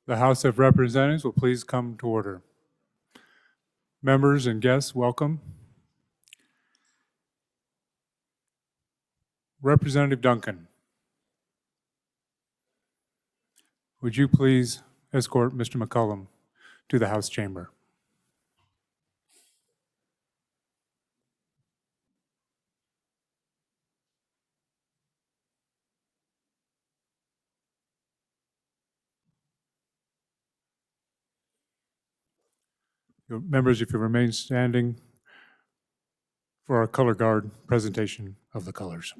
The House of Representatives will please come to order. Members and guests, welcome. Representative Duncan, would you please escort Mr. McCollum to the House chamber? Members, if you remain standing for our color guard presentation of the colors.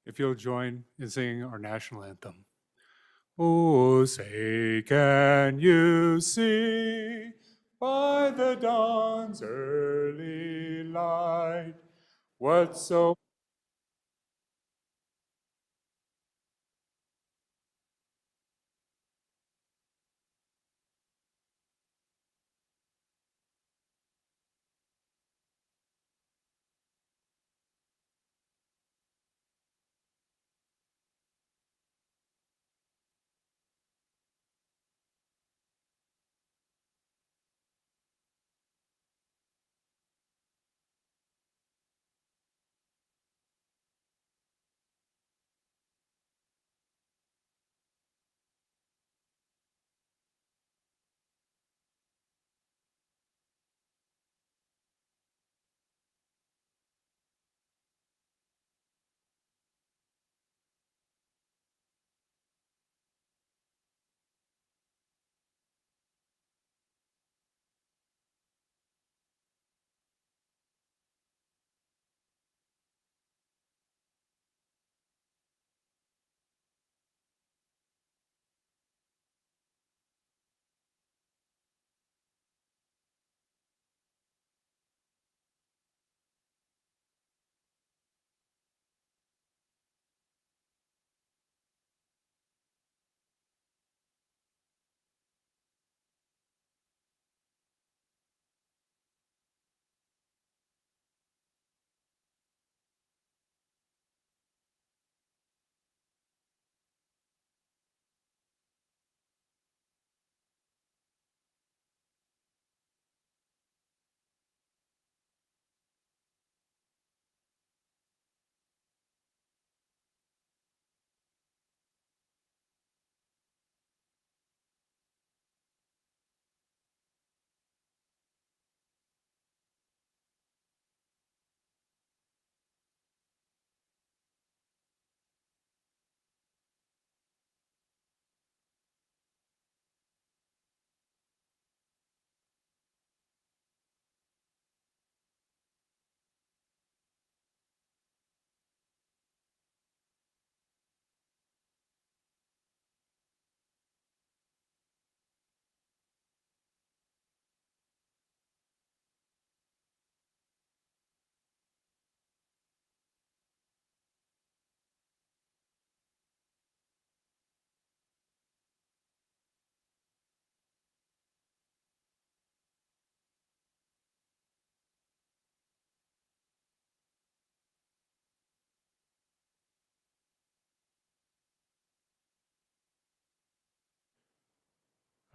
If you'll join in singing our national anthem. Oh, say, can you see by the dawn's early light what so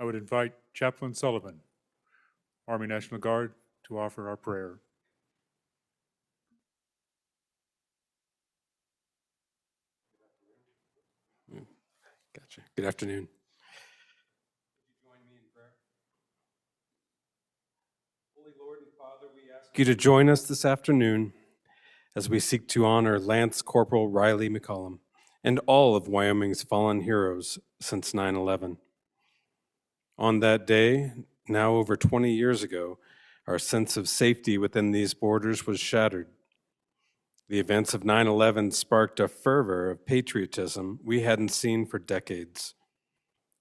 I would invite Chaplain Sullivan, Army National Guard, to offer our prayer. Gotcha. Good afternoon. Join me in prayer. Holy Lord and Father, we ask you to join us this afternoon as we seek to honor Lance Corporal Riley McCollum and all of Wyoming's fallen heroes since 9/11. On that day, now over 20 years ago, our sense of safety within these borders was shattered. The events of 9/11 sparked a fervor of patriotism we hadn't seen for decades.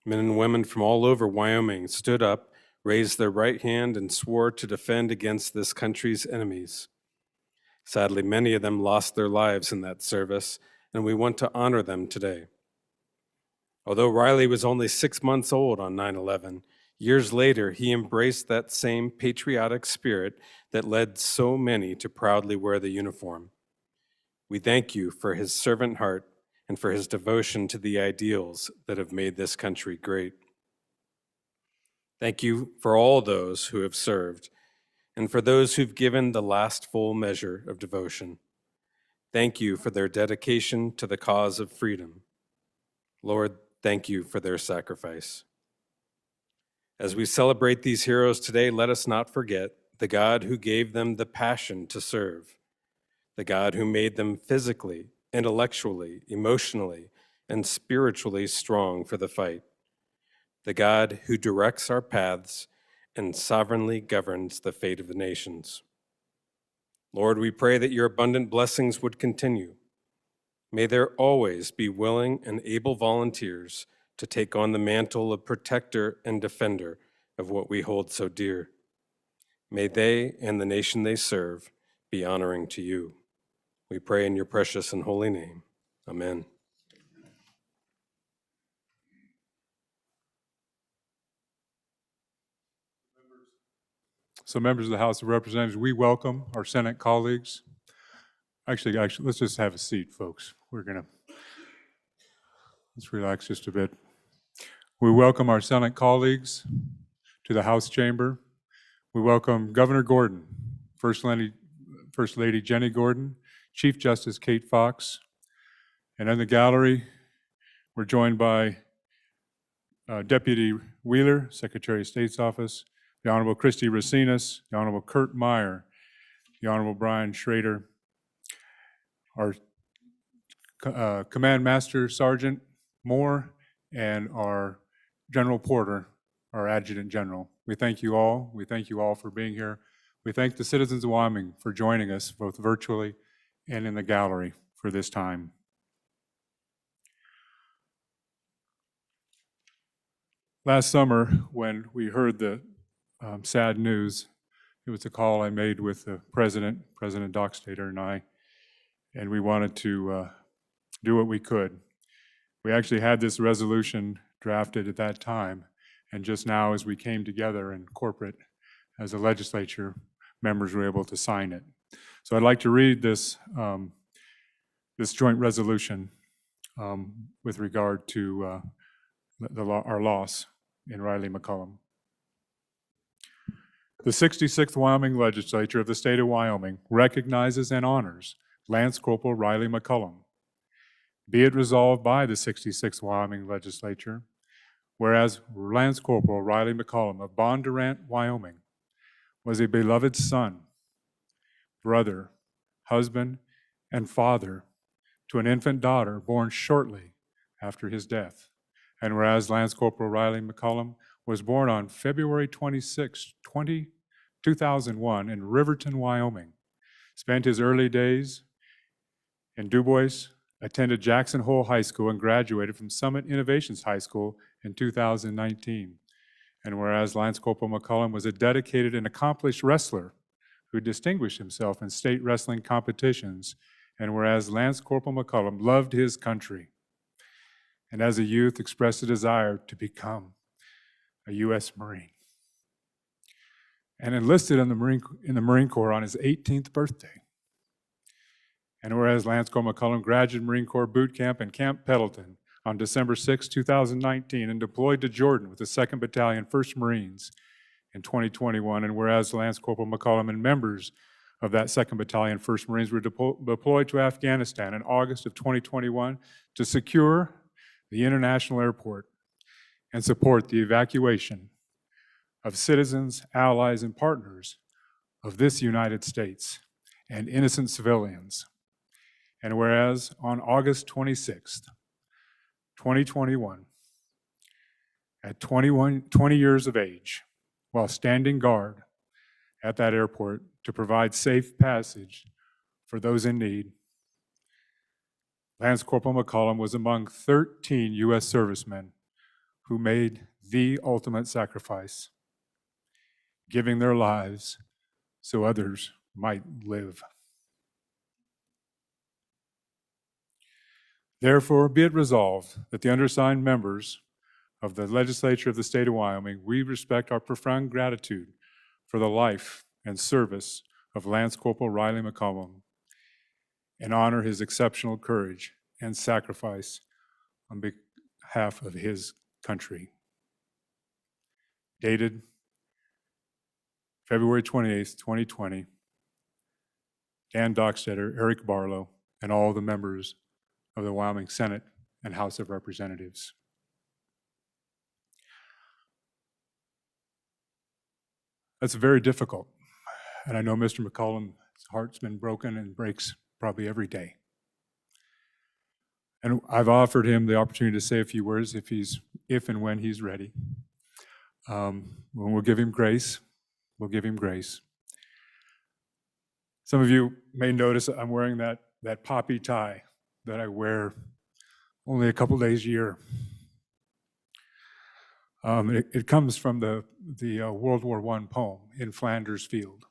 Men and women from all over Wyoming stood up, raised their right hand, and swore to defend against this country's enemies. Sadly, many of them lost their lives in that service, and we want to honor them today. Although Riley was only 6 months old on 9/11, years later he embraced that same patriotic spirit that led so many to proudly wear the uniform. We thank you for his servant heart and for his devotion to the ideals that have made this country great. Thank you for all those who have served and for those who've given the last full measure of devotion. Thank you for their dedication to the cause of freedom. Lord, thank you for their sacrifice. As we celebrate these heroes today, let us not forget the God who gave them the passion to serve, the God who made them physically, intellectually, emotionally, and spiritually strong for the fight, the God who directs our paths and sovereignly governs the fate of the nations. Lord, we pray that your abundant blessings would continue. May there always be willing and able volunteers to take on the mantle of protector and defender of what we hold so dear. May they and the nation they serve be honoring to you. We pray in your precious and holy name. Amen. So members of the House of Representatives, we welcome our Senate colleagues. Actually, let's just have a seat, folks. Let's relax just a bit. We welcome our Senate colleagues to the House chamber. We welcome Governor Gordon, First Lady Jenny Gordon, Chief Justice Kate Fox, and in the gallery, we're joined by Deputy Wheeler, Secretary of State's Office, the Honorable Christy Racinas, the Honorable Kurt Meyer, the Honorable Brian Schrader, our Command Master Sergeant Moore, and our General Porter, our Adjutant General. We thank you all. We thank you all for being here. We thank the citizens of Wyoming for joining us both virtually and in the gallery for this time. Last summer, when we heard the sad news, it was a call I made with the President Dockstader and I, and we wanted to do what we could. We actually had this resolution drafted at that time, and just now as we came together in corporate as a legislature, members were able to sign it. So I'd like to read this, this joint resolution with regard to our loss in Riley McCollum. The 66th Wyoming Legislature of the state of Wyoming recognizes and honors Lance Corporal Riley McCollum. Be it resolved by the 66th Wyoming Legislature, whereas Lance Corporal Riley McCollum of Bondurant, Wyoming, was a beloved son, brother, husband, and father to an infant daughter born shortly after his death. And whereas Lance Corporal Riley McCollum was born on February 26, 2001 in Riverton, Wyoming, spent his early days in DuBois, attended Jackson Hole High School, and graduated from Summit Innovations High School in 2019. And whereas Lance Corporal McCollum was a dedicated and accomplished wrestler who distinguished himself in state wrestling competitions, and whereas Lance Corporal McCollum loved his country, and as a youth expressed a desire to become a U.S. Marine, and enlisted in the Marine Corps on his 18th birthday. And whereas Lance Corporal McCollum graduated Marine Corps boot camp in Camp Pendleton on December 6, 2019, and deployed to Jordan with the 2nd Battalion, 1st Marines in 2021, and whereas Lance Corporal McCollum and members of that 2nd Battalion, 1st Marines were deployed to Afghanistan in August of 2021 to secure the international airport and support the evacuation of citizens, allies, and partners of this United States. and innocent civilians. And whereas on August 26th, 2021, at 20 years of age, while standing guard at that airport to provide safe passage for those in need, Lance Corporal McCollum was among 13 U.S. servicemen who made the ultimate sacrifice, giving their lives so others might live. Therefore, be it resolved that the undersigned members of the legislature of the state of Wyoming, we respect our profound gratitude for the life and service of Lance Corporal Riley McCollum and honor his exceptional courage and sacrifice on behalf of his country. Dated February 28th, 2020, Dan Dockstetter, Eric Barlow, and all the members of the Wyoming Senate and House of Representatives. That's very difficult. And I know Mr. McCollum's heart's been broken and breaks probably every day. And I've offered him the opportunity to say a few words if and when he's ready. When we'll give him grace, we'll give him grace. Some of you may notice I'm wearing that poppy tie that I wear only a couple days a year. It comes from the World War I poem, In Flanders Field,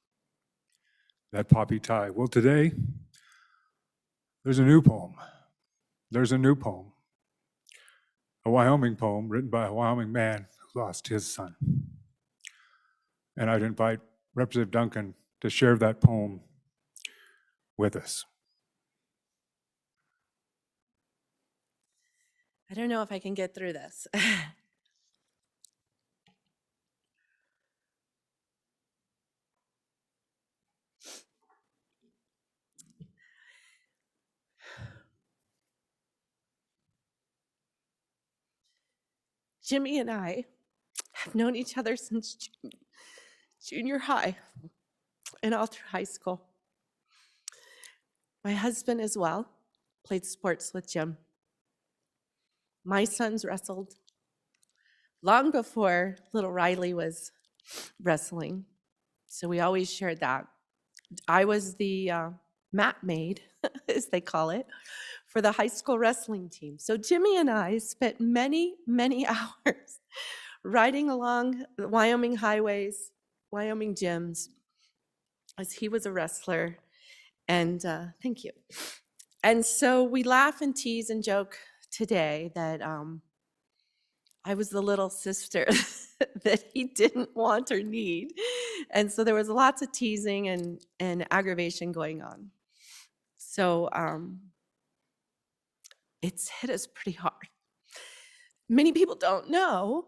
that poppy tie. Well, today, there's a new poem. There's a new poem, a Wyoming poem written by a Wyoming man who lost his son. And I'd invite Representative Duncan to share that poem with us. I don't know if I can get through this. Jimmy and I have known each other since junior high and all through high school. My husband as well played sports with Jim. My sons wrestled long before little Riley was wrestling, so we always shared that. I was the mat maid, as they call it, for the high school wrestling team. So Jimmy and I spent many, many hours riding along the Wyoming highways, Wyoming gyms, as he was a wrestler. And thank you. And so we laugh and tease and joke today that I was the little sister that he didn't want or need. And so there was lots of teasing and aggravation going on. So it's hit us pretty hard. Many people don't know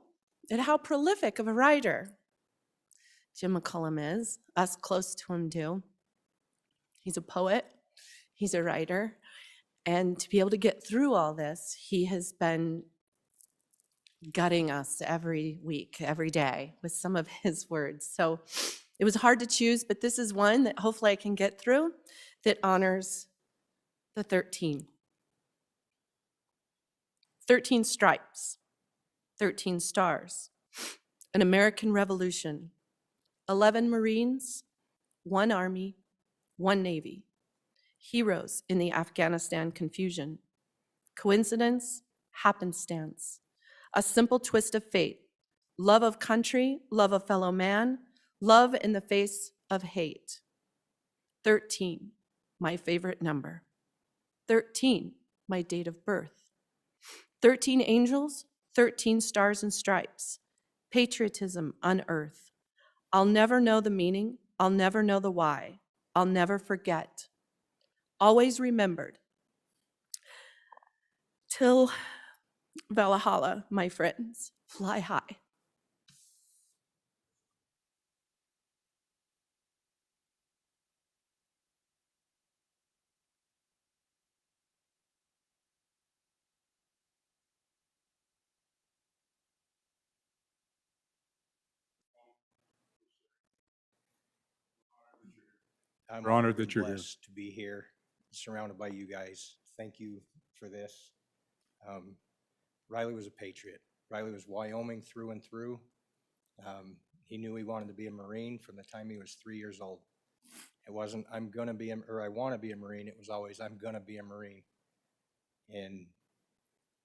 that how prolific of a writer Jim McCollum is. Us close to him do. He's a poet, he's a writer, and to be able to get through all this, he has been gutting us every week, every day with some of his words. So it was hard to choose, but this is one that hopefully I can get through that honors the 13. 13 stripes, 13 stars, an American Revolution, 11 Marines, 1 Army, 1 Navy, heroes in the Afghanistan confusion, coincidence, happenstance, a simple twist of fate, love of country, love of fellow man, love in the face of hate. 13, my favorite number. 13, my date of birth. 13 angels, 13 stars and stripes, patriotism unearthed. I'll never know the meaning, I'll never know the why, I'll never forget. Always remembered. Till Valhalla, my friends, fly high. I'm We're honored and that you're here. blessed to be here, surrounded by you guys. Thank you for this. Riley was a patriot. Riley was Wyoming through and through. He knew he wanted to be a Marine from the time he was 3 years old. It wasn't, I'm gonna be, or I wanna be a Marine. It was always, I'm gonna be a Marine. And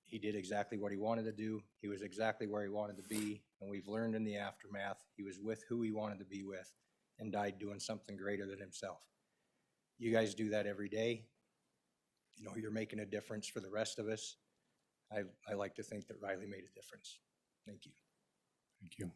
he did exactly what he wanted to do. He was exactly where he wanted to be. And we've learned in the aftermath, he was with who he wanted to be with and died doing something greater than himself. You guys do that every day. You know, you're making a difference for the rest of us. I like to think that Riley made a difference. Thank you. Thank you.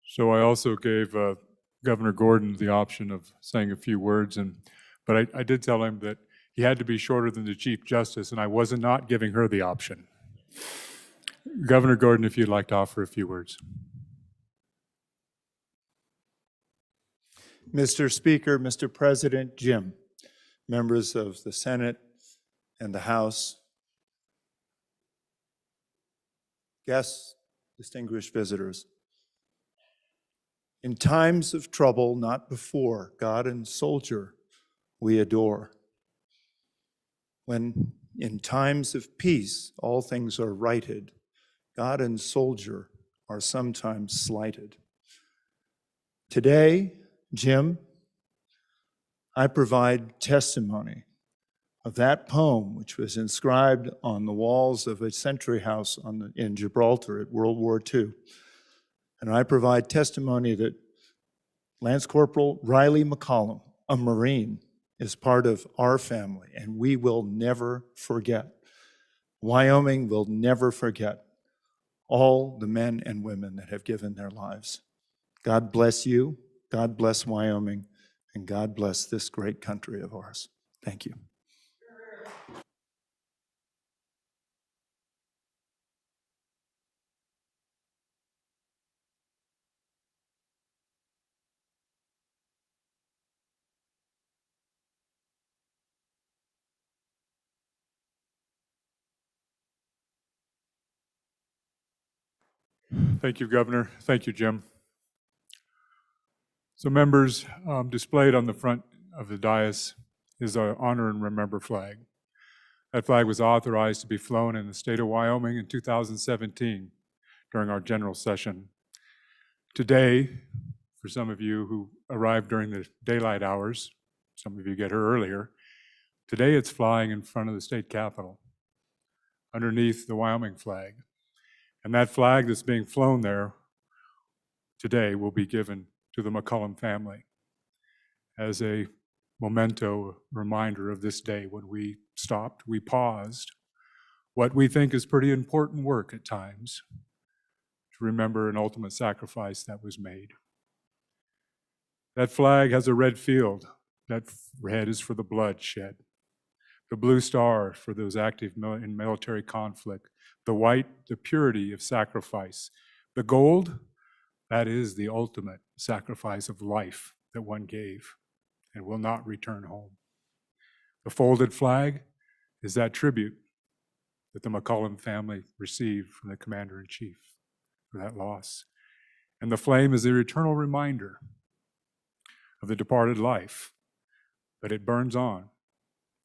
So I also gave Governor Gordon the option of saying a few words, but I did tell him that he had to be shorter than the Chief Justice, and I was not giving her the option. Governor Gordon, if you'd like to offer a few words. Mr. Speaker, Mr. President, Jim, members of the Senate and the House, guests, distinguished visitors. In times of trouble, not before, God and soldier we adore. When in times of peace all things are righted, God and soldier are sometimes slighted. Today, Jim, I provide testimony of that poem which was inscribed on the walls of a sentry house in Gibraltar at World War II. And I provide testimony that Lance Corporal Riley McCollum, a Marine, is part of our family, and we will never forget. Wyoming will never forget all the men and women that have given their lives. God bless you, God bless Wyoming, and God bless this great country of ours. Thank you. Thank you, Governor. Thank you, Jim. So members, displayed on the front of the dais is our Honor and Remember flag. That flag was authorized to be flown in the state of Wyoming in 2017 during our general session. Today, for some of you who arrived during the daylight hours, some of you get here earlier, today it's flying in front of the state capitol, underneath the Wyoming flag. And that flag that's being flown there today will be given to the McCollum family as a memento, reminder of this day when we stopped, we paused what we think is pretty important work at times to remember an ultimate sacrifice that was made. That flag has a red field. That red is for the blood shed. The blue star for those active in military conflict. The white, the purity of sacrifice. The gold, that is the ultimate sacrifice of life that one gave and will not return home. The folded flag is that tribute that the McCollum family received from the Commander-in-Chief for that loss. And the flame is their eternal reminder of the departed life, but it burns on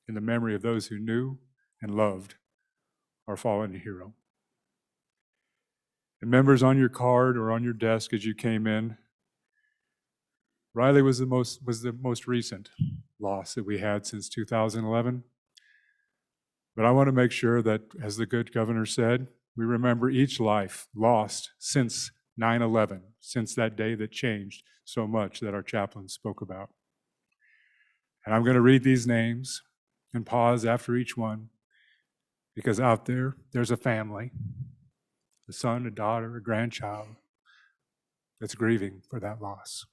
in the memory of those who knew and loved our fallen hero. And members, on your card or on your desk as you came in, Riley was the most recent loss that we had since 2011. But I want to make sure that, as the good governor said, we remember each life lost since 9/11, since that day that changed so much that our chaplain spoke about. And I'm going to read these names and pause after each one because out there, there's a family, a son, a daughter, a grandchild that's grieving for that loss.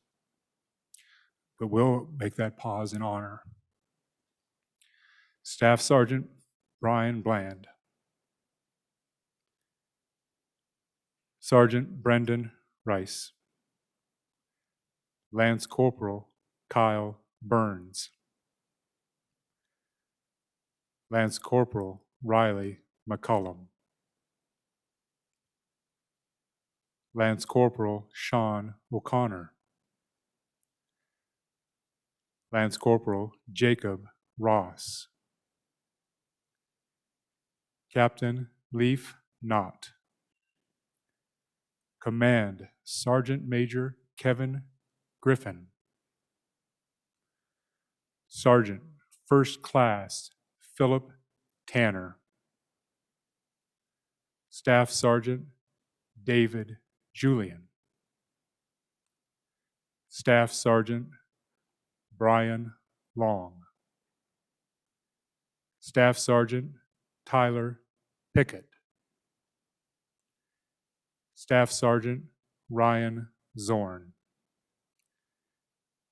But we'll make that pause in honor. Staff Sergeant Brian Bland. Sergeant Brendan Rice. Lance Corporal Kyle Burns. Lance Corporal Riley McCullum. Lance Corporal Sean O'Connor. Lance Corporal Jacob Ross. Captain Leaf Knott. Command Sergeant Major Kevin Griffin. Sergeant First Class Philip Tanner. Staff Sergeant David Julian. Staff Sergeant Brian Long. Staff Sergeant Tyler Pickett. Staff Sergeant Ryan Zorn.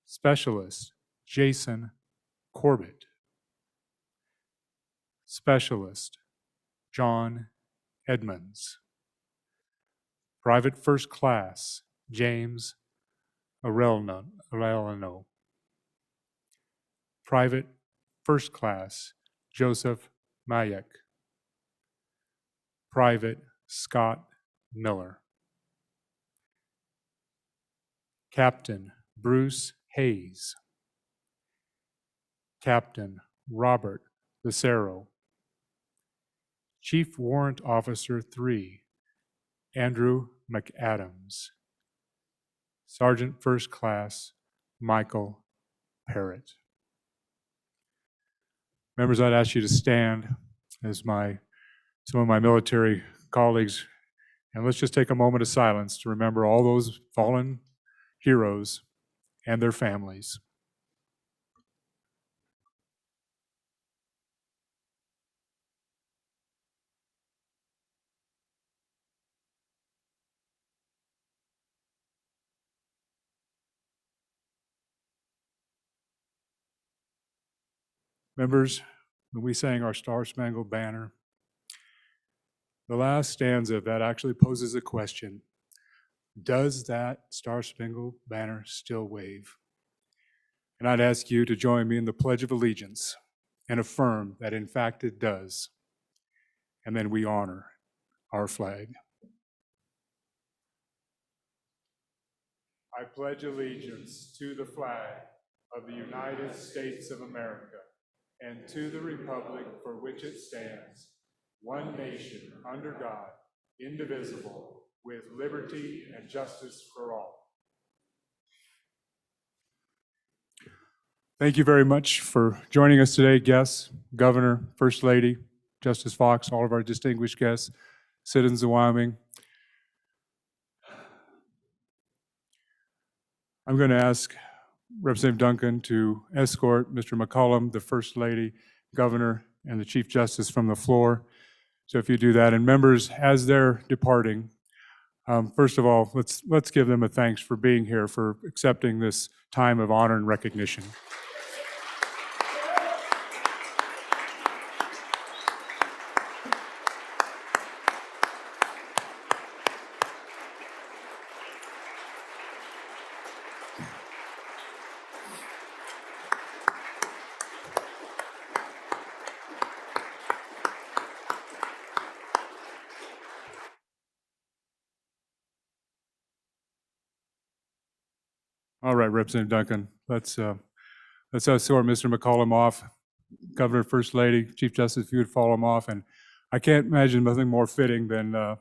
Specialist Jason Corbett. Specialist John Edmonds. Private First Class James Arellano. Private First Class Joseph Mayek. Private Scott Miller. Captain Bruce Hayes. Captain Robert Lucero. Chief Warrant Officer 3, Andrew McAdams. Sergeant First Class Michael Parrott. Members, I'd ask you to stand as some of my military colleagues, and let's just take a moment of silence to remember all those fallen heroes and their families. Members, when we sang our Star Spangled Banner, the last stanza of that actually poses a question. Does that Star Spangled Banner still wave? And I'd ask you to join me in the Pledge of Allegiance and affirm that in fact it does. And then we honor our flag. I pledge allegiance to the flag of the United States of America and to the republic for which it stands, one nation under God, indivisible, with liberty and justice for all. Thank you very much for joining us today, guests, Governor, First Lady, Justice Fox, all of our distinguished guests, citizens of Wyoming. I'm going to ask Representative Duncan to escort Mr. McCullum, the First Lady, Governor, and the Chief Justice from the floor. So if you do that, and members, as they're departing, first of all, let's give them a thanks for being here, for accepting this time of honor and recognition. All right, Representative Duncan, let's escort Mr. McCullum off. Governor, First Lady, Chief Justice, if you would follow him off. And I can't imagine nothing more fitting than the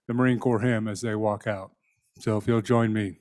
Marine Corps hymn as they walk out. So if you'll join me.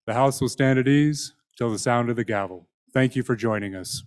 The House will stand at ease till the sound of the gavel. Thank you for joining us.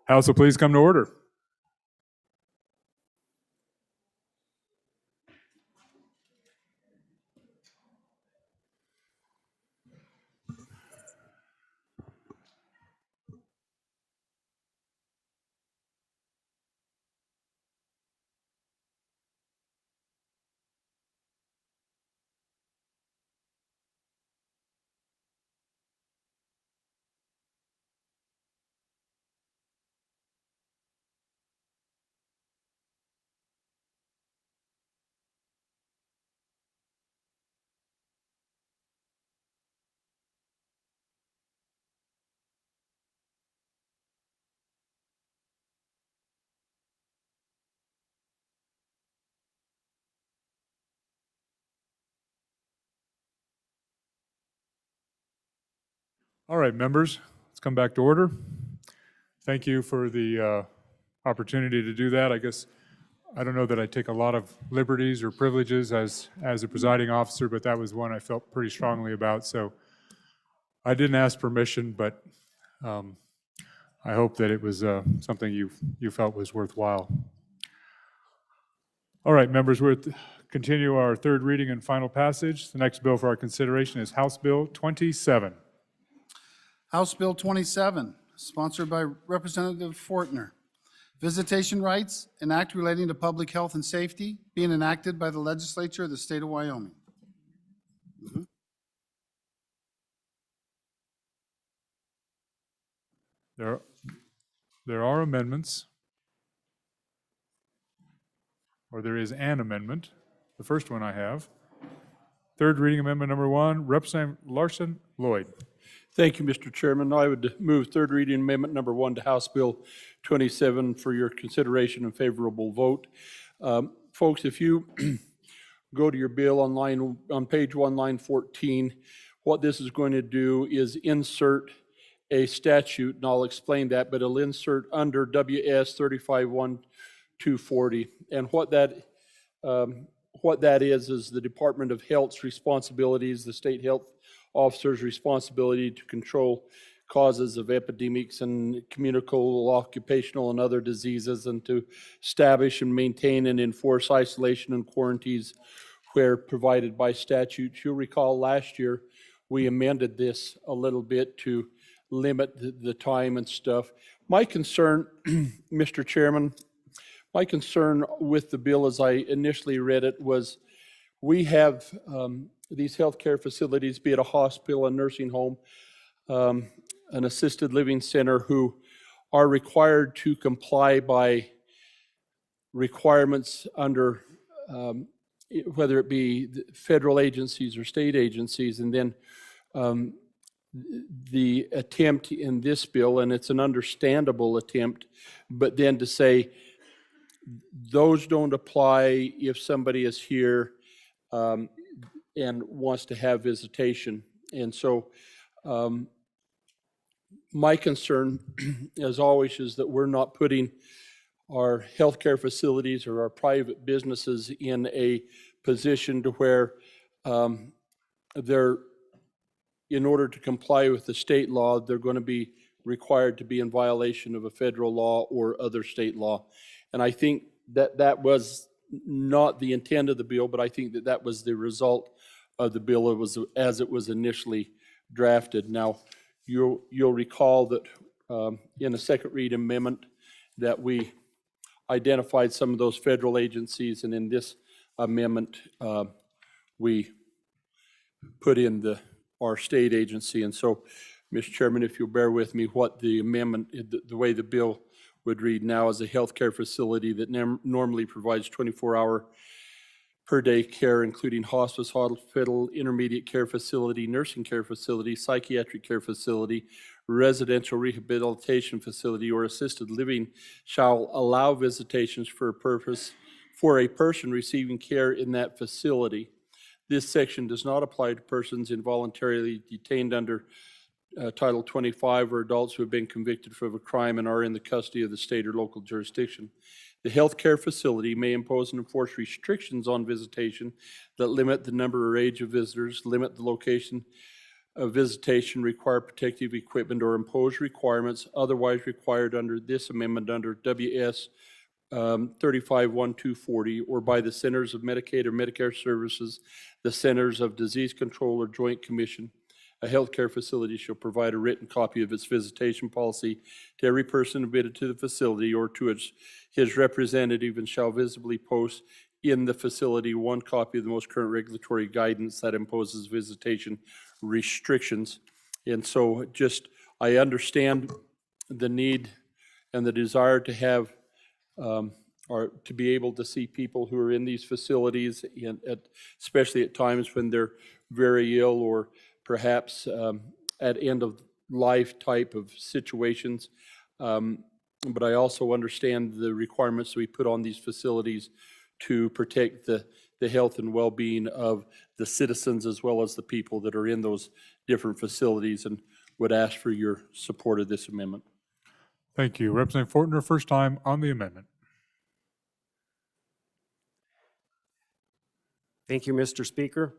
House will please come to order. All right, members, let's come back to order. Thank you for the opportunity to do that. I guess, I don't know that I take a lot of liberties or privileges as a presiding officer, but that was one I felt pretty strongly about. So I didn't ask permission, but I hope that it was something you felt was worthwhile. All right, members, we'll continue our third reading and final passage. The next bill for our consideration is House Bill 27. House Bill 27, sponsored by Representative Fortner. Visitation rights, an act relating to public health and safety, being enacted by the legislature of the state of Wyoming. There are amendments, or there is an amendment. The first one I have. Third reading amendment number 1, Representative Larson Lloyd. Thank you, Mr. Chairman. I would move third reading amendment number 1 to House Bill 27 for your consideration and favorable vote. Folks, if you go to your bill on page 1, line 14, what this is going to do is insert a statute, and I'll explain that, but it'll insert under WS 35-1-240. And what that is the Department of Health's responsibilities, the state health officer's responsibility to control causes of epidemics and communicable, occupational, and other diseases, and to establish and maintain and enforce isolation and quarantines where provided by statute. You'll recall last year we amended this a little bit to limit the time and stuff. My concern, Mr. Chairman, my concern with the bill as I initially read it was we have these healthcare facilities, be it a hospital, a nursing home, an assisted living center, who are required to comply by requirements under whether it be federal agencies or state agencies. And then the attempt in this bill, and it's an understandable attempt, but then to say those don't apply if somebody is here and wants to have visitation. And so my concern, as always, is that we're not putting our healthcare facilities or our private businesses in a position to where they're, in order to comply with the state law, they're going to be required to be in violation of a federal law or other state law. And I think that that was not the intent of the bill, but I think that that was the result of the bill as it was initially drafted. Now, you'll recall that in a second read amendment that we identified some of those federal agencies, and in this amendment we put in our state agency. And so, Mr. Chairman, if you'll bear with me, what the amendment, the way the bill would read now is a healthcare facility that normally provides 24-hour per day care, including hospice, hospital, intermediate care facility, nursing care facility, psychiatric care facility, residential rehabilitation facility, or assisted living, shall allow visitations for a person receiving care in that facility. This section does not apply to persons involuntarily detained under Title 25 or adults who have been convicted of a crime and are in the custody of the state or local jurisdiction. The healthcare facility may impose and enforce restrictions on visitation that limit the number or age of visitors, limit the location of visitation require protective equipment or impose requirements otherwise required under this amendment under WS 35-1240 or by the Centers of Medicaid or Medicare Services, the Centers of Disease Control or Joint Commission. A healthcare facility shall provide a written copy of its visitation policy to every person admitted to the facility or to his representative, and shall visibly post in the facility one copy of the most current regulatory guidance that imposes visitation restrictions. And so I understand the need and the desire to have or to be able to see people who are in these facilities, especially at times when they're very ill or perhaps at end of life type of situations. But I also understand the requirements we put on these facilities to protect the health and well-being of the citizens as well as the people that are in those different facilities, and would ask for your support of this amendment. Thank you. Representative Fortner, first time on the amendment. Thank you, Mr. Speaker.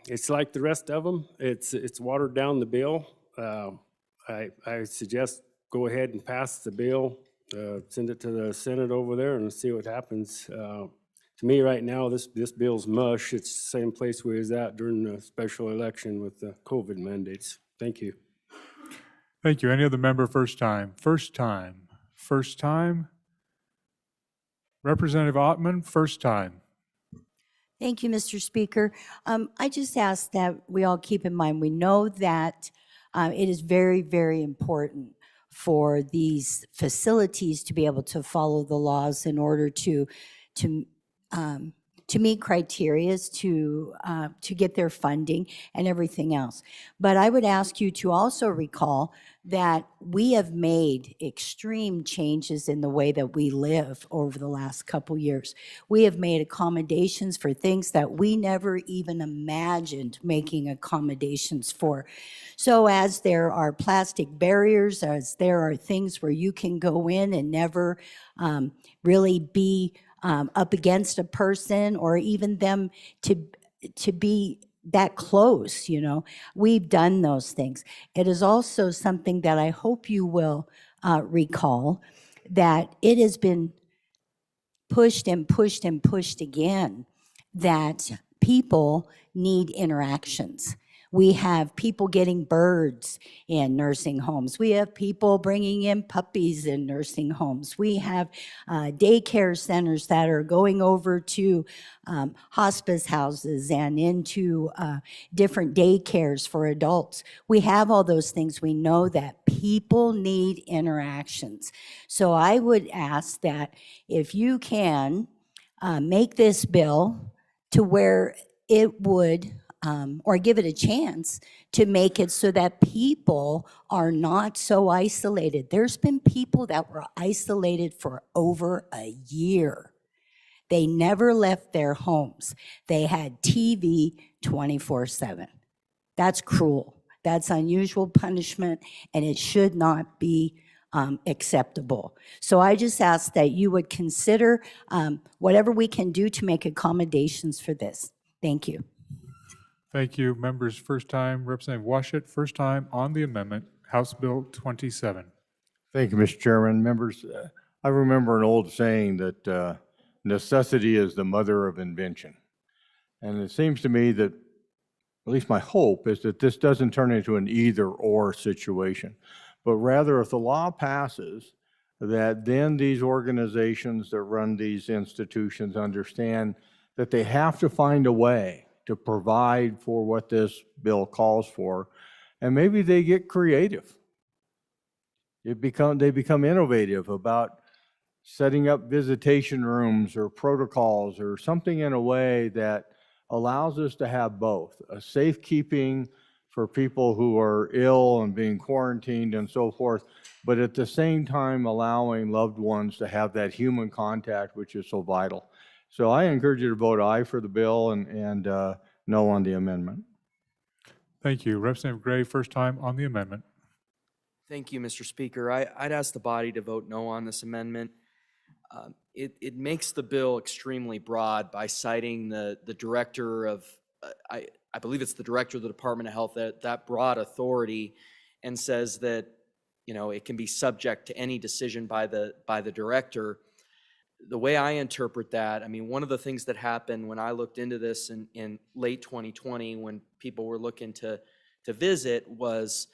It's like the rest of them. It's watered down the bill. I suggest go ahead and pass the bill, send it to the Senate over there and see what happens. To me right now, this bill's mush. It's the same place we was at during the special election with the COVID mandates. Thank you. Thank you. Any other member first time? First time. First time. Representative Ottman, first time. Thank you, Mr. Speaker. I just ask that we all keep in mind, we know that it is very, very important for these facilities to be able to follow the laws in order to meet criteria, to get their funding and everything else. But I would ask you to also recall that we have made extreme changes in the way that we live over the last couple years. We have made accommodations for things that we never even imagined making accommodations for. So as there are plastic barriers, as there are things where you can go in and never really be up against a person or even them to be that close, you know, we've done those things. It is also something that I hope you will recall, that it has been pushed and pushed and pushed again, that people need interactions. We have people getting birds in nursing homes. We have people bringing in puppies in nursing homes. We have daycare centers that are going over to hospice houses and into different daycares for adults. We have all those things. We know that people need interactions. So I would ask that if you can make this bill to where it would or give it a chance to make it so that people are not so isolated. There's been people that were isolated for over a year. They never left their homes. They had TV 24/7. That's cruel. That's unusual punishment, and it should not be acceptable. So I just ask that you would consider whatever we can do to make accommodations for this. Thank you. Thank you. Members, first time. Representative Washut, first time on the amendment, House Bill 27. Thank you, Mr. Chairman. Members, I remember an old saying that necessity is the mother of invention. And it seems to me that, at least my hope, is that this doesn't turn into an either-or situation, but rather if the law passes, that then these organizations that run these institutions understand that they have to find a way to provide for what this bill calls for, and maybe they get creative. They become innovative about setting up visitation rooms or protocols or something in a way that allows us to have both a safekeeping for people who are ill and being quarantined and so forth, but at the same time allowing loved ones to have that human contact, which is so vital. So I encourage you to vote aye for the bill and no on the amendment. Thank you. Representative Gray, first time on the amendment. Thank you, Mr. Speaker. I'd ask the body to vote no on this amendment. It makes the bill extremely broad by citing the director of, I believe it's the director of the Department of Health, that broad authority, and says that, you know, it can be subject to any decision by the director. The way I interpret that, I mean, one of the things that happened when I looked into this in late 2020, when people were looking to visit, was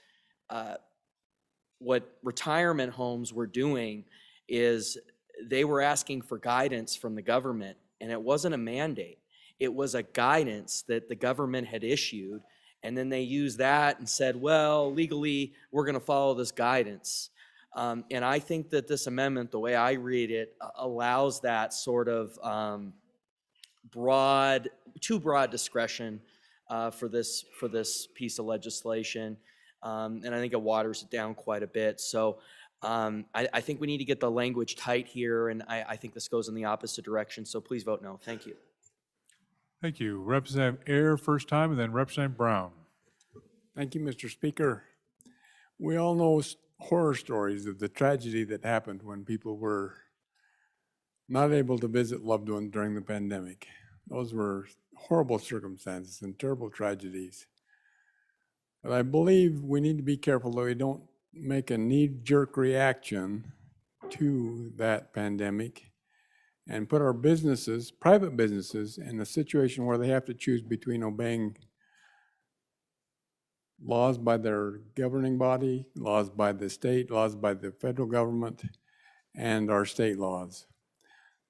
what retirement homes were doing is they were asking for guidance from the government, and it wasn't a mandate. It was a guidance that the government had issued, and then they used that and said, well, legally, we're going to follow this guidance. And I think that this amendment, the way I read it, allows that sort of too broad discretion for this piece of legislation. And I think it waters it down quite a bit. So I think we need to get the language tight here, and I think this goes in the opposite direction. So please vote no. Thank you. Thank you. Representative Ayer, first time, and then Representative Brown. Thank you, Mr. Speaker. We all know horror stories of the tragedy that happened when people were not able to visit loved ones during the pandemic. Those were horrible circumstances and terrible tragedies. But I believe we need to be careful that we don't make a knee-jerk reaction to that pandemic and put our businesses, private businesses, in a situation where they have to choose between obeying laws by their governing body, laws by the state, laws by the federal government, and our state laws.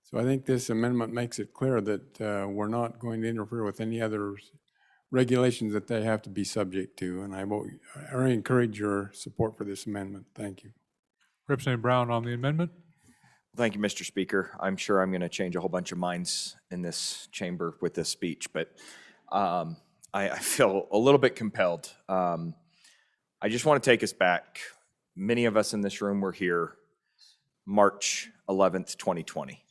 So I think this amendment makes it clear that we're not going to interfere with any other regulations that they have to be subject to, and I encourage your support for this amendment. Thank you. Representative Brown on the amendment. Thank you, Mr. Speaker. I'm sure I'm going to change a whole bunch of minds in this chamber with this speech, but I feel a little bit compelled. I just want to take us back. Many of us in this room were here March 11th, 2020.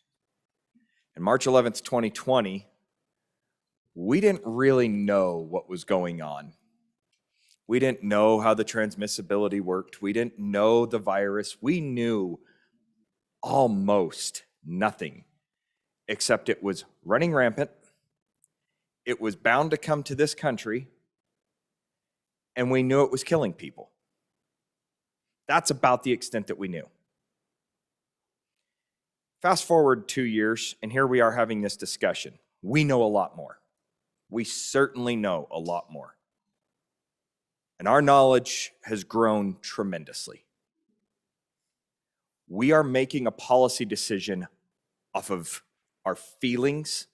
And March 11th, 2020, we didn't really know what was going on. We didn't know how the transmissibility worked. We didn't know the virus. We knew almost nothing, except it was running rampant. It was bound to come to this country, and we knew it was killing people. That's about the extent that we knew. Fast forward 2 years, and here we are having this discussion. We know a lot more. We certainly know a lot more. And our knowledge has grown tremendously. We are making a policy decision off of our feelings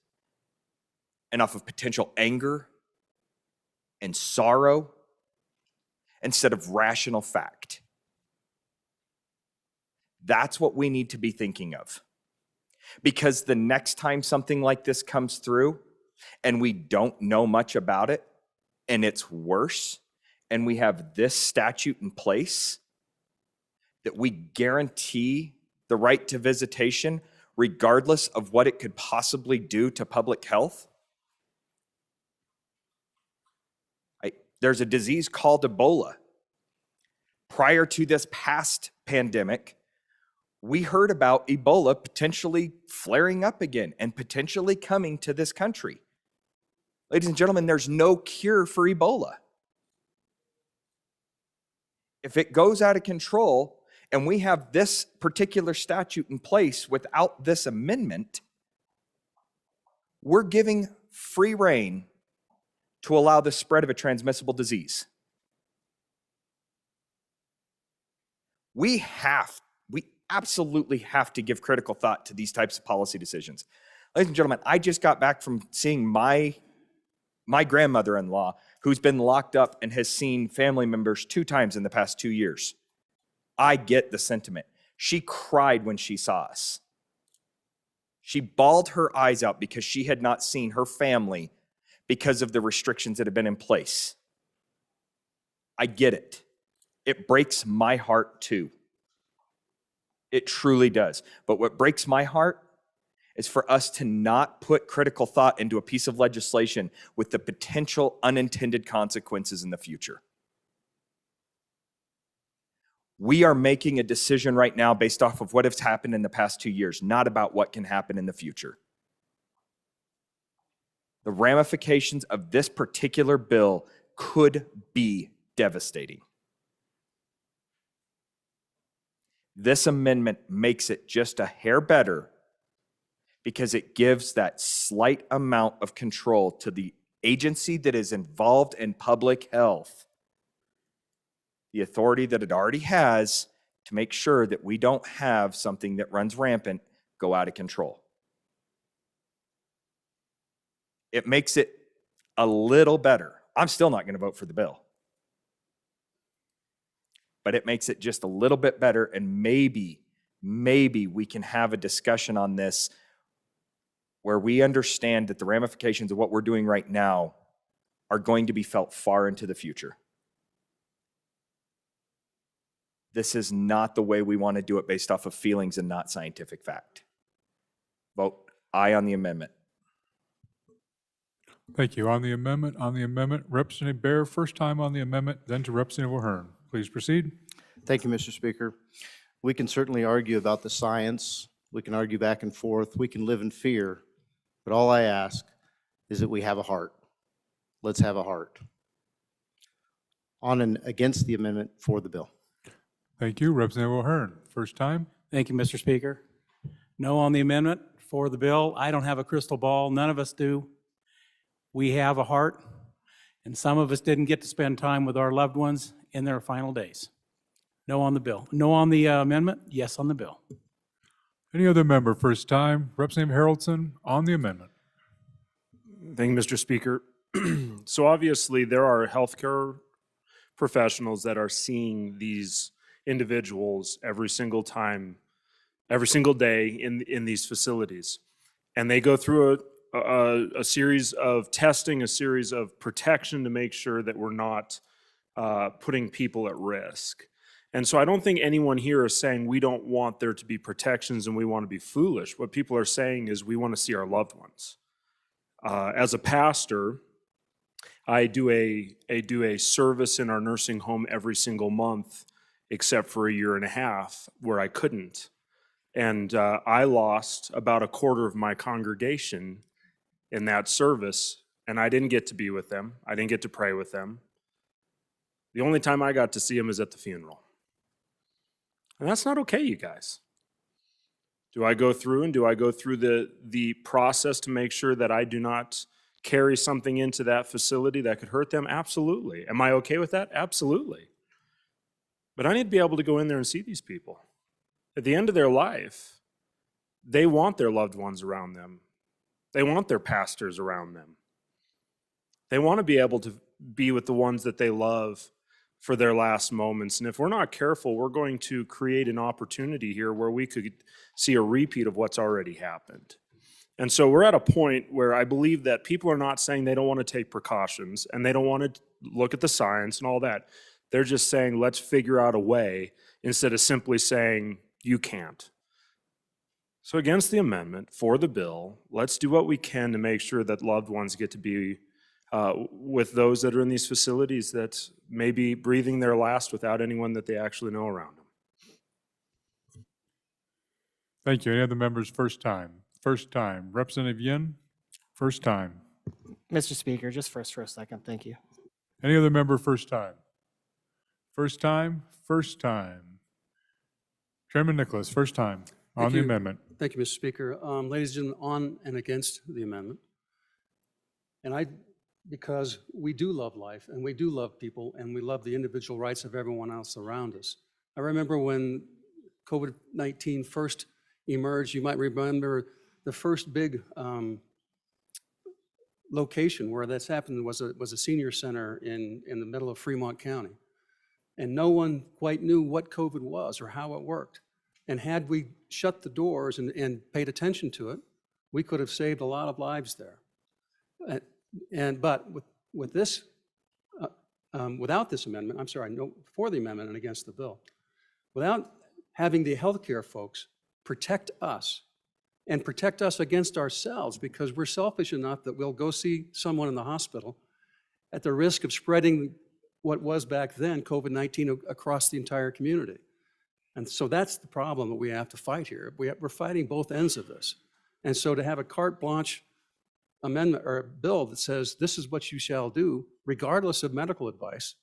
and off of potential anger and sorrow instead of rational fact. That's what we need to be thinking of. Because the next time something like this comes through and we don't know much about it and it's worse and we have this statute in place that we guarantee the right to visitation regardless of what it could possibly do to public health. There's a disease called Ebola. Prior to this past pandemic, we heard about Ebola potentially flaring up again and potentially coming to this country. Ladies and gentlemen, there's no cure for Ebola. If it goes out of control and we have this particular statute in place without this amendment, we're giving free rein to allow the spread of a transmissible disease. We absolutely have to give critical thought to these types of policy decisions. Ladies and gentlemen, I just got back from seeing my grandmother-in-law, who's been locked up and has seen family members 2 times in the past 2 years. I get the sentiment. She cried when she saw us. She bawled her eyes out because she had not seen her family because of the restrictions that have been in place. I get it. It breaks my heart too. It truly does. But what breaks my heart is for us to not put critical thought into a piece of legislation with the potential unintended consequences in the future. We are making a decision right now based off of what has happened in the past 2 years, not about what can happen in the future. The ramifications of this particular bill could be devastating. This amendment makes it just a hair better because it gives that slight amount of control to the agency that is involved in public health, the authority that it already has to make sure that we don't have something that runs rampant go out of control. It makes it a little better. I'm still not going to vote for the bill, but it makes it just a little bit better, and maybe we can have a discussion on this where we understand that the ramifications of what we're doing right now are going to be felt far into the future. This is not the way we want to do it based off of feelings and not scientific fact. Vote aye on the amendment. Thank you. On the amendment, Representative Bear, first time on the amendment, then to Representative O'Hearn. Please proceed. Thank you, Mr. Speaker. We can certainly argue about the science. We can argue back and forth. We can live in fear. But all I ask is that we have a heart. Let's have a heart. On and against the amendment, for the bill. Thank you. Representative O'Hearn, first time. Thank you, Mr. Speaker. No on the amendment, for the bill. I don't have a crystal ball. None of us do. We have a heart, and some of us didn't get to spend time with our loved ones in their final days. No on the bill. No on the amendment, yes on the bill. Any other member, first time? Representative Haroldson, on the amendment. Thank you, Mr. Speaker. So obviously, there are healthcare professionals that are seeing these individuals every single time, every single day in these facilities. And they go through a series of testing, a series of protection to make sure that we're not putting people at risk. And so I don't think anyone here is saying we don't want there to be protections and we want to be foolish. What people are saying is we want to see our loved ones. As a pastor, I do a service in our nursing home every single month, except for a year and a half where I couldn't. And I lost about a quarter of my congregation in that service, and I didn't get to be with them. I didn't get to pray with them. The only time I got to see them is at the funeral. And that's not okay, you guys. Do I go through the process to make sure that I do not carry something into that facility that could hurt them? Absolutely. Am I okay with that? Absolutely. But I need to be able to go in there and see these people. At the end of their life, they want their loved ones around them. They want their pastors around them. They want to be able to be with the ones that they love for their last moments. And if we're not careful, we're going to create an opportunity here where we could see a repeat of what's already happened. And so we're at a point where I believe that people are not saying they don't want to take precautions and they don't want to look at the science and all that. They're just saying, let's figure out a way instead of simply saying, you can't. So against the amendment, for the bill, let's do what we can to make sure that loved ones get to be with those that are in these facilities that may be breathing their last without anyone that they actually know around them. Thank you. Any other members, first time? First time. Representative Yin, first time. Mr. Speaker, just first for a second, thank you. Any other member, first time? First time, first time. Chairman Nicholas, first time on the amendment. Thank you, Mr. Speaker. Ladies and gentlemen, on and against the amendment. And because we do love life and we do love people and we love the individual rights of everyone else around us. I remember when COVID-19 first emerged, you might remember the first big location where that's happened was a senior center in the middle of Fremont County. And no one quite knew what COVID was or how it worked. And had we shut the doors and paid attention to it, we could have saved a lot of lives there. But with this, without this amendment, I'm sorry, no, for the amendment and against the bill, without having the healthcare folks protect us and protect us against ourselves, because we're selfish enough that we'll go see someone in the hospital at the risk of spreading what was back then COVID-19 across the entire community. And so that's the problem that we have to fight here. We're fighting both ends of this. And so to have a carte blanche amendment or a bill that says this is what you shall do, regardless of medical advice,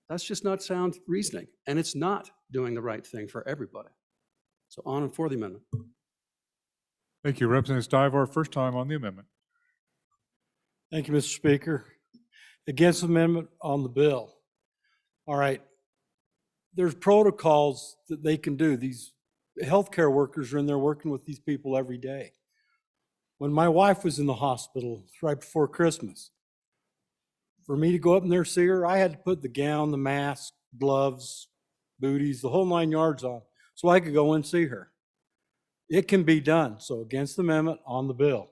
that's just not sound reasoning, and it's not doing the right thing for everybody. So on and for the amendment. Thank you. Representative Stivers, first time on the amendment. Thank you, Mr. Speaker. Against amendment on the bill. All right. There's protocols that they can do. These healthcare workers are in there working with these people every day. When my wife was in the hospital right before Christmas, for me to go up in there see her, I had to put the gown, the mask, gloves, booties, the whole 9 yards on so I could go and see her. It can be done. So against the amendment on the bill.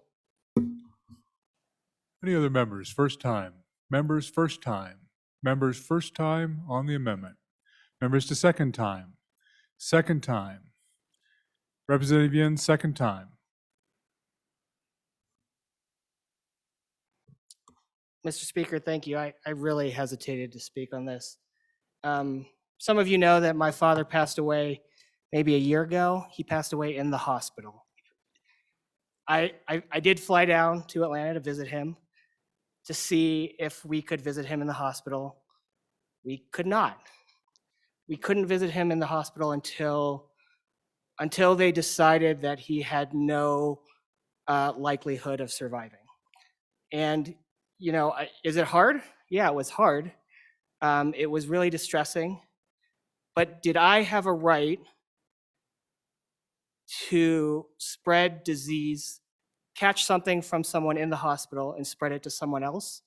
Any other members? First time. Members, first time. Members, first time on the amendment. Members to second time. Second time. Representative Yin, second time. Mr. Speaker, thank you. I really hesitated to speak on this. Some of you know that my father passed away maybe a year ago. He passed away in the hospital. I did fly down to Atlanta to visit him, to see if we could visit him in the hospital. We could not. We couldn't visit him in the hospital until they decided that he had no likelihood of surviving. And, you know, is it hard? Yeah, it was hard. It was really distressing. But did I have a right to spread disease, catch something from someone in the hospital and spread it to someone else?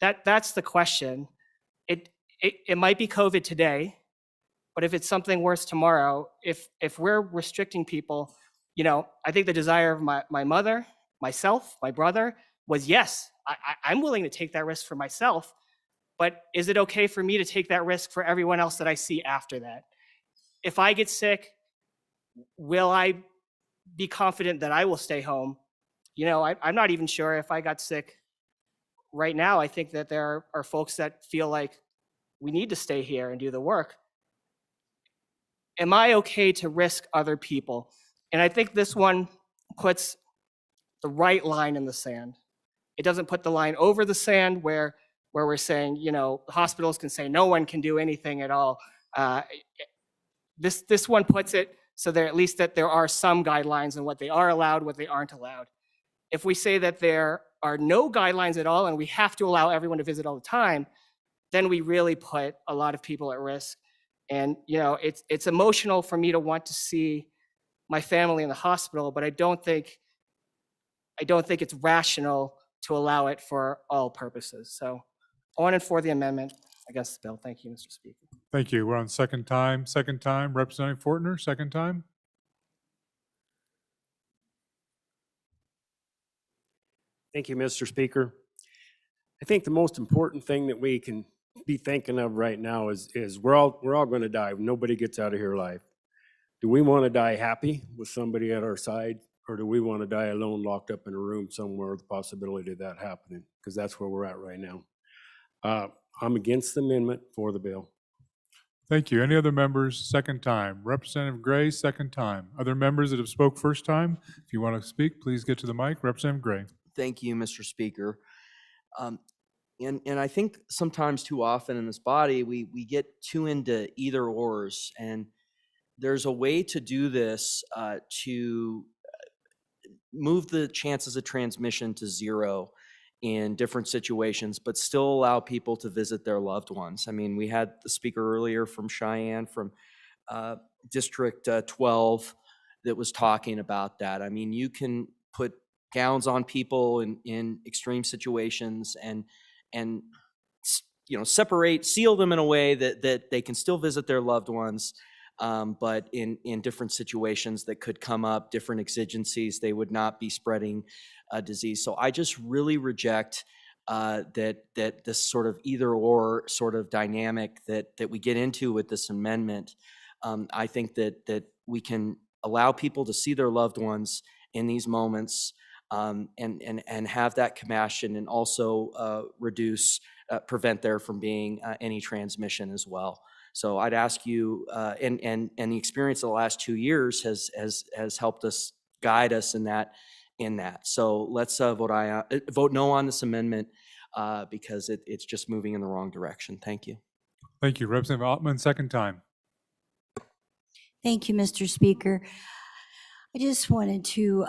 That's the question. It might be COVID today, but if it's something worse tomorrow, if we're restricting people, you know, I think the desire of my mother, myself, my brother was, yes, I'm willing to take that risk for myself, but is it okay for me to take that risk for everyone else that I see after that? If I get sick, will I be confident that I will stay home? You know, I'm not even sure if I got sick right now. I think that there are folks that feel like we need to stay here and do the work. Am I okay to risk other people? And I think this one puts the right line in the sand. It doesn't put the line over the sand where we're saying, you know, hospitals can say no one can do anything at all. This one puts it so there at least that there are some guidelines on what they are allowed, what they aren't allowed. If we say that there are no guidelines at all and we have to allow everyone to visit all the time, then we really put a lot of people at risk. And, you know, it's emotional for me to want to see my family in the hospital, but I don't think it's rational to allow it for all purposes. So on and for the amendment against the bill. Thank you, Mr. Speaker. Thank you. We're on second time. Second time. Representative Fortner, second time. Thank you, Mr. Speaker. I think the most important thing that we can be thinking of right now is we're all going to die. Nobody gets out of here alive. Do we want to die happy with somebody at our side, or do we want to die alone, locked up in a room somewhere with the possibility of that happening? Because that's where we're at right now. I'm against the amendment, for the bill. Thank you. Any other members? Second time. Representative Gray, second time. Other members that have spoke first time, if you want to speak, please get to the mic. Representative Gray. Thank you, Mr. Speaker. And I think sometimes too often in this body, we get too into either ors, and there's a way to do this to move the chances of transmission to zero in different situations, but still allow people to visit their loved ones. I mean, we had the speaker earlier from Cheyenne, from District 12, that was talking about that. I mean, you can put gowns on people in extreme situations and you know, seal them in a way that they can still visit their loved ones, but in different situations that could come up, different exigencies, they would not be spreading a disease. So I just really reject that this sort of either or sort of dynamic that we get into with this amendment. I think that we can allow people to see their loved ones in these moments, and have that compassion, and also prevent there from being any transmission as well. So I'd ask you, and the experience of the last 2 years has helped us, guide us in in that. So let's vote no on this amendment because it's just moving in the wrong direction. Thank you. Thank you. Representative Ottman, second time. Thank you, Mr. Speaker. I just wanted to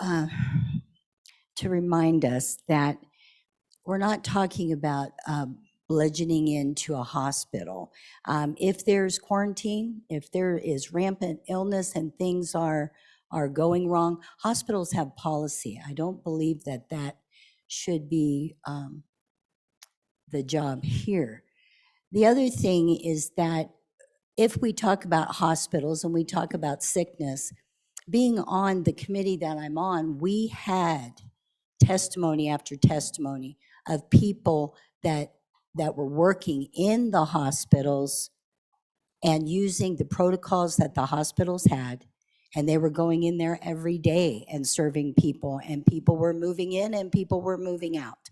remind us that we're not talking about bludgeoning into a hospital. If there's quarantine, if there is rampant illness and things are going wrong, hospitals have policy. I don't believe that that should be the job here. The other thing is that if we talk about hospitals and we talk about sickness, being on the committee that I'm on, we had testimony after testimony of people that were working in the hospitals and using the protocols that the hospitals had, and they were going in there every day and serving people, and people were moving in and people were moving out.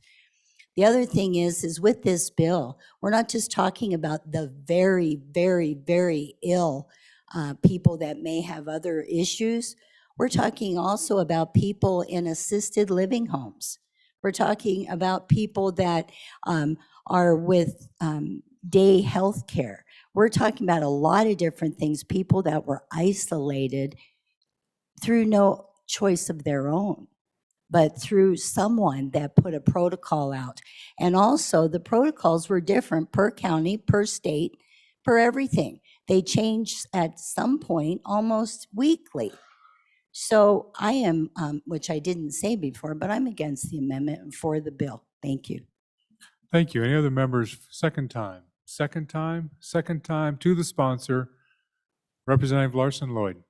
The other thing is with this bill, we're not just talking about the very, very, very ill people that may have other issues. We're talking also about people in assisted living homes. We're talking about people that are with day health care. We're talking about a lot of different things, people that were isolated through no choice of their own, but through someone that put a protocol out. And also the protocols were different per county, per state, per everything. They changed at some point almost weekly. So I am, which I didn't say before, but I'm against the amendment and for the bill. Thank you. Thank you. Any other members? Second time. Second time. Second time to the sponsor, Representative Larson Lloyd.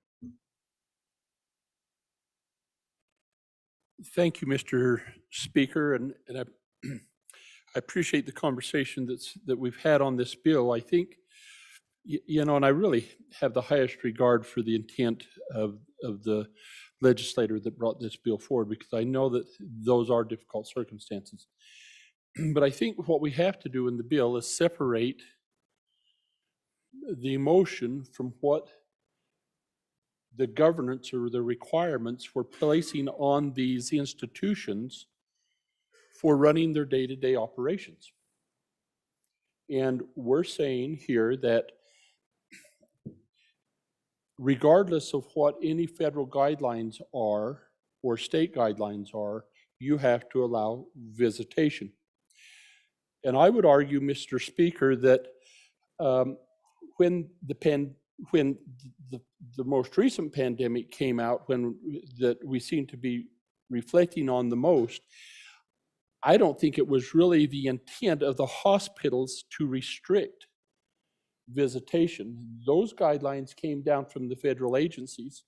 Thank you, Mr. Speaker, and I appreciate the conversation that we've had on this bill. I think, you know, and I really have the highest regard for the intent of the legislator that brought this bill forward, because I know that those are difficult circumstances. But I think what we have to do in the bill is separate the emotion from what the governance or the requirements we're placing on these institutions for running their day-to-day operations. And we're saying here that regardless of what any federal guidelines are or state guidelines are, you have to allow visitation. And I would argue, Mr. Speaker, that when the most recent pandemic came out, that we seem to be reflecting on the most, I don't think it was really the intent of the hospitals to restrict visitation. Those guidelines came down from the federal agencies.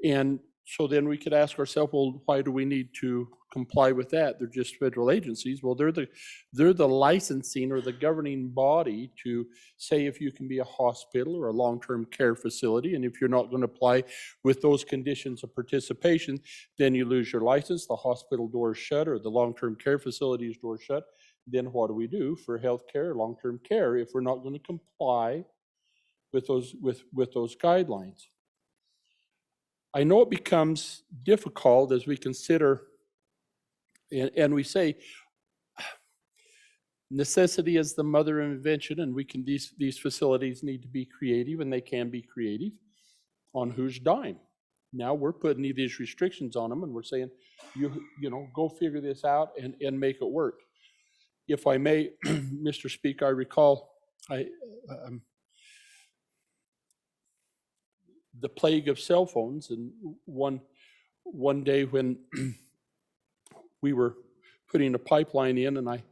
And so then we could ask ourselves, well, why do we need to comply with that? They're just federal agencies. Well, they're the licensing or the governing body to say if you can be a hospital or a long-term care facility, and if you're not going to apply with those conditions of participation, then you lose your license, the hospital doors shut, or the long-term care facility's doors shut. Then what do we do for health care, long-term care, if we're not going to comply with those guidelines? I know it becomes difficult as we consider, and we say necessity is the mother of invention, and these facilities need to be creative, and they can be creative on whose dime. Now we're putting these restrictions on them, and we're saying, you know, go figure this out and make it work. If I may, Mr. Speaker, I recall the plague of cell phones, and one day when we were putting a pipeline in, and I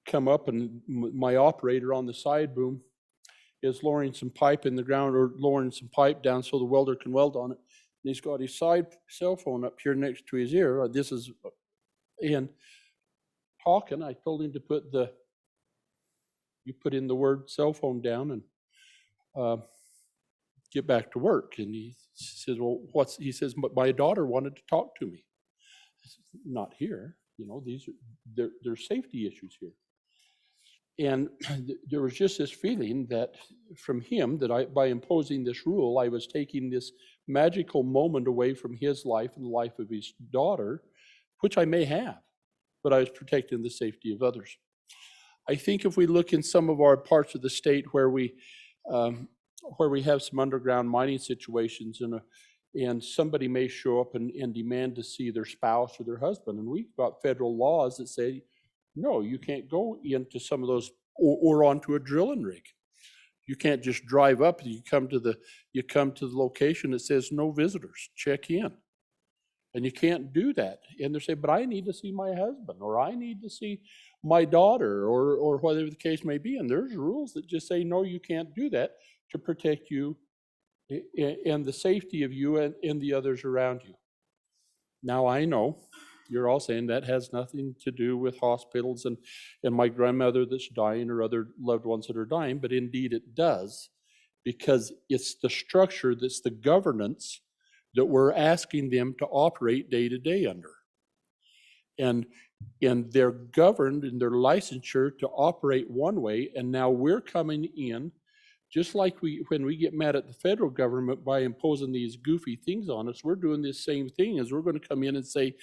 come up, and my operator on the side boom is lowering some pipe in the ground, or lowering some pipe down so the welder can weld on it. And he's got his side cell phone up here next to his ear. And talking, I told him to put in the word cell phone down and get back to work. And he says, well, he says, my daughter wanted to talk to me. I said, not here. You know, there's safety issues here. And there was just this feeling that from him that by imposing this rule, I was taking this magical moment away from his life and the life of his daughter which I may have, but I was protecting the safety of others. I think if we look in some of our parts of the state where we have some underground mining situations and somebody may show up and demand to see their spouse or their husband, and we've got federal laws that say, no, you can't go into some of those or onto a drilling rig. You can't just drive up and you come to the location that says no visitors, check in. And you can't do that. And they say, but I need to see my husband, or I need to see my daughter, or whatever the case may be. And there's rules that just say, no, you can't do that to protect you and the safety of you and the others around you. Now I know you're all saying that has nothing to do with hospitals and my grandmother that's dying or other loved ones that are dying, but indeed it does, because it's the structure, that's the governance that we're asking them to operate day to day under. And they're governed in their licensure to operate one way, and now we're coming in, just like when we get mad at the federal government by imposing these goofy things on us, we're doing this same thing, as we're going to come in and say,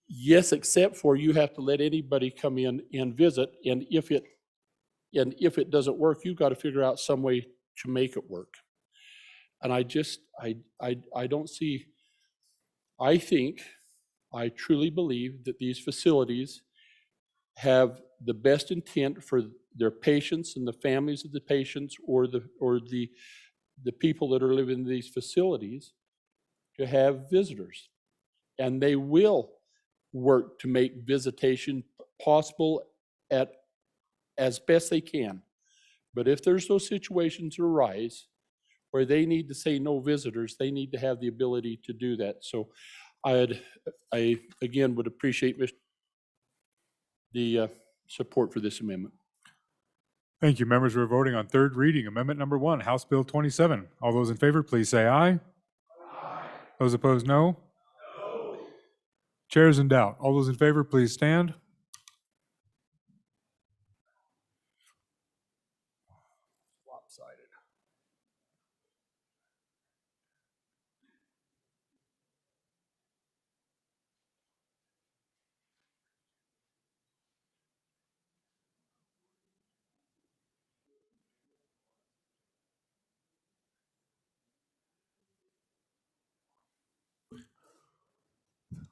yes, except for you have to let anybody come in and visit, and if it doesn't work, you've got to figure out some way to make it work. And I don't see, I truly believe that these facilities have the best intent for their patients and the families of the patients, or the people that are living in these facilities, to have visitors. And they will work to make visitation possible as best they can. But if there's those situations arise where they need to say no visitors, they need to have the ability to do that. So I again would appreciate the support for this amendment. Thank you. Members, we're voting on third reading, Amendment Number 1, House Bill 27. All those in favor, please say aye. Aye. Those opposed, no. No. Chair is in doubt. All those in favor, please stand. Lopsided.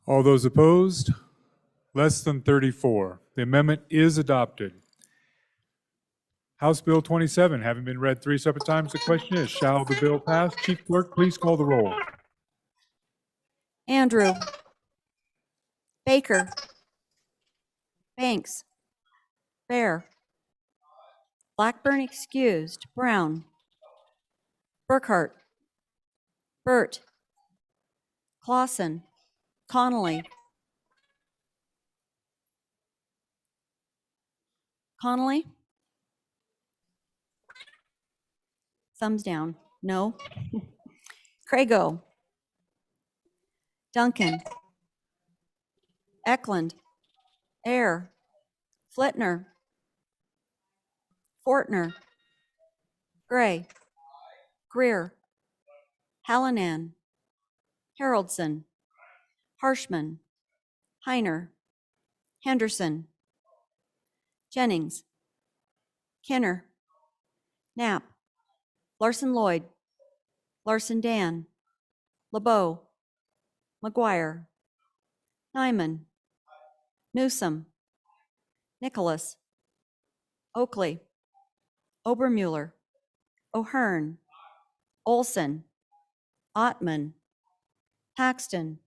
All those opposed, less than 34. The amendment is adopted. House Bill 27, having been read 3 separate times, the question is, shall the bill pass? Chief Clerk, please call the roll. Andrew. Baker. Banks. Bear. Blackburn excused. Brown. Burkhart. Burt. Clausen. Connolly. Connolly? Thumbs down. No. Crago. Duncan. Eklund. Ayer. Flitner. Fortner. Gray. Greer. Hallinan. Haroldson. Harshman. Heiner. Henderson. Jennings. Kenner. Knapp. Larson Lloyd. Larson Dan. LeBeau. McGuire. Nyman. Newsom. Nicholas. Oakley. Obermuller. O'Hearn. Olson. Ottman. Paxton.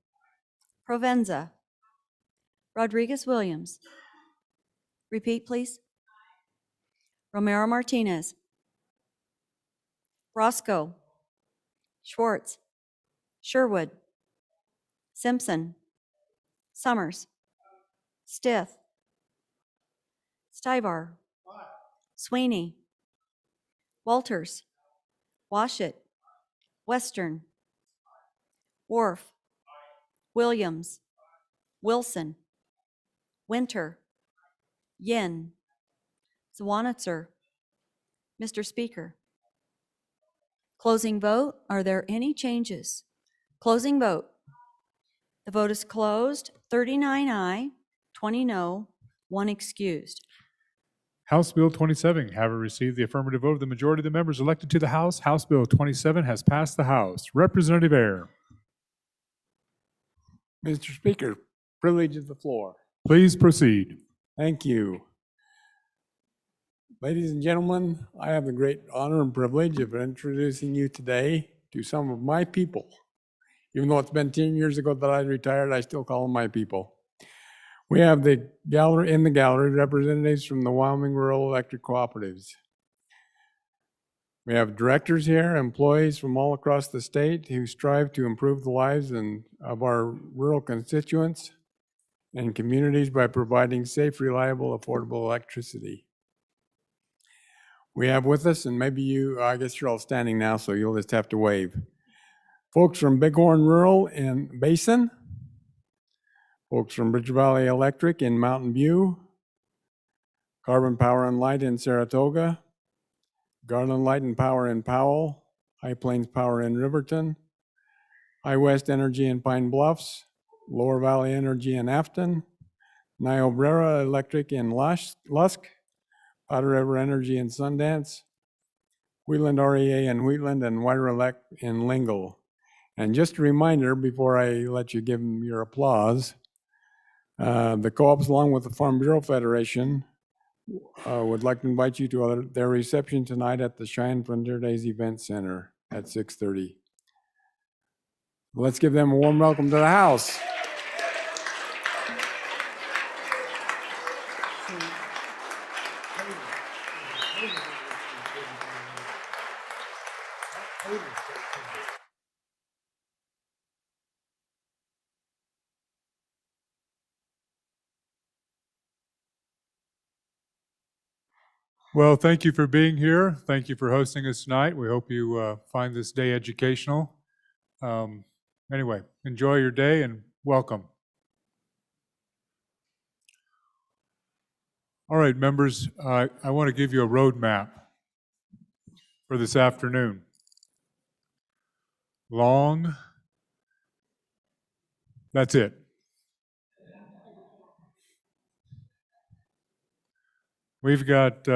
Provenza. Rodriguez Williams. Repeat, please. Romero Martinez. Roscoe. Schwartz. Sherwood. Simpson. Summers. Stith. Stivar. Sweeney. Walters. Washit. Western. Worf. Williams. Wilson. Winter. Yin. Zwanitzer. Mr. Speaker. Closing vote. Are there any changes? Closing vote. The vote is closed. 39 aye, 20 no, 1 excused. House Bill 27, having received the affirmative vote of the majority of the members elected to the House, House Bill 27 has passed the House. Representative Ayre, Mr. Speaker, privilege of the floor. please proceed. Thank you. Ladies and gentlemen, I have the great honor and privilege of introducing you today to some of my people. Even though it's been 10 years ago that I retired, I still call them my people. We have in the gallery representatives from the Wyoming Rural Electric Cooperatives. We have directors here, employees from all across the state who strive to improve the lives of our rural constituents and communities by providing safe, reliable, affordable electricity. We have with us, and maybe I guess you're all standing now, so you'll just have to wave. Folks from Bighorn Rural and Basin, folks from Bridge Valley Electric in Mountain View, Carbon Power and Light in Saratoga, Garland Light and Power in Powell, High Plains Power in Riverton, High West Energy in Pine Bluffs, Lower Valley Energy in Afton, Niobrara Electric in Lusk, Powder River Energy in Sundance, Wheatland REA in Wheatland, and Wyra in Lingle. And just a reminder before I let you give them your applause, the co-ops along with the Farm Bureau Federation would like to invite you to their reception tonight at the Cheyenne Frontier Days Event Center at 6:30. Let's give them a warm welcome to the House. Well, thank you for being here. Thank you for hosting us tonight. We hope you find this day educational. Anyway, enjoy your day and welcome. All right, members, I want to give you a roadmap for this afternoon. Long, that's it. We've got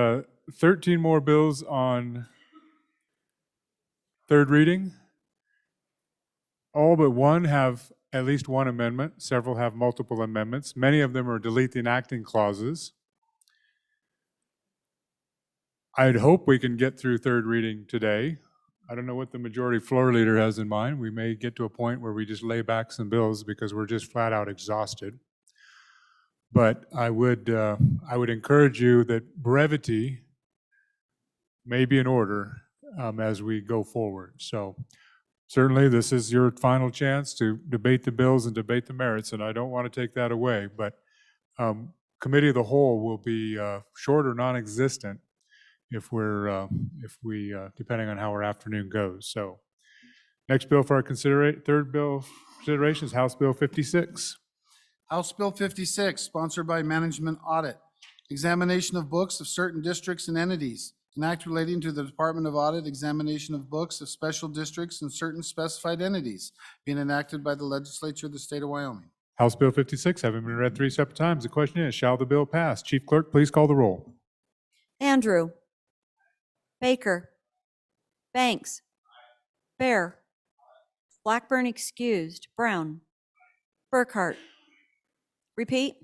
13 more bills on third reading. All but one have at least one amendment. Several have multiple amendments. Many of them are delete the enacting clauses. I'd hope we can get through third reading today. I don't know what the majority floor leader has in mind. We may get to a point where we just lay back some bills because we're just flat out exhausted. But I would encourage you that brevity may be in order as we go forward. So certainly this is your final chance to debate the bills and debate the merits, and I don't want to take that away. But committee of the whole will be short or non-existent if we depending on how our afternoon goes. So next bill for our third bill consideration is House Bill 56. House Bill 56, sponsored by Management Audit. Examination of books of certain districts and entities. An act relating to the Department of Audit examination of books of special districts and certain specified entities being enacted by the legislature of the state of Wyoming. House Bill 56 having been read 3 separate times. The question is, shall the bill pass? Chief Clerk, please call the roll. Andrew. Baker. Banks. Bear. Blackburn excused. Brown. Burkhart. Repeat.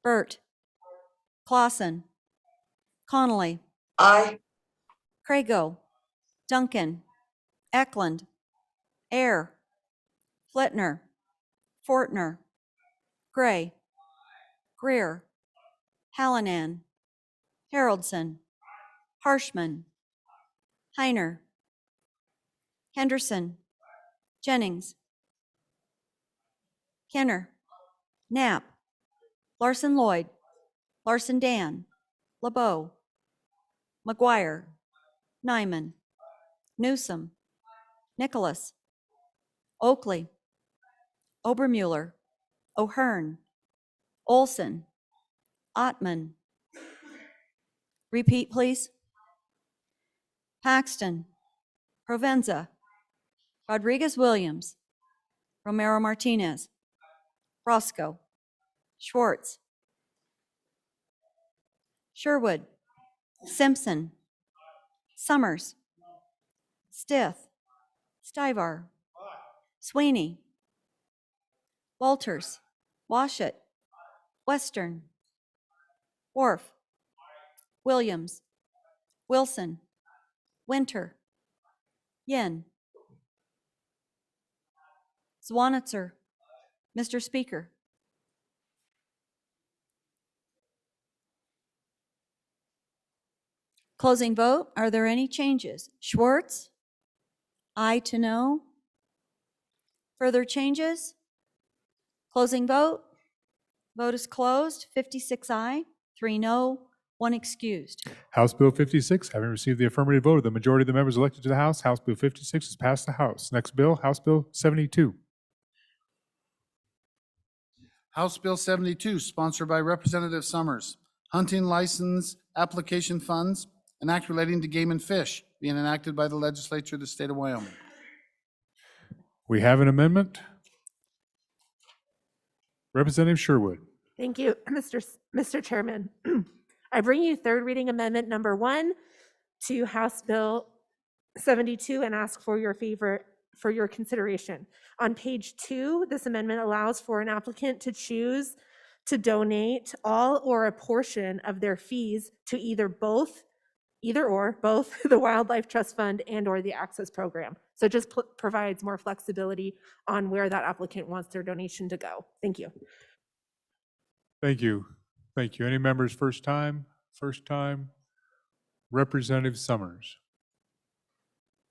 Burt. Clausen. Connolly. Aye. Crago. Duncan. Eklund. Ayre. Flitner. Fortner. Gray. Greer. Hallinan. Haroldson. Harshman. Heiner. Henderson. Jennings. Kenner. Knapp. Larson Lloyd. Larson Dan. LeBeau. McGuire. Nyman. Newsom. Nicholas. Oakley. Obermuller. O'Hearn. Olson. Ottman. Repeat, please. Paxton. Provenza. Rodriguez Williams. Romero Martinez. Roscoe. Schwartz. Sherwood. Simpson. Summers. Stith. Stivar. Sweeney. Walters. Washut. Western. Worf. Williams. Wilson. Winter. Yin. Zwanitzer. Mr. Speaker. Closing vote. Are there any changes? Schwartz? Aye to no. Further changes? Closing vote. Vote is closed. 56 aye, 3 no, 1 excused. House Bill 56, having received the affirmative vote of the majority of the members elected to the House, House Bill 56 has passed the House. Next bill, House Bill 72. House Bill 72, sponsored by Representative Summers. Hunting license application funds, an act relating to game and fish, being enacted by the legislature of the state of Wyoming. We have an amendment. Representative Sherwood. Thank you, Mr. Chairman. I bring you third reading amendment number 1 to House Bill 72 and ask for your consideration. On page 2, this amendment allows for an applicant to choose to donate all or a portion of their fees to either both the Wildlife Trust Fund and or the Access Program. So it just provides more flexibility on where that applicant wants their donation to go. Thank you. Thank you. Thank you. Any members first time? First time? Representative Summers.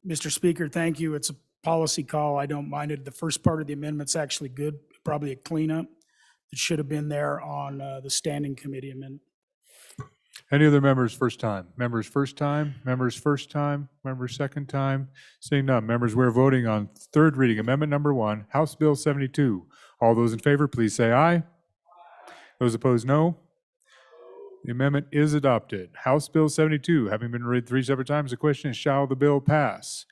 Mr. Speaker, thank you. It's a policy call. I don't mind it. The first part of the amendment's actually good, probably a cleanup. It should have been there on the standing committee amendment. Any other members first time? Members first time? Members first time? Members second time? Seeing none. Members, we're voting on third reading amendment number 1, House Bill 72. All those in favor, please say aye. Those opposed, no. The amendment is adopted. House Bill 72, having been read 3 separate times, the question is, shall the bill pass?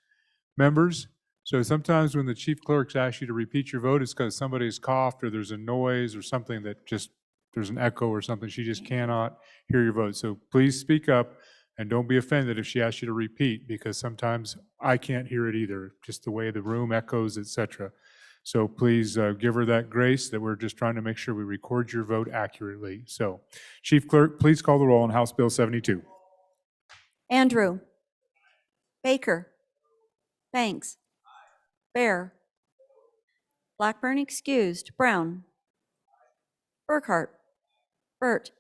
Members, so sometimes when the chief clerks ask you to repeat your vote, it's because somebody's coughed or there's a noise or something that just, there's an echo or something. She just cannot hear your vote. So please speak up and don't be offended if she asks you to repeat, because sometimes I can't hear it either, just the way the room echoes, etc. So please give her that grace that we're just trying to make sure we record your vote accurately. So, Chief Clerk, please call the roll on House Bill 72. Andrew. Baker. Banks. Bear. Blackburn excused. Brown. Burkhart. Burt.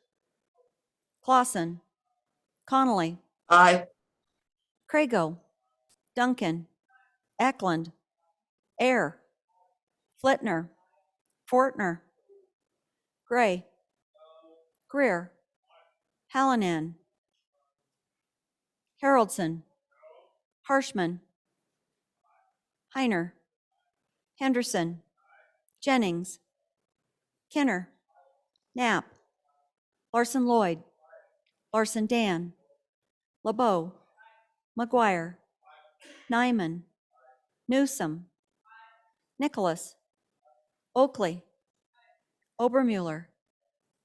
Clausen. Connolly. Aye. Crago. Duncan. Eklund. Air. Flitner. Fortner. Gray. Greer. Hallinan. Haroldson. Harshman. Heiner. Henderson. Jennings. Kenner. Knapp. Larson Lloyd. Larson Dan. LeBeau. McGuire. Nyman. Newsom. Nicholas. Oakley. Obermuller.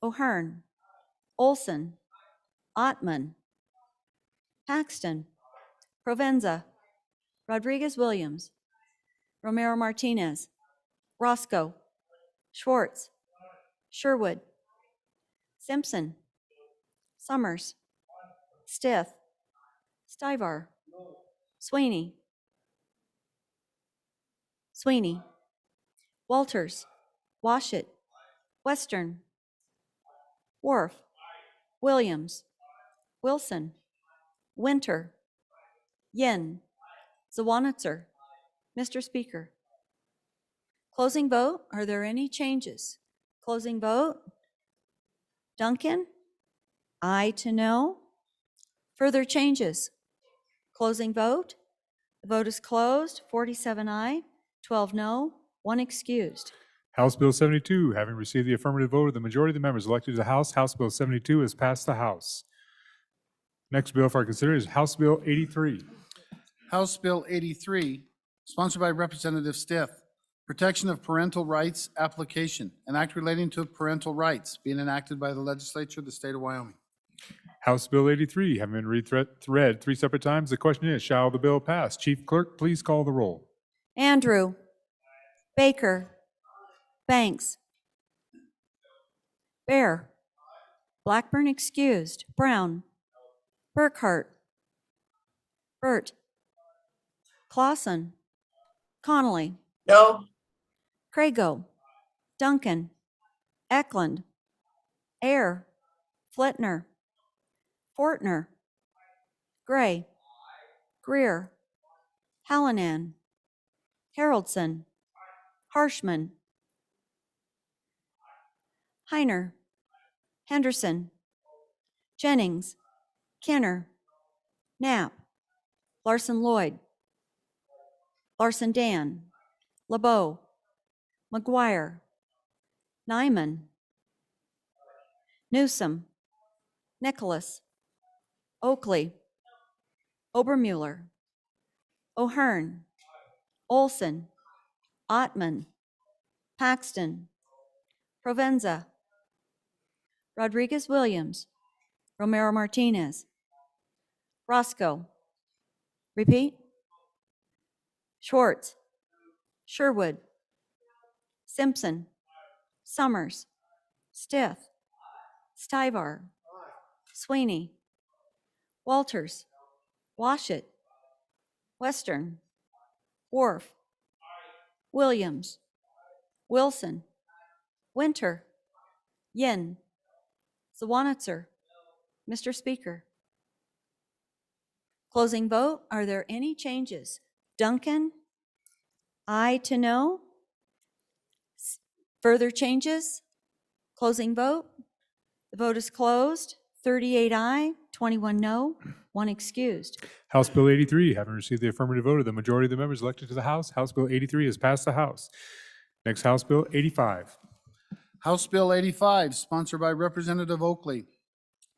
O'Hearn. Olson. Ottman. Paxton. Provenza. Rodriguez Williams. Romero Martinez. Roscoe. Schwartz. Sherwood. Simpson. Summers. Stith. Stivar. Sweeney. Walters. Washut. Western. Worf. Williams. Wilson. Winter. Yin. Zwanitzer. Mr. Speaker. Closing vote. Are there any changes? Closing vote. Duncan. Aye to no. Further changes. Closing vote. The vote is closed. 47 aye, 12 no, 1 excused. House Bill 72, having received the affirmative vote of the majority of the members elected to the House, House Bill 72 has passed the House. Next bill for our consideration is House Bill 83. House Bill 83, sponsored by Representative Stith, Protection of Parental Rights application, an act relating to parental rights being enacted by the legislature of the state of Wyoming. House Bill 83, having been read 3 separate times, the question is, shall the bill pass? Chief Clerk, please call the roll. Andrew. Baker. Banks. Bear. Blackburn excused. Brown. Burkhart. Burt. Clausen. Connolly. No. Crago. Duncan. Eklund. Ayer. Flitner. Fortner. Gray. Greer. Hallinan. Haroldson. Harshman. Heiner. Henderson. Jennings. Kenner. Knapp. Larson Lloyd. Larson Dan. LeBeau. McGuire. Nyman. Newsom. Nicholas. Oakley. Obermuller. O'Hearn. Olson. Ottman. Paxton. Provenza. Rodriguez Williams. Romero Martinez. Roscoe. Repeat. Schwartz. Sherwood. Simpson. Summers. Stith. Stivar. Sweeney. Walters. Washit. Western. Worf. Williams. Wilson. Winter. Yin. Zawanitzer. Mr. Speaker. Closing vote. Are there any changes? Duncan? Aye to no. Further changes? Closing vote. The vote is closed. 38 aye, 21 no, 1 excused. House Bill 83, having received the affirmative vote of the majority of the members elected to the House, House Bill 83 has passed the House. Next, House Bill 85. House Bill 85, sponsored by Representative Oakley.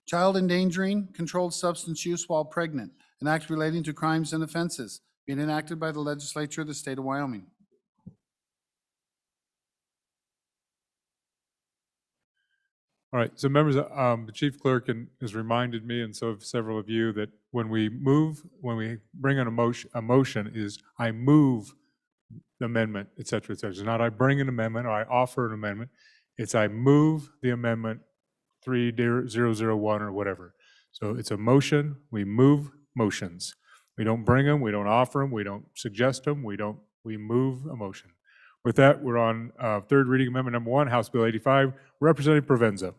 Child endangering controlled substance use while pregnant, an act relating to crimes and offenses, being enacted by the legislature of the state of Wyoming. All right, so members, the chief clerk has reminded me, and so have several of you, that when we bring in a motion is I move the amendment, et cetera, et cetera. It's not I bring an amendment or I offer an amendment. It's I move the amendment 3001 or whatever. So it's a motion. We move motions. We don't bring them. We don't offer them. We don't suggest them. We move a motion. With that, we're on third reading amendment number 1, House Bill 85. Representative Provenza.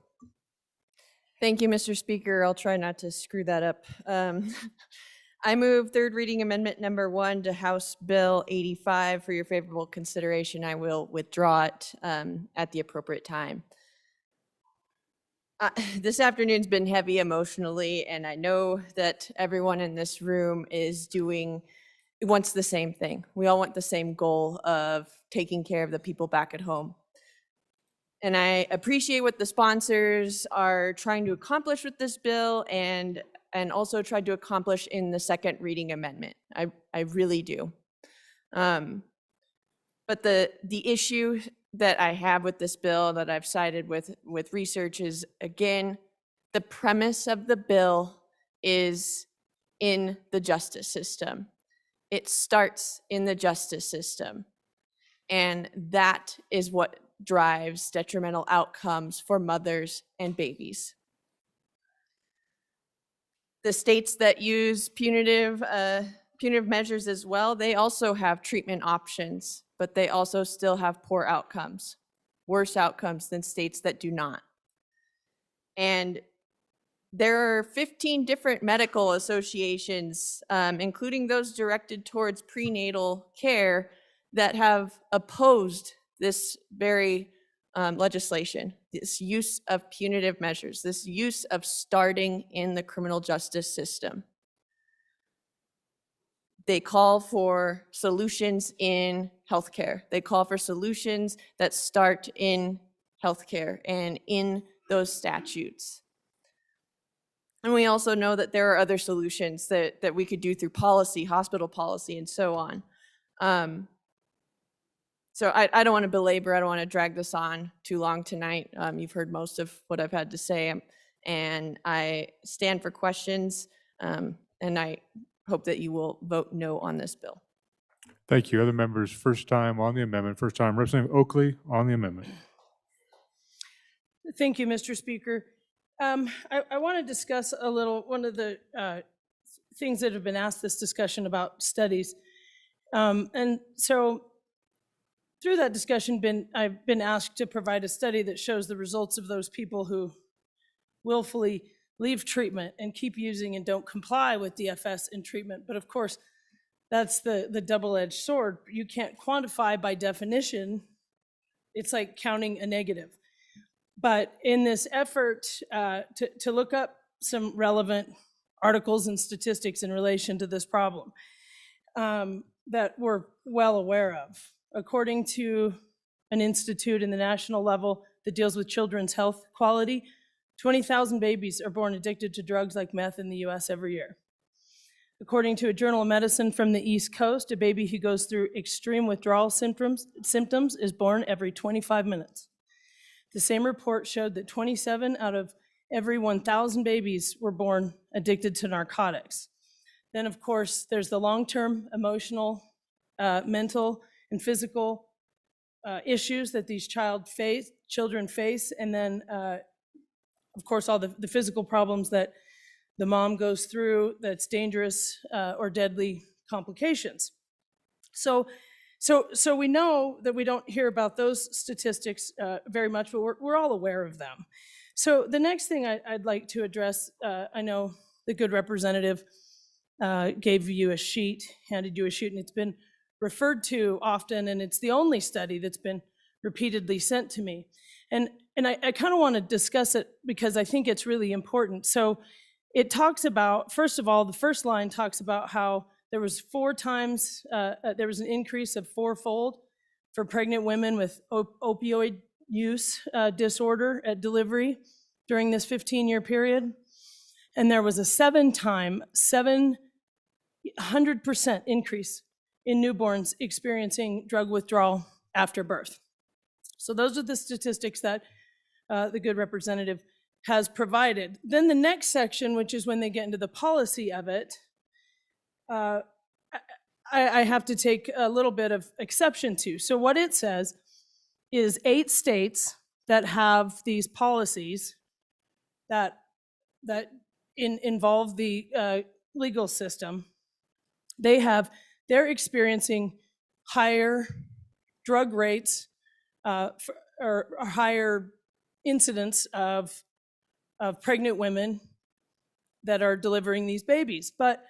Thank you, Mr. Speaker. I'll try not to screw that up. I move third reading amendment number 1 to House Bill 85 for your favorable consideration. I will withdraw it at the appropriate time. This afternoon's been heavy emotionally, and I know that everyone in this room wants the same thing. We all want the same goal of taking care of the people back at home. And I appreciate what the sponsors are trying to accomplish with this bill and also tried to accomplish in the second reading amendment. I really do. But the issue that I have with this bill that I've cited with research is, again, the premise of the bill is in the justice system. It starts in the justice system. And that is what drives detrimental outcomes for mothers and babies. The states that use punitive measures as well, they also have treatment options, but they also still have poor outcomes, worse outcomes than states that do not. And there are 15 different medical associations, including those directed towards prenatal care, that have opposed this very legislation, this use of punitive measures, this use of starting in the criminal justice system. They call for solutions in healthcare. They call for solutions that start in healthcare and in those statutes. And we also know that there are other solutions that we could do through policy, hospital policy, and so on. So I don't want to belabor, I don't want to drag this on too long tonight. You've heard most of what I've had to say, and I stand for questions, and I hope that you will vote no on this bill. Thank you. Other members, first time on the amendment, first time. Representative Oakley on the amendment. Thank you, Mr. Speaker. I want to discuss a little, one of the things that have been asked this discussion about studies. And so through that discussion, I've been asked to provide a study that shows the results of those people who willfully leave treatment and keep using and don't comply with DFS in treatment. But of course, that's the double-edged sword. You can't quantify by definition. It's like counting a negative. But in this effort to look up some relevant articles and statistics in relation to this problem that we're well aware of, according to an institute in the national level that deals with children's health quality, 20,000 babies are born addicted to drugs like meth in the US every year. According to a journal of medicine from the East Coast, a baby who goes through extreme withdrawal symptoms is born every 25 minutes. The same report showed that 27 out of every 1,000 babies were born addicted to narcotics. Then, of course, there's the long-term emotional, mental, and physical issues that these children face, and then, of course, all the physical problems that the mom goes through that's dangerous or deadly complications. So we know that we don't hear about those statistics very much, but we're all aware of them. So the next thing I'd like to address, I know the good representative gave you a sheet, handed you a sheet, and it's been referred to often, and it's the only study that's been repeatedly sent to me. And I kind of want to discuss it because I think it's really important. So it talks about, first of all, the first line talks about how there was there was an increase of fourfold for pregnant women with opioid use disorder at delivery during this 15-year period. And there was a 700% increase in newborns experiencing drug withdrawal after birth. So those are the statistics that the good representative has provided. Then the next section, which is when they get into the policy of it, I have to take a little bit of exception to. So what it says is 8 states that have these policies that involve the legal system, they're experiencing higher drug rates or higher incidence of pregnant women that are delivering these babies. But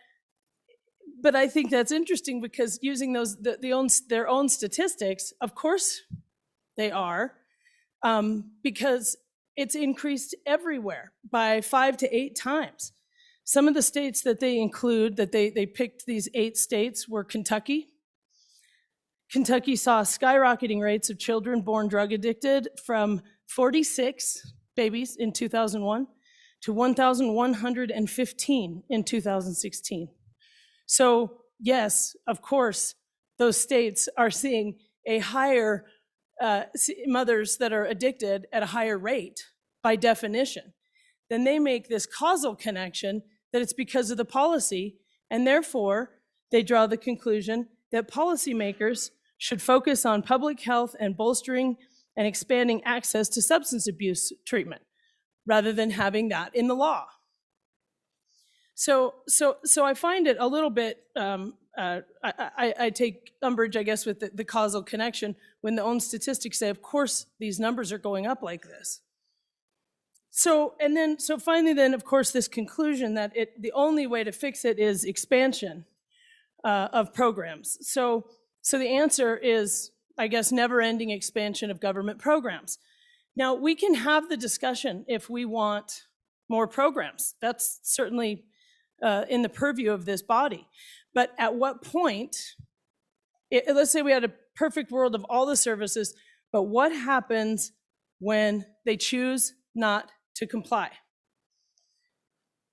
I think that's interesting because using their own statistics, of course they are, because it's increased everywhere by 5 to 8 times. Some of the states that they include, that they picked these 8 states, were Kentucky. Kentucky saw skyrocketing rates of children born drug addicted from 46 babies in 2001 to 1,115 in 2016. So yes, of course, those states are seeing a higher, mothers that are addicted at a higher rate by definition. Then they make this causal connection that it's because of the policy, and therefore they draw the conclusion that policymakers should focus on public health and bolstering and expanding access to substance abuse treatment rather than having that in the law. So I find it a little bit, I take umbrage, I guess, with the causal connection when the own statistics say, of course, these numbers are going up like this. So finally then, of course, this conclusion that the only way to fix it is expansion of programs. So the answer is, I guess, never-ending expansion of government programs. Now, we can have the discussion if we want more programs. That's certainly in the purview of this body. But at what point, let's say we had a perfect world of all the services, but what happens when they choose not to comply?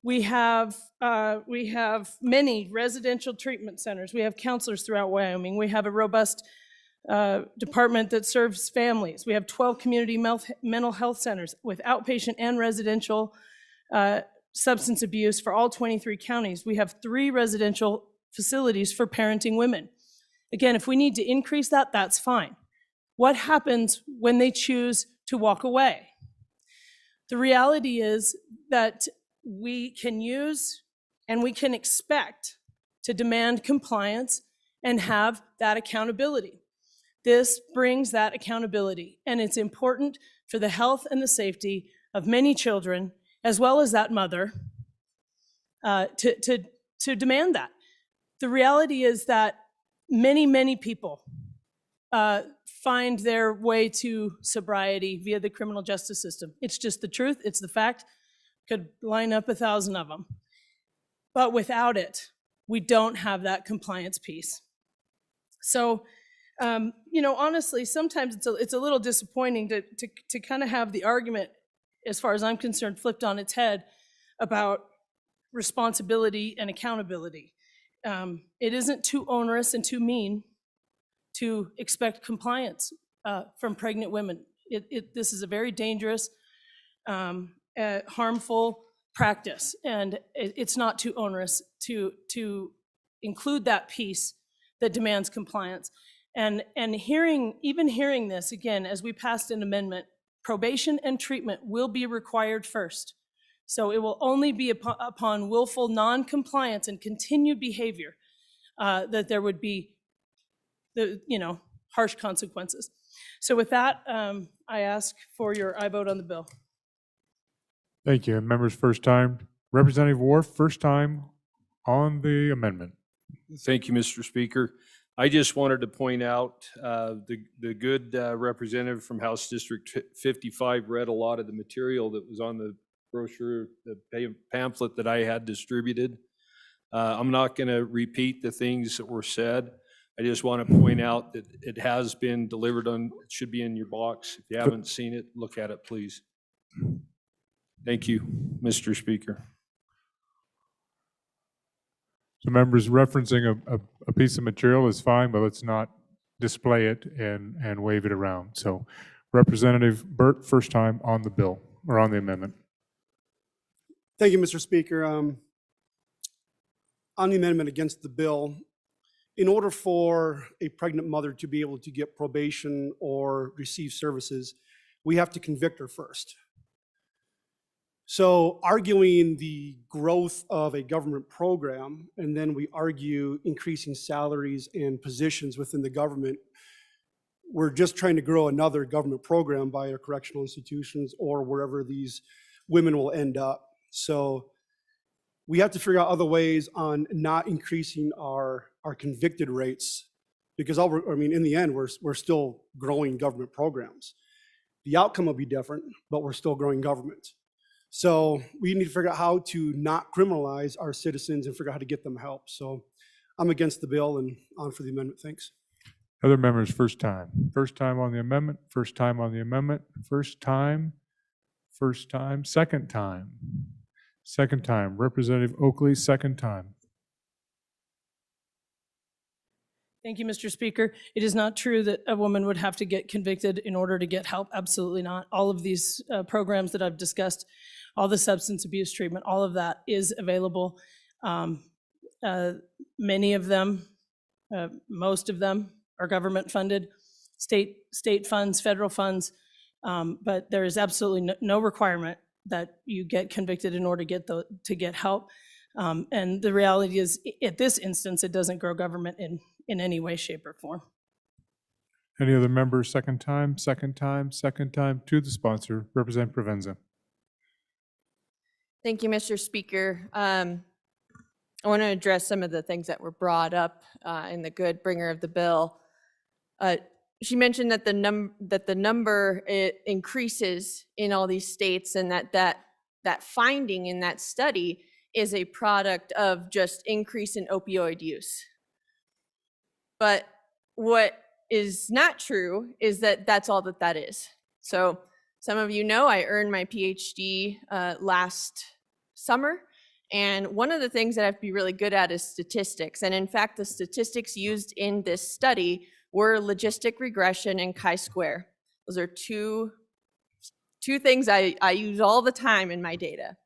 We have many residential treatment centers. We have counselors throughout Wyoming. We have a robust department that serves families. We have 12 community mental health centers with outpatient and residential substance abuse for all 23 counties. We have 3 residential facilities for parenting women. Again, if we need to increase that, that's fine. What happens when they choose to walk away? The reality is that we can use and we can expect to demand compliance and have that accountability. This brings that accountability, and it's important for the health and the safety of many children, as well as that mother, to demand that. The reality is that many people find their way to sobriety via the criminal justice system. It's just the truth, it's the fact. Could line up 1,000 of them. But without it, we don't have that compliance piece. So, honestly, sometimes it's a little disappointing to kind of have the argument, as far as I'm concerned, flipped on its head about responsibility and accountability. It isn't too onerous and too mean to expect compliance from pregnant women. This is a very dangerous, harmful practice, and it's not too onerous to include that piece that demands compliance. And even hearing this again, as we passed an amendment, probation and treatment will be required first. So it will only be upon willful non-compliance and continued behavior that there would be harsh consequences. So with that, I ask for your aye vote on the bill. Thank you. And members, first time. Representative Wharf, first time on the amendment. Thank you, Mr. Speaker. I just wanted to point out the good representative from House District 55 read a lot of the material that was on the brochure, the pamphlet that I had distributed. I'm not going to repeat the things that were said. I just want to point out that it has been delivered on, it should be in your box. If you haven't seen it, look at it, please. Thank you, Mr. Speaker. So members, referencing a piece of material is fine, but let's not display it and wave it around. So Representative Burt, first time on the bill, or on the amendment. Thank you, Mr. Speaker. On the amendment against the bill, in order for a pregnant mother to be able to get probation or receive services, we have to convict her first. So arguing the growth of a government program, and then we argue increasing salaries and positions within the government, we're just trying to grow another government program by our correctional institutions or wherever these women will end up. So we have to figure out other ways on not increasing our convicted rates, because in the end, we're still growing government programs. The outcome will be different, but we're still growing government. So we need to figure out how to not criminalize our citizens and figure out how to get them help. So I'm against the bill and on for the amendment. Thanks. Other members, first time. First time on the amendment, first time on the amendment, first time, second time. Second time. Representative Oakley, second time. Thank you, Mr. Speaker. It is not true that a woman would have to get convicted in order to get help. Absolutely not. All of these programs that I've discussed, all the substance abuse treatment, all of that is available. Many of them, most of them are government funded, state funds, federal funds, but there is absolutely no requirement that you get convicted in order to get help. And the reality is, at this instance, it doesn't grow government in any way, shape, or form. Any other members, second time to the sponsor, Representative Provenza. Thank you, Mr. Speaker. I want to address some of the things that were brought up in the good bringer of the bill. She mentioned that the number increases in all these states, and that finding in that study is a product of just increase in opioid use. But what is not true is that that's all that is. So some of you know I earned my PhD last summer, and one of the things that I have to be really good at is statistics. And in fact, the statistics used in this study were logistic regression and chi-square. Those are two things I use all the time in my data.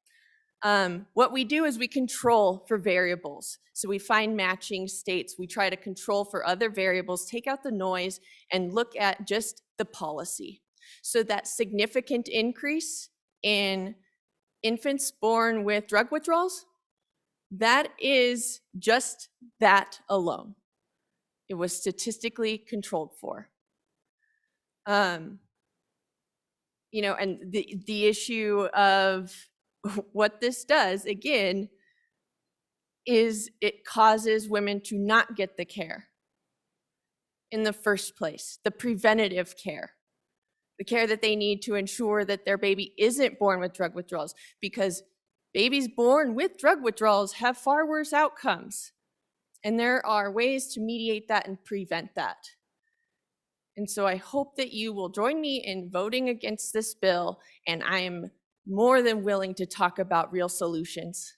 What we do is we control for variables. So we find matching states. We try to control for other variables, take out the noise, and look at just the policy. So that significant increase in infants born with drug withdrawals, that is just that alone. It was statistically controlled for. You know, and the issue of what this does, again, is it causes women to not get the care in the first place, the preventative care, the care that they need to ensure that their baby isn't born with drug withdrawals, because babies born with drug withdrawals have far worse outcomes. And there are ways to mediate that and prevent that. And so I hope that you will join me in voting against this bill, and I am more than willing to talk about real solutions.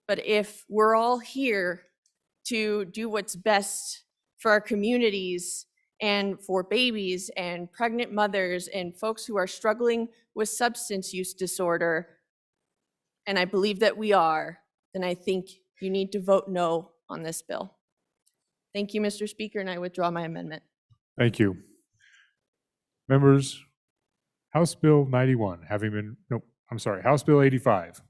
But if we're all here to do what's best for our communities and for babies and pregnant mothers and folks who are struggling with substance use disorder, and I believe that we are, then I think you need to vote no on this bill. Thank you, Mr. Speaker, and I withdraw my amendment. Thank you. Members, House Bill 91, having been, no, I'm sorry, House Bill 85.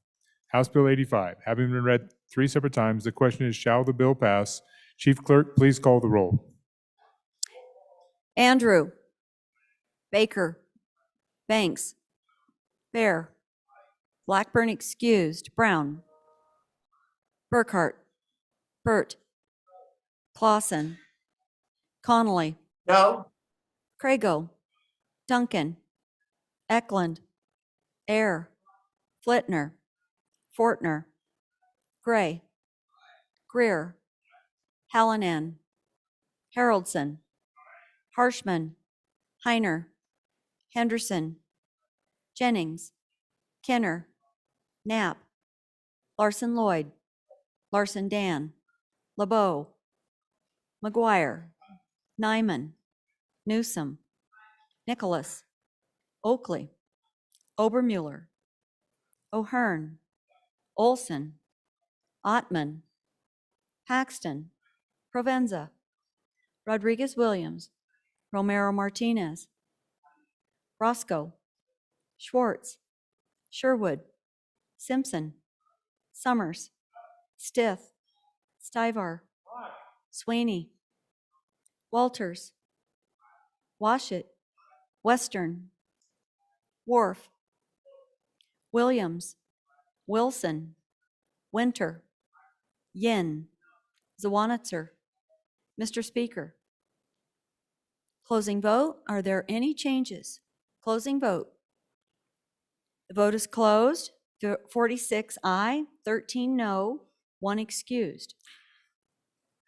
House Bill 85, having been read 3 separate times, the question is, shall the bill pass? Chief Clerk, please call the roll. Andrew. Baker. Banks. Bear. Blackburn excused. Brown. Burkhart. Burt. Clausen. Connolly. No. Crago. Duncan. Eklund. Ayer. Flitner. Fortner. Gray. Greer. Hallinan. Haroldson. Harshman. Heiner. Henderson. Jennings. Kenner. Knapp. Larson Lloyd. Larson Dan. LeBeau. McGuire. Nyman. Newsom. Nicholas. Oakley. Obermuller. O'Hearn. Olson. Ottman. Paxton. Provenza. Rodriguez Williams. Romero Martinez. Roscoe. Schwartz. Sherwood. Simpson. Summers. Stith. Stivar. Sweeney. Walters. Washit. Western. Wharf. Williams. Wilson. Winter. Yin. Zawanitzer. Mr. Speaker. Closing vote. Are there any changes? Closing vote. The vote is closed. 46 aye, 13 no, 1 excused.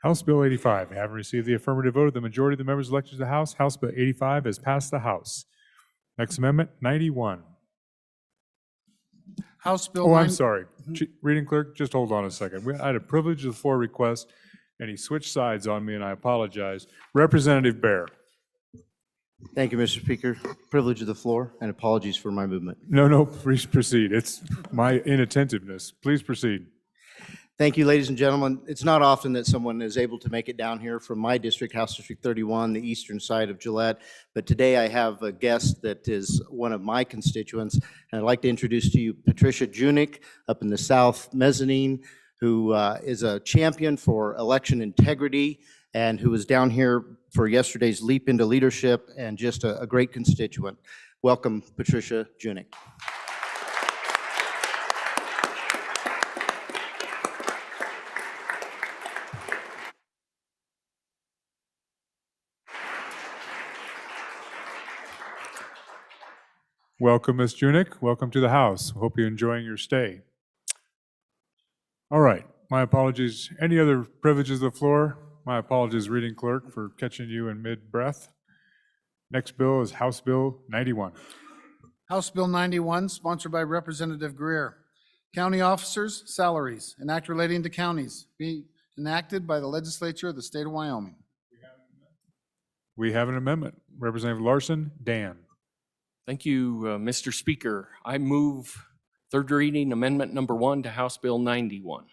House Bill 85, having received the affirmative vote of the majority of the members elected to the House, House Bill 85 has passed the House. Next amendment, 91. House Bill. Oh, I'm sorry. Reading clerk, just hold on a second. I had a privilege of the floor request, and he switched sides on me, and I apologize. Representative Bear. Thank you, Mr. Speaker. Privilege of the floor, and apologies for my movement. No, please proceed. It's my inattentiveness. Please proceed. Thank you, ladies and gentlemen. It's not often that someone is able to make it down here from my district, House District 31, the eastern side of Gillette. But today I have a guest that is one of my constituents, and I'd like to introduce to you Patricia Junick up in the south mezzanine, who is a champion for election integrity and who was down here for yesterday's Leap into Leadership, and just a great constituent. Welcome, Patricia Junick. Welcome, Ms. Junick. Welcome to the House. Hope you're enjoying your stay. All right, my apologies. Any other privileges of the floor? My apologies, reading clerk, for catching you in mid-breath. Next bill is House Bill 91. House Bill 91, sponsored by Representative Greer. County officers' salaries, an act relating to counties, being enacted by the legislature of the state of Wyoming. We have an amendment. Representative Larson, Dan. Thank you, Mr. Speaker. I move third reading amendment number 1 to House Bill 91.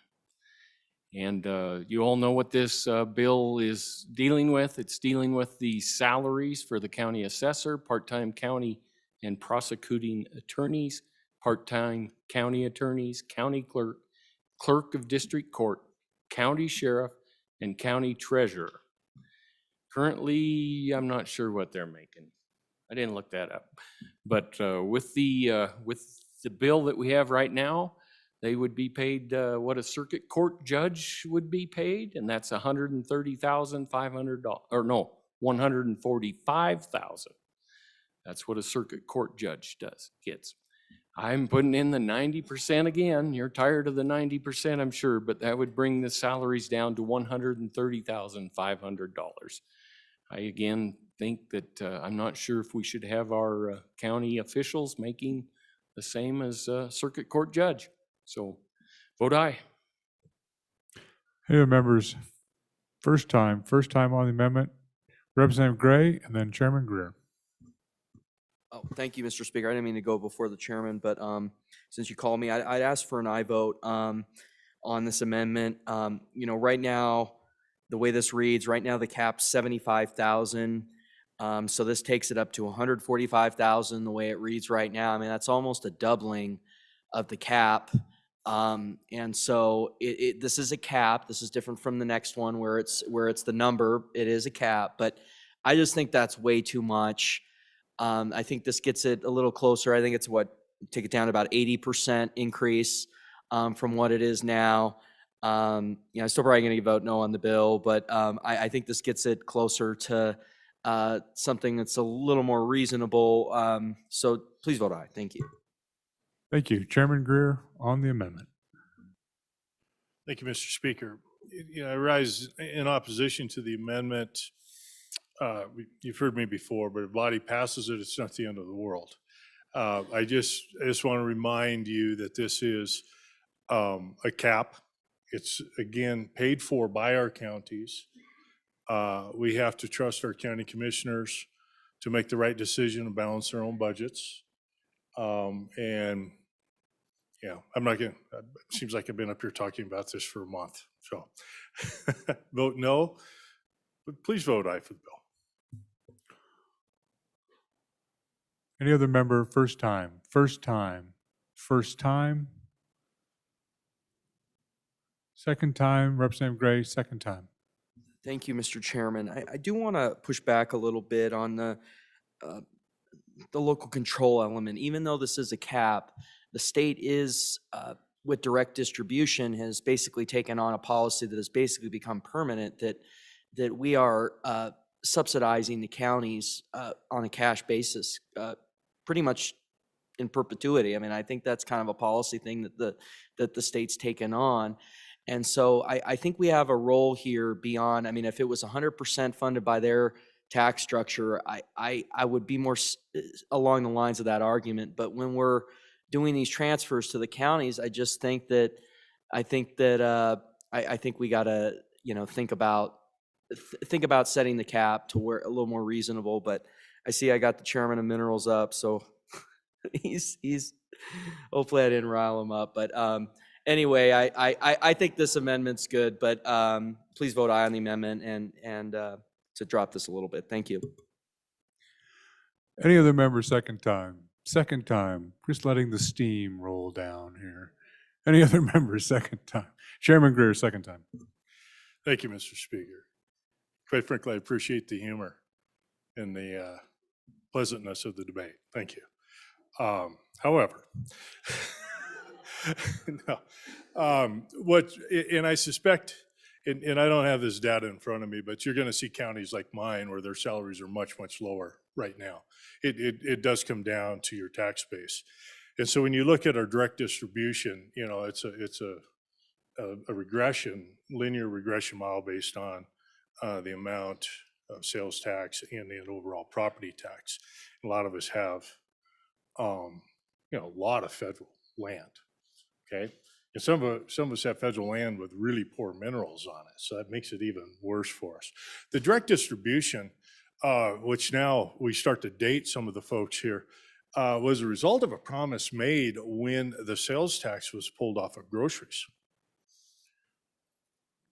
And you all know what this bill is dealing with. It's dealing with the salaries for the county assessor, part-time county and prosecuting attorneys, part-time county attorneys, county clerk, clerk of district court, county sheriff, and county treasurer. Currently, I'm not sure what they're making. I didn't look that up. But with the bill that we have right now, they would be paid what a circuit court judge would be paid, and that's $130,500, or no, $145,000. That's what a circuit court judge gets. I'm putting in the 90% again. You're tired of the 90%, I'm sure, but that would bring the salaries down to $130,500. I again think that I'm not sure if we should have our county officials making the same as a circuit court judge. So vote aye. Any other members? First time on the amendment. Representative Gray and then Chairman Greer. Oh, thank you, Mr. Speaker. I didn't mean to go before the chairman, but since you called me, I'd ask for an aye vote on this amendment. You know, right now, the way this reads, right now the cap's 75,000. So this takes it up to 145,000 the way it reads right now. I mean, that's almost a doubling of the cap. And so this is a cap. This is different from the next one where it's the number. It is a cap, but I just think that's way too much. I think this gets it a little closer. I think it's take it down to about 80% increase from what it is now. You know, I'm still probably going to vote no on the bill, but I think this gets it closer to something that's a little more reasonable. So please vote aye. Thank you. Thank you. Chairman Greer on the amendment. Thank you, Mr. Speaker. You know, I rise in opposition to the amendment. You've heard me before, but if body passes it, it's not the end of the world. I just want to remind you that this is a cap. It's, again, paid for by our counties. We have to trust our county commissioners to make the right decision and balance their own budgets. And yeah, I'm not going to, it seems like I've been up here talking about this for a month. So vote no, but please vote aye for the bill. Any other member? First time. Second time. Representative Gray, second time. Thank you, Mr. Chairman. I do want to push back a little bit on the local control element. Even though this is a cap, the state is, with direct distribution, has basically taken on a policy that has basically become permanent, that we are subsidizing the counties on a cash basis, pretty much in perpetuity. I mean, I think that's kind of a policy thing that the state's taken on. And so I think we have a role here beyond, I mean, if it was 100% funded by their tax structure, I would be more along the lines of that argument. But when we're doing these transfers to the counties, I just think that, I think we got to, you know, think about setting the cap to where a little more reasonable. But I see I got the chairman of minerals up, so he's hopefully I didn't rile him up. But anyway, I think this amendment's good, but please vote aye on the amendment and to drop this a little bit. Thank you. Any other member? Second time. Just letting the steam roll down here. Any other members? Second time. Chairman Greer, second time. Thank you, Mr. Speaker. Quite frankly, I appreciate the humor and the pleasantness of the debate. Thank you. However, no, and I suspect, and I don't have this data in front of me, but you're going to see counties like mine where their salaries are much, much lower right now. It does come down to your tax base. And so when you look at our direct distribution, you know, it's a regression, linear regression model based on the amount of sales tax and the overall property tax. A lot of us have, you know, a lot of federal land, okay? And some of us have federal land with really poor minerals on it, so that makes it even worse for us. The direct distribution, which now we start to date some of the folks here, was a result of a promise made when the sales tax was pulled off of groceries.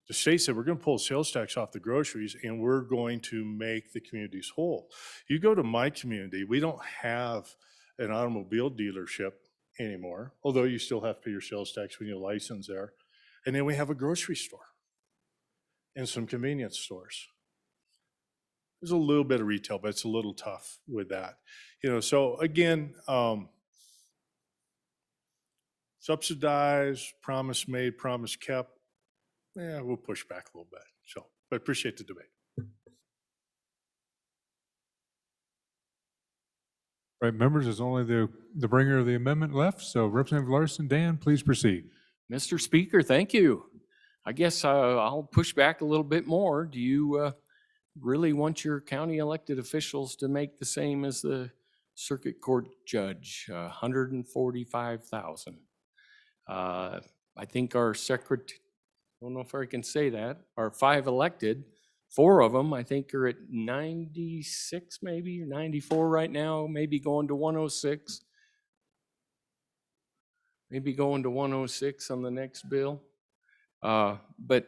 The state said, we're going to pull sales tax off the groceries and we're going to make the communities whole. You go to my community, we don't have an automobile dealership anymore, although you still have to pay your sales tax when you license there. And then we have a grocery store and some convenience stores. There's a little bit of retail, but it's a little tough with that. So again, subsidized, promise made, promise kept. Yeah, we'll push back a little bit. So, but appreciate the debate. Right, members, there's only the bringer of the amendment left. So Representative Larson, Dan, please proceed. Mr. Speaker, thank you. I guess I'll push back a little bit more. Do you really want your county elected officials to make the same as the circuit court judge, $145,000? I think our I don't know if I can say that, our 5 elected, 4 of them, I think, are at 96 maybe, or 94 right now, maybe going to 106. Maybe going to 106 on the next bill. But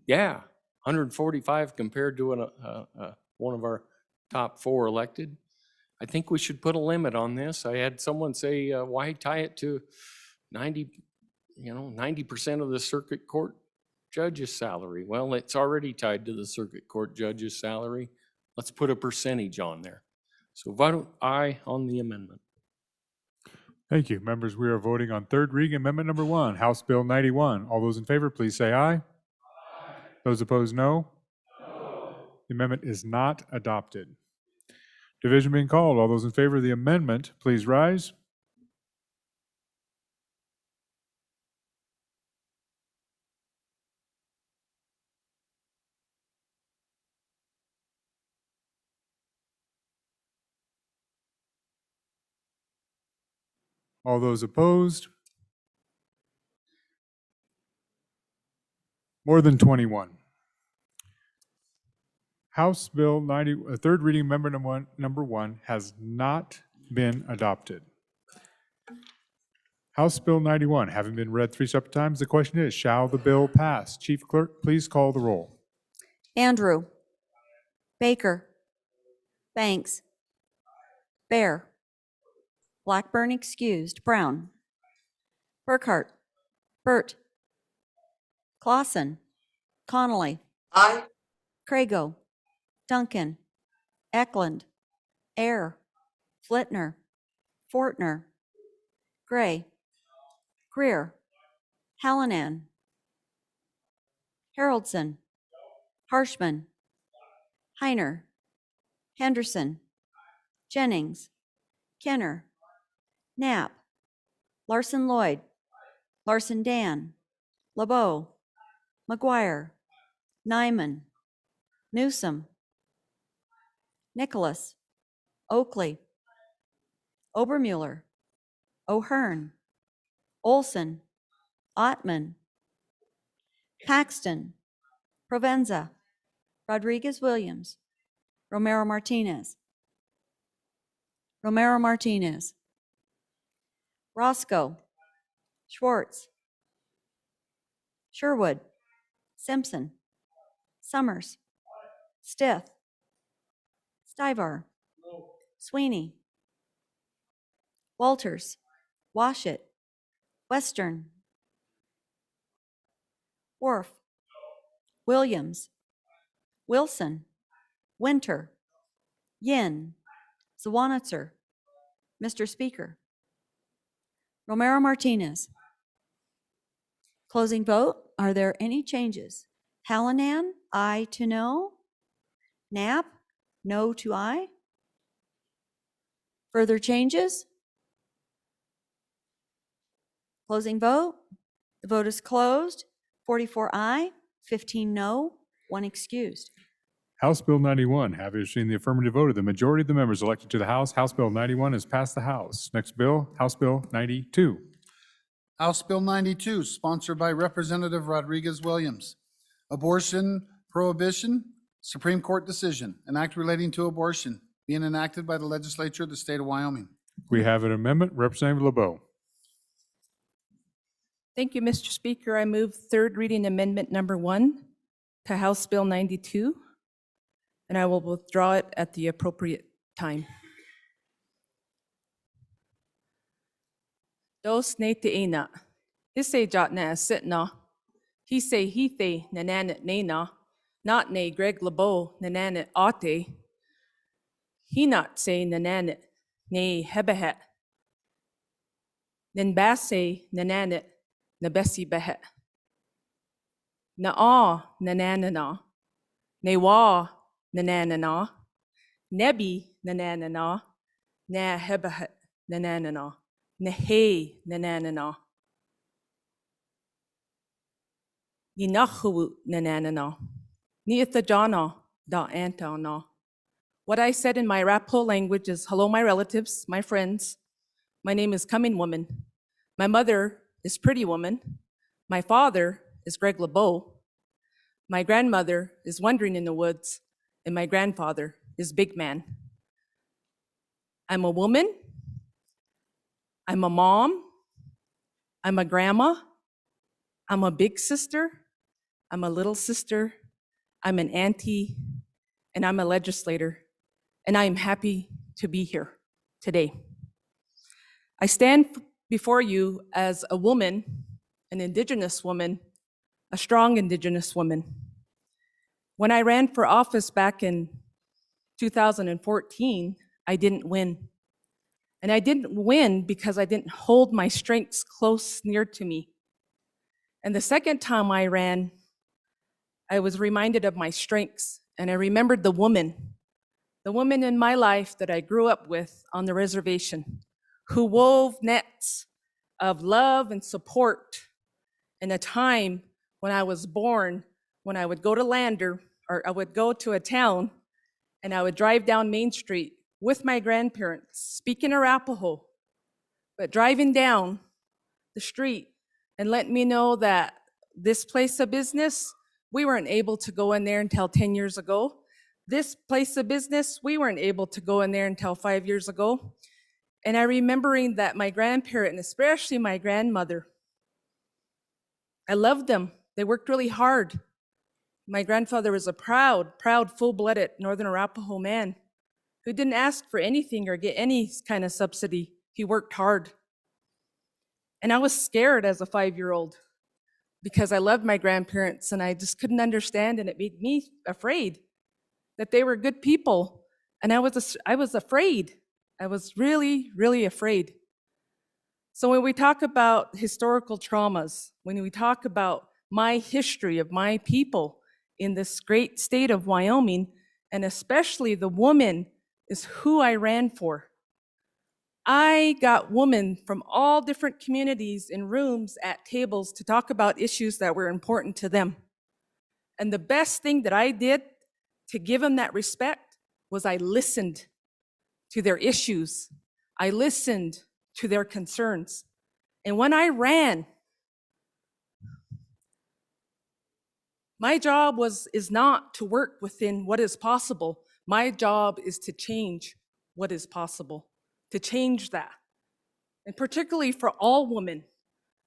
yeah, 145 compared to one of our top 4 elected. I think we should put a limit on this. I had someone say, why tie it to 90% of the circuit court judge's salary? Well, it's already tied to the circuit court judge's salary. Let's put a percentage on there. So vote aye on the amendment. Thank you. Members, we are voting on third reading amendment number 1, House Bill 91. All those in favor, please say aye. Aye. Those opposed, no. No. The amendment is not adopted. Division being called. All those in favor of the amendment, please rise. All those opposed? More than 21. House Bill 90, third reading amendment number 1 has not been adopted. House Bill 91, having been read 3 separate times, the question is, shall the bill pass? Chief Clerk, please call the roll. Andrew. Baker. Banks. Bear. Blackburn excused. Brown. Burkhart. Burt. Clausen. Connolly. Aye. Crago. Duncan. Eklund. Ayer. Flitner. Fortner. Gray. Greer. Hallinan. Haroldson. Harshman. Heiner. Henderson. Jennings. Kenner. Knapp. Larson Lloyd. Larson Dan. LeBeau. McGuire. Nyman. Newsom. Nicholas. Oakley. Obermuller. O'Hearn. Olson. Ottman. Paxton. Provenza. Rodriguez Williams. Romero Martinez. Romero Martinez. Roscoe. Schwartz. Sherwood. Simpson. Summers. Stith. Stivar. Sweeney. Walters. Washit. Western. Worf. Williams. Wilson. Winter. Yin. Zawanitzer. Mr. Speaker. Romero Martinez. Closing vote. Are there any changes? Hallinan, aye to no. Knapp, no to aye. Further changes? Closing vote. The vote is closed. 44 aye, 15 no, 1 excused. House Bill 91, having received the affirmative vote of the majority of the members elected to the House, House Bill 91 has passed the House. Next bill, House Bill 92. House Bill 92, sponsored by Representative Rodriguez Williams. Abortion prohibition Supreme Court decision, an act relating to abortion, being enacted by the legislature of the state of Wyoming. We have an amendment. Representative LeBeau. Thank you, Mr. Speaker. I move third reading amendment number 1 to House Bill 92, and I will withdraw it at the appropriate time. Dos ne te ina. Hise jot na sit na. Hise hithe nananit ne na. Not ne Greg LeBeau nananit ate. He not say nananit ne hebehet. Nen basse nananit nabesi behet. Na nananana. Ne wa nananana. Nebi nananana. Na hebehet nananana. Nehe nananana. Ni nachu nananana. Ni ithajana da antana. What I said in my Arapaho language is, hello, my relatives, my friends. My name is Coming Woman. My mother is Pretty Woman. My father is Greg LeBeau. My grandmother is Wandering in the Woods. And my grandfather is Big Man. I'm a woman. I'm a mom. I'm a grandma. I'm a big sister. I'm a little sister. I'm an auntie. And I'm a legislator. And I am happy to be here today. I stand before you as a woman, an Indigenous woman, a strong Indigenous woman. When I ran for office back in 2014, I didn't win. And I didn't win because I didn't hold my strengths close near to me. And the second time I ran, I was reminded of my strengths, and I remembered the woman in my life that I grew up with on the reservation, who wove nets of love and support in a time when I was born, when I would go to Lander, or I would go to a town, and I would drive down Main Street with my grandparents, speaking Arapaho, but driving down the street and letting me know that this place of business, we weren't able to go in there until 10 years ago. This place of business, we weren't able to go in there until 5 years ago. And I remembering that my grandparent, and especially my grandmother, I loved them. They worked really hard. My grandfather was a proud, full-blooded Northern Arapaho man who didn't ask for anything or get any kind of subsidy. He worked hard. And I was scared as a 5-year-old because I loved my grandparents and I just couldn't understand, and it made me afraid that they were good people. And I was afraid. I was really, really afraid. So when we talk about historical traumas, when we talk about my history of my people in this great state of Wyoming, and especially the woman is who I ran for. I got women from all different communities in rooms at tables to talk about issues that were important to them. And the best thing that I did to give them that respect was I listened to their issues. I listened to their concerns. And when I ran, my job is not to work within what is possible. My job is to change what is possible, to change that. And particularly for all women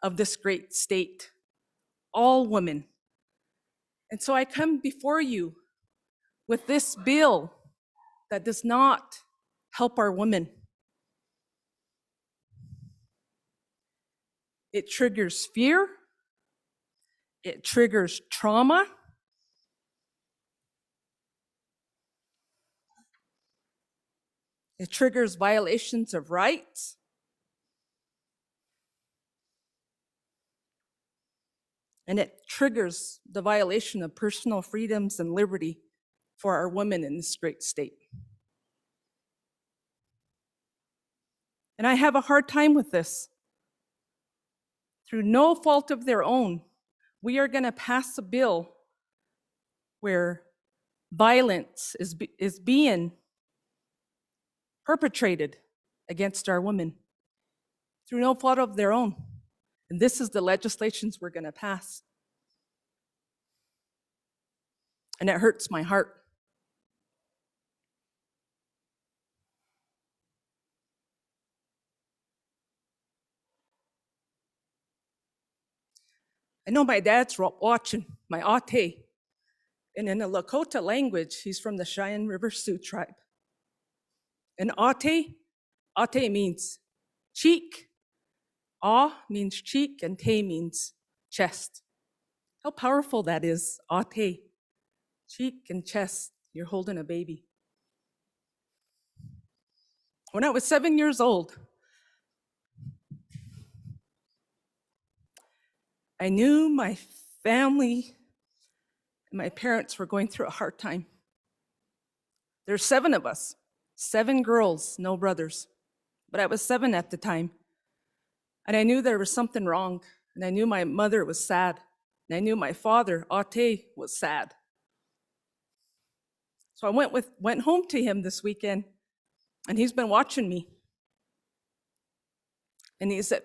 of this great state, all women. And so I come before you with this bill that does not help our women. It triggers fear. It triggers trauma. It triggers violations of rights. And it triggers the violation of personal freedoms and liberty for our women in this great state. And I have a hard time with this. Through no fault of their own, we are going to pass a bill where violence is being perpetrated against our women through no fault of their own. And this is the legislations we're going to pass. And it hurts my heart. I know my dad's watching, my ate. And in the Lakota language, he's from the Cheyenne River Sioux tribe. And ate means cheek. Ah means cheek, and te means chest. How powerful that is, ate. Cheek and chest, you're holding a baby. When I was 7 years old, I knew my family and my parents were going through a hard time. There's 7 of us, 7 girls, no brothers. But I was 7 at the time. And I knew there was something wrong. And I knew my mother was sad. And I knew my father, Ate, was sad. So I went home to him this weekend, and he's been watching me. And he said,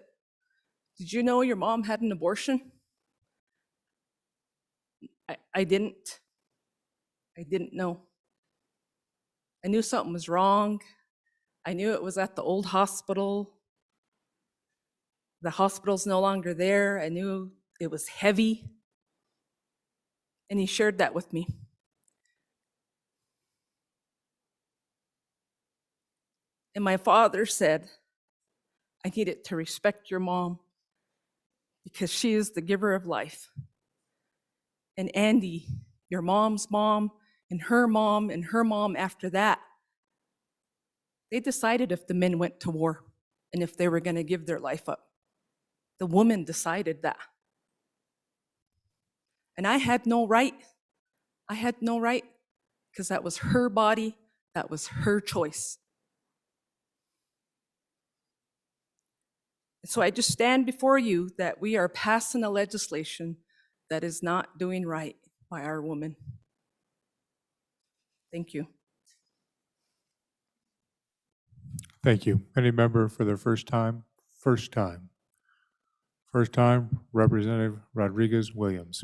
"Did you know your mom had an abortion?" I didn't. I didn't know. I knew something was wrong. I knew it was at the old hospital. The hospital's no longer there. I knew it was heavy. And he shared that with me. And my father said, "I needed to respect your mom because she is the giver of life. And Andy, your mom's mom, and her mom after that, they decided if the men went to war and if they were going to give their life up. The woman decided that. And I had no right. I had no right because that was her body, that was her choice. So I just stand before you that we are passing a legislation that is not doing right by our women. Thank you. Thank you. Any member for the first time? First time. First time, Representative Rodriguez Williams.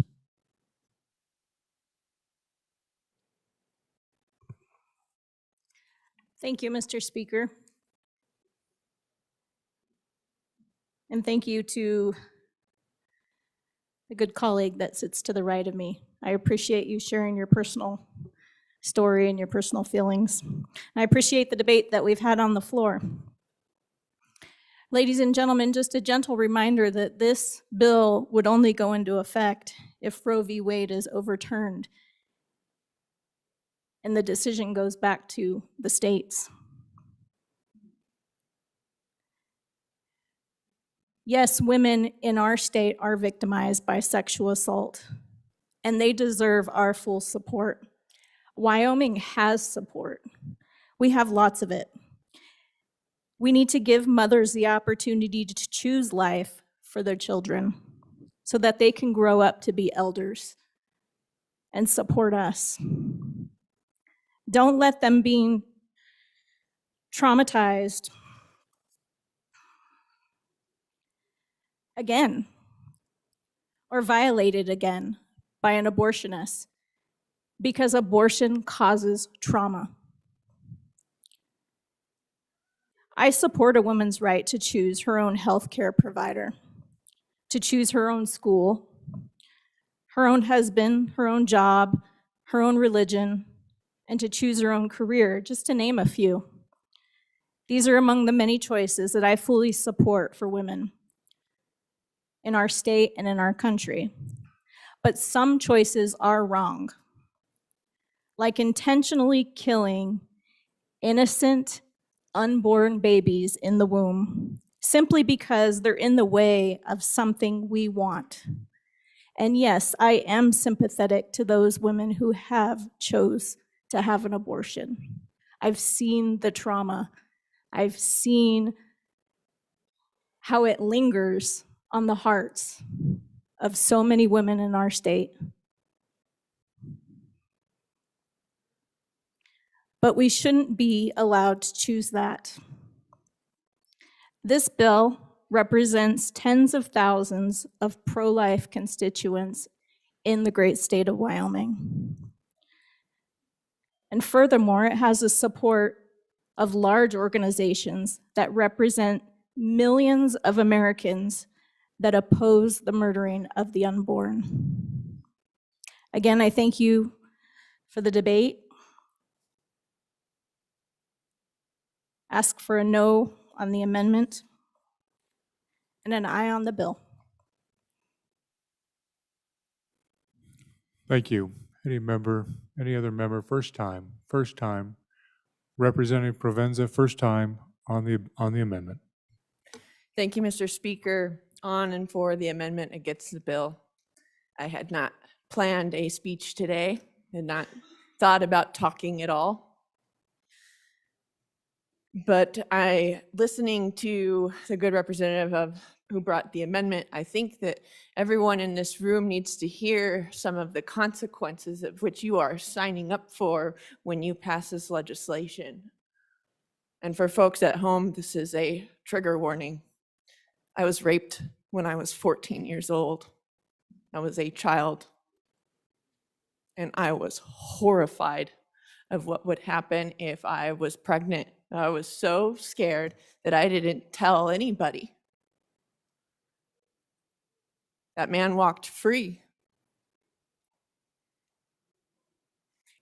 Thank you, Mr. Speaker. And thank you to the good colleague that sits to the right of me. I appreciate you sharing your personal story and your personal feelings. I appreciate the debate that we've had on the floor. Ladies and gentlemen, just a gentle reminder that this bill would only go into effect if Roe v. Wade is overturned and the decision goes back to the states. Yes, women in our state are victimized by sexual assault, and they deserve our full support. Wyoming has support. We have lots of it. We need to give mothers the opportunity to choose life for their children so that they can grow up to be elders and support us. Don't let them be traumatized again or violated again by an abortionist, because abortion causes trauma. I support a woman's right to choose her own healthcare provider, to choose her own school, her own husband, her own job, her own religion, and to choose her own career, just to name a few. These are among the many choices that I fully support for women in our state and in our country. But some choices are wrong, like intentionally killing innocent, unborn babies in the womb, simply because they're in the way of something we want. And yes, I am sympathetic to those women who have chose to have an abortion. I've seen the trauma. I've seen how it lingers on the hearts of so many women in our state. But we shouldn't be allowed to choose that. This bill represents tens of thousands of pro-life constituents in the great state of Wyoming. And furthermore, it has the support of large organizations that represent millions of Americans that oppose the murdering of the unborn. Again, I thank you for the debate. Ask for a no on the amendment and an aye on the bill. Thank you. Any other member, first time. Representative Provenza, first time on the amendment. Thank you, Mr. Speaker. On and for the amendment against the bill. I had not planned a speech today, had not thought about talking at all. But listening to the good representative of who brought the amendment, I think that everyone in this room needs to hear some of the consequences of which you are signing up for when you pass this legislation. And for folks at home, this is a trigger warning. I was raped when I was 14 years old. I was a child. And I was horrified of what would happen if I was pregnant. I was so scared that I didn't tell anybody. That man walked free.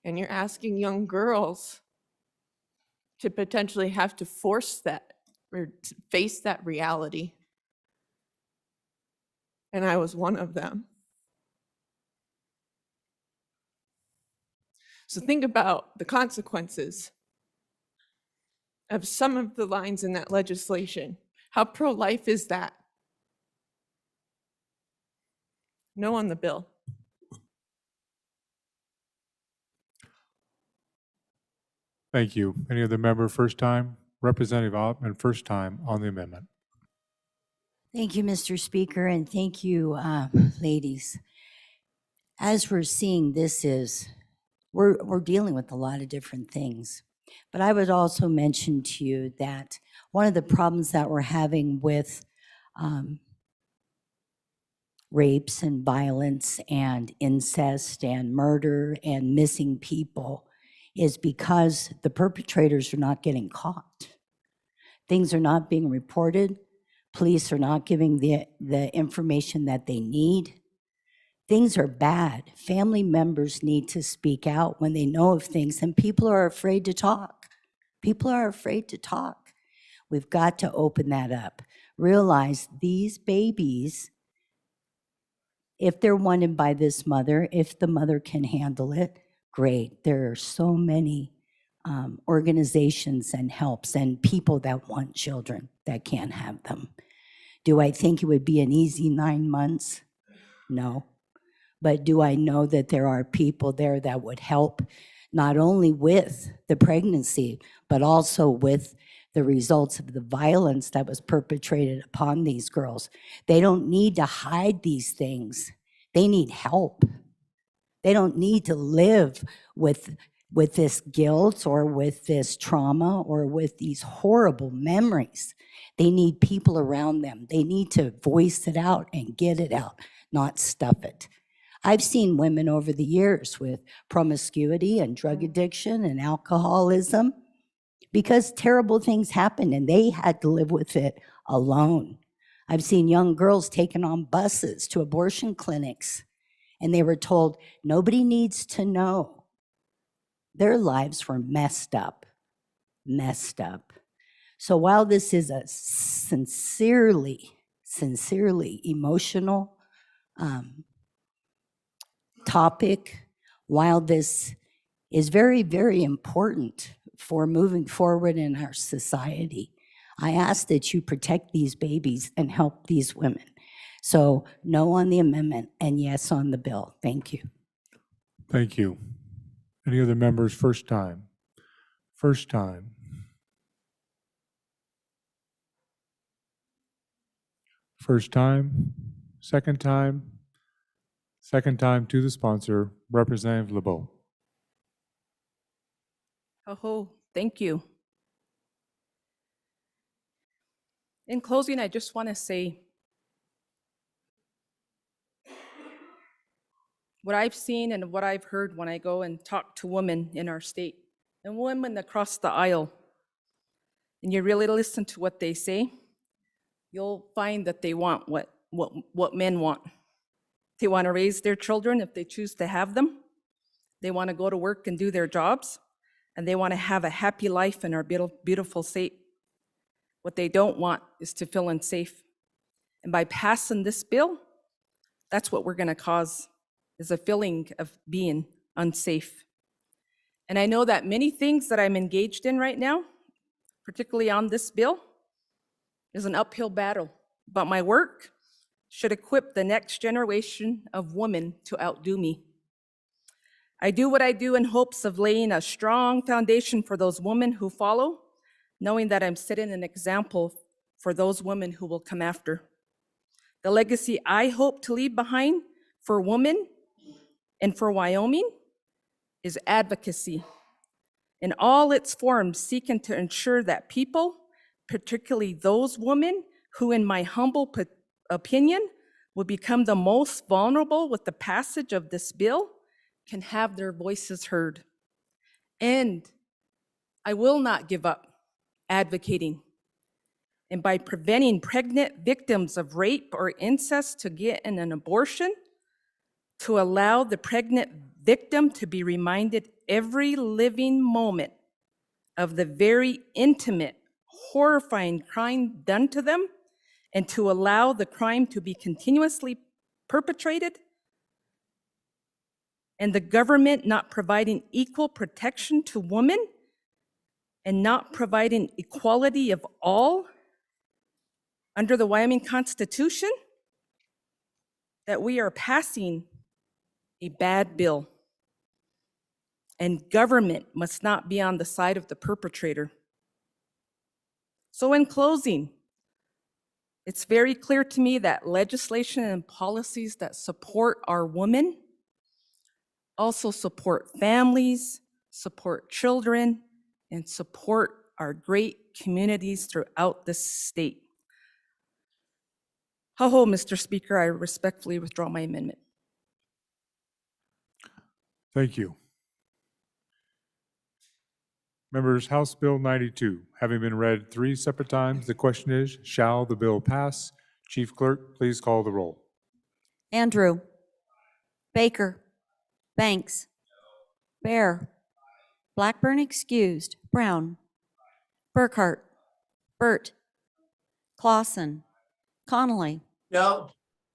And you're asking young girls to potentially have to force that or to face that reality. And I was one of them. So think about the consequences of some of the lines in that legislation. How pro-life is that? No on the bill. Thank you. Any other member, first time? Representative Ottman, first time on the amendment. Thank you, Mr. Speaker, and thank you, ladies. As we're seeing, we're dealing with a lot of different things. But I would also mention to you that one of the problems that we're having with rapes and violence and incest and murder and missing people is because the perpetrators are not getting caught. Things are not being reported. Police are not giving the information that they need. Things are bad. Family members need to speak out when they know of things, and people are afraid to talk. People are afraid to talk. We've got to open that up. Realize these babies, if they're wanted by this mother, if the mother can handle it, great. There are so many organizations and helps and people that want children that can't have them. Do I think it would be an easy 9 months? No. But do I know that there are people there that would help not only with the pregnancy, but also with the results of the violence that was perpetrated upon these girls? They don't need to hide these things. They need help. They don't need to live with this guilt or with this trauma or with these horrible memories. They need people around them. They need to voice it out and get it out, not stuff it. I've seen women over the years with promiscuity and drug addiction and alcoholism because terrible things happened and they had to live with it alone. I've seen young girls taken on buses to abortion clinics and they were told, nobody needs to know. Their lives were messed up. So while this is a sincerely emotional topic, while this is very, very important for moving forward in our society, I ask that you protect these babies and help these women. So no on the amendment and yes on the bill. Thank you. Thank you. Any other members, first time? First time. First time, second time to the sponsor, Representative LeBeau. Oh, thank you. In closing, I just want to say what I've seen and what I've heard when I go and talk to women in our state and women across the aisle, and you really listen to what they say, you'll find that they want what what men want. They want to raise their children if they choose to have them. They want to go to work and do their jobs, and they want to have a happy life in our beautiful state. What they don't want is to feel unsafe. And by passing this bill, that's what we're going to cause, is a feeling of being unsafe. And I know that many things that I'm engaged in right now, particularly on this bill, is an uphill battle. But my work should equip the next generation of women to outdo me. I do what I do in hopes of laying a strong foundation for those women who follow, knowing that I'm setting an example for those women who will come after. The legacy I hope to leave behind for women and for Wyoming is advocacy in all its forms, seeking to ensure that people, particularly those women who, in my humble opinion, will become the most vulnerable with the passage of this bill, can have their voices heard. And I will not give up advocating. And by preventing pregnant victims of rape or incest to get an abortion, to allow the pregnant victim to be reminded every living moment of the very intimate, horrifying crime done to them, and to allow the crime to be continuously perpetrated, and the government not providing equal protection to women and not providing equality of all under the Wyoming Constitution, that we are passing a bad bill. And government must not be on the side of the perpetrator. So in closing, it's very clear to me that legislation and policies that support our women also support families, support children, and support our great communities throughout this state. Ho, Mr. Speaker, I respectfully withdraw my amendment. Thank you. Members, House Bill 92, having been read 3 separate times, the question is, shall the bill pass? Chief Clerk, please call the roll. Andrew. Baker. Banks. Bear. Blackburn excused. Brown. Burkhart. Burt. Clausen. Connolly. No.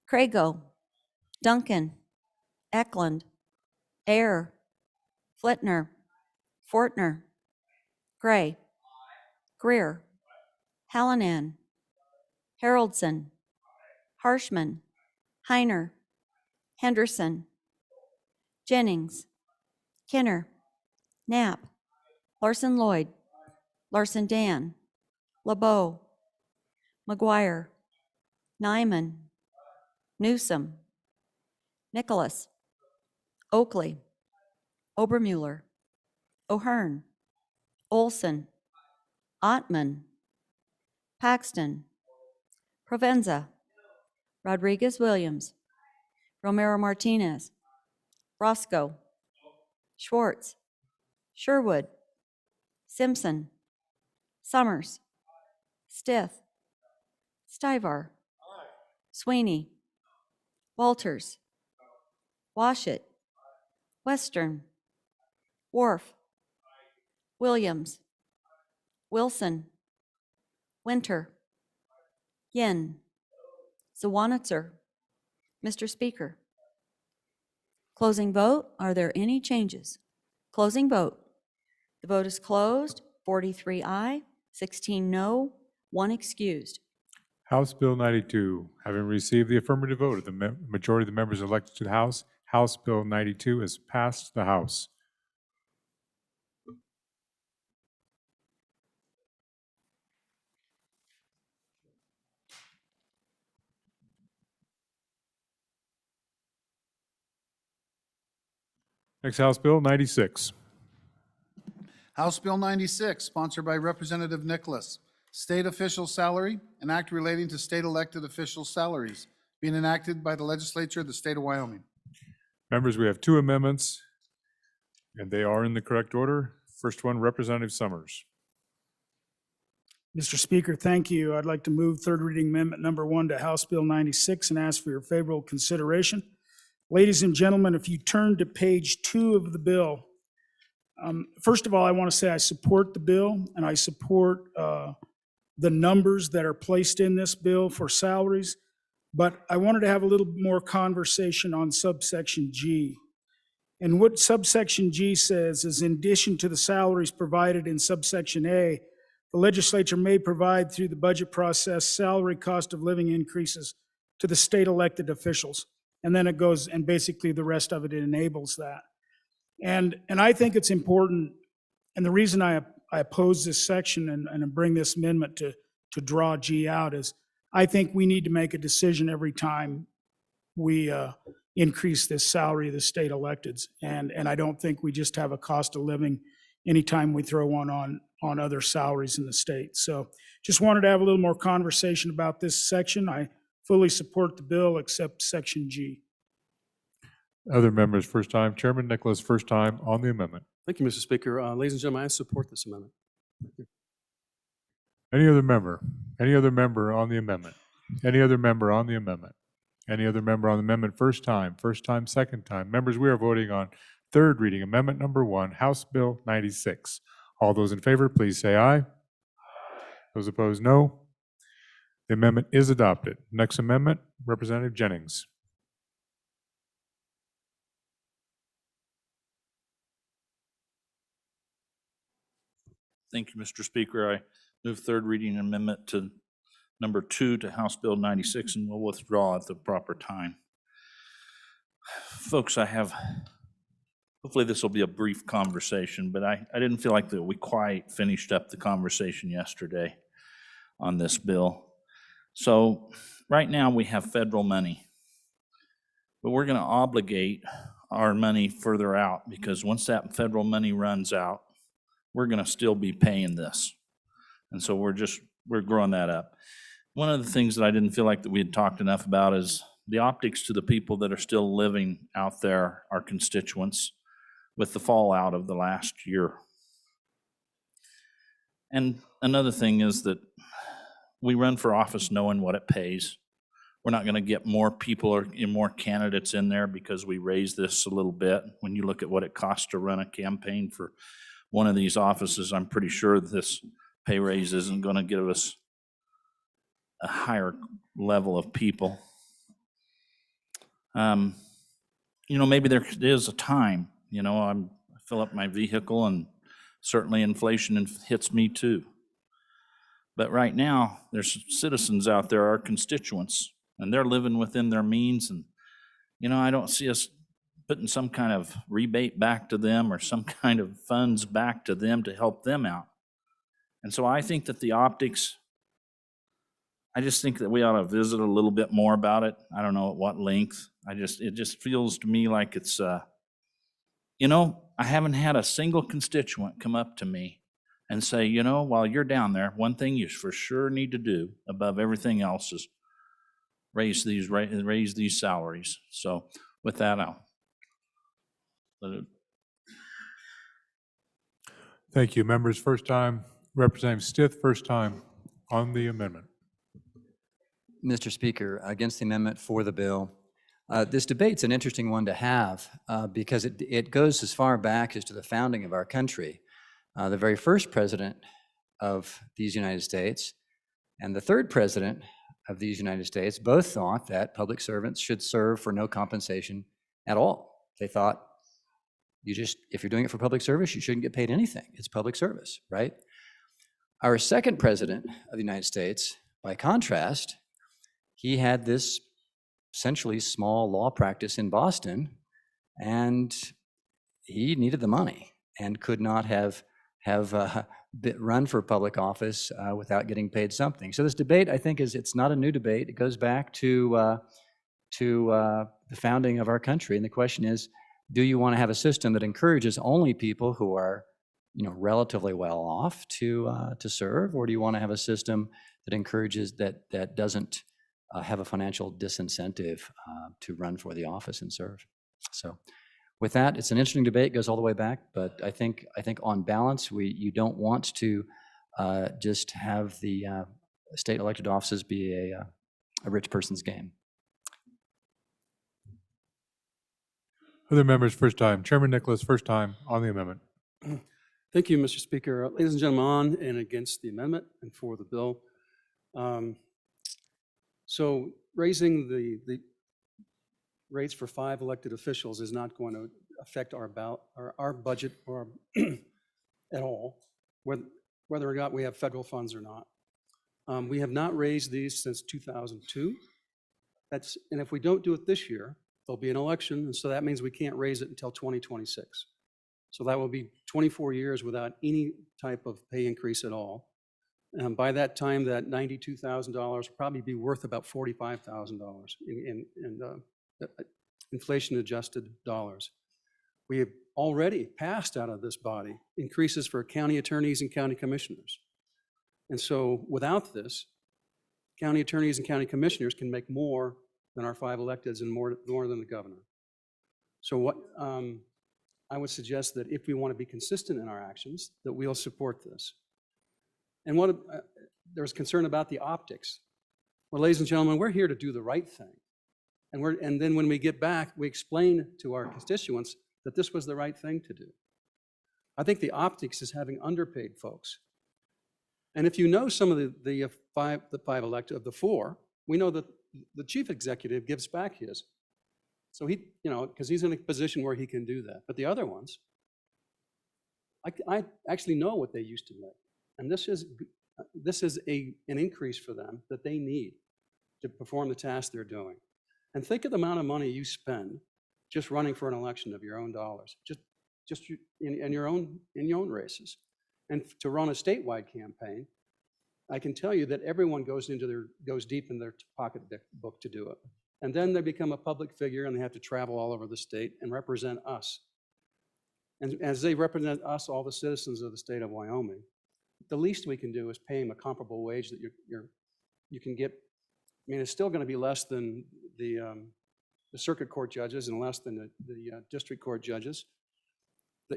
Crago. Duncan. Eklund. Ayer. Flitner. Fortner. Gray. Greer. Hallinan. Haroldson. Harshman. Heiner. Henderson. Jennings. Kinner. Knapp. Larson Lloyd. Larson Dan. LeBeau. McGuire. Nyman. Newsom. Nicholas. Oakley. Obermuller. O'Hearn. Olson. Ottman. Paxton. Provenza. Rodriguez Williams. Romero Martinez. Roscoe. Schwartz. Sherwood. Simpson. Summers. Stith. Stivar. Sweeney. Walters. Washit. Western. Wharf. Williams. Wilson. Winter. Yin. Zawanitzer. Mr. Speaker. Closing vote. Are there any changes? Closing vote. The vote is closed. 43 aye, 16 no, 1 excused. House Bill 92, having received the affirmative vote of the majority of the members elected to the House, House Bill 92 has passed the House. Next, House Bill 96. House Bill 96, sponsored by Representative Nicholas. State official salary, an act relating to state elected officials' salaries, being enacted by the legislature of the state of Wyoming. Members, we have 2 amendments, and they are in the correct order. First one, Representative Summers. Mr. Speaker, thank you. I'd like to move third reading amendment number 1 to House Bill 96 and ask for your favorable consideration. Ladies and gentlemen, if you turn to page 2 of the bill, first of all, I want to say I support the bill, and I support the numbers that are placed in this bill for salaries, but I wanted to have a little more conversation on subsection G. And what subsection G says is, in addition to the salaries provided in subsection A, the legislature may provide through the budget process salary cost of living increases to the state elected officials. And then it goes, and basically the rest of it enables that. And I think it's important, and the reason I oppose this section and bring this amendment to draw G out is, I think we need to make a decision every time we increase this salary of the state electeds. And I don't think we just have a cost of living anytime we throw one on other salaries in the state. So just wanted to have a little more conversation about this section. I fully support the bill except section G. Other members, first time. Chairman Nicholas, first time on the amendment. Thank you, Mr. Speaker. Ladies and gentlemen, I support this amendment. Thank you. Any other member? Any other member on the amendment? Any other member on the amendment? Any other member on the amendment? First time, second time. Members, we are voting on third reading, amendment number 1, House Bill 96. All those in favor, please say aye. Those opposed, no. The amendment is adopted. Next amendment, Representative Jennings. Thank you, Mr. Speaker. I move third reading amendment to number 2 to House Bill 96, and will withdraw at the proper time. Folks, hopefully this will be a brief conversation, but I didn't feel like that we quite finished up the conversation yesterday on this bill. So right now we have federal money, but we're going to obligate our money further out, because once that federal money runs out, we're going to still be paying this. And so we're growing that up. One of the things that I didn't feel like that we had talked enough about is the optics to the people that are still living out there, our constituents, with the fallout of the last year. And another thing is that we run for office knowing what it pays. We're not going to get more people or more candidates in there because we raise this a little bit. When you look at what it costs to run a campaign for one of these offices, I'm pretty sure this pay raise isn't going to give us a higher level of people. Maybe there is a time, I fill up my vehicle, and certainly inflation hits me too. But right now, there's citizens out there, our constituents, and they're living within their means. And, I don't see us putting some kind of rebate back to them or some kind of funds back to them to help them out. And so I think that the optics, I just think that we ought to visit a little bit more about it. I don't know at what length. It just feels to me like it's, I haven't had a single constituent come up to me and say, while you're down there, one thing you for sure need to do above everything else is raise these salaries. So with that, I'll let it. Thank you. Members, first time. Representative Stith, first time on the amendment. Mr. Speaker, against the amendment for the bill. This debate's an interesting one to have because it goes as far back as to the founding of our country. The very first president of these United States and the third president of these United States both thought that public servants should serve for no compensation at all. They thought, if you're doing it for public service, you shouldn't get paid anything. It's public service, right? Our second president of the United States, by contrast, he had this essentially small law practice in Boston, and he needed the money and could not have run for public office without getting paid something. So this debate, I think, it's not a new debate. It goes back to the founding of our country, and the question is, do you want to have a system that encourages only people who are, relatively well off to serve, or do you want to have a system that encourages that doesn't have a financial disincentive to run for the office and serve? So with that, it's an interesting debate, goes all the way back, but I think on balance, you don't want to just have the state elected offices be a rich person's game. Other members, first time. Chairman Nicholas, first time on the amendment. Thank you, Mr. Speaker. Ladies and gentlemen, on and against the amendment and for the bill. So raising the rates for 5 elected officials is not going to affect our budget or at all, whether or not we have federal funds or not. We have not raised these since 2002. And if we don't do it this year, there'll be an election, and so that means we can't raise it until 2026. So that will be 24 years without any type of pay increase at all. And by that time, that $92,000 will probably be worth about $45,000 in inflation-adjusted dollars. We have already passed out of this body increases for county attorneys and county commissioners. And so without this, county attorneys and county commissioners can make more than our 5 electeds and more than the governor. So what I would suggest that if we want to be consistent in our actions, that we'll support this. And there's concern about the optics. Well, ladies and gentlemen, we're here to do the right thing. And then when we get back, we explain to our constituents that this was the right thing to do. I think the optics is having underpaid folks. And if you know some of the five elected of the 4, we know that the chief executive gives back his. So he, because he's in a position where he can do that. But the other ones, I actually know what they used to make. And this is an increase for them that they need to perform the task they're doing. And think of the amount of money you spend just running for an election of your own dollars, just in your own races. And to run a statewide campaign, I can tell you that everyone goes deep in their pocketbook to do it. And then they become a public figure and they have to travel all over the state and represent us. And as they represent us, all the citizens of the state of Wyoming, the least we can do is pay them a comparable wage that you can get. I mean, it's still going to be less than the circuit court judges and less than the district court judges.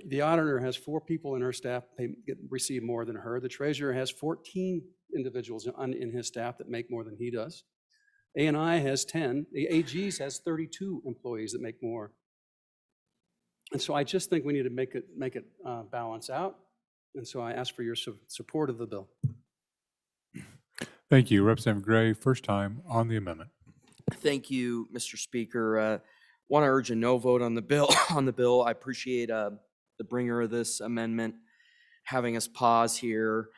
The auditor has 4 people in her staff receive more than her. The treasurer has 14 individuals in his staff that make more than he does. A&I has 10. The AG's has 32 employees that make more. And so I just think we need to make it balance out. And so I ask for your support of the bill. Thank you. Representative Gray, first time on the amendment. Thank you, Mr. Speaker. Want to urge a no vote on the bill. I appreciate the bringer of this amendment having us pause here.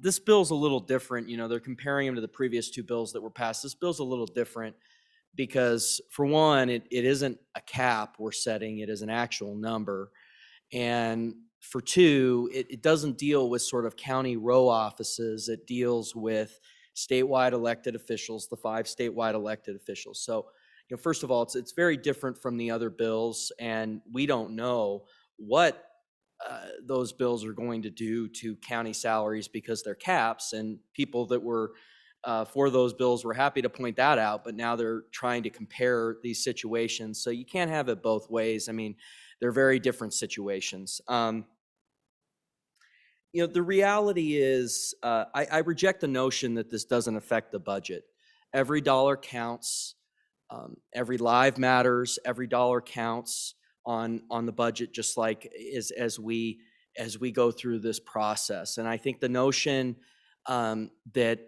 This bill's a little different. They're comparing them to the previous 2 bills that were passed. This bill's a little different because, for one, it isn't a cap we're setting. It is an actual number. And for 2, it doesn't deal with sort of county row offices. It deals with statewide elected officials, the 5 statewide elected officials. So, first of all, it's very different from the other bills, and we don't know what those bills are going to do to county salaries because they're caps, and people that were for those bills were happy to point that out, but now they're trying to compare these situations. So you can't have it both ways. I mean, they're very different situations. The reality is I reject the notion that this doesn't affect the budget. Every dollar counts. Every live matters. Every dollar counts on the budget, just like as we go through this process. And I think the notion that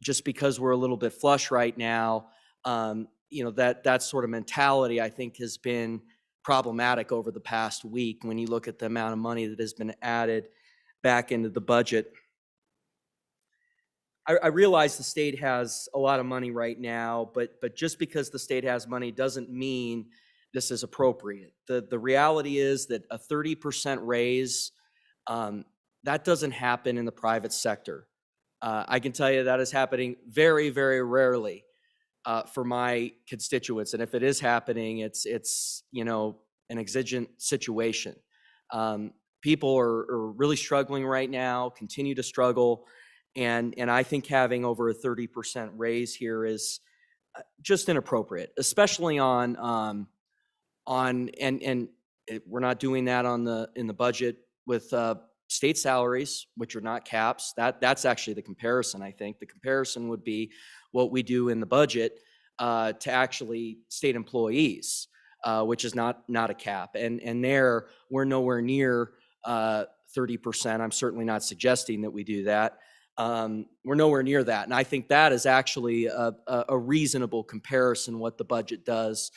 just because we're a little bit flush right now, that sort of mentality, I think, has been problematic over the past week when you look at the amount of money that has been added back into the budget. I realize the state has a lot of money right now, but just because the state has money doesn't mean this is appropriate. The reality is that a 30% raise, that doesn't happen in the private sector. I can tell you that is happening very, very rarely for my constituents. And if it is happening, it's an exigent situation. People are really struggling right now, continue to struggle. And I think having over a 30% raise here is just inappropriate, especially and we're not doing that in the budget with state salaries, which are not caps. That's actually the comparison, I think. The comparison would be what we do in the budget to actually state employees, which is not a cap. And there, we're nowhere near 30%. I'm certainly not suggesting that we do that. We're nowhere near that. And I think that is actually a reasonable comparison, what the budget does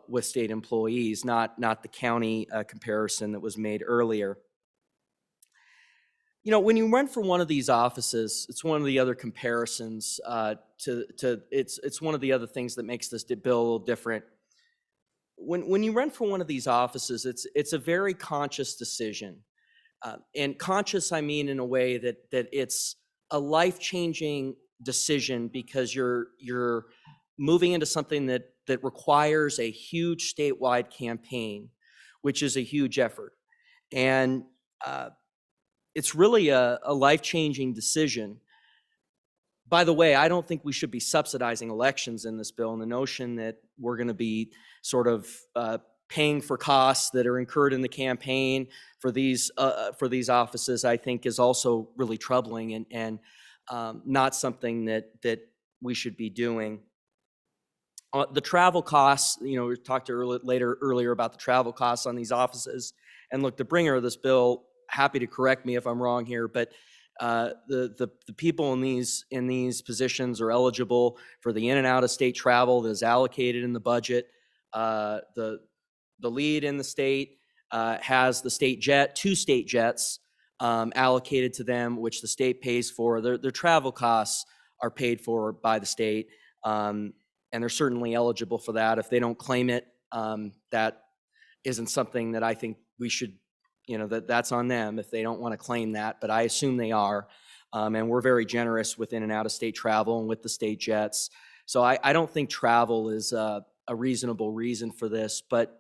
with state employees, not the county comparison that was made earlier. You know, when you run for one of these offices, it's one of the other comparisons it's one of the other things that makes this bill a little different. When you run for one of these offices, it's a very conscious decision. And conscious, I mean in a way that it's a life-changing decision, because you're moving into something that requires a huge statewide campaign, which is a huge effort. And it's really a life-changing decision. By the way, I don't think we should be subsidizing elections in this bill, and the notion that we're going to be sort of paying for costs that are incurred in the campaign for these offices, I think, is also really troubling and not something that we should be doing. The travel costs, you know, we talked earlier about the travel costs on these offices. And look, the bringer of this bill, happy to correct me if I'm wrong here, but the people in these positions are eligible for the in and out of state travel that is allocated in the budget. The lead in the state has the state jet, 2 state jets allocated to them, which the state pays for. Their travel costs are paid for by the state, and they're certainly eligible for that. If they don't claim it, that isn't something that I think we should, you know, that's on them if they don't want to claim that, but I assume they are. And we're very generous with in and out of state travel and with the state jets. So I don't think travel is a reasonable reason for this, but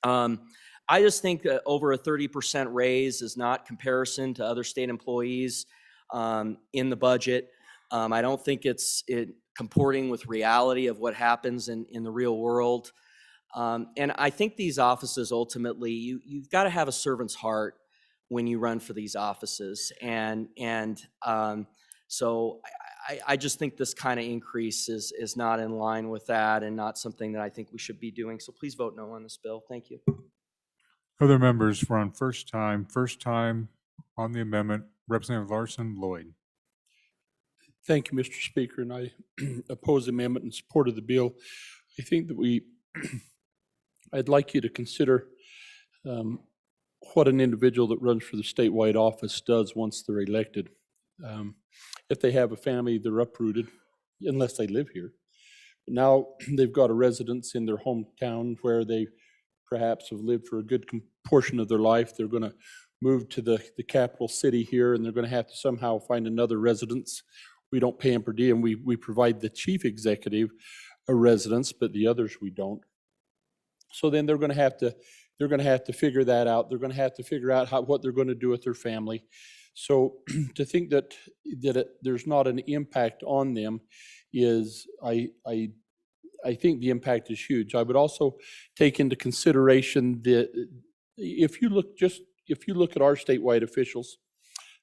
I just think that over a 30% raise is not comparison to other state employees in the budget. I don't think it's comporting with reality of what happens in the real world. And I think these offices, ultimately, you've got to have a servant's heart when you run for these offices. So I just think this kind of increase is not in line with that and not something that I think we should be doing. So please vote no on this bill. Thank you. Other members for on first time on the amendment, Representative Larson Lloyd. Thank you, Mr. Speaker, and I oppose the amendment in support of the bill. I think that I'd like you to consider what an individual that runs for the statewide office does once they're elected. If they have a family, they're uprooted, unless they live here. Now they've got a residence in their hometown where they perhaps have lived for a good portion of their life. They're going to move to the capital city here, and they're going to have to somehow find another residence. We don't pay them per diem. We provide the chief executive a residence, but the others we don't. So then they're going to have to figure that out. They're going to have to figure out what they're going to do with their family. So to think that there's not an impact on them is, I think the impact is huge. I would also take into consideration that if you look at our statewide officials,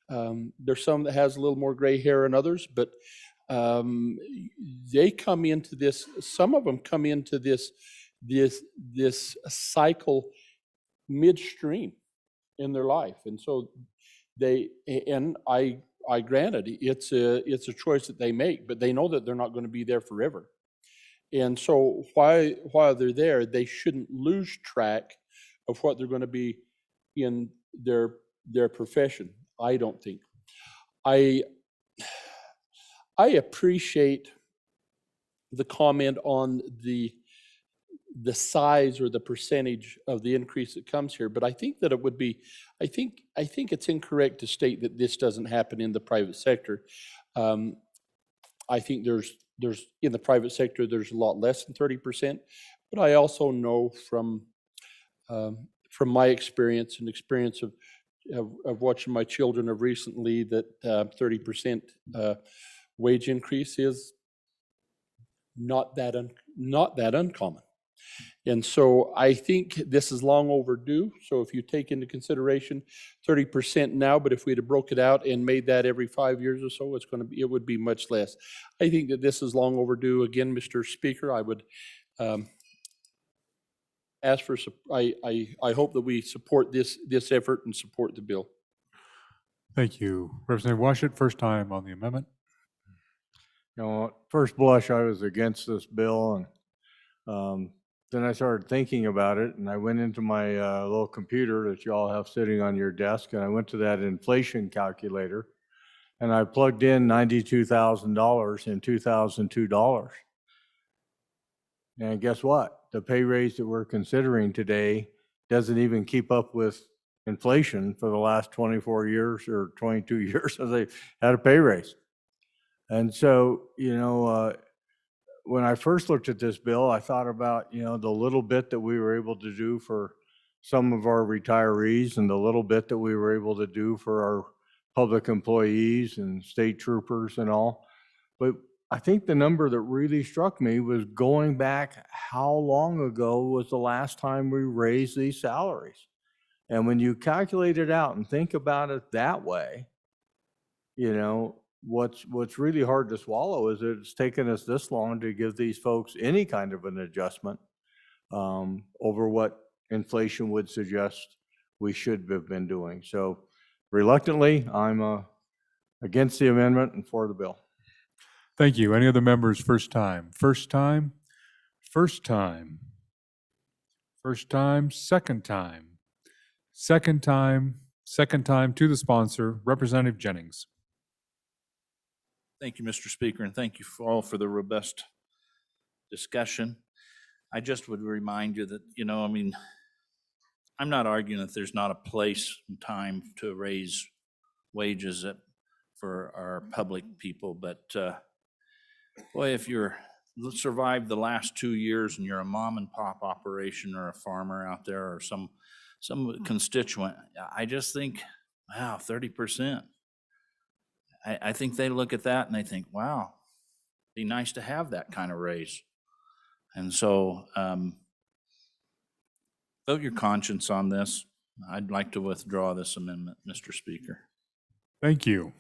there's some that has a little more gray hair than others, but they come into this. Some of them come into this cycle midstream in their life, and so I granted it's a choice that they make, but they know that they're not going to be there forever. And so while they're there, they shouldn't lose track of what they're going to be in their profession, I don't think. I appreciate the comment on the size or the percentage of the increase that comes here, but I think that it would be, I think it's incorrect to state that this doesn't happen in the private sector. I think there's in the private sector, there's a lot less than 30%, but I also know from my experience and experience of watching my children of recently that 30% wage increase is not that uncommon. And so I think this is long overdue. So if you take into consideration 30% now, but if we'd have broke it out and made that every 5 years or so, it would be much less. I think that this is long overdue. Again, Mr. Speaker, I would ask for, I hope that we support this effort and support the bill. Thank you. Representative Washut, first time on the amendment. You know, at first blush, I was against this bill, and then I started thinking about it, and I went into my little computer that you all have sitting on your desk, and I went to that inflation calculator, and I plugged in $92,000 in $2002. And guess what? The pay raise that we're considering today doesn't even keep up with inflation for the last 24 years or 22 years since they had a pay raise. And so, you know, when I first looked at this bill, I thought about, you know, the little bit that we were able to do for some of our retirees and the little bit that we were able to do for our public employees and state troopers and all. But I think the number that really struck me was going back, how long ago was the last time we raised these salaries? And when you calculate it out and think about it that way, you know, what's really hard to swallow is that it's taken us this long to give these folks any kind of an adjustment over what inflation would suggest we should have been doing. So reluctantly, I'm against the amendment and for the bill. Thank you. Any other members, first time? First time, first time, first time, second time, second time, second time to the sponsor, Representative Jennings. Thank you, Mr. Speaker, and thank you all for the robust discussion. I just would remind you that, you know, I mean, I'm not arguing that there's not a place and time to raise wages for our public people, but boy, if you're survived the last 2 years and you're a mom and pop operation or a farmer out there or some constituent, I just think, wow, 30%. I think they look at that and they think, wow, it'd be nice to have that kind of raise. And so vote your conscience on this. I'd like to withdraw this amendment, Mr. Speaker. Thank you.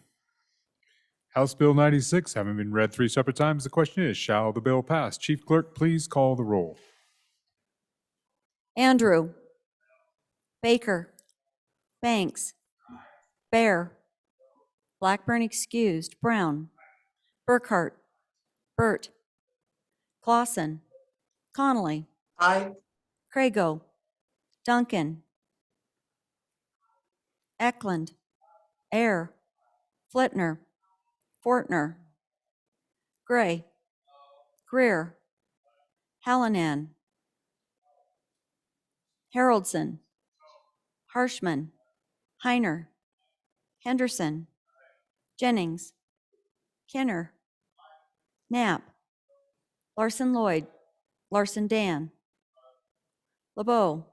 House Bill 96, having been read 3 separate times, the question is, shall the bill pass? Chief Clerk, please call the roll. Andrew. Baker. Banks. Bear. Blackburn excused. Brown. Burkhart. Burt. Clausen. Connolly. Aye. Crago. Duncan. Eklund. Ayer. Flitner. Fortner. Gray. Greer. Hallinan. Haroldson. Harshman. Heiner. Henderson. Jennings. Kenner. Knapp. Larson Lloyd. Larson Dan. LeBeau.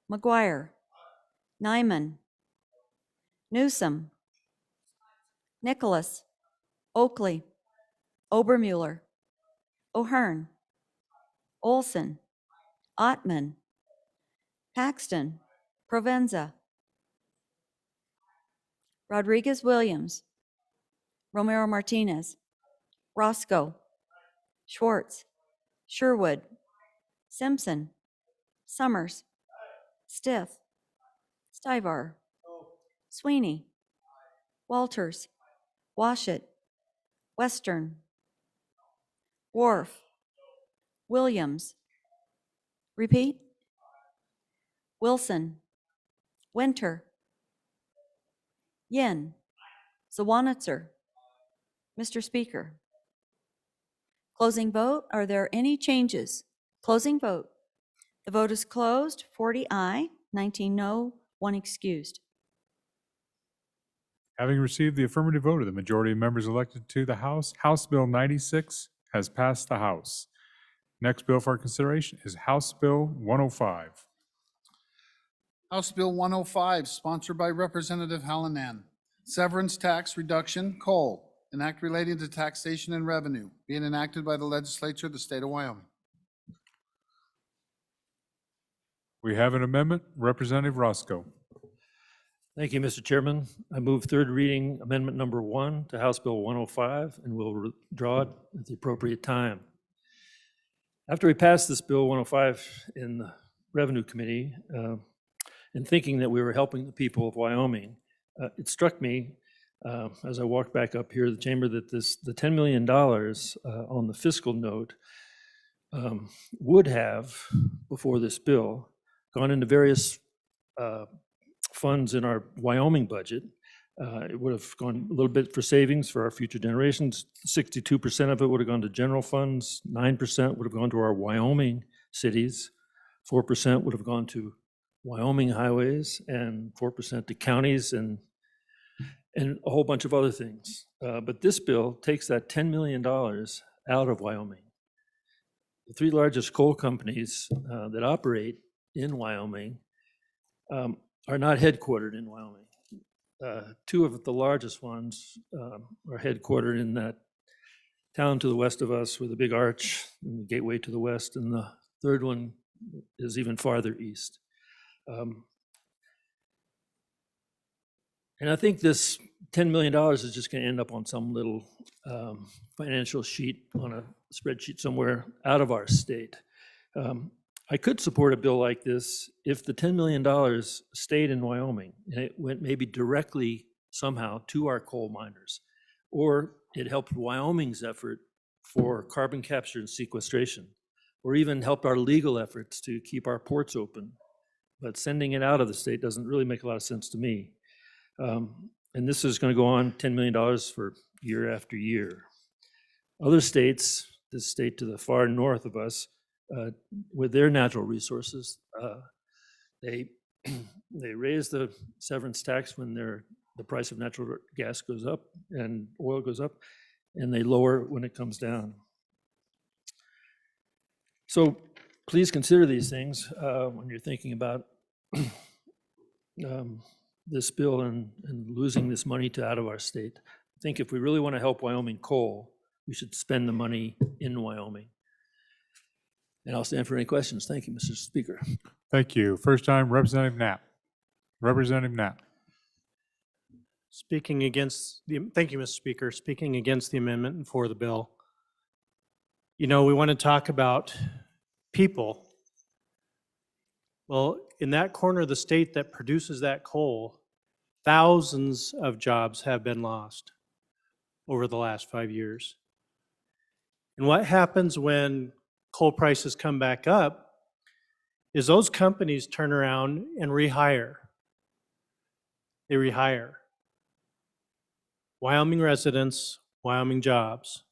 McGuire. Nyman. Newsom. Nicholas. Oakley. Obermuller. O'Hearn. Olson. Ottman. Paxton. Provenza. Rodriguez Williams. Romero Martinez. Roscoe. Schwartz. Sherwood. Simpson. Summers. Stith. Stivar. Sweeney. Walters. Washut. Western. Wharf. Williams. Repeat. Wilson. Winter. Yin. Zawanitzer. Mr. Speaker. Closing vote. Are there any changes? Closing vote. The vote is closed. 40 aye, 19 no, 1 excused. Having received the affirmative vote of the majority of members elected to the House, House Bill 96 has passed the House. Next bill for our consideration is House Bill 105. House Bill 105, sponsored by Representative Hallinan. Severance tax reduction, coal, an act relating to taxation and revenue, being enacted by the legislature of the state of Wyoming. We have an amendment. Representative Roscoe. Thank you, Mr. Chairman. I move third reading amendment number 1 to House Bill 105 and will withdraw it at the appropriate time. After we passed this Bill 105 in the Revenue Committee, and thinking that we were helping the people of Wyoming, it struck me as I walked back up here to the chamber that the $10 million on the fiscal note would have, before this bill, gone into various funds in our Wyoming budget. It would have gone a little bit for savings for our future generations. 62% of it would have gone to general funds, 9% would have gone to our Wyoming cities, 4% would have gone to Wyoming highways, and 4% to counties and a whole bunch of other things. But this bill takes that $10 million out of Wyoming. The 3 largest coal companies that operate in Wyoming are not headquartered in Wyoming. 2 of the largest ones are headquartered in that town to the west of us with a big arch and the gateway to the west, and the third one is even farther east. And I think this $10 million is just going to end up on some little financial sheet on a spreadsheet somewhere out of our state. I could support a bill like this if the $10 million stayed in Wyoming and it went maybe directly somehow to our coal miners, or it helped Wyoming's effort for carbon capture and sequestration, or even helped our legal efforts to keep our ports open. But sending it out of the state doesn't really make a lot of sense to me. And this is going to go on $10 million for year after year. Other states, this state to the far north of us, with their natural resources, they raise the severance tax when the price of natural gas goes up and oil goes up, and they lower it when it comes down. So please consider these things when you're thinking about this bill and losing this money out of our state. I think if we really want to help Wyoming coal, we should spend the money in Wyoming. And I'll stand for any questions. Thank you, Mr. Speaker. Thank you. First time, Representative Knapp. Representative Knapp. Speaking against the, thank you, Mr. Speaker. Speaking against the amendment and for the bill. You know, we want to talk about people. Well, in that corner of the state that produces that coal, thousands of jobs have been lost over the last 5 years. And what happens when coal prices come back up is those companies turn around and rehire. They rehire. Wyoming residents, Wyoming jobs.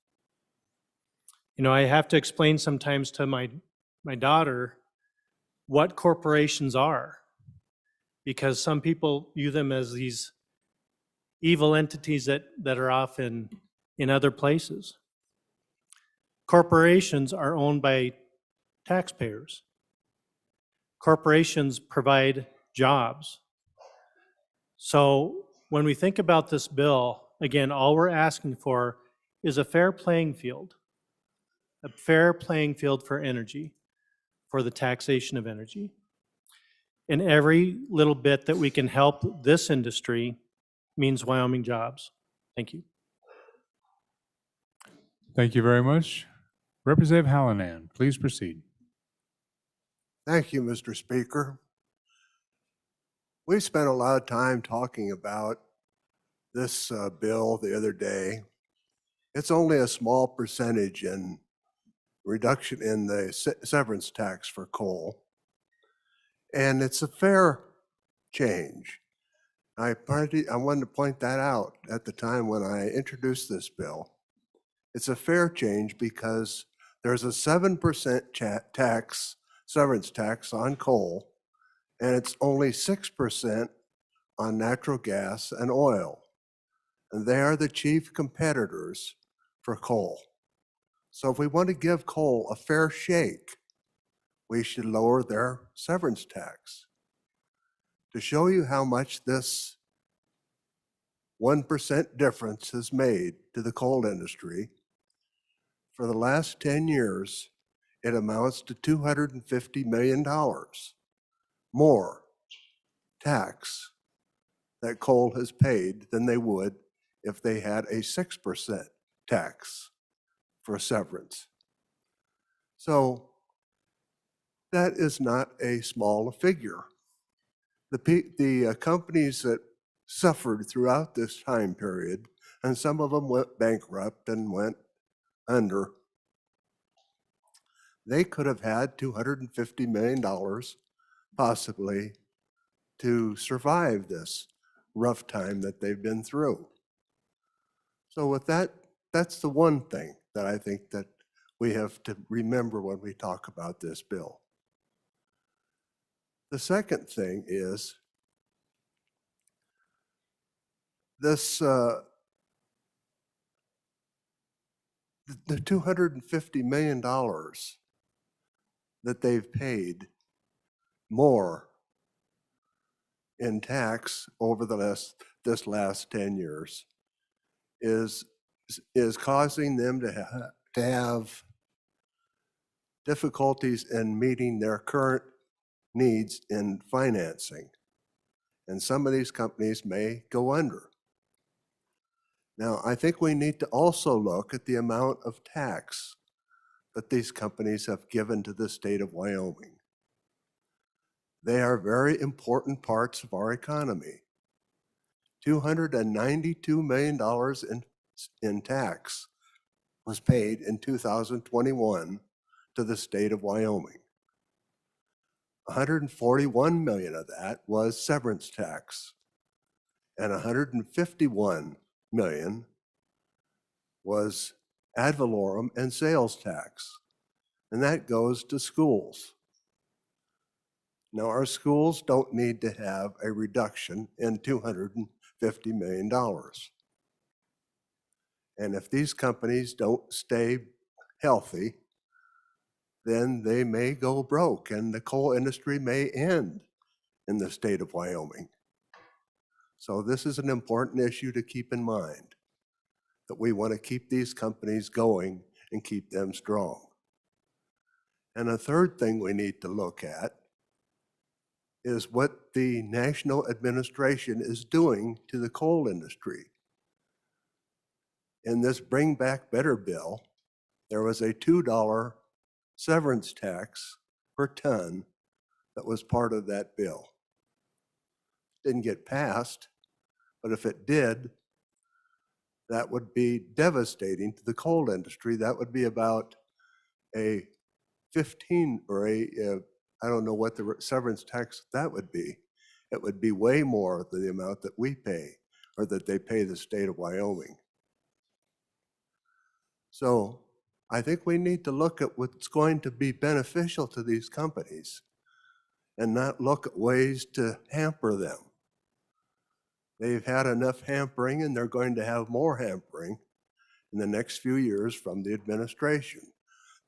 You know, I have to explain sometimes to my daughter what corporations are, because some people view them as these evil entities that are off in other places. Corporations are owned by taxpayers. Corporations provide jobs. So when we think about this bill, again, all we're asking for is a fair playing field for energy, for the taxation of energy. And every little bit that we can help this industry means Wyoming jobs. Thank you. Thank you very much. Representative Hallinan, please proceed. Thank you, Mr. Speaker. We spent a lot of time talking about this bill the other day. It's only a small percentage in reduction in the severance tax for coal, and it's a fair change. I wanted to point that out at the time when I introduced this bill. It's a fair change because there's a 7% severance tax on coal, and it's only 6% on natural gas and oil. And they are the chief competitors for coal. So if we want to give coal a fair shake, we should lower their severance tax. To show you how much this 1% difference has made to the coal industry, for the last 10 years, it amounts to $250 million. more tax that coal has paid than they would if they had a 6% tax for severance. So that is not a small figure. The companies that suffered throughout this time period, and some of them went bankrupt and went under, they could have had $250 million possibly to survive this rough time that they've been through. So with that, that's the one thing that I think that we have to remember when we talk about this bill. The second thing is this, the $250 million that they've paid more in tax over this last 10 years is causing them to have difficulties in meeting their current needs in financing. And some of these companies may go under. Now, I think we need to also look at the amount of tax that these companies have given to the state of Wyoming. They are very important parts of our economy. $292 million in tax was paid in 2021 to the state of Wyoming. 141 million of that was severance tax, and 151 million was ad valorem and sales tax, and that goes to schools. Now, our schools don't need to have a reduction in $250 million. And if these companies don't stay healthy, then they may go broke and the coal industry may end in the state of Wyoming. So this is an important issue to keep in mind, that we want to keep these companies going and keep them strong. And a third thing we need to look at is what the national administration is doing to the coal industry. In this Bring Back Better bill, there was a $2 severance tax per ton that was part of that bill. Didn't get passed, but if it did, that would be devastating to the coal industry. That would be about a 15 or I don't know what the severance tax that would be. It would be way more than the amount that we pay or that they pay the state of Wyoming. So I think we need to look at what's going to be beneficial to these companies and not look at ways to hamper them. They've had enough hampering and they're going to have more hampering in the next few years from the administration.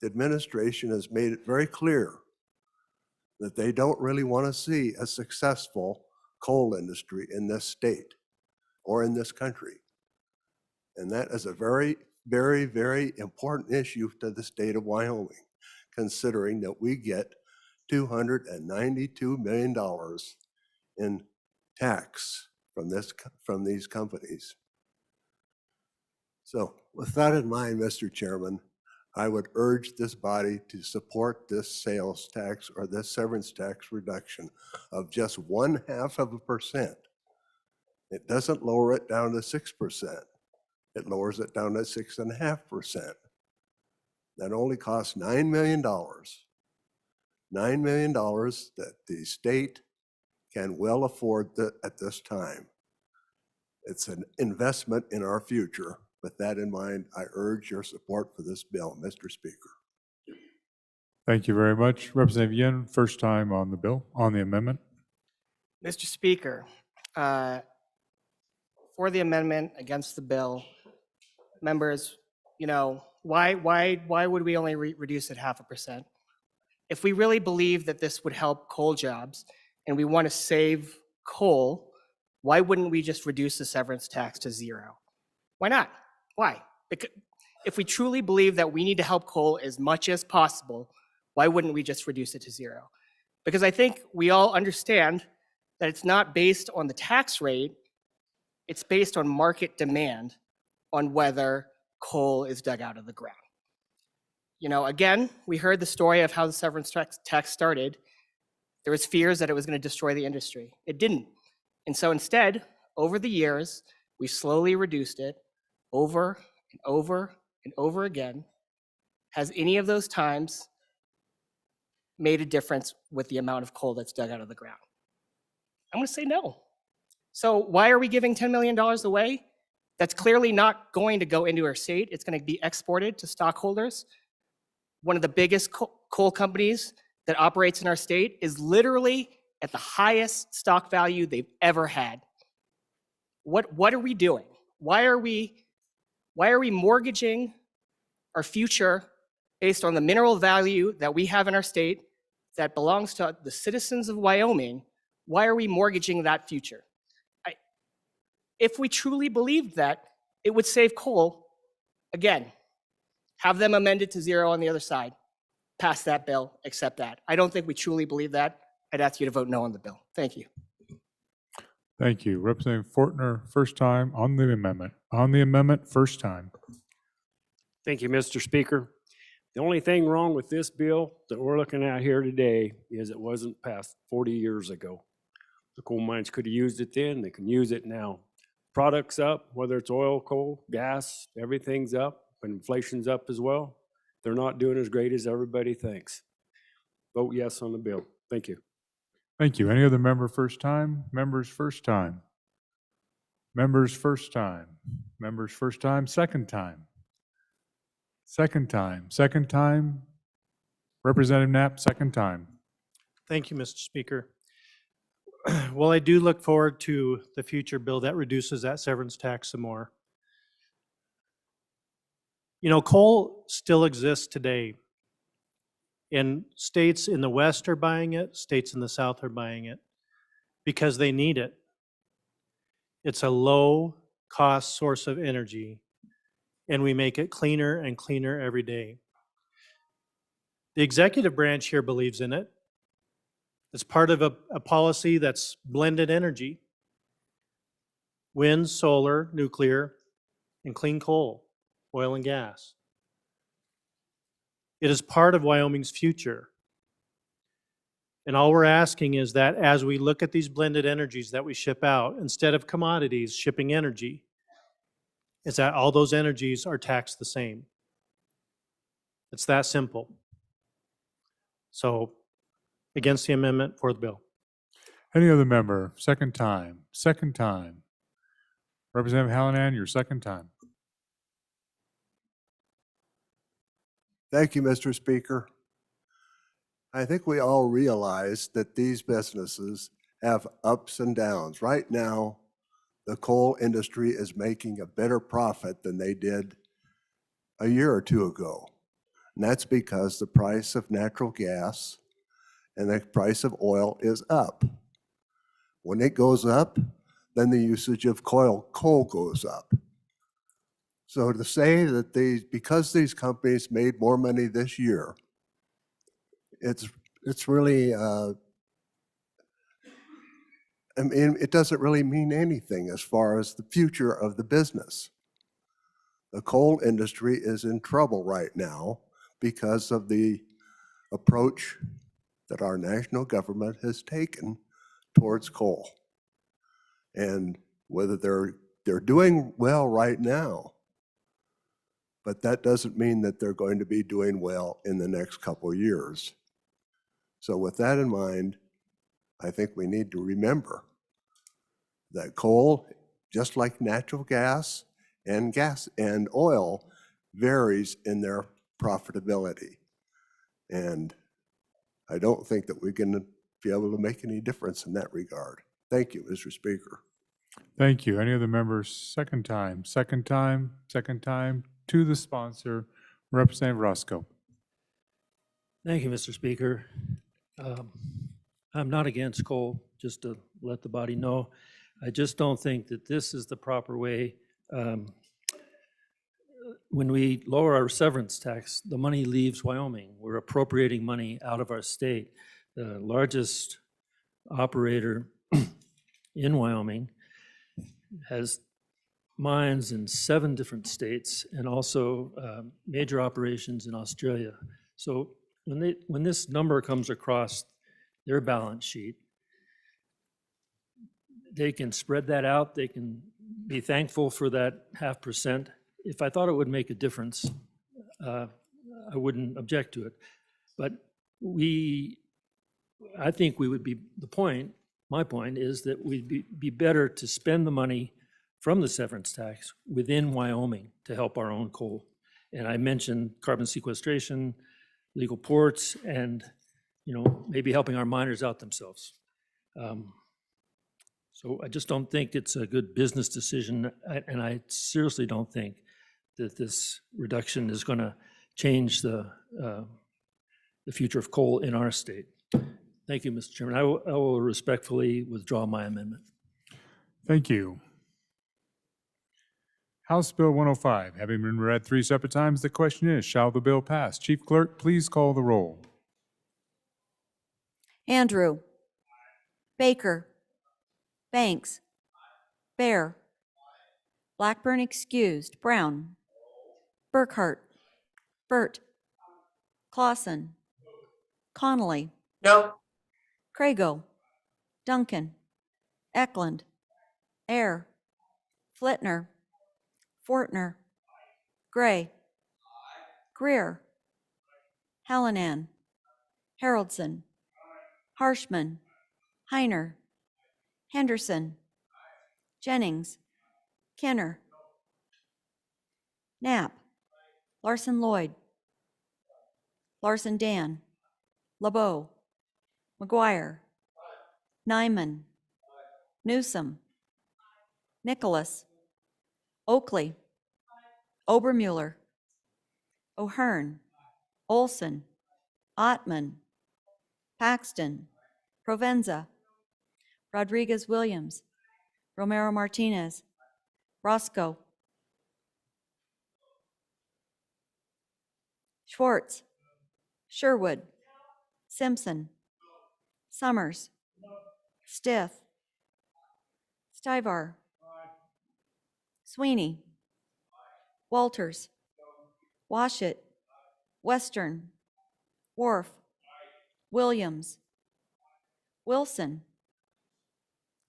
The administration has made it very clear that they don't really want to see a successful coal industry in this state or in this country. And that is a very, very, very important issue to the state of Wyoming, considering that we get $292 million in tax from these companies. So with that in mind, Mr. Chairman, I would urge this body to support this sales tax or this severance tax reduction of just 0.5%. It doesn't lower it down to 6%. It lowers it down to 6.5%. That only costs $9 million. $9 million that the state can well afford at this time. It's an investment in our future. With that in mind, I urge your support for this bill, Mr. Speaker. Thank you very much. Representative Yin, first time on the bill, on the amendment. Mr. Speaker, for the amendment, against the bill, members, why would we only reduce it 0.5%? If we really believe that this would help coal jobs and we want to save coal, why wouldn't we just reduce the severance tax to 0? Why not? Why? Because if we truly believe that we need to help coal as much as possible, why wouldn't we just reduce it to 0? Because I think we all understand that it's not based on the tax rate, it's based on market demand on whether coal is dug out of the ground. You know, again, we heard the story of how the severance tax started. There was fears that it was going to destroy the industry. It didn't. And so instead, over the years, we slowly reduced it over and over and over again. Has any of those times made a difference with the amount of coal that's dug out of the ground? I'm going to say no. So why are we giving $10 million away? That's clearly not going to go into our state. It's going to be exported to stockholders. One of the biggest coal companies that operates in our state is literally at the highest stock value they've ever had. What are we doing? Why are we mortgaging our future based on the mineral value that we have in our state that belongs to the citizens of Wyoming? Why are we mortgaging that future? If we truly believed that, it would save coal. Again, have them amended to zero on the other side. Pass that bill, accept that. I don't think we truly believe that. I'd ask you to vote no on the bill. Thank you. Thank you. Representative Fortner, first time on the amendment. On the amendment, first time. Thank you, Mr. Speaker. The only thing wrong with this bill that we're looking at here today is it wasn't passed 40 years ago. The coal mines could have used it then, they can use it now. Products up, whether it's oil, coal, gas, everything's up, but inflation's up as well. They're not doing as great as everybody thinks. Vote yes on the bill. Thank you. Thank you. Any other member first time? Members first time? Members first time? Members first time, second time? Second time, second time? Representative Knapp, second time. Thank you, Mr. Speaker. Well, I do look forward to the future bill that reduces that severance tax some more. You know, coal still exists today. And states in the West are buying it, states in the South are buying it because they need it. It's a low-cost source of energy, and we make it cleaner and cleaner every day. The executive branch here believes in it. It's part of a policy that's blended energy: wind, solar, nuclear, and clean coal, oil and gas. It is part of Wyoming's future. And all we're asking is that as we look at these blended energies that we ship out, instead of commodities shipping energy, is that all those energies are taxed the same. It's that simple. So, against the amendment, for the bill. Any other member? Second time, second time. Representative Hallinan, your second time. Thank you, Mr. Speaker. I think we all realize that these businesses have ups and downs. Right now, the coal industry is making a better profit than they did a year or two ago. And that's because the price of natural gas and the price of oil is up. When it goes up, then the usage of coal goes up. So to say that because these companies made more money this year, it's really, I mean, it doesn't really mean anything as far as the future of the business. The coal industry is in trouble right now because of the approach that our national government has taken towards coal. And whether they're doing well right now, but that doesn't mean that they're going to be doing well in the next couple of years. So with that in mind, I think we need to remember that coal, just like natural gas and oil, varies in their profitability. And I don't think that we're going to be able to make any difference in that regard. Thank you, Mr. Speaker. Thank you. Any other members? Second time, second time, second time. To the sponsor, Representative Roscoe. Thank you, Mr. Speaker. I'm not against coal, just to let the body know. I just don't think that this is the proper way. When we lower our severance tax, the money leaves Wyoming. We're appropriating money out of our state. the largest operator in Wyoming, has mines in 7 different states and also major operations in Australia. So when this number comes across their balance sheet, they can spread that out. They can be thankful for that 0.5%. If I thought it would make a difference, I wouldn't object to it. But I think we would be, my point is that we'd be better to spend the money from the severance tax within Wyoming to help our own coal. And I mentioned carbon sequestration, legal ports, and maybe helping our miners out themselves. So I just don't think it's a good business decision, and I seriously don't think that this reduction is going to change the future of coal in our state. Thank you, Mr. Chairman. I will respectfully withdraw my amendment. Thank you. House Bill 105, having been read 3 separate times, the question is, shall the bill pass? Chief Clerk, please call the roll. Andrew. Baker. Banks. Bear. Blackburn excused. Brown. Burkhart. Burt. Clausen. Connolly. No. Crago. Duncan. Eklund. Air. Flitner. Fortner. Gray. Greer. Hallinan. Haroldson. Harshman. Heiner. Henderson. Jennings. Kenner. Knapp. Larson Lloyd. Larson Dan. LeBeau. McGuire. Nyman. Newsom. Nicholas. Oakley. Obermuller. O'Hearn. Olson. Ottman. Paxton. Provenza. Rodriguez Williams. Romero Martinez. Roscoe. Schwartz. Sherwood. Simpson. Summers. Stith. Stivar. Sweeney. Walters. Washit. Western. Wharf. Williams. Wilson.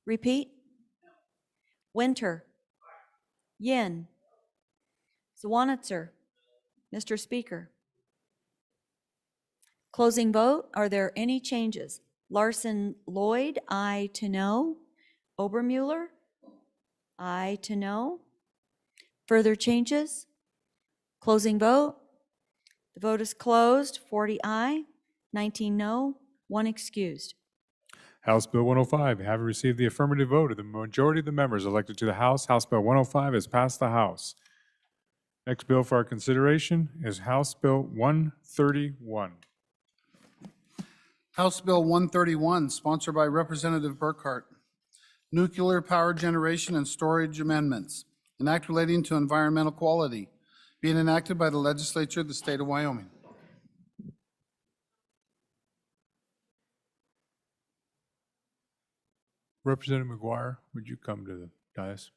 Repeat. Winter. Yin. Zwanitzer. Mr. Speaker. Closing vote. Are there any changes? Larson Lloyd, aye to no. Obermuller, aye to no. Further changes? Closing vote. The vote is closed. 40 aye, 19 no, 1 excused. House Bill 105, having received the affirmative vote of the majority of the members elected to the House, House Bill 105 has passed the House. Next bill for our consideration is House Bill 131. House Bill 131, sponsored by Representative Burkhart. Nuclear power generation and storage amendments. An act relating to environmental quality, being enacted by the legislature of the state of Wyoming. Representative McGuire, would you come to the dais?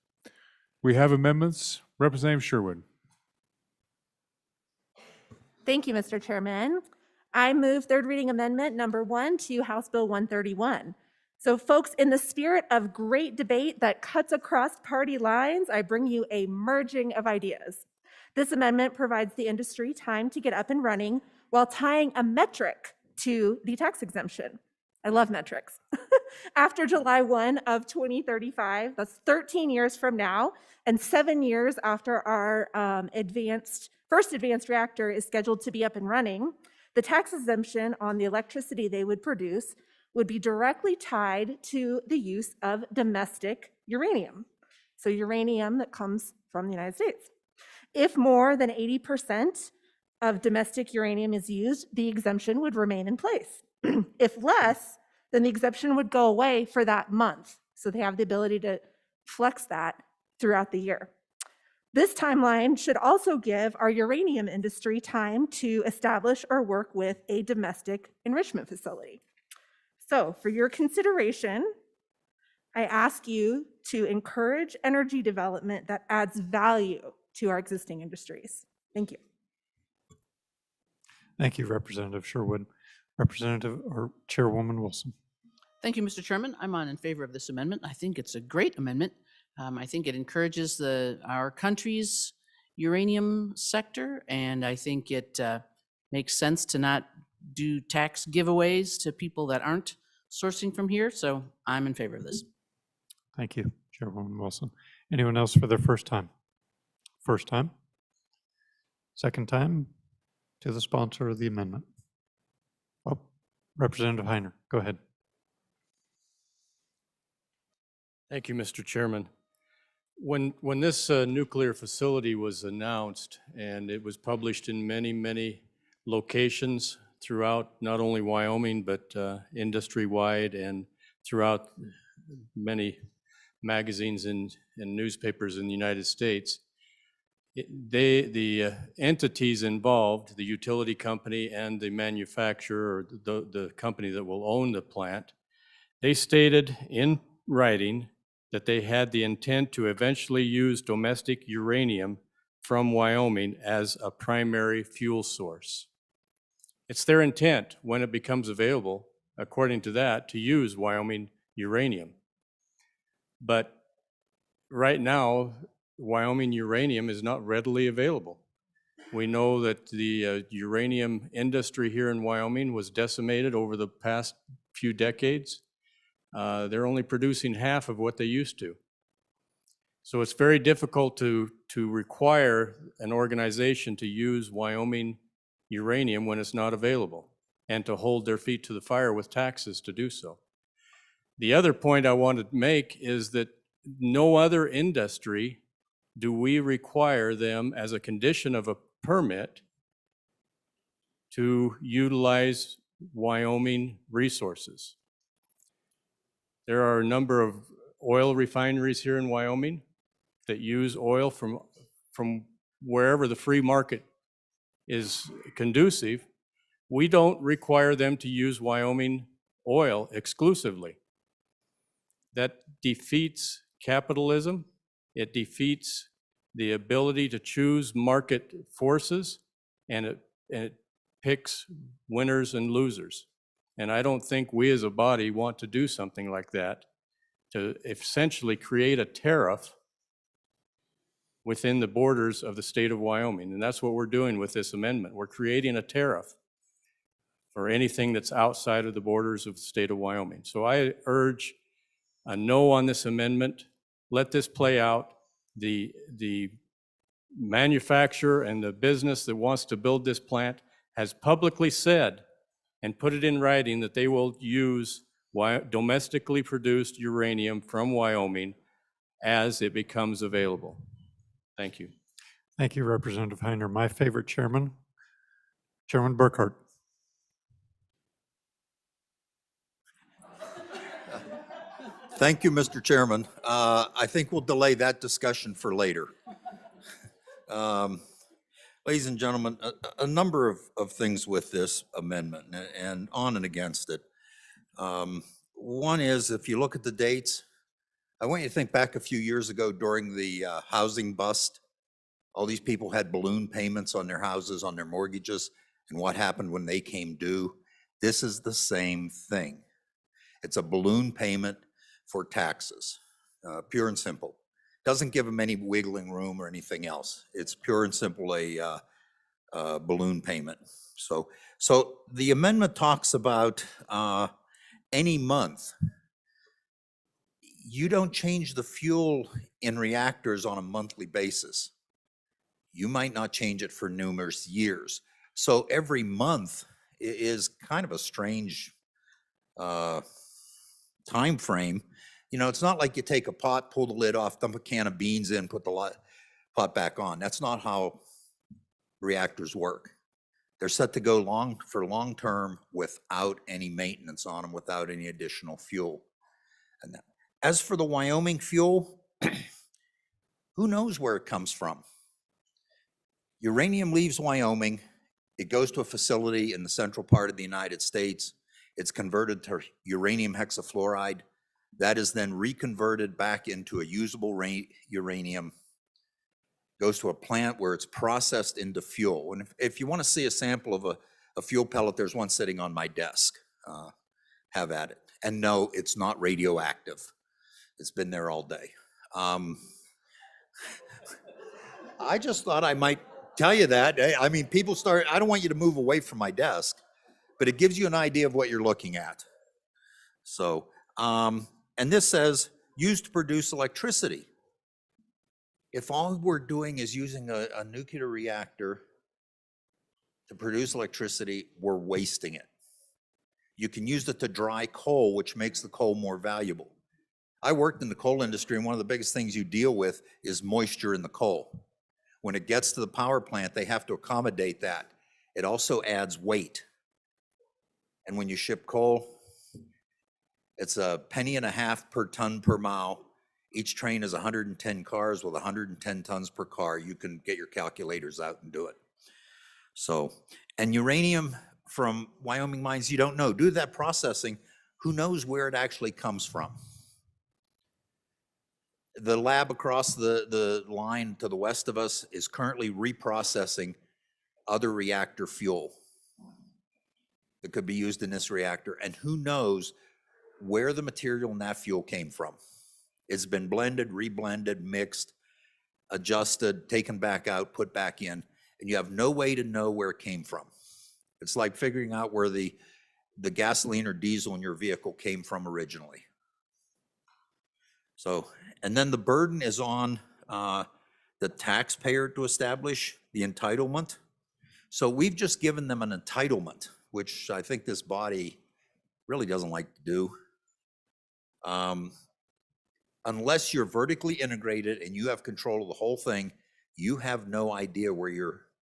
We have amendments. Representative Sherwood. Thank you, Mr. Chairman. I move third reading amendment number 1 to House Bill 131. So folks, in the spirit of great debate that cuts across party lines, I bring you a merging of ideas. This amendment provides the industry time to get up and running while tying a metric to the tax exemption. I love metrics. After July 1 of 2035, that's 13 years from now, and 7 years after our first advanced reactor is scheduled to be up and running, the tax exemption on the electricity they would produce would be directly tied to the use of domestic uranium. So uranium that comes from the United States. If more than 80% of domestic uranium is used, the exemption would remain in place. If less, then the exemption would go away for that month. So they have the ability to flex that throughout the year. This timeline should also give our uranium industry time to establish or work with a domestic enrichment facility. So for your consideration, I ask you to encourage energy development that adds value to our existing industries. Thank you. Thank you, Representative Sherwood. Representative or Chairwoman Wilson. Thank you, Mr. Chairman. I'm in favor of this amendment. I think it's a great amendment. I think it encourages our country's uranium sector, and I think it makes sense to not do tax giveaways to people that aren't sourcing from here. So I'm in favor of this. Thank you, Chairwoman Wilson. Anyone else for their first time? First time? Second time? To the sponsor of the amendment. Oh, Representative Heiner, go ahead. Thank you, Mr. Chairman. When this nuclear facility was announced, and it was published in many locations throughout not only Wyoming, but industry-wide and throughout many magazines and newspapers in the United States, the entities involved, the utility company and the manufacturer, or the company that will own the plant, they stated in writing that they had the intent to eventually use domestic uranium from Wyoming as a primary fuel source. It's their intent, when it becomes available, according to that, to use Wyoming uranium. But right now, Wyoming uranium is not readily available. We know that the uranium industry here in Wyoming was decimated over the past few decades. They're only producing half of what they used to. So it's very difficult to require an organization to use Wyoming uranium when it's not available, and to hold their feet to the fire with taxes to do so. The other point I want to make is that no other industry do we require them, as a condition of a permit, to utilize Wyoming resources. There are a number of oil refineries here in Wyoming that use oil from wherever the free market is conducive. We don't require them to use Wyoming oil exclusively. That defeats capitalism. It defeats the ability to choose market forces, and it picks winners and losers. And I don't think we as a body want to do something like that, to essentially create a tariff within the borders of the state of Wyoming. And that's what we're doing with this amendment. We're creating a tariff for anything that's outside of the borders of the state of Wyoming. So I urge a no on this amendment. Let this play out. The manufacturer and the business that wants to build this plant has publicly said and put it in writing that they will use domestically produced uranium from Wyoming as it becomes available. Thank you. Thank you, Representative Heiner. My favorite chairman, Chairman Burkhart. Thank you, Mr. Chairman. I think we'll delay that discussion for later. Ladies and gentlemen, a number of things with this amendment and on and against it. One is, if you look at the dates, I want you to think back a few years ago during the housing bust. All these people had balloon payments on their houses, on their mortgages, and what happened when they came due. This is the same thing. It's a balloon payment for taxes, pure and simple. Doesn't give them any wiggling room or anything else. It's pure and simple a balloon payment. So the amendment talks about any month. You don't change the fuel in reactors on a monthly basis. You might not change it for numerous years. So every month is kind of a strange time frame. You know, it's not like you take a pot, pull the lid off, dump a can of beans in, put the pot back on. That's not how reactors work. They're set to go long term without any maintenance on them, without any additional fuel. And that, as for the Wyoming fuel, who knows where it comes from? Uranium leaves Wyoming, it goes to a facility in the central part of the United States. It's converted to uranium hexafluoride. That is then reconverted back into a usable uranium, goes to a plant where it's processed into fuel. And if you want to see a sample of a fuel pellet, there's one sitting on my desk. Have at it. And no, it's not radioactive. It's been there all day. I just thought I might tell you that. I mean, I don't want you to move away from my desk, but it gives you an idea of what you're looking at. So, and this says, used to produce electricity. If all we're doing is using a nuclear reactor to produce electricity, we're wasting it. You can use it to dry coal, which makes the coal more valuable. I worked in the coal industry, and one of the biggest things you deal with is moisture in the coal. When it gets to the power plant, they have to accommodate that. It also adds weight. And when you ship coal, it's $0.015 per ton per mile. Each train is 110 cars with 110 tons per car. You can get your calculators out and do it. So, and uranium from Wyoming mines, you don't know. Due to that processing, who knows where it actually comes from? The lab across the line to the west of us is currently reprocessing other reactor fuel that could be used in this reactor. And who knows where the material in that fuel came from. It's been blended, reblended, mixed, adjusted, taken back out, put back in, and you have no way to know where it came from. It's like figuring out where the gasoline or diesel in your vehicle came from originally. So, and then the burden is on the taxpayer to establish the entitlement. So we've just given them an entitlement, which I think this body really doesn't like to do. Unless you're vertically integrated and you have control of the whole thing, you have no idea where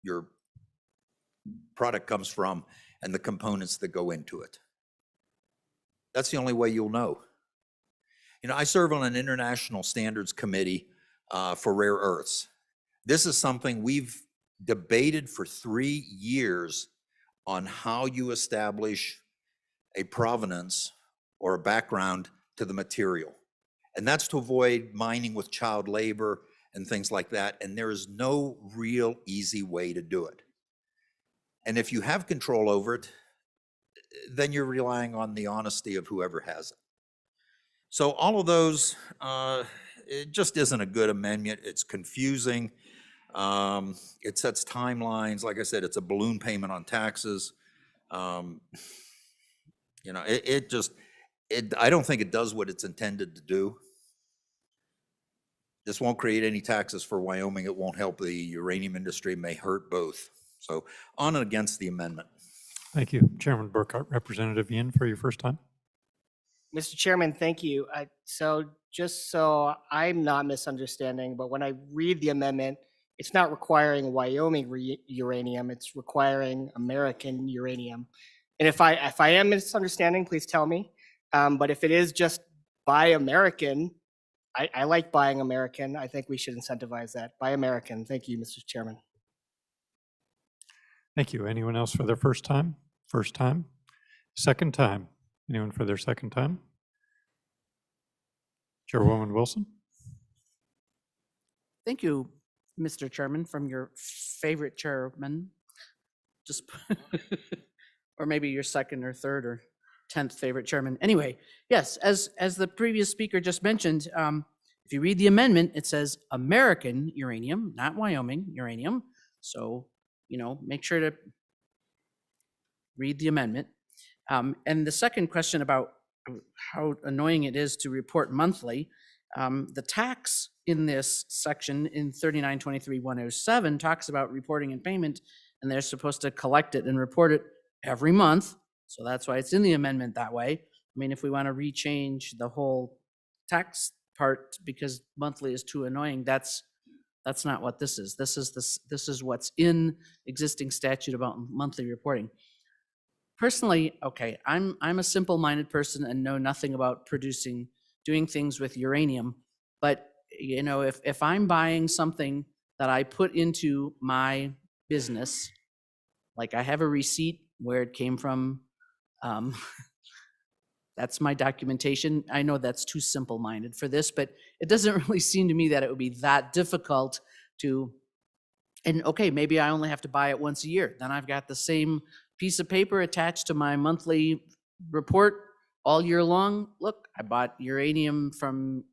your product comes from and the components that go into it. That's the only way you'll know. You know, I serve on an international standards committee for rare earths. This is something we've debated for 3 years on how you establish a provenance or a background to the material. And that's to avoid mining with child labor and things like that. And there is no real easy way to do it. And if you have control over it, then you're relying on the honesty of whoever has it. So all of those, it just isn't a good amendment. It's confusing. It sets timelines. Like I said, it's a balloon payment on taxes. You know, I don't think it does what it's intended to do. This won't create any taxes for Wyoming. It won't help the uranium industry. It may hurt both. So on and against the amendment. Thank you. Chairman Burkhart, Representative Yin, for your first time. Mr. Chairman, thank you. So just so I'm not misunderstanding, but when I read the amendment, it's not requiring Wyoming uranium, it's requiring American uranium. And if I am misunderstanding, please tell me. But if it is just buy American, I like buying American. I think we should incentivize that. Buy American. Thank you, Mr. Chairman. Thank you. Anyone else for their first time? First time? Second time? Anyone for their second time? Chairwoman Wilson? Thank you, Mr. Chairman, from your favorite chairman. Just, or maybe your second or third or 10th favorite chairman. Anyway, yes, as the previous speaker just mentioned, if you read the amendment, it says American uranium, not Wyoming uranium. So, you know, make sure to read the amendment. And the second question about how annoying it is to report monthly, the tax in this section in 3923-107 talks about reporting and payment, and they're supposed to collect it and report it every month. So that's why it's in the amendment that way. I mean, if we want to rechange the whole tax part because monthly is too annoying, that's not what this is. This is what's in existing statute about monthly reporting. Personally, okay, I'm a simple-minded person and know nothing about doing things with uranium. But you know, if I'm buying something that I put into my business, like I have a receipt where it came from That's my documentation. I know that's too simple-minded for this, but it doesn't really seem to me that it would be that difficult to, and okay, maybe I only have to buy it once a year. Then I've got the same piece of paper attached to my monthly report all year long. Look, I bought uranium from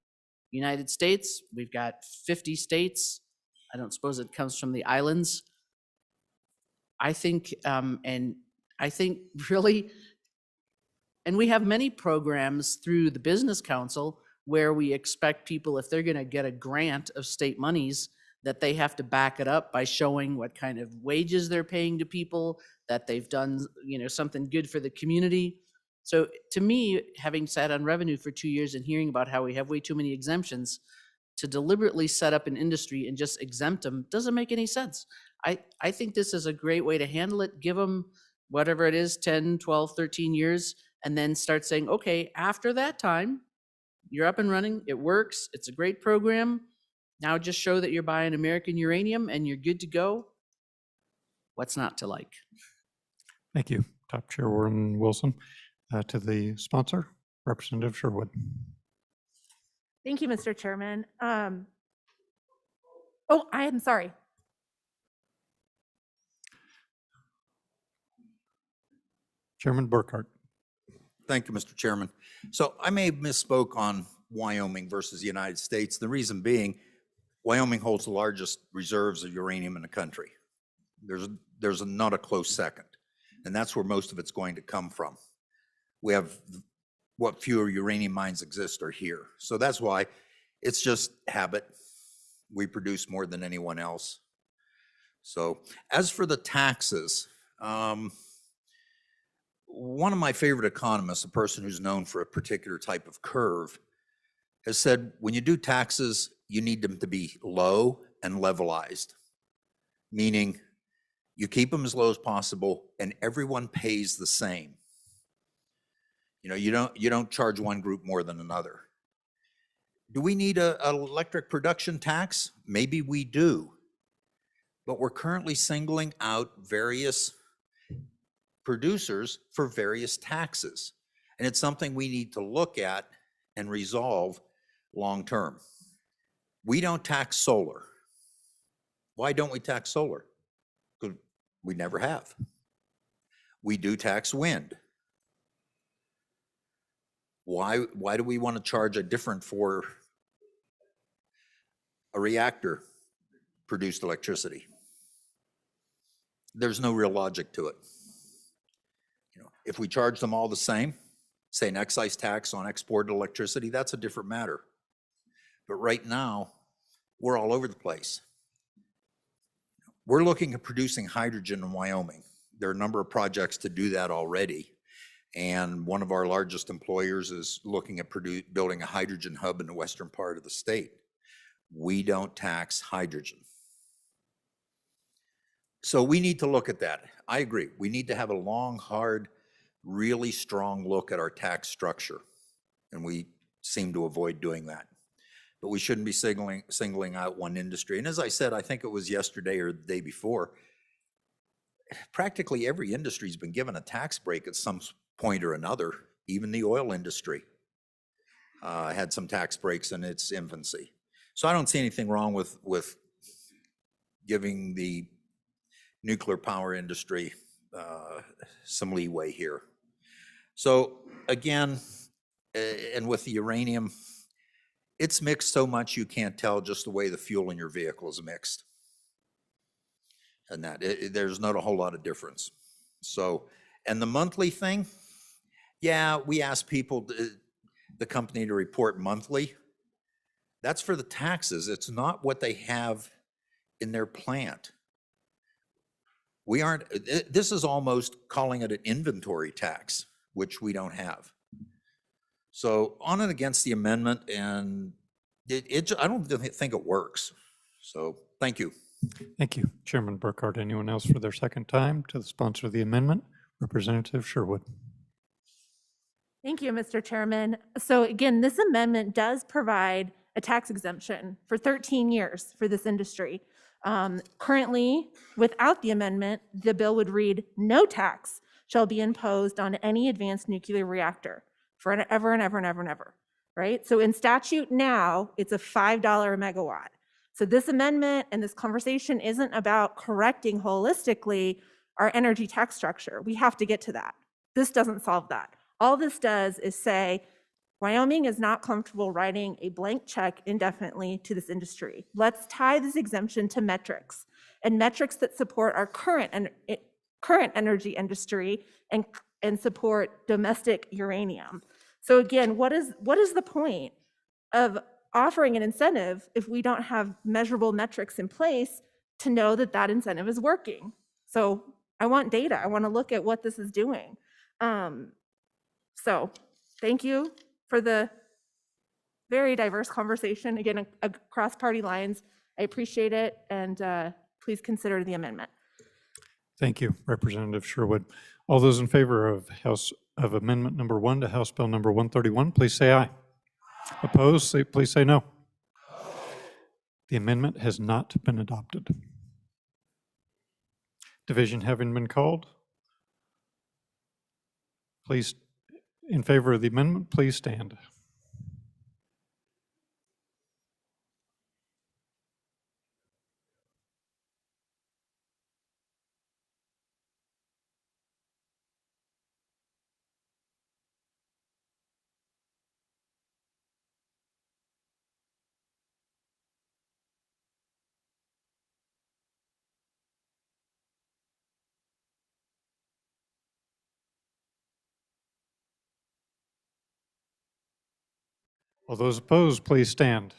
United States. We've got 50 states. I don't suppose it comes from the islands. I think, and I think really, and we have many programs through the Business Council where we expect people, if they're going to get a grant of state monies, that they have to back it up by showing what kind of wages they're paying to people, that they've done, something good for the community. So to me, having sat on revenue for 2 years and hearing about how we have way too many exemptions, to deliberately set up an industry and just exempt them doesn't make any sense. I think this is a great way to handle it. Give them whatever it is, 10, 12, 13 years, and then start saying, okay, after that time, you're up and running, it works, it's a great program. Now just show that you're buying American uranium and you're good to go. What's not to like? Thank you, Top Chairwoman Wilson. To the sponsor, Representative Sherwood. Thank you, Mr. Chairman. I am sorry. Chairman Burkhart. Thank you, Mr. Chairman. So I may have misspoke on Wyoming versus the United States. The reason being, Wyoming holds the largest reserves of uranium in the country. There's not a close second, and that's where most of it's going to come from. We have what fewer uranium mines exist are here. So that's why it's just habit. We produce more than anyone else. So as for the taxes, one of my favorite economists, a person who's known for a particular type of curve, has said, when you do taxes, you need them to be low and levelized, meaning you keep them as low as possible and everyone pays the same. You don't charge one group more than another. Do we need an electric production tax? Maybe we do. But we're currently singling out various producers for various taxes. And it's something we need to look at and resolve long term. We don't tax solar. Why don't we tax solar? Because we never have. We do tax wind. Why do we want to charge a different for a reactor produced electricity? There's no real logic to it. If we charge them all the same, say an excise tax on exported electricity, that's a different matter. But right now, we're all over the place. We're looking at producing hydrogen in Wyoming. There are a number of projects to do that already. And one of our largest employers is looking at building a hydrogen hub in the western part of the state. We don't tax hydrogen. So we need to look at that. I agree. We need to have a long, hard, really strong look at our tax structure. And we seem to avoid doing that. But we shouldn't be singling out one industry. And as I said, I think it was yesterday or the day before, practically every industry has been given a tax break at some point or another. Even the oil industry had some tax breaks in its infancy. So I don't see anything wrong with giving the nuclear power industry some leeway here. So again, and with the uranium, it's mixed so much you can't tell just the way the fuel in your vehicle is mixed. And there's not a whole lot of difference. So, and the monthly thing, yeah, we ask people, the company to report monthly. That's for the taxes. It's not what they have in their plant. We aren't, this is almost calling it an inventory tax, which we don't have. So on and against the amendment, and I don't think it works. So thank you. Thank you, Chairman Burkhart. Anyone else for their second time? To the sponsor of the amendment, Representative Sherwood. Thank you, Mr. Chairman. So again, this amendment does provide a tax exemption for 13 years for this industry. Currently, without the amendment, the bill would read, no tax shall be imposed on any advanced nuclear reactor. forever and ever and ever and ever, right? So in statute now, it's a $5 a megawatt. So this amendment and this conversation isn't about correcting holistically our energy tax structure. We have to get to that. This doesn't solve that. All this does is say, Wyoming is not comfortable writing a blank check indefinitely to this industry. Let's tie this exemption to metrics, and metrics that support our current energy industry and support domestic uranium. So again, what is the point of offering an incentive if we don't have measurable metrics in place to know that that incentive is working? So I want data. I want to look at what this is doing. So thank you for the very diverse conversation, again, across party lines. I appreciate it, and please consider the amendment. Thank you, Representative Sherwood. All those in favor of Amendment number 1 to House Bill number 131, please say aye. Opposed, please say no. The amendment has not been adopted. Division having been called, please, in favor of the amendment, please stand. All those opposed, please stand.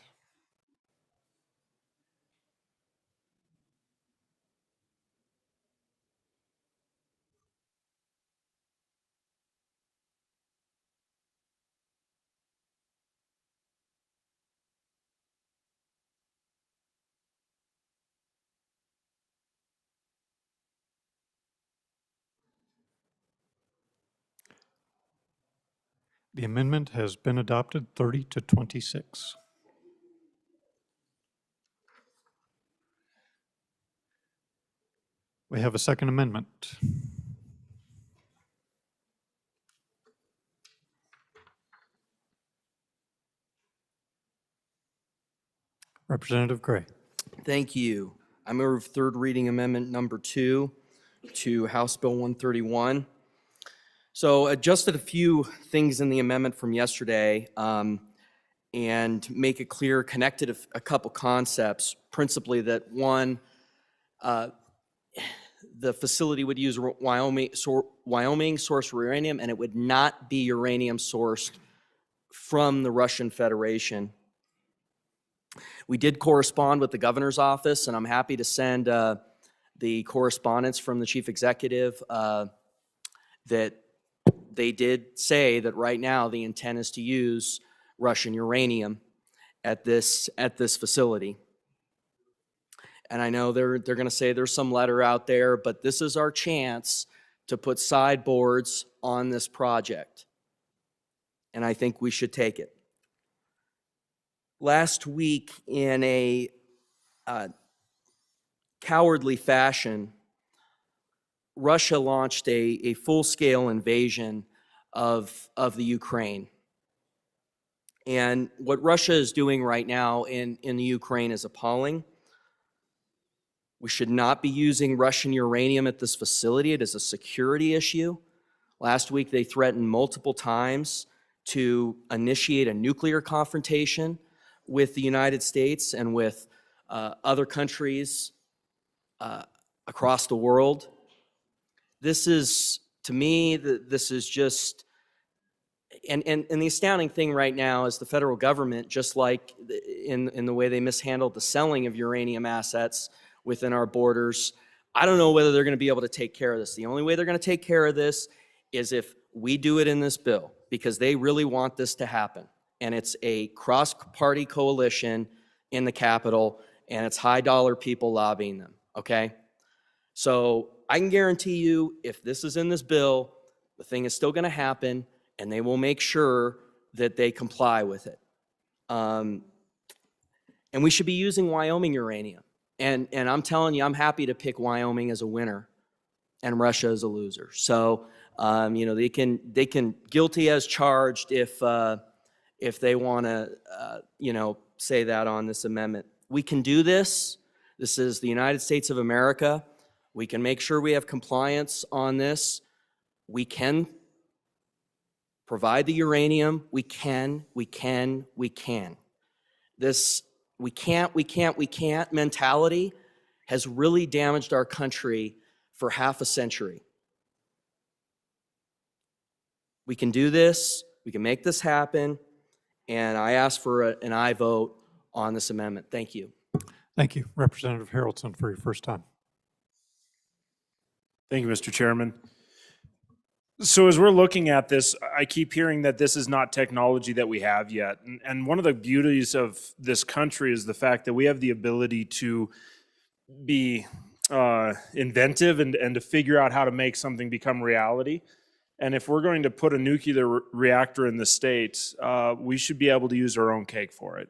The amendment has been adopted 30 to 26. We have a second amendment. Representative Gray. Thank you. I move third reading amendment number 2 to House Bill 131. So adjusted a few things in the amendment from yesterday and make it clear, connected a couple concepts, principally that one, the facility would use Wyoming sourced uranium, and it would not be uranium sourced from the Russian Federation. We did correspond with the governor's office, and I'm happy to send the correspondence from the chief executive that they did say that right now the intent is to use Russian uranium at this facility. And I know they're going to say there's some letter out there, but this is our chance to put sideboards on this project. And I think we should take it. Last week, in a cowardly fashion, Russia launched a full-scale invasion of the Ukraine. And what Russia is doing right now in the Ukraine is appalling. We should not be using Russian uranium at this facility. It is a security issue. Last week, they threatened multiple times to initiate a nuclear confrontation with the United States and with other countries across the world. This is, to me, this is just, and the astounding thing right now is the federal government, just like in the way they mishandled the selling of uranium assets within our borders, I don't know whether they're going to be able to take care of this. The only way they're going to take care of this is if we do it in this bill, because they really want this to happen. And it's a cross-party coalition in the Capitol, and it's high-dollar people lobbying them, okay? So I can guarantee you, if this is in this bill, the thing is still going to happen, and they will make sure that they comply with it. And we should be using Wyoming uranium. And I'm telling you, I'm happy to pick Wyoming as a winner and Russia as a loser. So You know, they can guilty as charged if they want to, you know, say that on this amendment. We can do this. This is the United States of America. We can make sure we have compliance on this. We can provide the uranium. We can. This we can't mentality has really damaged our country for half a century. We can do this. We can make this happen. And I ask for an aye vote on this amendment. Thank you. Thank you. Representative Harrelson for your first time. Thank you, Mr. Chairman. So as we're looking at this, I keep hearing that this is not technology that we have yet. And one of the beauties of this country is the fact that we have the ability to be inventive and to figure out how to make something become reality. And if we're going to put a nuclear reactor in the States, we should be able to use our own cake for it.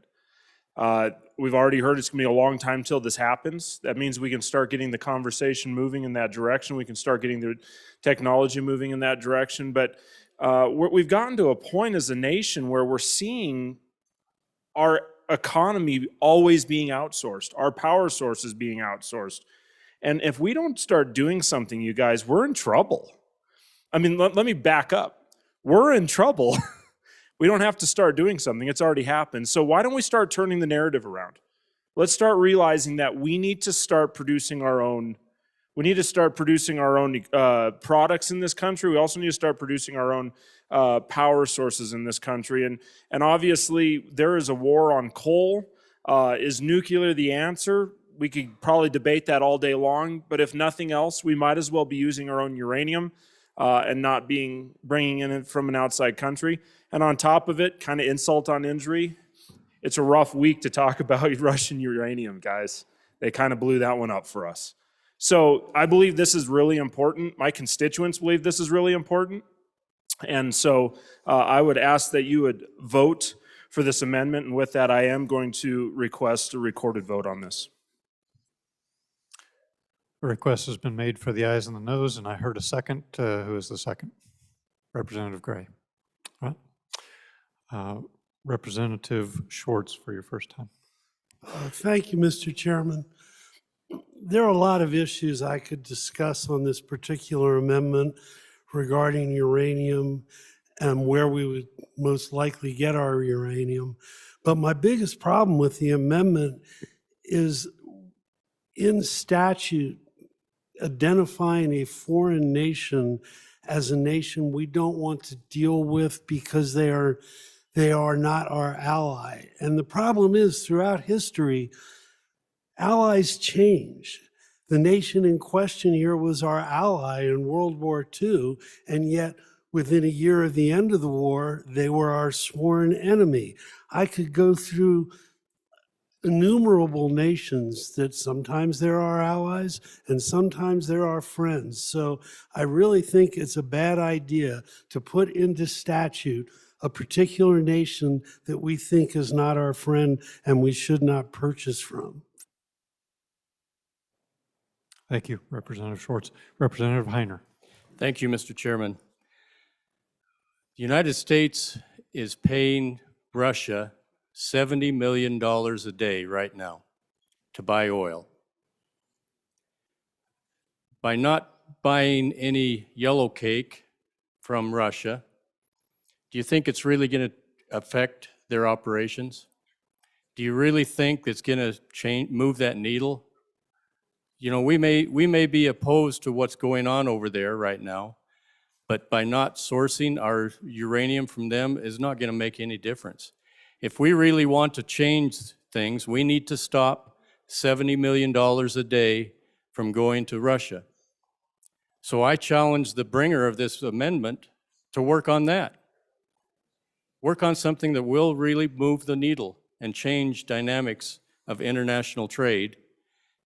We've already heard it's going to be a long time till this happens. That means we can start getting the conversation moving in that direction. We can start getting the technology moving in that direction. But we've gotten to a point as a nation where we're seeing our economy always being outsourced, our power sources being outsourced. And if we don't start doing something, you guys, we're in trouble. I mean, let me back up. We're in trouble. We don't have to start doing something. It's already happened. So why don't we start turning the narrative around? Let's start realizing that we need to start producing our own. We need to start producing our own products in this country. We also need to start producing our own power sources in this country. And obviously, there is a war on coal. Is nuclear the answer? We could probably debate that all day long. But if nothing else, we might as well be using our own uranium and not bringing in it from an outside country. And on top of it, kind of insult on injury, it's a rough week to talk about Russian uranium, guys. They kind of blew that one up for us. So I believe this is really important. My constituents believe this is really important. And so I would ask that you would vote for this amendment. And with that, I am going to request a recorded vote on this. A request has been made for the ayes and the noes, and I heard a second. Who is the second? Representative Gray. All right. Representative Schwartz for your first time. Thank you, Mr. Chairman. There are a lot of issues I could discuss on this particular amendment regarding uranium and where we would most likely get our uranium. But my biggest problem with the amendment is in statute identifying a foreign nation as a nation we don't want to deal with because they are not our ally. And the problem is, throughout history, allies change. The nation in question here was our ally in World War II, and yet within a year of the end of the war, they were our sworn enemy. I could go through innumerable nations that sometimes they're our allies and sometimes they're our friends. So I really think it's a bad idea to put into statute a particular nation that we think is not our friend and we should not purchase from. Thank you, Representative Schwartz. Representative Heiner. Thank you, Mr. Chairman. The United States is paying Russia $70 million a day right now to buy oil. By not buying any yellow cake from Russia, do you think it's really going to affect their operations? Do you really think it's going to move that needle? You know, we may be opposed to what's going on over there right now, but by not sourcing our uranium from them is not going to make any difference. If we really want to change things, we need to stop $70 million a day from going to Russia. So I challenge the bringer of this amendment to work on that. Work on something that will really move the needle and change dynamics of international trade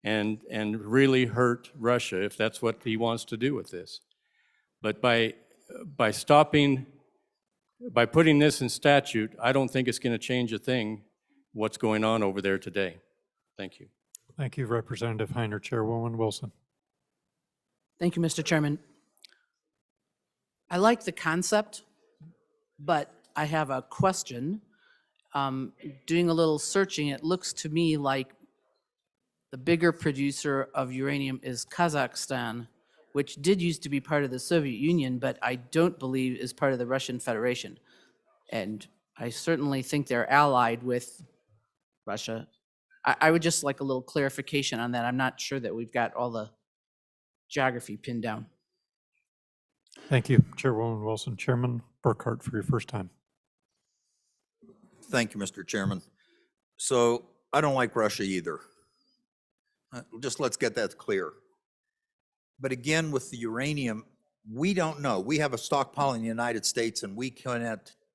and really hurt Russia if that's what he wants to do with this. But by putting this in statute, I don't think it's going to change a thing what's going on over there today. Thank you. Thank you, Representative Heiner. Chairwoman Wilson. Thank you, Mr. Chairman. I like the concept, but I have a question. Doing a little searching, it looks to me like the bigger producer of uranium is Kazakhstan, which did used to be part of the Soviet Union, but I don't believe is part of the Russian Federation. And I certainly think they're allied with Russia. I would just like a little clarification on that. I'm not sure that we've got all the geography pinned down. Thank you, Chairwoman Wilson. Chairman Burkhart, for your first time. Thank you, Mr. Chairman. So I don't like Russia either. Just let's get that clear. But again, with the uranium, we don't know. We have a stockpile in the United States and we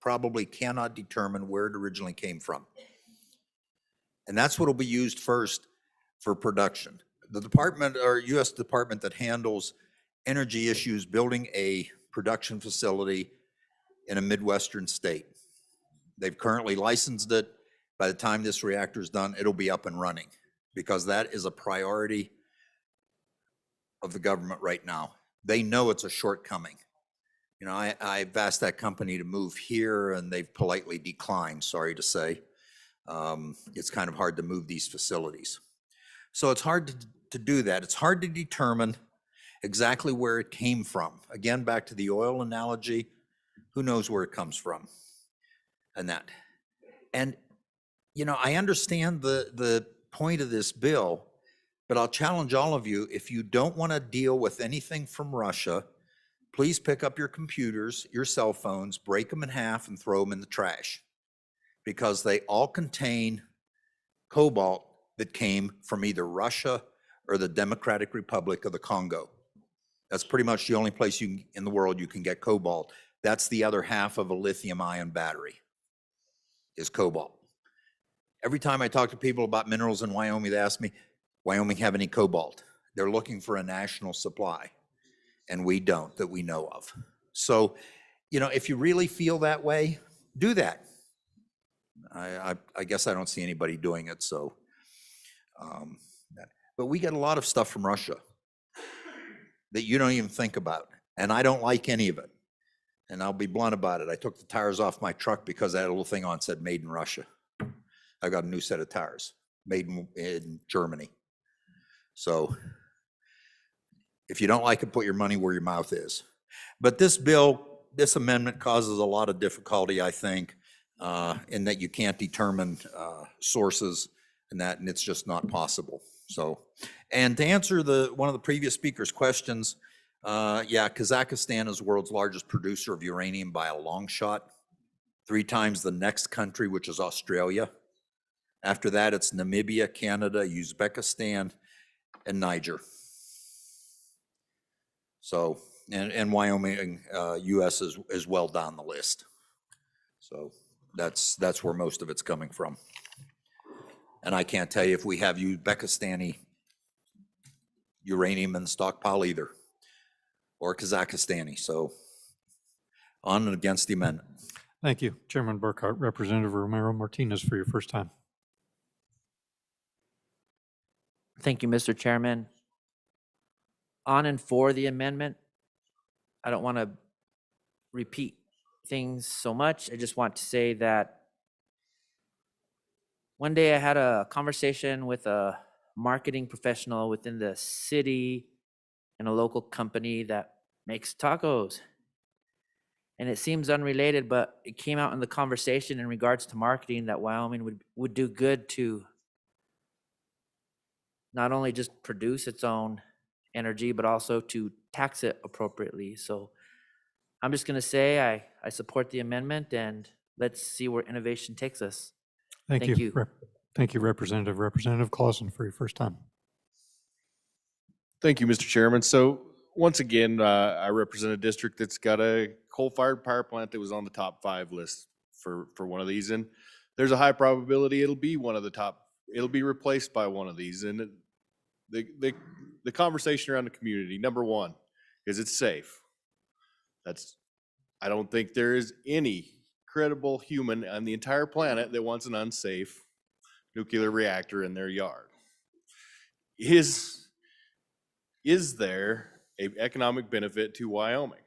probably cannot determine where it originally came from. And that's what will be used first for production. The department, or U.S. department that handles energy issues, building a production facility in a Midwestern state. They've currently licensed it. By the time this reactor is done, it'll be up and running because that is a priority of the government right now. They know it's a shortcoming. You know, I've asked that company to move here and they've politely declined, sorry to say. It's kind of hard to move these facilities. So it's hard to do that. It's hard to determine exactly where it came from. Again, back to the oil analogy, who knows where it comes from and that. And, you know, I understand the point of this bill, but I'll challenge all of you, if you don't want to deal with anything from Russia, please pick up your computers, your cell phones, break them in half and throw them in the trash because they all contain cobalt that came from either Russia or the Democratic Republic of the Congo. That's pretty much the only place in the world you can get cobalt. That's the other half of a lithium-ion battery, is cobalt. Every time I talk to people about minerals in Wyoming, they ask me, Wyoming have any cobalt? They're looking for a national supply, and we don't, that we know of. So, you know, if you really feel that way, do that. I guess I don't see anybody doing it, so. But we get a lot of stuff from Russia that you don't even think about, and I don't like any of it. And I'll be blunt about it. I took the tires off my truck because I had a little thing on that said made in Russia. I got a new set of tires, made in Germany. So if you don't like it, put your money where your mouth is. But this bill, this amendment causes a lot of difficulty, I think, in that you can't determine sources and that, and it's just not possible. So, and to answer one of the previous speaker's questions, yeah, Kazakhstan is the world's largest producer of uranium by a long shot, 3 times the next country, which is Australia. After that, it's Namibia, Canada, Uzbekistan, and Niger. So, and Wyoming, US is well down the list. So that's where most of it's coming from. And I can't tell you if we have Uzbekistani uranium in the stockpile either, or Kazakhstani. So on and against the amendment. Thank you, Chairman Burkhart. Representative Romero Martinez for your first time. Thank you, Mr. Chairman. On and for the amendment, I don't want to repeat things so much. I just want to say that one day I had a conversation with a marketing professional within the city and a local company that makes tacos. And it seems unrelated, but it came out in the conversation in regards to marketing that Wyoming would do good to not only just produce its own energy, but also to tax it appropriately. So I'm just going to say I support the amendment, and let's see where innovation takes us. Thank you. Thank you, Representative. Representative Clausen for your first time. Thank you, Mr. Chairman. So once again, I represent a district that's got a coal-fired power plant that was on the top 5 list for one of these. And there's a high probability it'll be one of the top, it'll be replaced by one of these. And the conversation around the community, number one, is it's safe. I don't think there is any credible human on the entire planet that wants an unsafe nuclear reactor in their yard. Is there an economic benefit to Wyoming?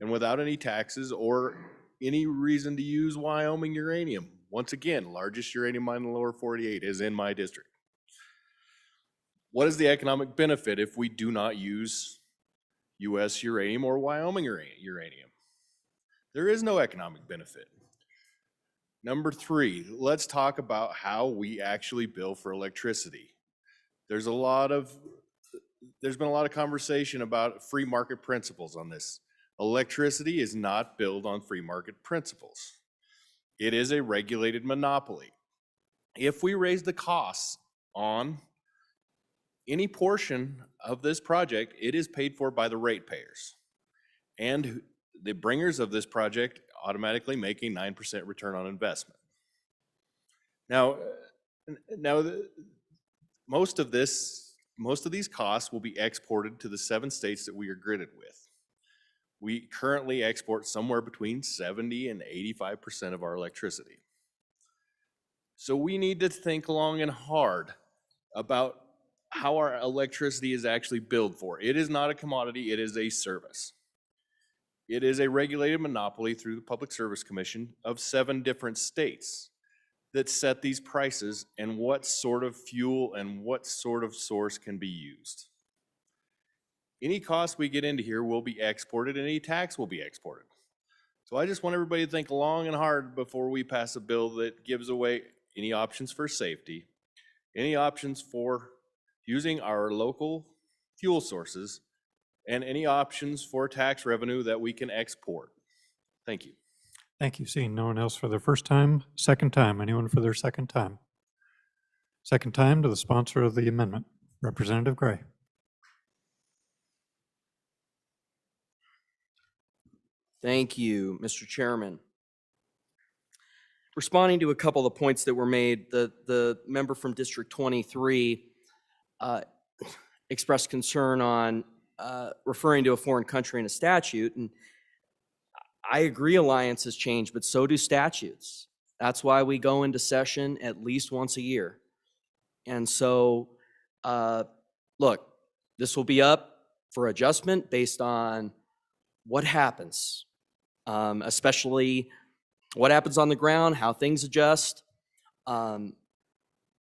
and without any taxes or any reason to use Wyoming uranium. Once again, largest uranium mine in the lower 48 is in my district. What is the economic benefit if we do not use US uranium or Wyoming uranium? There is no economic benefit. Number three, let's talk about how we actually bill for electricity. There's been a lot of conversation about free market principles on this. Electricity is not billed on free market principles. It is a regulated monopoly. If we raise the costs on any portion of this project, it is paid for by the ratepayers. And the bringers of this project automatically make a 9% return on investment. Now, most of these costs will be exported to the 7 states that we are gridded with. We currently export somewhere between 70 and 85% of our electricity. So we need to think long and hard about how our electricity is actually billed for. It is not a commodity, it is a service. It is a regulated monopoly through the Public Service Commission of 7 different states that set these prices and what sort of fuel and what sort of source can be used. Any cost we get into here will be exported and any tax will be exported. So I just want everybody to think long and hard before we pass a bill that gives away any options for safety, any options for using our local fuel sources, and any options for tax revenue that we can export. Thank you. Thank you. Seeing no one else for their first time, second time, anyone for their second time? Second time to the sponsor of the amendment, Representative Gray. Thank you, Mr. Chairman. Responding to a couple of the points that were made, the member from District 23 expressed concern on referring to a foreign country in a statute, and I agree alliances change, but so do statutes. That's why we go into session at least once a year. And so, look, this will be up for adjustment based on what happens, especially what happens on the ground, how things adjust.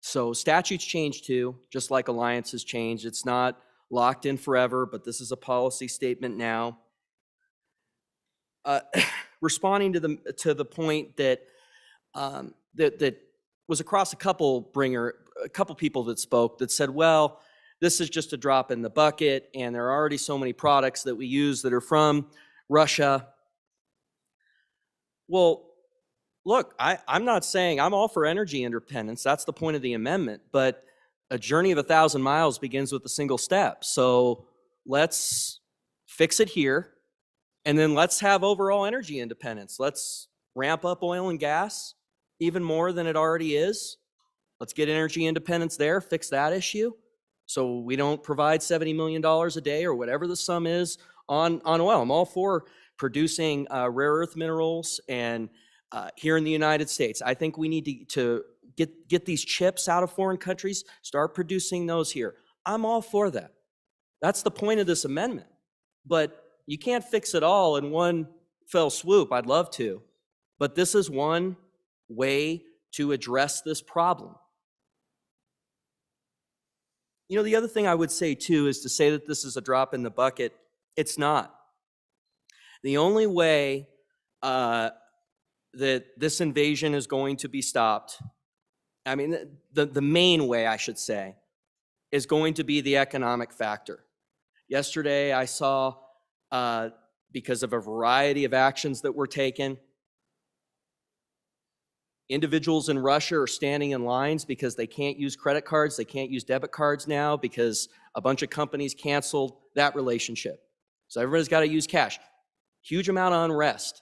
So statutes change too, just like alliances change. It's not locked in forever, but this is a policy statement now. Responding to the point that that was across a couple people that spoke that said, well, this is just a drop in the bucket, and there are already so many products that we use that are from Russia. Well, look, I'm not saying I'm all for energy independence. That's the point of the amendment. But a journey of 1,000 miles begins with a single step. So let's fix it here. And then let's have overall energy independence. Let's ramp up oil and gas even more than it already is. Let's get energy independence there, fix that issue. So we don't provide $70 million a day or whatever the sum is on oil. I'm all for producing rare earth minerals and here in the United States. I think we need to get these chips out of foreign countries, start producing those here. I'm all for that. That's the point of this amendment. But you can't fix it all in one fell swoop. I'd love to. But this is one way to address this problem. You know, the other thing I would say too is to say that this is a drop in the bucket. It's not. The only way that this invasion is going to be stopped, I mean, the main way, I should say, is going to be the economic factor. Yesterday, I saw, because of a variety of actions that were taken, individuals in Russia are standing in lines because they can't use credit cards, they can't use debit cards now because a bunch of companies canceled that relationship. So everybody's got to use cash. Huge amount of unrest,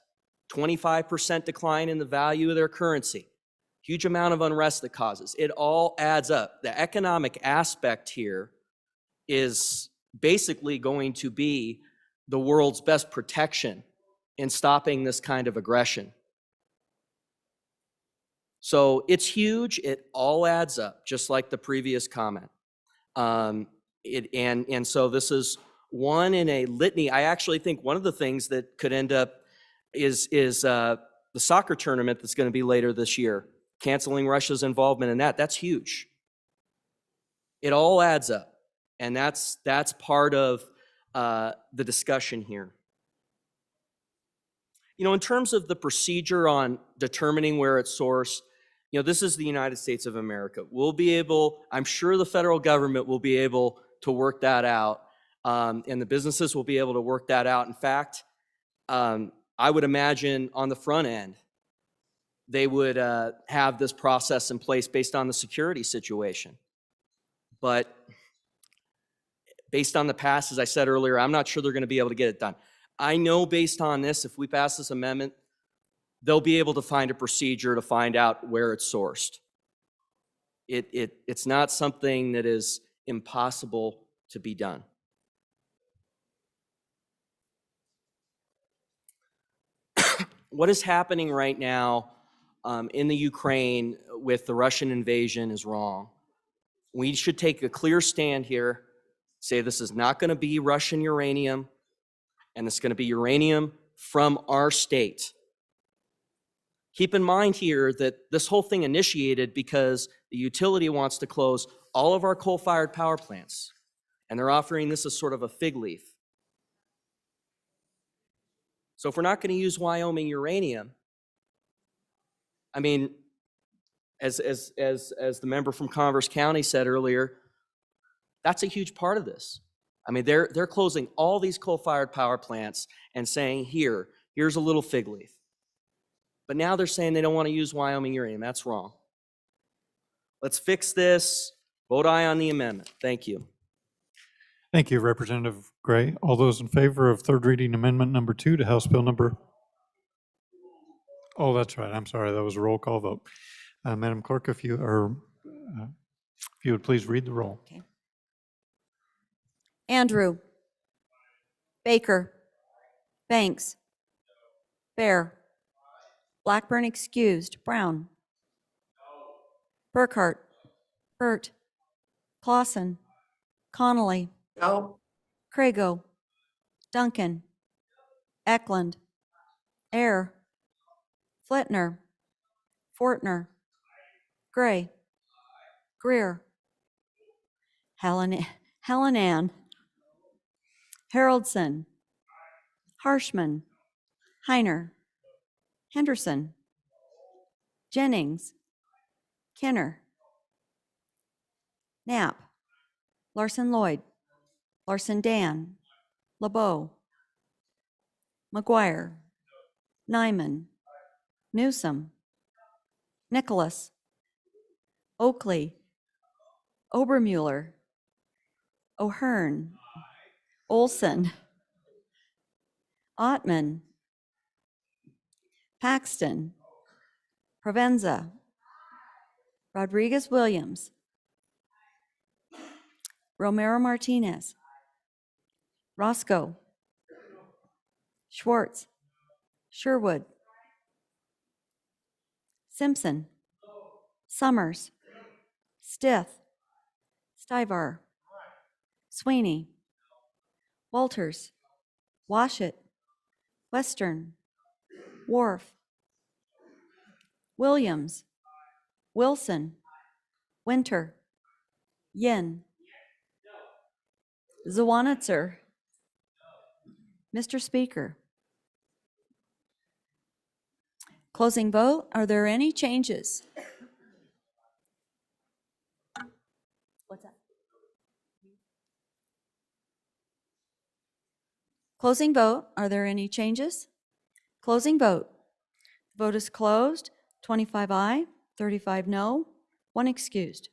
25% decline in the value of their currency, huge amount of unrest that causes. It all adds up. The economic aspect here is basically going to be the world's best protection in stopping this kind of aggression. So it's huge. It all adds up, just like the previous comment. And so this is one in a litany. I actually think one of the things that could end up is the soccer tournament that's going to be later this year, canceling Russia's involvement in that. That's huge. It all adds up, and that's part of the discussion here. In terms of the procedure on determining where it's sourced, this is the United States of America. I'm sure the federal government will be able to work that out, and the businesses will be able to work that out. In fact, I would imagine on the front end, they would have this process in place based on the security situation. But based on the past, as I said earlier, I'm not sure they're going to be able to get it done. I know based on this, if we pass this amendment, they'll be able to find a procedure to find out where it's sourced. It's not something that is impossible to be done. What is happening right now in the Ukraine with the Russian invasion is wrong. We should take a clear stand here, say this is not going to be Russian uranium, and it's going to be uranium from our state. Keep in mind here that this whole thing initiated because the utility wants to close all of our coal-fired power plants, and they're offering this as sort of a fig leaf. So if we're not going to use Wyoming uranium, I mean, as the member from Converse County said earlier, that's a huge part of this. I mean, they're closing all these coal-fired power plants and saying, here's a little fig leaf. But now they're saying they don't want to use Wyoming uranium. That's wrong. Let's fix this. Vote aye on the amendment. Thank you. Thank you, Representative Gray. All those in favor of third reading amendment number 2 to House Bill number... Oh, that's right. I'm sorry. That was a roll call vote. Madam Clerk, if you would please read the roll. Okay. Andrew. Baker. Banks. Bear. Blackburn excused. Brown. Burkhart. Burt. Clausen. Connolly. No. Crago. Duncan. Eklund. Air. Flitner. Fortner. Gray. Greer. Hallinan. Haroldson. Harshman. Heiner. Henderson. Jennings. Kenner. Knapp. Larson Lloyd. Larson Dan. LeBeau. McGuire. Nyman. Newsom. Nicholas. Oakley. Obermuller. O'Hearn. Olson. Ottman. Paxton. Provenza. Rodriguez Williams. Romero Martinez. Roscoe. Schwartz. Sherwood. Simpson. Summers. Stith. Stivar. Sweeney. Walters. Washit. Western. Wharf. Williams. Wilson. Winter. Yin. Zawanitzer. Mr. Speaker. Closing vote. Are there any changes? What's that? Closing vote. Are there any changes? Closing vote. The vote is closed. 25 aye, 35 no, 1 excused.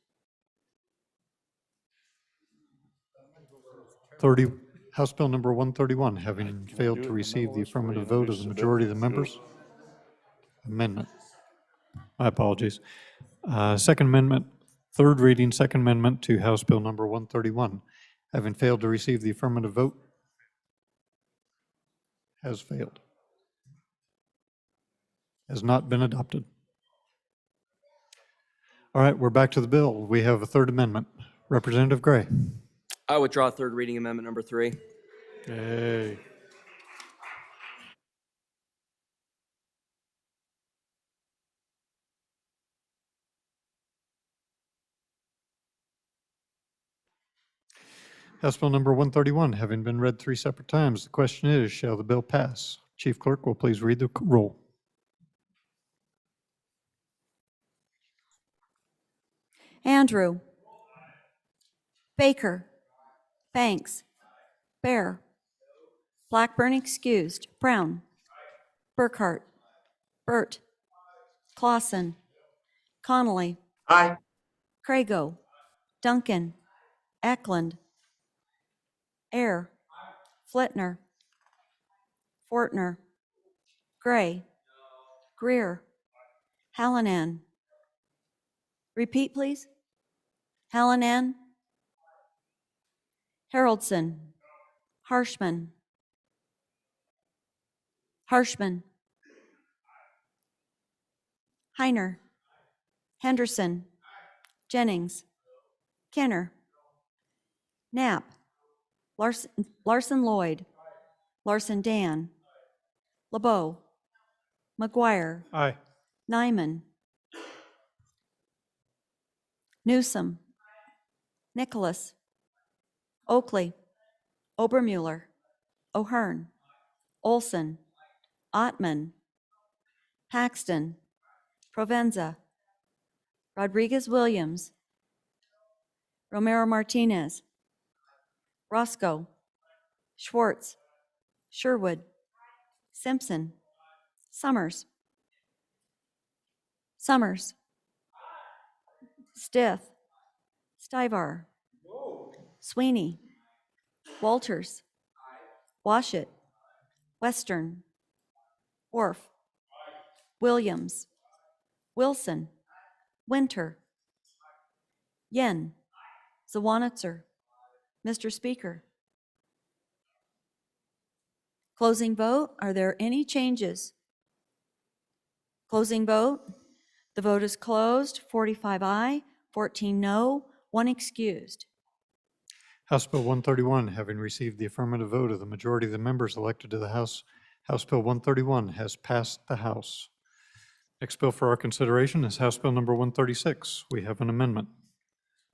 30, House Bill number 131, having failed to receive the affirmative vote of the majority of the members. Amendment. My apologies. Second Amendment, third reading, Second Amendment to House Bill number 131, having failed to receive the affirmative vote, has failed. Has not been adopted. All right, we're back to the bill. We have a third amendment. Representative Gray. I withdraw third reading amendment number 3. Hey. House Bill number 131, having been read 3 separate times, the question is, shall the bill pass? Chief Clerk will please read the roll. Andrew. Baker. Banks. Bear. Blackburn excused. Brown. Burkhart. Burt. Clausen. Connolly. Aye. Crago. Duncan. Eklund. Air. Flitner. Fortner. Gray. Greer. Hallinan. Repeat, please. Hallinan. Haroldson. Harshman. Harshman. Heiner. Henderson. Jennings. Kenner. Knapp. Larson Lloyd. Larson Dan. LeBeau. McGuire. Aye. Nyman. Newsom. Nicholas. Oakley. Obermuller. O'Hearn. Olson. Ottman. Paxton. Provenza. Rodriguez Williams. Romero Martinez. Roscoe. Schwartz. Sherwood. Simpson. Summers. Summers. Stith. Stivar. Sweeney. Walters. Washit. Western. Orf. Williams. Wilson. Winter. Yen. Zawanitzer. Mr. Speaker. Closing vote. Are there any changes? Closing vote. The vote is closed. 45 aye, 14 no, 1 excused. House Bill 131, having received the affirmative vote of the majority of the members elected to the House, House Bill 131 has passed the House. Next bill for our consideration is House Bill number 136. We have an amendment.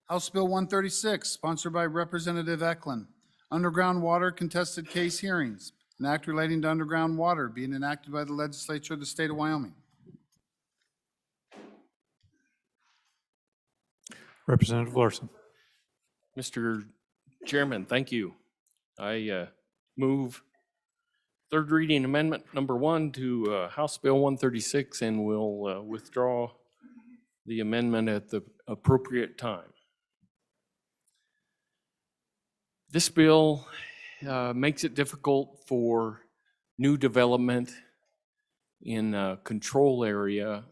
House Bill 136, sponsored by Representative Eklund. Underground water contested case hearings. An act relating to underground water being enacted by the legislature of the state of Wyoming. Representative Larson. Mr. Chairman, thank you. I move third reading amendment number 1 to House Bill 136 and will withdraw the amendment at the appropriate time. This bill makes it difficult for new development in a control area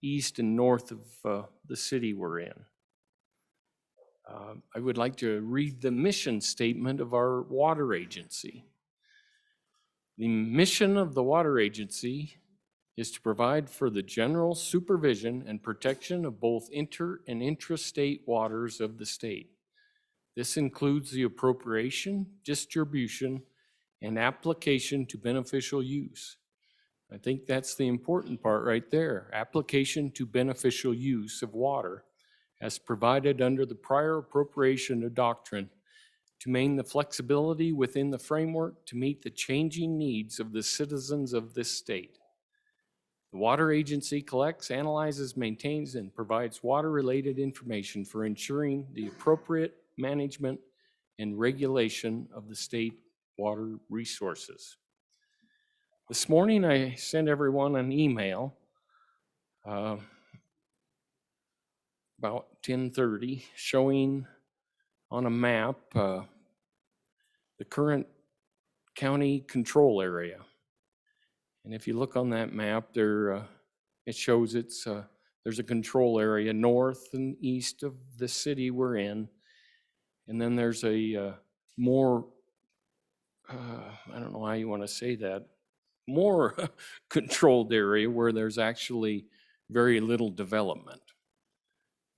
east and north of the city we're in. I would like to read the mission statement of our water agency. The mission of the water agency is to provide for the general supervision and protection of both inter- and intrastate waters of the state. This includes the appropriation, distribution, and application to beneficial use. I think that's the important part right there. Application to beneficial use of water as provided under the prior appropriation of doctrine to maintain the flexibility within the framework to meet the changing needs of the citizens of this state. The water agency collects, analyzes, maintains, and provides water-related information for ensuring the appropriate management and regulation of the state water resources. This morning I sent everyone an email about 10:30 showing on a map the current county control area. And if you look on that map there, it shows there's a control area north and east of the city we're in. And then there's a more, I don't know how you want to say that, more controlled area where there's actually very little development.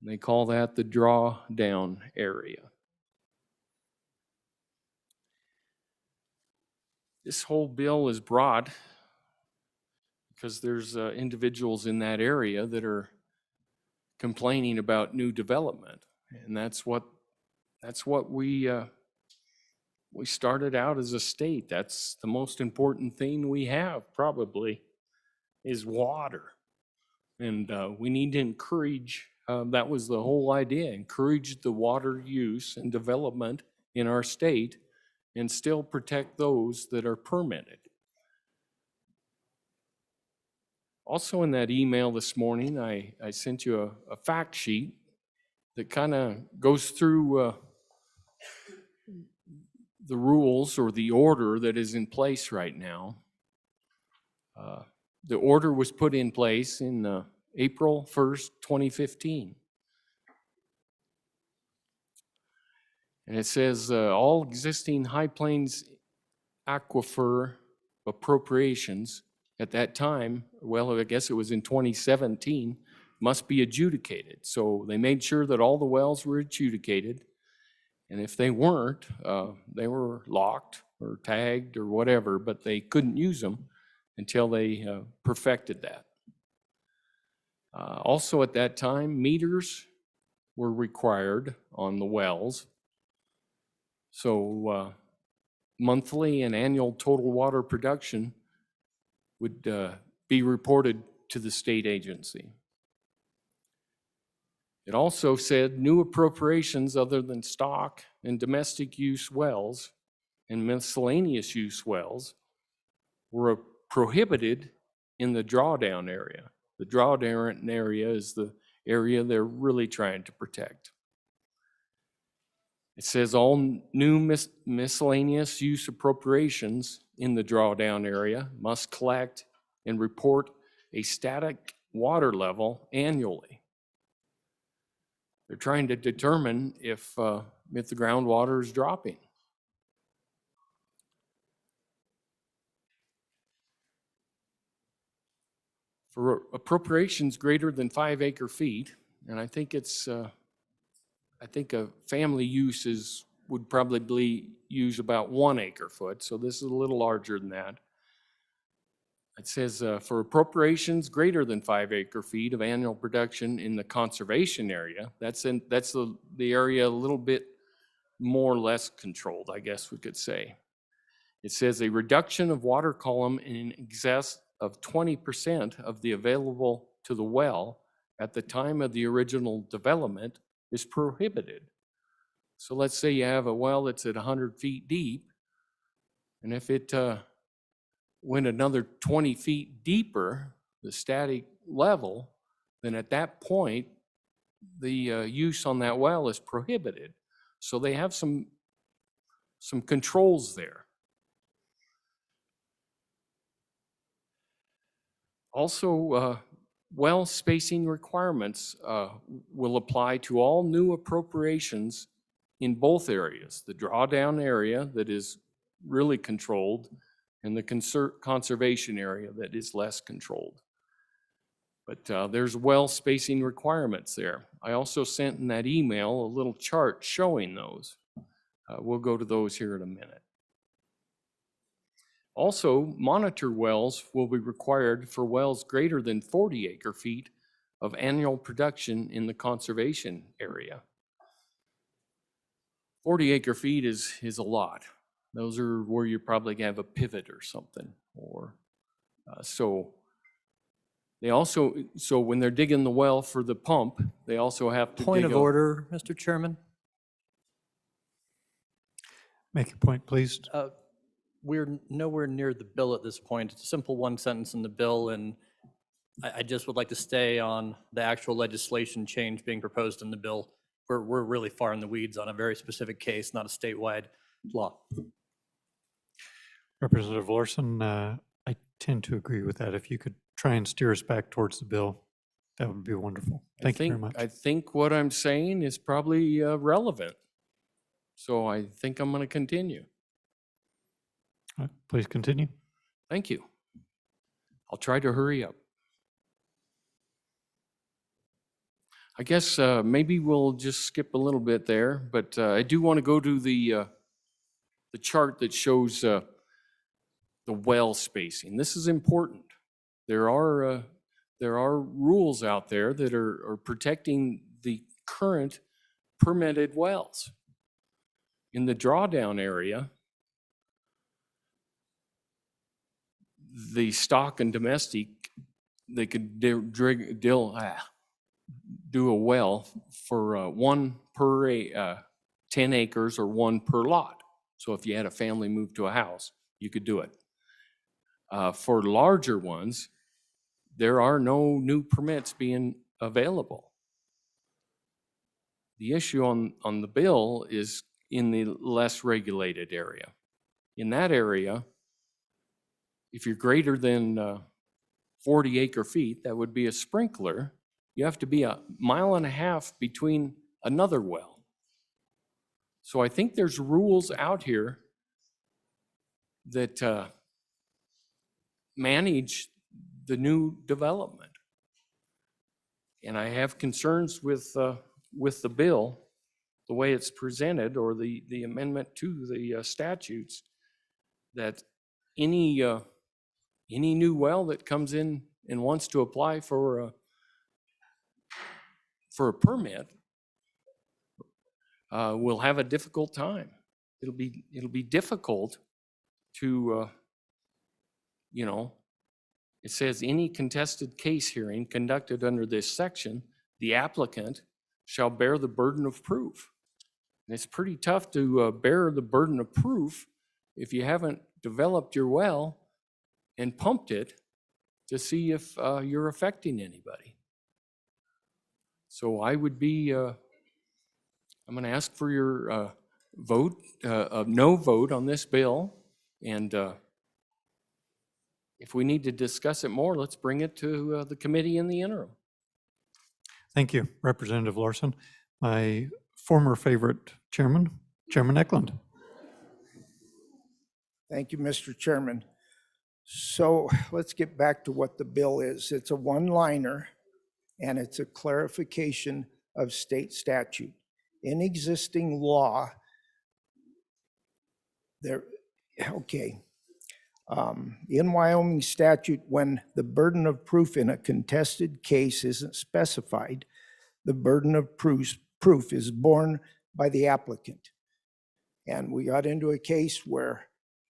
And they call that the drawdown area. this whole bill is broad because there's individuals in that area that are complaining about new development. And that's what we started out as a state. That's the most important thing we have probably is water. And we need to encourage, that was the whole idea, encourage the water use and development in our state and still protect those that are permitted. Also in that email this morning, I sent you a fact sheet that kind of goes through the rules or the order that is in place right now. The order was put in place in April 1st, 2015. And it says all existing High Plains aquifer appropriations at that time, well, I guess it was in 2017, must be adjudicated. So they made sure that all the wells were adjudicated. And if they weren't, they were locked or tagged or whatever, but they couldn't use them until they perfected that. Also at that time, meters were required on the wells. So monthly and annual total water production would be reported to the state agency. It also said new appropriations other than stock and domestic use wells and miscellaneous use wells were prohibited in the drawdown area. The drawdown area is the area they're really trying to protect. It says all new miscellaneous use appropriations in the drawdown area must collect and report a static water level annually. They're trying to determine if the groundwater is dropping. For appropriations greater than 5 acre feet, and I think it's, I think a family use would probably use about 1 acre foot, so this is a little larger than that. It says for appropriations greater than 5 acre feet of annual production in the conservation area, that's the area a little bit more or less controlled, I guess we could say. It says a reduction of water column in excess of 20% of the available to the well at the time of the original development is prohibited. So let's say you have a well that's at 100 feet deep, and if it went another 20 feet deeper, the static level, then at that point, the use on that well is prohibited. So they have some controls there. Also, well spacing requirements will apply to all new appropriations in both areas, the drawdown area that is really controlled and the conservation area that is less controlled. But there's well spacing requirements there. I also sent in that email a little chart showing those. We'll go to those here in a minute. Also, monitor wells will be required for wells greater than 40 acre feet of annual production in the conservation area. 40 acre feet is a lot. Those are where you probably have a pivot or something. Or so when they're digging the well for the pump, they also have to Point of order, Mr. Chairman. Make your point, please. We're nowhere near the bill at this point. It's a simple one sentence in the bill, and I just would like to stay on the actual legislation change being proposed in the bill. We're really far in the weeds on a very specific case, not a statewide law. Representative Larson, I tend to agree with that. If you could try and steer us back towards the bill, that would be wonderful. Thank you very much. I think what I'm saying is probably relevant. So I think I'm going to continue. All right, please continue. Thank you. I'll try to hurry up. I guess maybe we'll just skip a little bit there, but I do want to go to the chart that shows the well spacing. This is important. There are rules out there that are protecting the current permitted wells. In the drawdown area, the stock and domestic, they could do a well for one per 10 acres or one per lot. So if you had a family move to a house, you could do it. For larger ones, there are no new permits being available. The issue on the bill is in the less regulated area. In that area, if you're greater than 40 acre feet, that would be a sprinkler. You have to be 1.5 miles between another well. So I think there's rules out here that manage the new development. And I have concerns with the bill, the way it's presented, or the amendment to the statutes, that any new well that comes in and wants to apply for a permit will have a difficult time. It'll be difficult to it says any contested case hearing conducted under this section, the applicant shall bear the burden of proof. And it's pretty tough to bear the burden of proof if you haven't developed your well and pumped it to see if you're affecting anybody. So I would be, I'm going to ask for your vote, no vote on this bill. And if we need to discuss it more, let's bring it to the committee in the interim. Thank you, Representative Larson. My former favorite chairman, Chairman Eklund. Thank you, Mr. Chairman. So let's get back to what the bill is. It's a one-liner, and it's a clarification of state statute. In existing law, in Wyoming statute, when the burden of proof in a contested case isn't specified, the burden of proof is borne by the applicant. And we got into a case where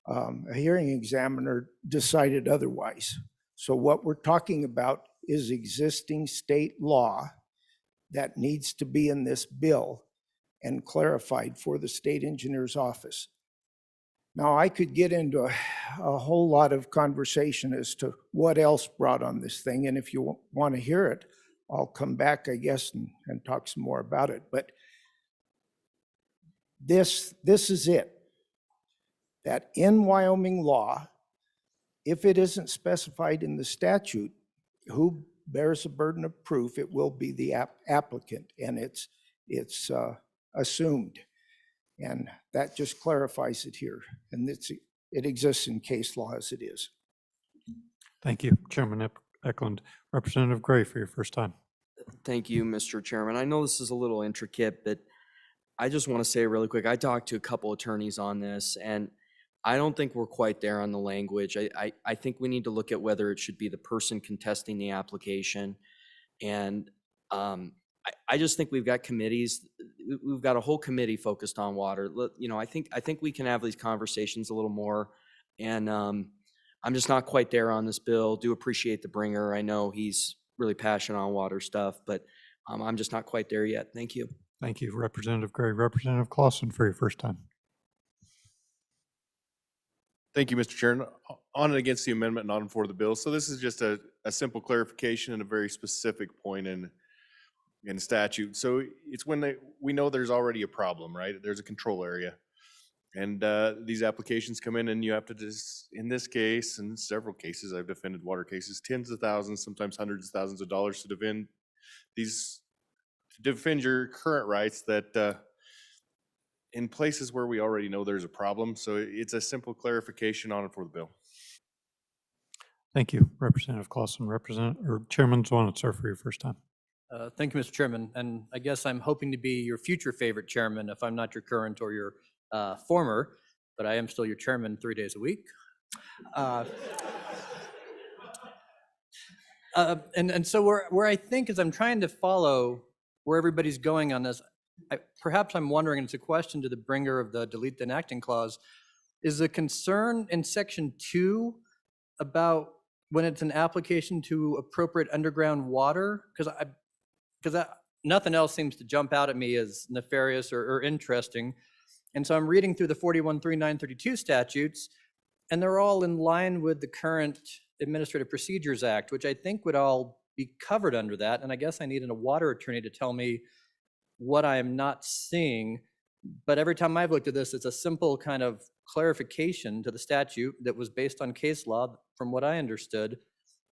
a hearing examiner decided otherwise. So what we're talking about is existing state law that needs to be in this bill and clarified for the state engineer's office. Now, I could get into a whole lot of conversation as to what else brought on this thing, and if you want to hear it, I'll come back, I guess, and talk some more about it. But this is it. That in Wyoming law, if it isn't specified in the statute who bears the burden of proof, it will be the applicant, and it's assumed. And that just clarifies it here. And it exists in case law as it is. Thank you, Chairman Eklund. Representative Gray for your first time. Thank you, Mr. Chairman. I know this is a little intricate, but I just want to say really quick, I talked to a couple attorneys on this, and I don't think we're quite there on the language. I think we need to look at whether it should be the person contesting the application. And I just think we've got committees. We've got a whole committee focused on water. I think we can have these conversations a little more. And I'm just not quite there on this bill. Do appreciate the bringer. I know he's really passionate on water stuff, but I'm just not quite there yet. Thank you. Thank you, Representative Gray. Representative Clausen for your first time. Thank you, Mr. Chairman. On and against the amendment, not for the bill. So this is just a simple clarification and a very specific point in statute. So it's when we know there's already a problem, right? There's a control area. And these applications come in, and you have to just, in this case, and several cases, I've defended water cases, tens of thousands, sometimes hundreds of thousands of dollars to defend your current rights that in places where we already know there's a problem. So it's a simple clarification on it for the bill. Thank you, Representative Clausen. Chairman Zwanitzer for your first time. Thank you, Mr. Chairman. And I guess I'm hoping to be your future favorite chairman if I'm not your current or your former, but I am still your chairman 3 days a week. Uh, and so where I think is I'm trying to follow where everybody's going on this. Perhaps I'm wondering, and it's a question to the bringer of the delete the enacting clause, is the concern in section 2 about when it's an application to appropriate underground water? Because nothing else seems to jump out at me as nefarious or interesting. And so I'm reading through the 413932 statutes, and they're all in line with the current Administrative Procedures Act, which I think would all be covered under that. And I guess I need a water attorney to tell me what I am not seeing. But every time I've looked at this, it's a simple kind of clarification to the statute that was based on case law, from what I understood.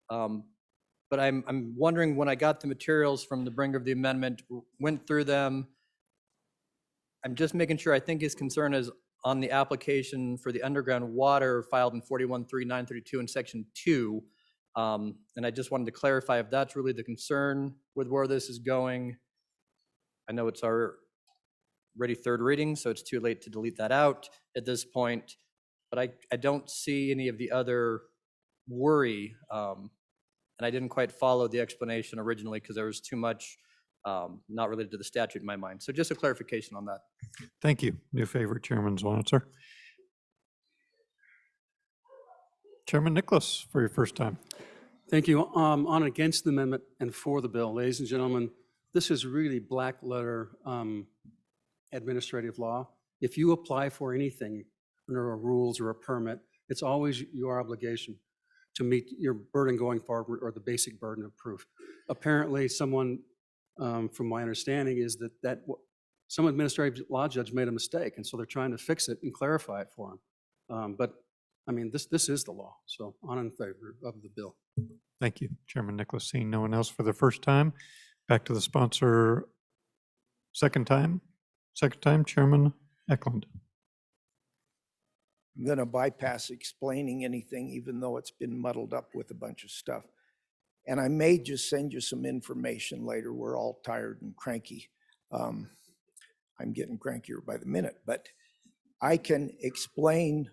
But I'm wondering, when I got the materials from the bringer of the amendment, went through them, I'm just making sure. I think his concern is on the application for the underground water filed in 413932 in section 2. And I just wanted to clarify if that's really the concern with where this is going. I know it's already third reading, so it's too late to delete that out at this point. But I don't see any of the other worry. And I didn't quite follow the explanation originally because there was too much not related to the statute in my mind. So just a clarification on that. Thank you. New favorite, Chairman Zwanitzer. Chairman Nicholas, for your first time. Thank you. On and against the amendment and for the bill. Ladies and gentlemen, this is really black letter administrative law. If you apply for anything under a rules or a permit, it's always your obligation to meet your burden going forward, or the basic burden of proof. Apparently, someone, from my understanding, is that some administrative law judge made a mistake, and so they're trying to fix it and clarify it for him. But I mean, this is the law, so on in favor of the bill. Thank you, Chairman Nicholas. Seeing no one else for the first time, back to the sponsor. Second time, Chairman Eklund. I'm going to bypass explaining anything, even though it's been muddled up with a bunch of stuff. And I may just send you some information later. We're all tired and cranky. I'm getting crankier by the minute, but I can explain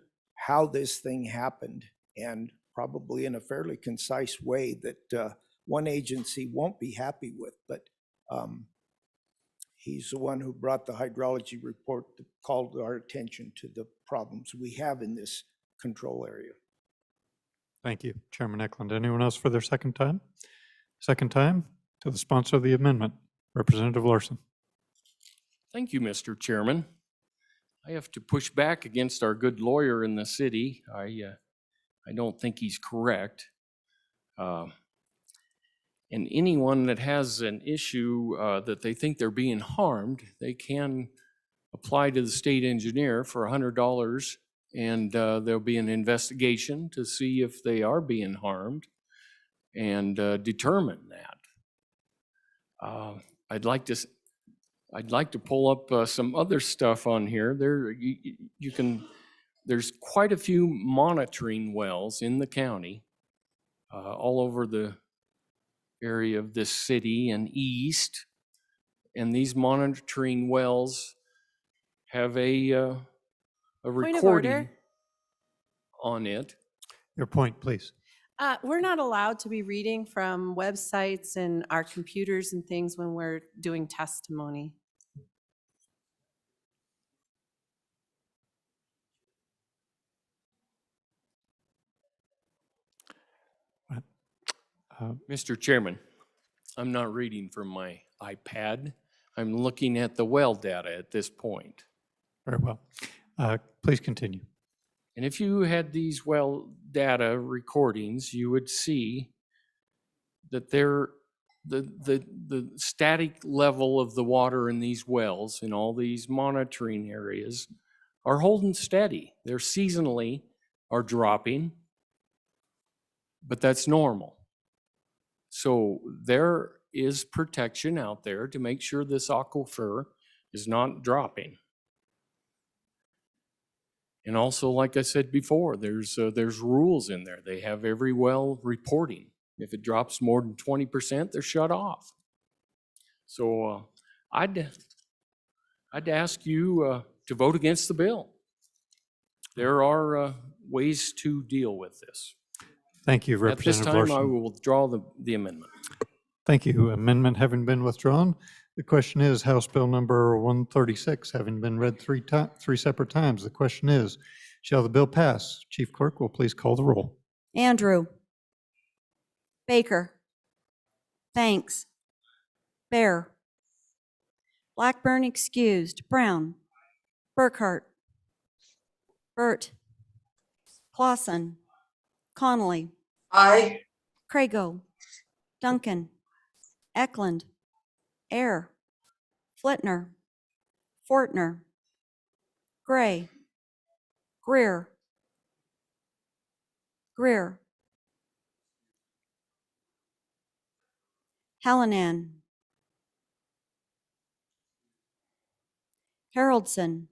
how this thing happened, and probably in a fairly concise way that one agency won't be happy with, but he's the one who brought the hydrology report that called our attention to the problems we have in this control area. Thank you, Chairman Eklund. Anyone else for their second time? Second time to the sponsor of the amendment, Representative Larson. Thank you, Mr. Chairman. I have to push back against our good lawyer in the city. I don't think he's correct. And anyone that has an issue that they think they're being harmed, they can apply to the state engineer for $100, and there'll be an investigation to see if they are being harmed and determine that. I'd like to pull up some other stuff on here. There's quite a few monitoring wells in the county, all over the area of this city and east, and these monitoring wells have a recording on it. Your point, please. We're not allowed to be reading from websites and our computers and things when we're doing testimony. Mr. Chairman, I'm not reading from my iPad. I'm looking at the well data at this point. Very well. Please continue. And if you had these well data recordings, you would see that the static level of the water in these wells, in all these monitoring areas, are holding steady. They're seasonally are dropping, but that's normal. So there is protection out there to make sure this aquifer is not dropping. And also, like I said before, there's rules in there. They have every well reporting. If it drops more than 20%, they're shut off. So I'd ask you to vote against the bill. There are ways to deal with this. Thank you, At this Representative time, I Larson. will withdraw the amendment. Thank you. Amendment having been withdrawn, the question is House Bill number 136 having been read three separate times. The question is, shall the bill pass? Chief Clerk will please call the roll. Andrew. Baker. Banks. Bear. Blackburn excused. Brown. Burkhart. Burt. Clausen. Connolly. Aye. Crago. Duncan. Eklund. Air. Flitner. Fortner. Gray. Greer. Greer. Hallinan. Haroldson.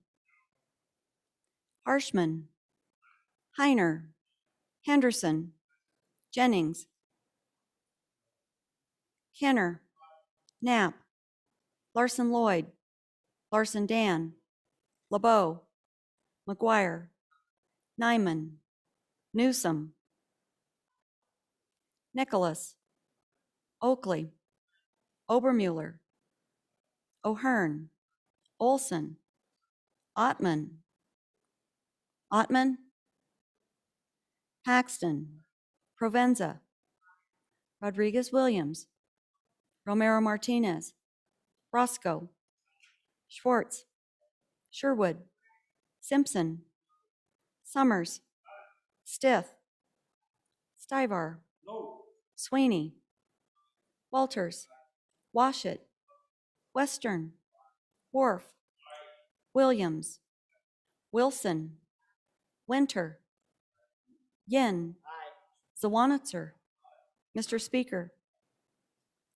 Harshman. Heiner. Henderson. Jennings. Kenner. Knapp. Larson Lloyd. Larson Dan. LeBeau. McGuire. Nyman. Newsom. Nicholas. Oakley. Obermuller. O'Hearn. Olson. Ottman. Ottman. Paxton. Provenza. Rodriguez Williams. Romero Martinez. Roscoe. Schwartz. Sherwood. Simpson. Summers. Stith. Stivar. Sweeney. Walters. Washit. Western. Worf. Williams. Wilson. Winter. Yin. Zawanitzer. Mr. Speaker.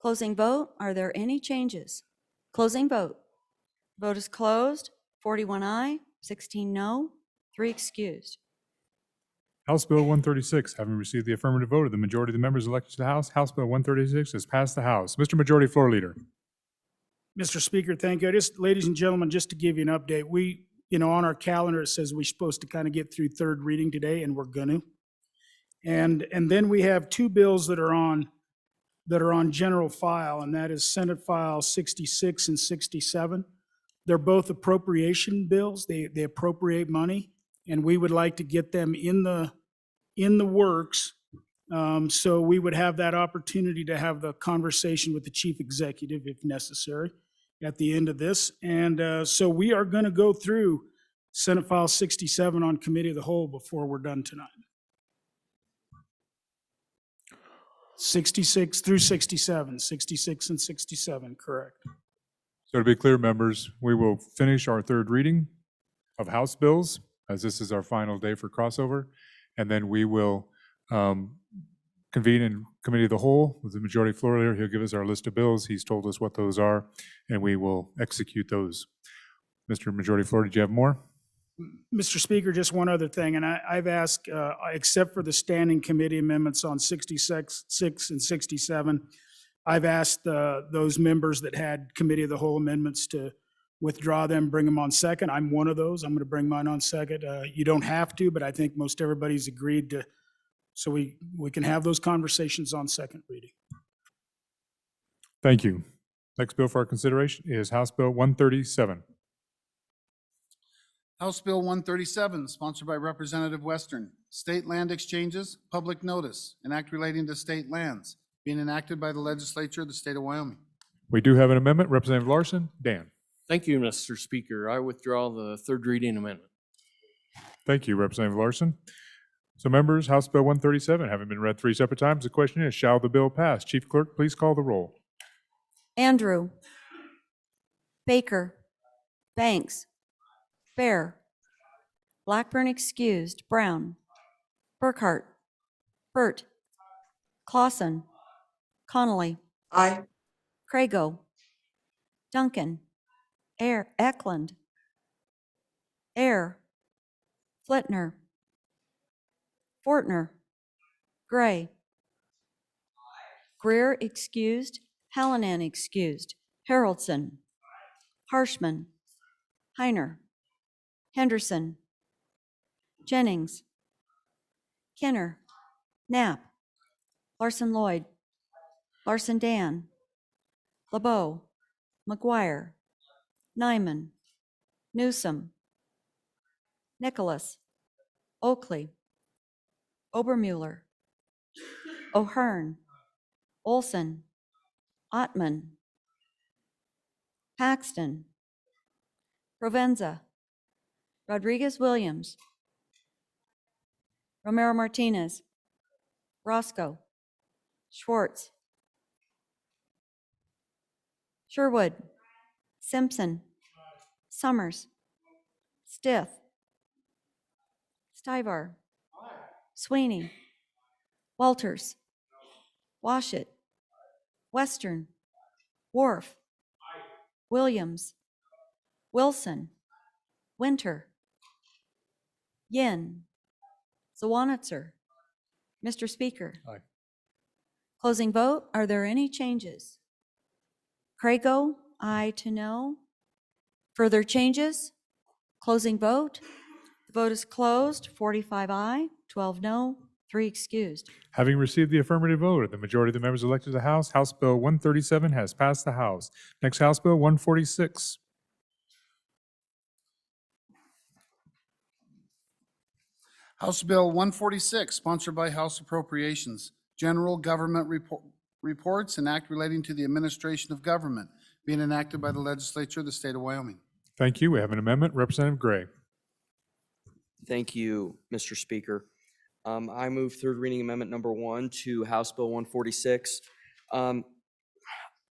Closing vote. Are there any changes? Closing vote. Vote is closed. 41 aye, 16 no, 3 excused. House Bill 136, having received the affirmative vote of the majority of the members elected to the House, House Bill 136 has passed the House. Mr. Majority Floor Leader. Mr. Speaker, thank you. Just, ladies and gentlemen, just to give you an update, we, on our calendar, it says we're supposed to kind of get through third reading today, and we're gonna. And then we have two bills that are on general file, and that is Senate File 66 and 67. They're both appropriation bills. They appropriate money, and we would like to get them in the works. So we would have that opportunity to have the conversation with the chief executive if necessary at the end of this. And so we are going to go through Senate File 67 on Committee of the Whole before we're done tonight. 66 through 67, 66 and 67, correct. So to be clear, members, we will finish our third reading of House bills, as this is our final day for crossover, and then we will convene in Committee of the Whole with the Majority Floor Leader. He'll give us our list of bills. He's told us what those are, and we will execute those. Mr. Majority Floor, did you have more? Mr. Speaker, just one other thing, and I've asked, except for the standing committee amendments on 66 and 67, I've asked those members that had Committee of the Whole amendments to withdraw them, bring them on second. I'm one of those. I'm going to bring mine on second. You don't have to, but I think most everybody's agreed to, so we can have those conversations on second reading. Thank you. Next bill for our consideration is House Bill 137. House Bill 137, sponsored by Representative Western. State land exchanges, public notice, an act relating to state lands, being enacted by the legislature of the state of Wyoming. We do have an amendment. Representative Larson. Dan. Thank you, Mr. Speaker. I withdraw the third reading amendment. Thank you, Representative Larson. So members, House Bill 137 having been read three separate times, the question is, shall the bill pass? Chief Clerk, please call the roll. Andrew. Baker. Banks. Bear. Blackburn excused. Brown. Burkhart. Burt. Clausen. Connolly. Aye. Crago. Duncan. Eklund. Air. Flitner. Fortner. Gray. Greer excused. Hallinan excused. Haroldson. Harshman. Heiner. Henderson. Jennings. Kenner, Knapp, Larson Lloyd, Larson Dan, LeBeau, McGuire, Nyman, Newsom, Nicholas, Oakley, Obermuller, O'Hearn, Olson, Ottman, Paxton, Provenza, Rodriguez Williams, Romero Martinez, Roscoe, Schwartz, Sherwood, Simpson, Summers, Stith, Stivar, Sweeney, Walters, Washit, Western, Wharf, Williams, Wilson, Winter, Yin, Zawanitzer. Mr. Speaker. Aye. Closing vote, are there any changes? Crago, aye to no. Further changes? Closing vote. The vote is closed. 45 aye, 12 no, 3 excused. Having received the affirmative vote of the majority of the members elected to the House, House Bill 137 has passed the House. Next, House Bill 146. House Bill 146, sponsored by House Appropriations, General Government Reports and Act relating to the administration of government, being enacted by the legislature of the state of Wyoming. Thank you. We have an amendment. Representative Gray. Thank you, Mr. Speaker. I move third reading amendment number 1 to House Bill 146.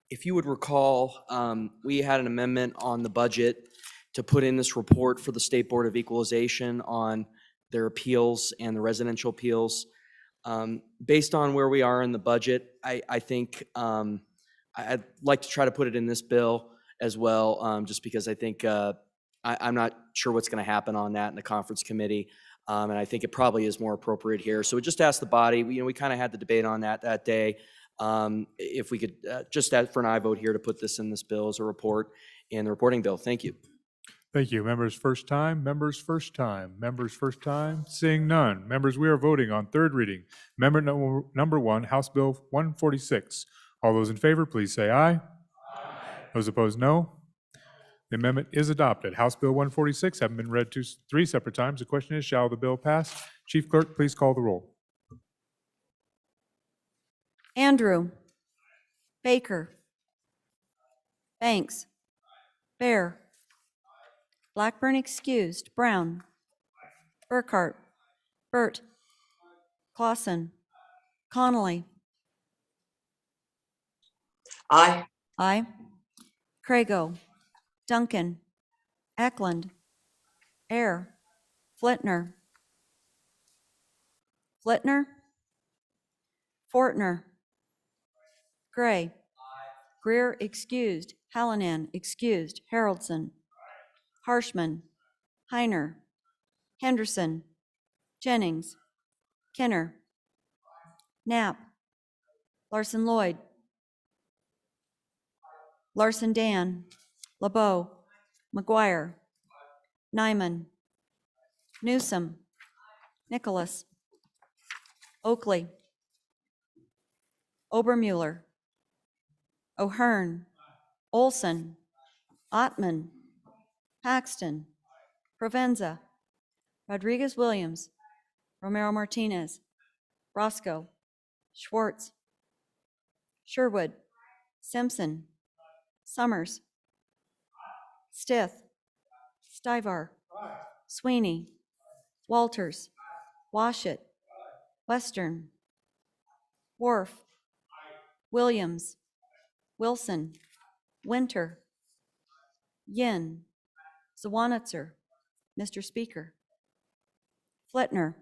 If you would recall, we had an amendment on the budget to put in this report for the State Board of Equalization on their appeals and the residential appeals. Based on where we are in the budget, I think I'd like to try to put it in this bill as well, just because I think I'm not sure what's going to happen on that in the conference committee, and I think it probably is more appropriate here. So we just asked the body, we kind of had the debate on that day, if we could just ask for an aye vote here to put this in this bill as a report in the reporting bill. Thank you. Thank you. Members first time, members first time, members first time, seeing none. Members, we are voting on third reading. Amendment number 1, House Bill 146. All those in favor, please say aye. Aye. Those opposed, no. The amendment is adopted. House Bill 146 having been read 3 separate times. The question is, shall the bill pass? Chief Clerk, please call the roll. Andrew, Baker, Banks, Bear, Blackburn excused, Brown, Burkhart, Burt, Clausen, Connolly. Aye. Aye. Crago, Duncan, Eklund, Air, Flitner, Fortner, Gray, Greer excused, Hallinan excused, Haroldson, Harshman, Heiner, Henderson, Jennings, Kenner, Knapp, Larson Lloyd, Larson Dan, LeBeau, McGuire, Nyman, Newsom, Nicholas, Oakley, Obermuller, O'Hearn, Olson, Ottman, Paxton, Provenza, Rodriguez Williams, Romero Martinez, Roscoe, Schwartz, Sherwood, Simpson, Summers, Stith, Stivar, Sweeney, Walters, Washit, Western, Wharf, Williams, Wilson, Winter, Yin, Zawanitzer. Mr. Speaker. Flitner.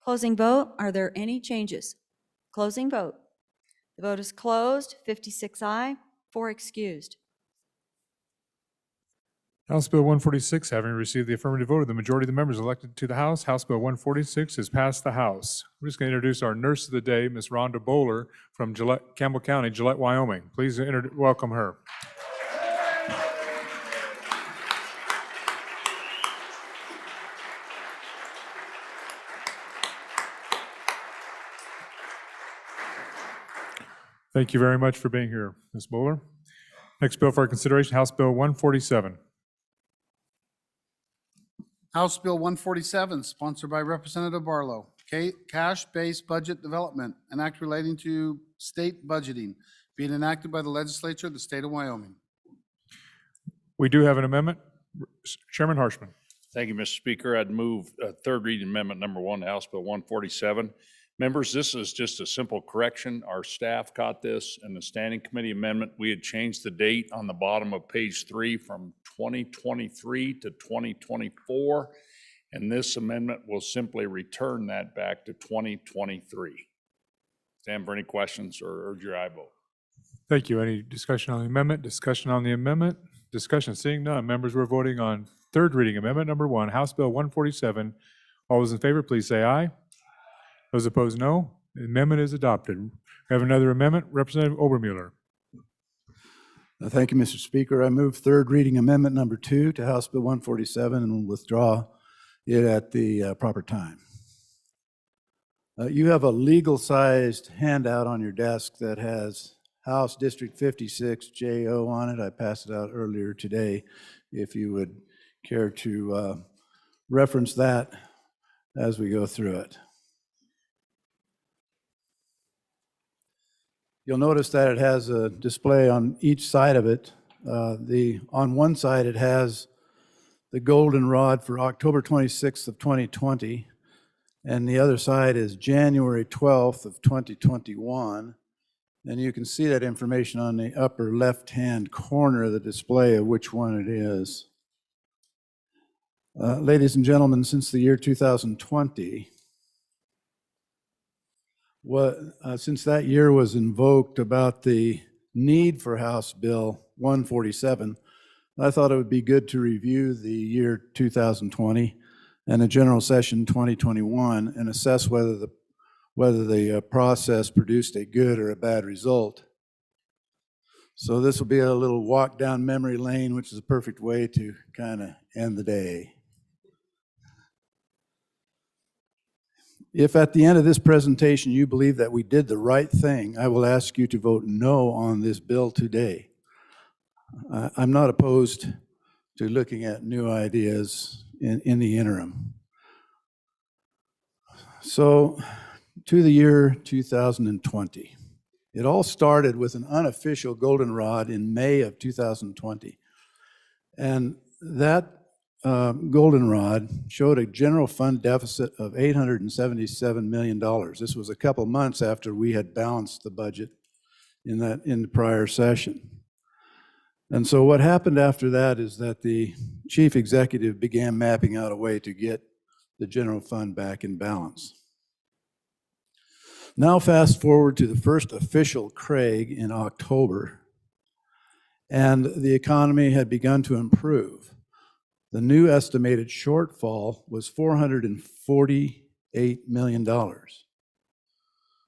Closing vote. Are there any changes? Closing vote. The vote is closed. 56 aye, 4 excused. House Bill 146, having received the affirmative vote of the majority of the members elected to the House, House Bill 146 has passed the House. We're just going to introduce our nurse of the day, Ms. Rhonda Bowler from Campbell County, Gillette, Wyoming. Please welcome her. Thank you very much for being here, Ms. Bowler. Next bill for our consideration, House Bill 147. House Bill 147, sponsored by Representative Barlow. Cash-based budget development, an act relating to state budgeting, being enacted by the legislature of the state of Wyoming. We do have an amendment. Chairman Harshman. Thank you, Mr. Speaker. I'd move third reading amendment number 1 to House Bill 147. Members, this is just a simple correction. Our staff caught this in the standing committee amendment. We had changed the date on the bottom of page 3 from 2023 to 2024. And this amendment will simply return that back to 2023. Stand for any questions or urge your aye vote. Thank you. Any discussion on the amendment? Discussion on the amendment? Discussion seeing none. Members, we're voting on third reading amendment number 1, House Bill 147. All those in favor, please say aye. Those opposed, no. The amendment is adopted. We have another amendment. Representative Obermuller. Thank you, Mr. Speaker. I move third reading amendment number 2 to House Bill 147 and will withdraw it at the proper time. You have a legal-sized handout on your desk that has House District 56 JO on it. I passed it out earlier today. If you would care to reference that as we go through it. You'll notice that it has a display on each side of it. On one side, it has the goldenrod for October 26th of 2020, and the other side is January 12th of 2021. And you can see that information on the upper left-hand corner of the display of which one it is. Ladies and gentlemen, since the year 2020, since that year was invoked about the need for House Bill 147, I thought it would be good to review the year 2020 and the general session 2021 and assess whether the process produced a good or a bad result. So this will be a little walk down memory lane, which is a perfect way to kind of end the day. If at the end of this presentation you believe that we did the right thing, I will ask you to vote no on this bill today. I'm not opposed to looking at new ideas in the interim. So, to the year 2020. It all started with an unofficial goldenrod in May of 2020. And that goldenrod showed a general fund deficit of $877 million. This was a couple months after we had balanced the budget in the prior session. And so what happened after that is that the chief executive began mapping out a way to get the general fund back in balance. Now fast forward to the first official Craig in October, and the economy had begun to improve. The new estimated shortfall was $448 million.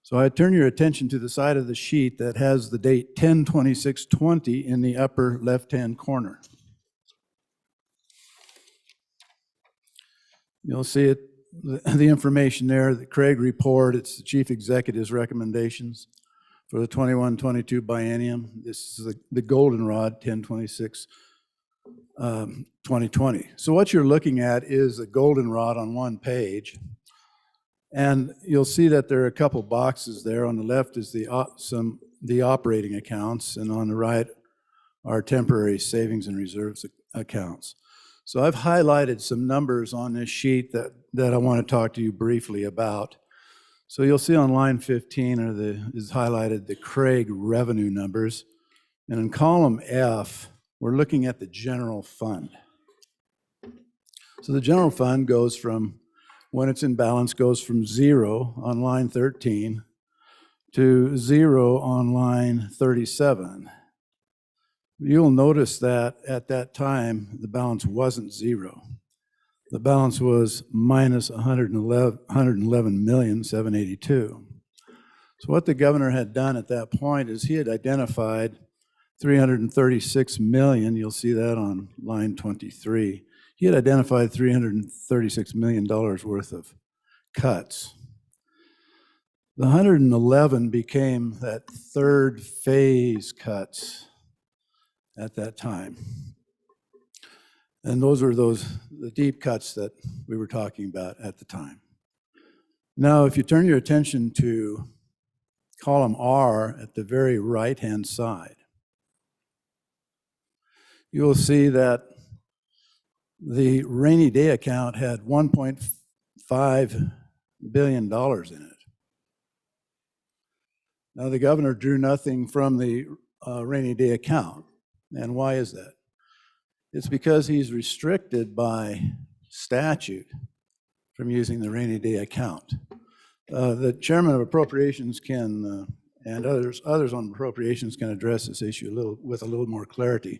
So I turn your attention to the side of the sheet that has the date 10/26/20 in the upper left-hand corner. You'll see it, the information there, the Craig report. It's the chief executive's recommendations for the 21-22 biennium. This is the goldenrod, 10/26/2020. So what you're looking at is a goldenrod on one page. And you'll see that there are a couple boxes there. On the left is the operating accounts, and on the right are temporary savings and reserves accounts. So I've highlighted some numbers on this sheet that I want to talk to you briefly about. So you'll see on line 15 is highlighted the Craig revenue numbers. And in column F, we're looking at the general fund. So the general fund goes from, when it's in balance, goes from 0 on line 13 to 0 on line 37. You'll notice that at that time, the balance wasn't 0. The balance was minus $111,782,000. So what the governor had done at that point is he had identified $336 million. You'll see that on line 23. He had identified $336 million worth of cuts. The 111 became that third phase cuts at that time. And those were the deep cuts that we were talking about at the time. Now, if you turn your attention to column R at the very right-hand side, you will see that the rainy day account had $1.5 billion in it. Now, the governor drew nothing from the rainy day account. And why is that? It's because he's restricted by statute from using the rainy day account. The chairman of appropriations can, and others on appropriations can address this issue with a little more clarity.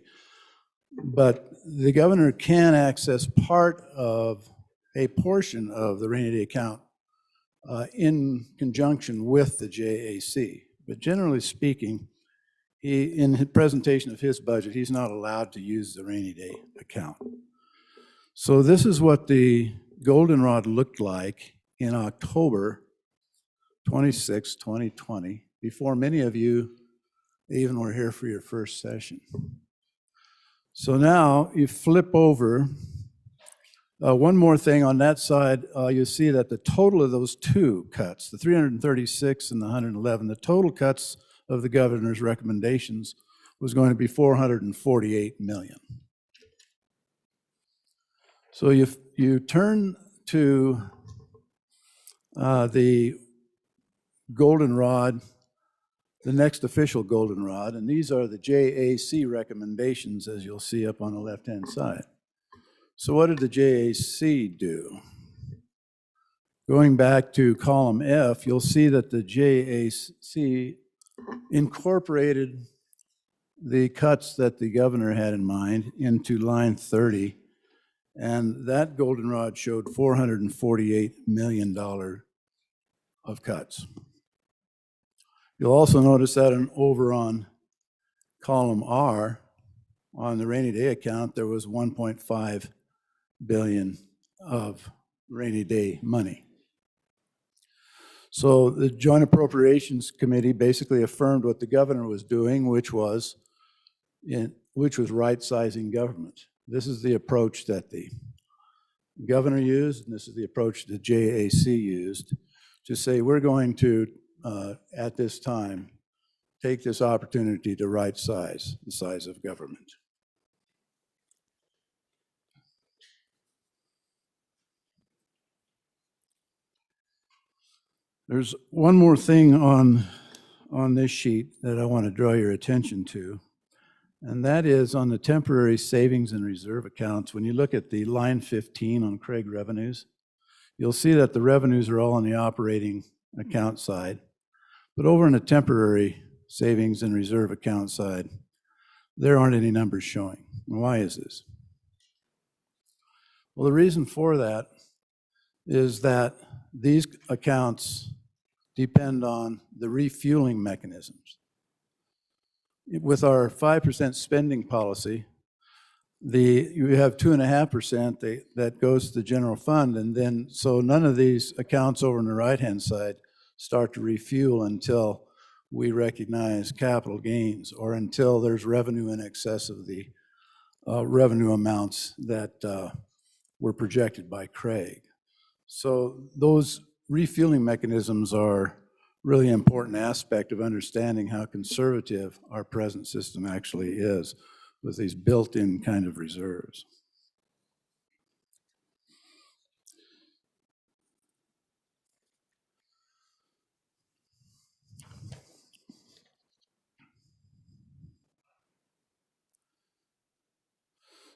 But the governor can access part of a portion of the rainy day account in conjunction with the JAC. But generally speaking, in his presentation of his budget, he's not allowed to use the rainy day account. So this is what the goldenrod looked like in October 26, 2020, before many of you even were here for your first session. So now you flip over. One more thing on that side, you see that the total of those two cuts, the 336 and the 111, the total cuts of the governor's recommendations was going to be $448 million. So you turn to the goldenrod, the next official goldenrod, and these are the JAC recommendations, as you'll see up on the left-hand side. So what did the JAC do? Going back to column F, you'll see that the JAC incorporated the cuts that the governor had in mind into line 30, and that goldenrod showed $448 million of cuts. You'll also notice that over on column R, on the rainy day account, there was $1.5 billion of rainy day money. So the Joint Appropriations Committee basically affirmed what the governor was doing, which was right-sizing government. This is the approach that the governor used, and this is the approach the JAC used to say, we're going to, at this time, take this opportunity to right-size the size of government. There's one more thing on this sheet that I want to draw your attention to, and that is on the temporary savings and reserve accounts. When you look at the line 15 on Craig revenues, you'll see that the revenues are all on the operating account side, but over in the temporary savings and reserve account side, there aren't any numbers showing. Why is this? Well, the reason for that is that these accounts depend on the refueling mechanisms. With our 5% spending policy, you have 2.5% that goes to the general fund, and then so none of these accounts over on the right-hand side start to refuel until we recognize capital gains or until there's revenue in excess of the revenue amounts that were projected by Craig. So those refueling mechanisms are really important aspect of understanding how conservative our present system actually is with these built-in kind of reserves.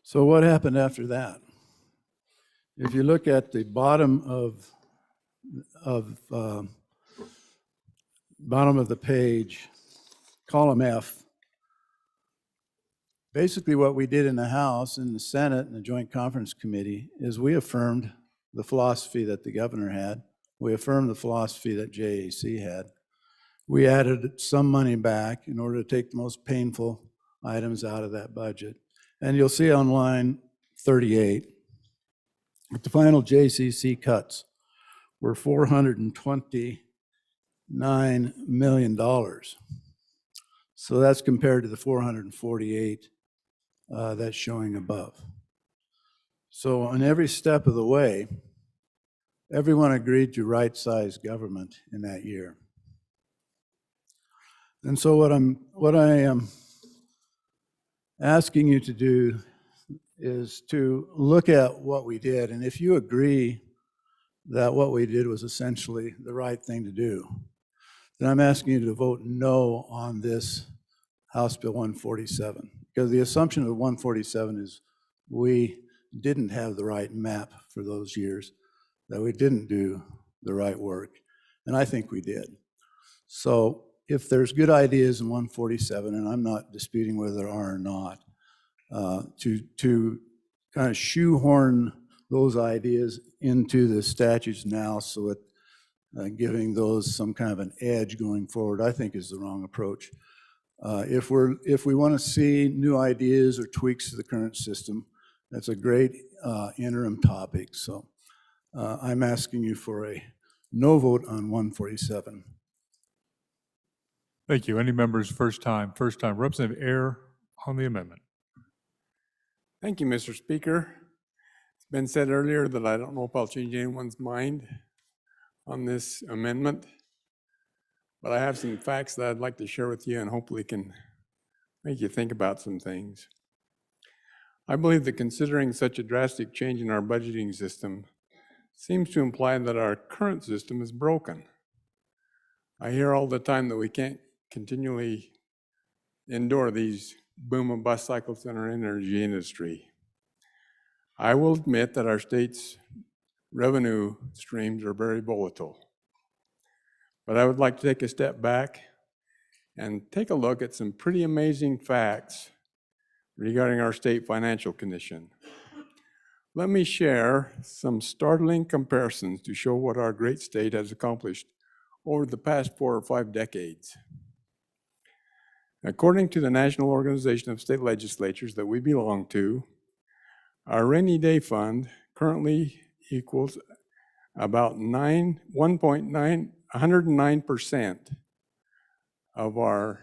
So what happened after that? If you look at the bottom of the page, column F, basically what we did in the House, in the Senate, and the Joint Conference Committee is we affirmed the philosophy that the governor had. We affirmed the philosophy that JAC had. We added some money back in order to take the most painful items out of that budget. And you'll see on line 38, the final JCC cuts were $420 million. So that's compared to the 448 that's showing above. So on every step of the way, everyone agreed to right-size government in that year. And so what I am asking you to do is to look at what we did, and if you agree that what we did was essentially the right thing to do, then I'm asking you to vote no on this House Bill 147, because the assumption of 147 is we didn't have the right map for those years, that we didn't do the right work, and I think we did. So if there's good ideas in 147, and I'm not disputing whether there are or not, to kind of shoehorn those ideas into the statutes now so that giving those some kind of an edge going forward, I think is the wrong approach. If we want to see new ideas or tweaks to the current system, that's a great interim topic. So I'm asking you for a no vote on 147. Thank you. Any members first time? Representative Ayer on the amendment. Thank you, Mr. Speaker. It's been said earlier that I don't know if I'll change anyone's mind on this amendment, but I have some facts that I'd like to share with you and hopefully can make you think about some things. I believe that considering such a drastic change in our budgeting system seems to imply that our current system is broken. I hear all the time that we can't continually endure these boom and bust cycles in our energy industry. I will admit that our state's revenue streams are very volatile. But I would like to take a step back and take a look at some pretty amazing facts regarding our state financial condition. Let me share some startling comparisons to show what our great state has accomplished over the past 4 or 5 decades. According to the National Organization of State Legislatures that we belong to, our rainy day fund currently equals about 109% of our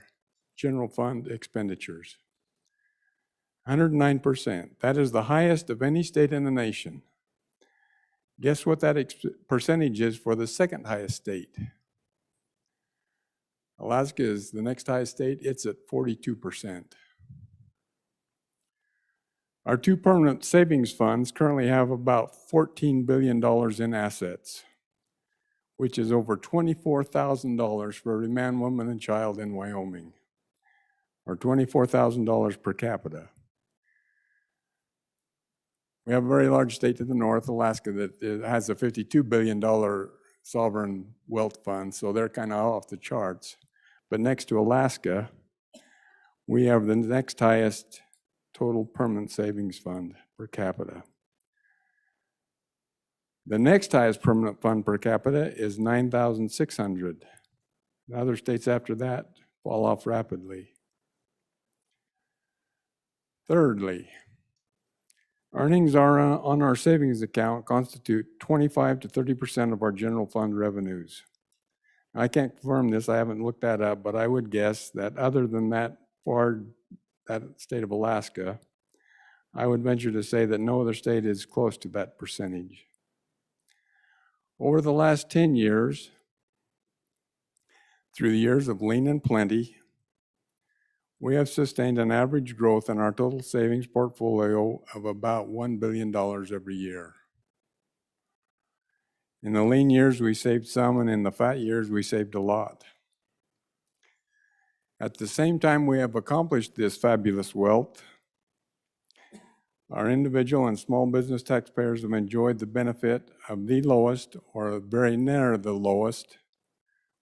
general fund expenditures. 109%. That is the highest of any state in the nation. Guess what that percentage is for the second highest state? Alaska is the next highest state. It's at 42%. Our 2 permanent savings funds currently have about $14 billion in assets, which is over $24,000 for every man, woman, and child in Wyoming, or $24,000 per capita. We have a very large state to the north, Alaska, that has a $52 billion sovereign wealth fund, so they're kind of off the charts. But next to Alaska, we have the next highest total permanent savings fund per capita. The next highest permanent fund per capita is $9,600. The other states after that fall off rapidly. Thirdly, earnings on our savings account constitute 25 to 30% of our general fund revenues. I can't confirm this, I haven't looked that up, but I would guess that other than that state of Alaska, I would venture to say that no other state is close to that percentage. Over the last 10 years, through the years of lean and plenty, we have sustained an average growth in our total savings portfolio of about $1 billion every year. In the lean years, we saved some, and in the fat years, we saved a lot. At the same time we have accomplished this fabulous wealth, our individual and small business taxpayers have enjoyed the benefit of the lowest, or very near the lowest,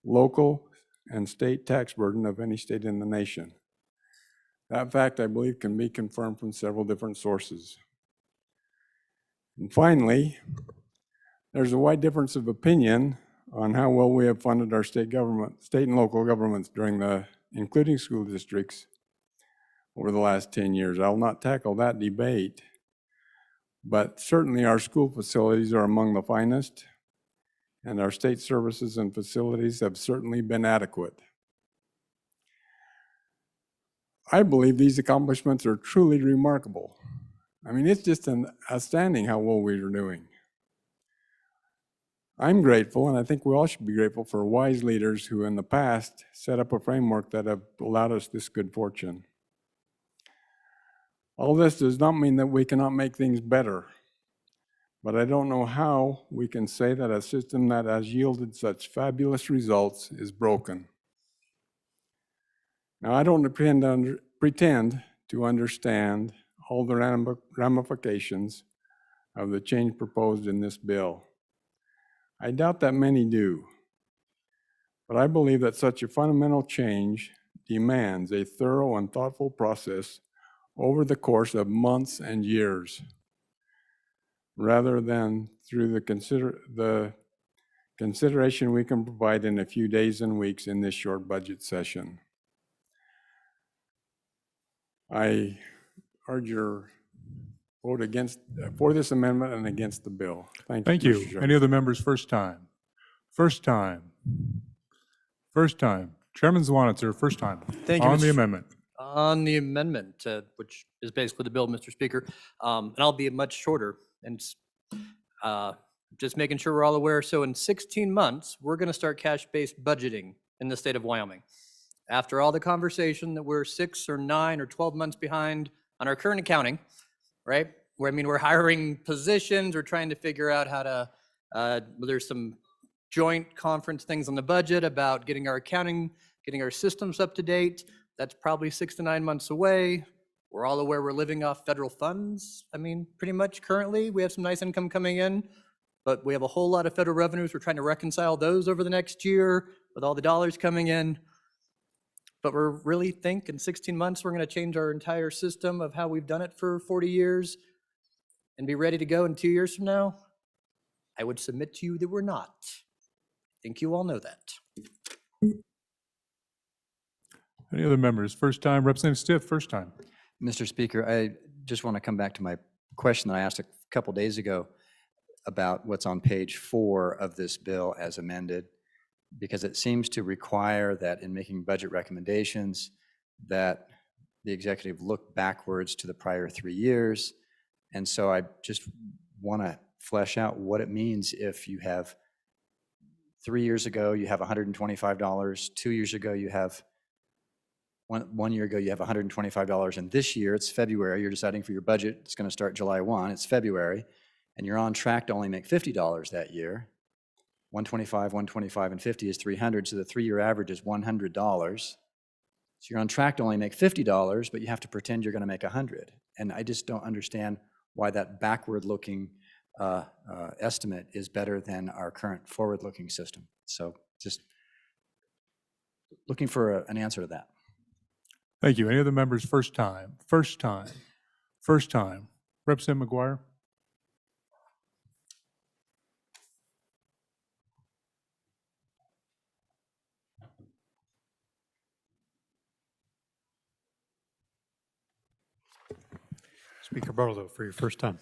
local and state tax burden of any state in the nation. That fact, I believe, can be confirmed from several different sources. And finally, there's a wide difference of opinion on how well we have funded our state and local governments including school districts, over the last 10 years. I'll not tackle that debate, but certainly our school facilities are among the finest, and our state services and facilities have certainly been adequate. I believe these accomplishments are truly remarkable. I mean, it's just outstanding how well we are doing. I'm grateful, and I think we all should be grateful for wise leaders who in the past set up a framework that have allowed us this good fortune. All this does not mean that we cannot make things better, but I don't know how we can say that a system that has yielded such fabulous results is broken. Now, I don't pretend to understand all the ramifications of the change proposed in this bill. I doubt that many do, but I believe that such a fundamental change demands a thorough and thoughtful process over the course of months and years, rather than through the consideration we can provide in a few days and weeks in this short budget session. I urge your vote for this amendment and against the bill. Thank you. Thank Mr. you. Chairman. Any other members first time? First time. First time. Chairman Zwanitzer, first time. Thank you, On the Mr. amendment. On the amendment, which is basically the bill, Mr. Speaker, and I'll be much shorter, and just making sure we're all aware. So in 16 months, we're going to start cash-based budgeting in the state of Wyoming. After all the conversation that we're 6 or 9 or 12 months behind on our current accounting, right? We're hiring positions, we're trying to figure out how to, there's some joint conference things on the budget about getting our accounting, getting our systems up to date. That's probably 6 to 9 months away. We're all aware we're living off federal funds. I mean, pretty much currently, we have some nice income coming in, but we have a whole lot of federal revenues. We're trying to reconcile those over the next year with all the dollars coming in. But we're really think in 16 months, we're going to change our entire system of how we've done it for 40 years and be ready to go in 2 years from now? I would submit to you that we're not. I think you all know that. Any other members? First time. Representative Stiff, first time. Mr. Speaker, I just want to come back to my question that I asked a couple days ago about what's on page 4 of this bill as amended, because it seems to require that in making budget recommendations that the executive look backwards to the prior 3 years. And so I just want to flesh out what it means if you have 3 years ago, you have $125, 2 years ago, you have one year ago, you have $125, and this year, it's February, you're deciding for your budget, it's going to start July 1, it's February, and you're on track to only make $50 that year. 125, 125, and 50 is 300, so the 3-year average is $100. So you're on track to only make $50, but you have to pretend you're going to make 100. And I just don't understand why that backward-looking estimate is better than our current forward-looking system. So just looking for an answer to that. Thank you. Any other members? First time. First time. First time. Representative McGuire. Speaker Barlow, for your first time.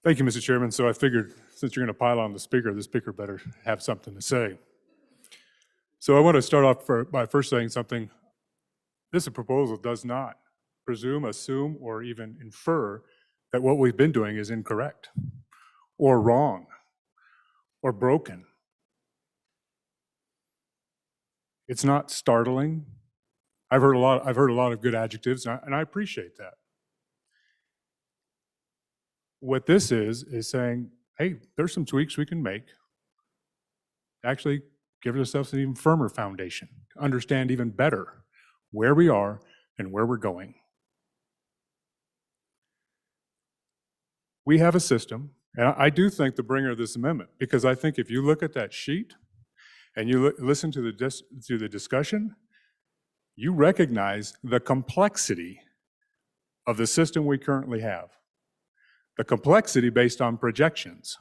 Thank you, Mr. Chairman. So I figured since you're going to pile on the speaker better have something to say. So I want to start off by first saying something. This proposal does not presume, assume, or even infer that what we've been doing is incorrect or wrong or broken. It's not startling. I've heard a lot of good adjectives, and I appreciate that. What this is saying, hey, there's some tweaks we can make. Actually, give ourselves an even firmer foundation, understand even better where we are and where we're going. We have a system, and I do thank the bringer of this amendment, because I think if you look at that sheet and you listen to the discussion, you recognize the complexity of the system we currently have. The complexity based on projections.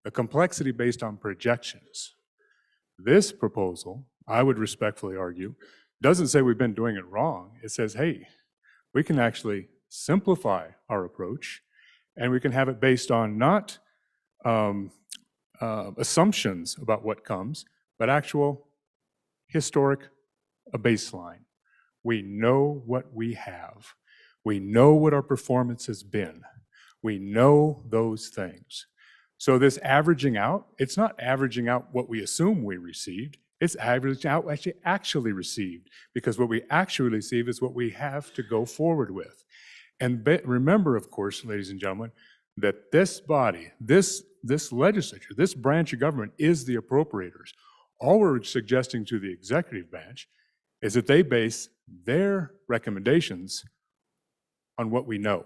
The complexity based on projections. This proposal, I would respectfully argue, doesn't say we've been doing it wrong. It says, hey, we can actually simplify our approach, and we can have it based on not assumptions about what comes, but actual historic a baseline. We know what we have. We know what our performance has been. We know those things. So this averaging out, it's not averaging out what we assume we received, it's averaging out what you actually received, because what we actually receive is what we have to go forward with. And remember, of course, ladies and gentlemen, that this body, this legislature, this branch of government is the appropriators. All we're suggesting to the executive branch is that they base their recommendations on what we know.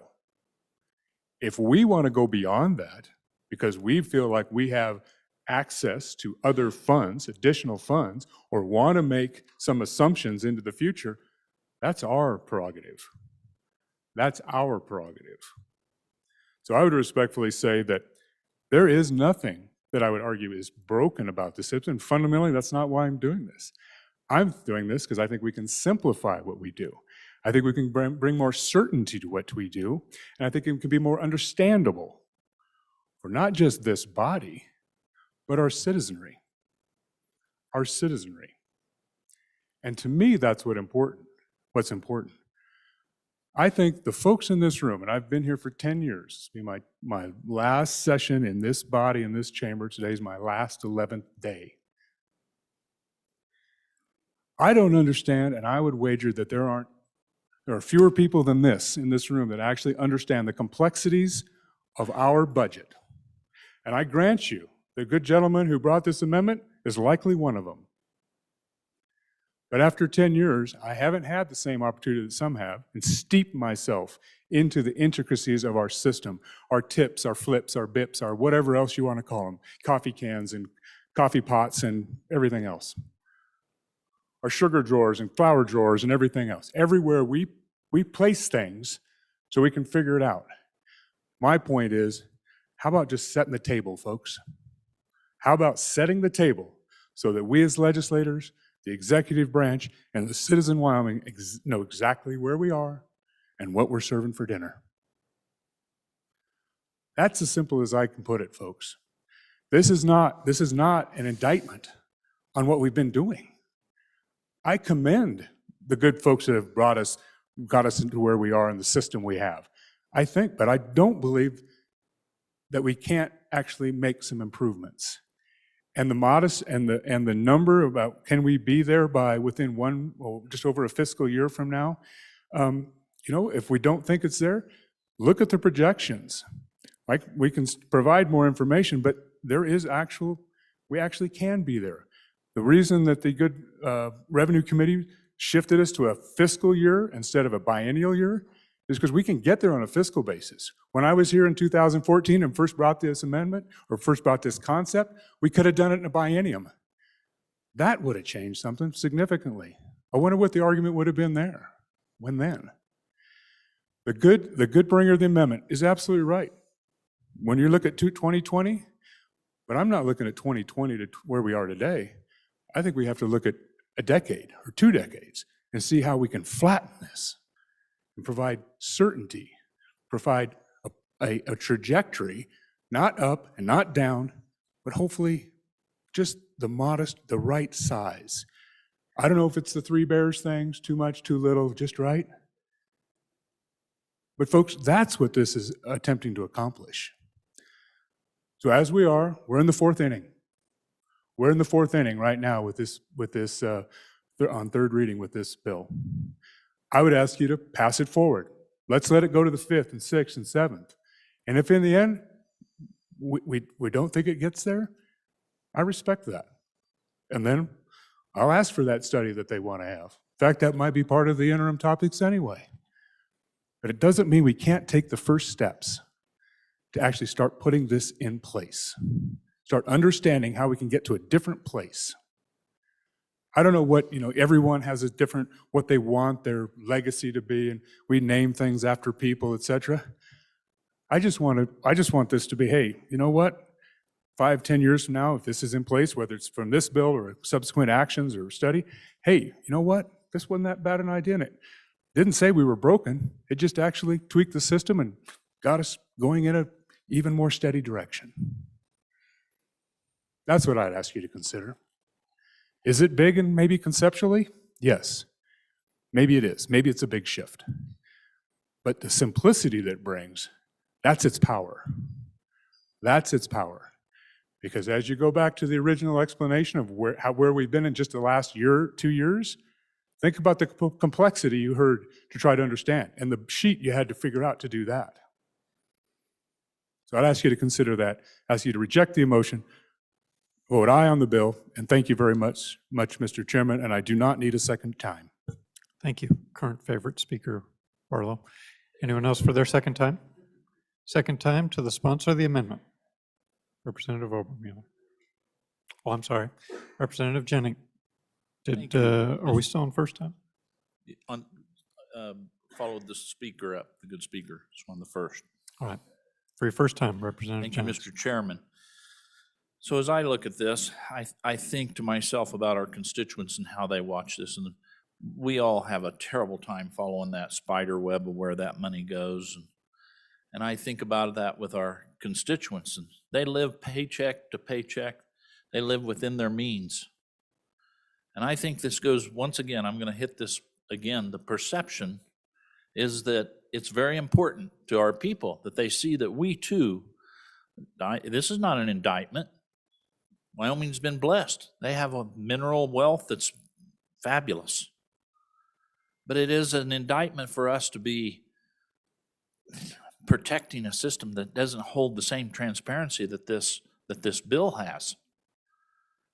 If we want to go beyond that, because we feel like we have access to other funds, additional funds, or want to make some assumptions into the future, that's our prerogative. That's our prerogative. So I would respectfully say that there is nothing that I would argue is broken about the system. Fundamentally, that's not why I'm doing this. I'm doing this because I think we can simplify what we do. I think we can bring more certainty to what we do, and I think it can be more understandable for not just this body, but our citizenry. Our citizenry. And to me, that's what's important. I think the folks in this room, and I've been here for 10 years, this will be my last session in this body, in this chamber. Today's my last 11th day. I don't understand, and I would wager that there are fewer people than this in this room that actually understand the complexities of our budget. And I grant you, the good gentleman who brought this amendment is likely one of them. But after 10 years, I haven't had the same opportunity that some have and steeped myself into the intricacies of our system, our tips, our flips, our bips, our whatever else you want to call them, coffee cans and coffee pots and everything else. Our sugar drawers and flour drawers and everything else. Everywhere we place things so we can figure it out. My point is, how about just setting the table, folks? How about setting the table so that we as legislators, the executive branch, and the citizen of Wyoming know exactly where we are and what we're serving for dinner. That's as simple as I can put it, folks. This is not an indictment on what we've been doing. I commend the good folks that have got us into where we are in the system we have. I think, but I don't believe that we can't actually make some improvements. And the modest and the number about can we be there by within just over a fiscal year from now? If we don't think it's there, look at the projections. Like we can provide more information, but we actually can be there. The reason that the Good Revenue Committee shifted us to a fiscal year instead of a biennial year is because we can get there on a fiscal basis. When I was here in 2014 and first brought this amendment, or first brought this concept, we could have done it in a biennium. That would have changed something significantly. I wonder what the argument would have been there. When then? The good bringer of the amendment is absolutely right. When you look at 2020, but I'm not looking at 2020 to where we are today. I think we have to look at a decade or 2 decades and see how we can flatten this and provide certainty, provide a trajectory, not up and not down, but hopefully just the right size. I don't know if it's the 3 bears things, too much, too little, just right. But folks, that's what this is attempting to accomplish. So as we're in the 4th inning. We're in the 4th inning right now with this on 3rd reading with this bill. I would ask you to pass it forward. Let's let it go to the 5th and 6th and 7th. And if in the end, we don't think it gets there, I respect that. And then I'll ask for that study that they want to have. In fact, that might be part of the interim topics anyway. But it doesn't mean we can't take the first steps to actually start putting this in place. Start understanding how we can get to a different place. I don't know what, everyone has a different, what they want their legacy to be, and we name things after people, etc. I just want this to be, hey, you know what? 5, 10 years from now, if this is in place, whether it's from this bill or subsequent actions or study, hey, you know what? This wasn't that bad an idea, and it didn't say we were broken. It just actually tweaked the system and got us going in an even more steady direction. That's what I'd ask you to consider. Is it big and maybe conceptually? Yes. Maybe it is. Maybe it's a big shift. But the simplicity that it brings, that's its power. That's its power. Because as you go back to the original explanation of where we've been in just the last year, 2 years, think about the complexity you heard to try to understand and the sheet you had to figure out to do that. So I'd ask you to consider that, ask you to reject the motion, vote aye on the bill, and thank you very much, Mr. Chairman, and I do not need a second time. Thank you. Current favorite speaker, Barlow. Anyone else for their second time? Second time to the sponsor of the amendment. Representative Obermueller. Oh, I'm sorry. Representative Jennings. Are we still on first time? On, followed the speaker up, the good speaker. It's one of the first. All right. For your first time, Representative Thank Jennings. you, Mr. Chairman. So as I look at this, I think to myself about our constituents and how they watch this. And we all have a terrible time following that spider web of where that money goes. And I think about that with our constituents. And they live paycheck to paycheck. They live within their means. And I think this goes, once again, I'm going to hit this again. The perception is that it's very important to our people that they see that we too, this is not an indictment. Wyoming's been blessed. They have a mineral wealth that's fabulous. But it is an indictment for us to be protecting a system that doesn't hold the same transparency that this bill has.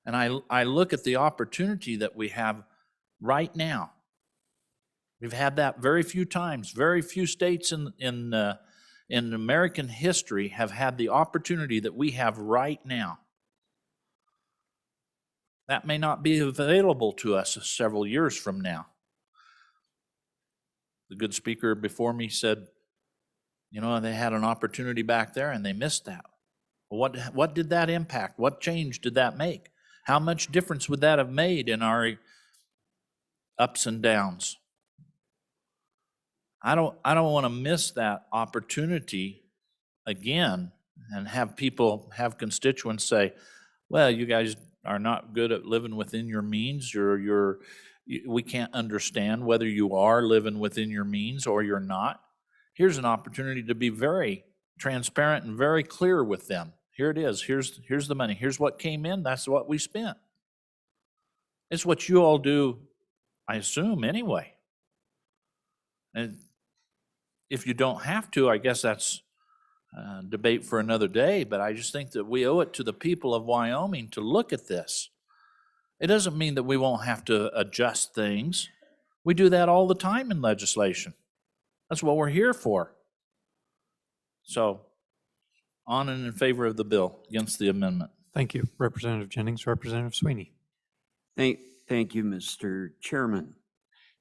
And I look at the opportunity that we have right now. We've had that very few times. Very few states in American history have had the opportunity that we have right now. That may not be available to us several years from now. The good speaker before me said, you know, they had an opportunity back there and they missed that. Well, what did that impact? What change did that make? How much difference would that have made in our ups and downs? I don't want to miss that opportunity again and have people, have constituents say, well, you guys are not good at living within your means. We can't understand whether you are living within your means or you're not. Here's an opportunity to be very transparent and very clear with them. Here it is. Here's the money. Here's what came in. That's what we spent. It's what you all do, I assume, anyway. And if you don't have to, I guess that's debate for another day, but I just think that we owe it to the people of Wyoming to look at this. It doesn't mean that we won't have to adjust things. We do that all the time in legislation. That's what we're here for. So, on and in favor of the bill, against the amendment. Thank you, Representative Jennings. Representative Sweeney. Thank you, Mr. Chairman.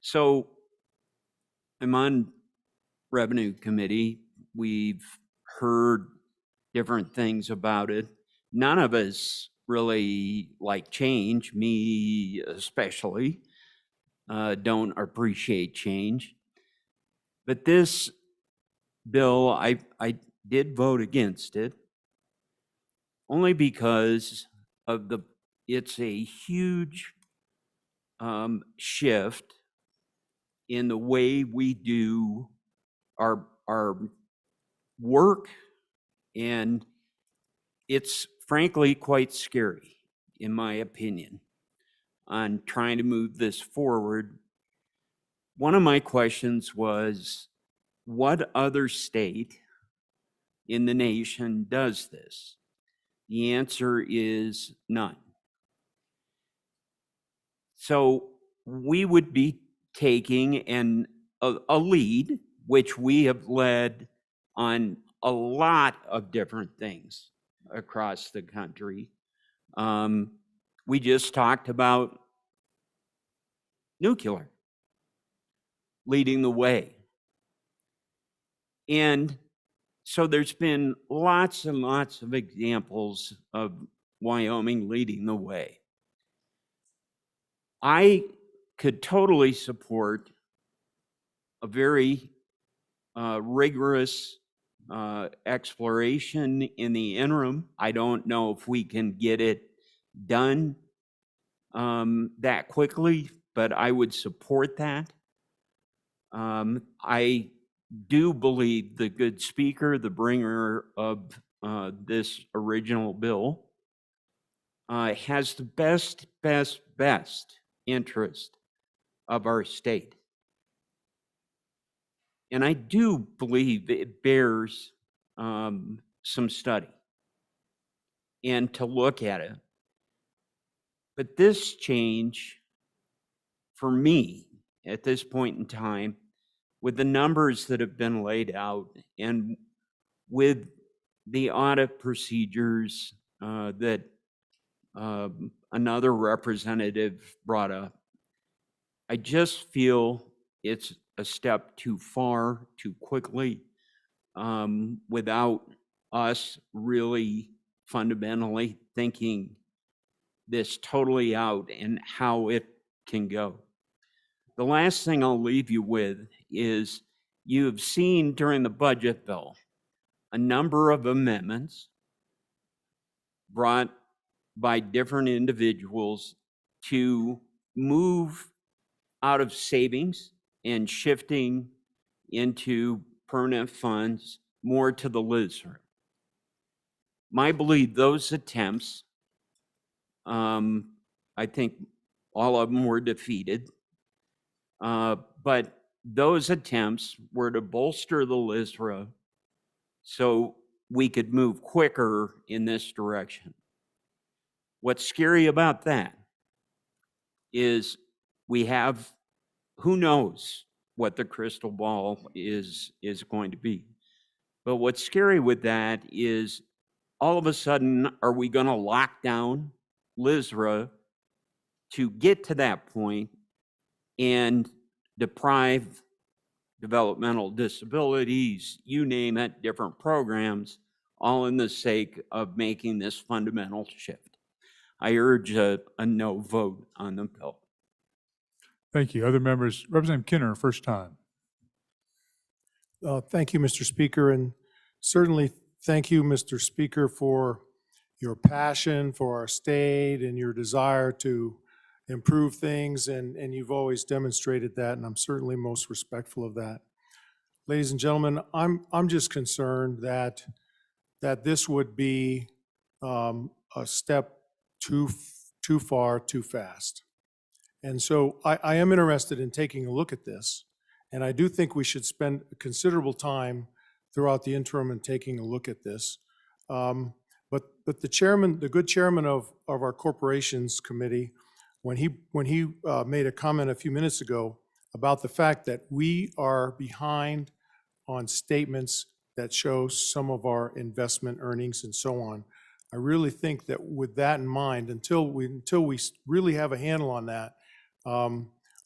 So, I'm on Revenue Committee. We've heard different things about it. None of us really like change, me especially, don't appreciate change. But this bill, I did vote against it only because of it's a huge shift in the way we do our work, and it's frankly quite scary, in my opinion, on trying to move this forward. One of my questions was, what other state in the nation does this? The answer is none. So we would be taking a lead, which we have led on a lot of different things across the country. We just talked about nuclear leading the way. And so there's been lots and lots of examples of Wyoming leading the way. I could totally support a very rigorous exploration in the interim. I don't know if we can get it done that quickly, but I would support that. I do believe the good speaker, the bringer of this original bill, has the best interest of our state. And I do believe it bears some study and to look at it. But this change, for me, at this point in time, with the numbers that have been laid out and with the audit procedures that another representative brought up, I just feel it's a step too far, too quickly, without us really fundamentally thinking this totally out and how it can go. The last thing I'll leave you with is you have seen during the budget bill a number of amendments brought by different individuals to move out of savings and shifting into permanent funds more to the LISRA. My belief, those attempts, I think all of them were defeated, but those attempts were to bolster the LISRA so we could move quicker in this direction. What's scary about that is we have, who knows what the crystal ball is going to be. But what's scary with that is all of a sudden, are we going to lock down LISRA to get to that point and deprive developmental disabilities, you name it, different programs, all in the sake of making this fundamental shift? I urge a no vote on the bill. Thank you. Other members, Representative Kinner, first time. Thank you, Mr. Speaker, and certainly thank you, Mr. Speaker, for your passion for our state and your desire to improve things, and you've always demonstrated that, and I'm certainly most respectful of that. Ladies and gentlemen, I'm just concerned that this would be a step too far, too fast. And so I am interested in taking a look at this, and I do think we should spend considerable time throughout the interim in taking a look at this. But the chairman, the good chairman of our corporations committee, when he made a comment a few minutes ago about the fact that we are behind on statements that show some of our investment earnings and so on, I really think that with that in mind, until we really have a handle on that,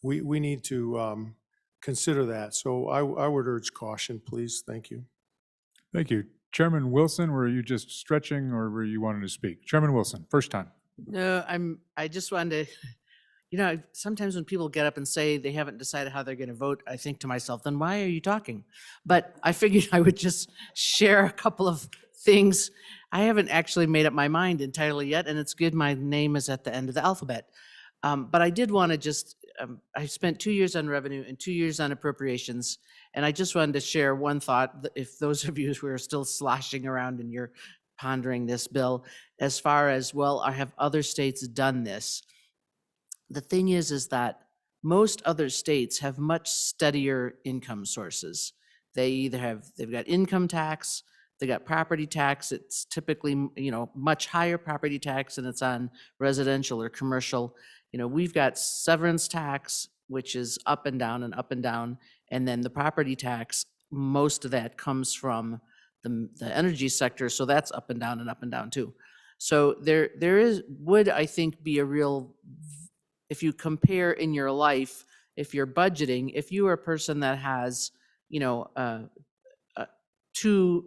we need to consider that. So I would urge caution, please. Thank you. Thank you. Chairman Wilson, were you just stretching or were you wanting to speak? Chairman Wilson, first time. No, I just wanted to, sometimes when people get up and say they haven't decided how they're going to vote, I think to myself, then why are you talking? But I figured I would just share a couple of things. I haven't actually made up my mind entirely yet, and it's good my name is at the end of the alphabet. But I did want to just, I spent 2 years on revenue and 2 years on appropriations, and I just wanted to share one thought, if those of you who are still sloshing around and you're pondering this bill, as far as, well, have other states done this? The thing is that most other states have much steadier income sources. They either they've got income tax, they got property tax. It's typically, much higher property tax than it's on residential or commercial. We've got severance tax, which is up and down and up and down. And then the property tax, most of that comes from the energy sector. So that's up and down and up and down too. So there would, I think, be a real, if you compare in your life, if you're budgeting, if you are a person that has, 2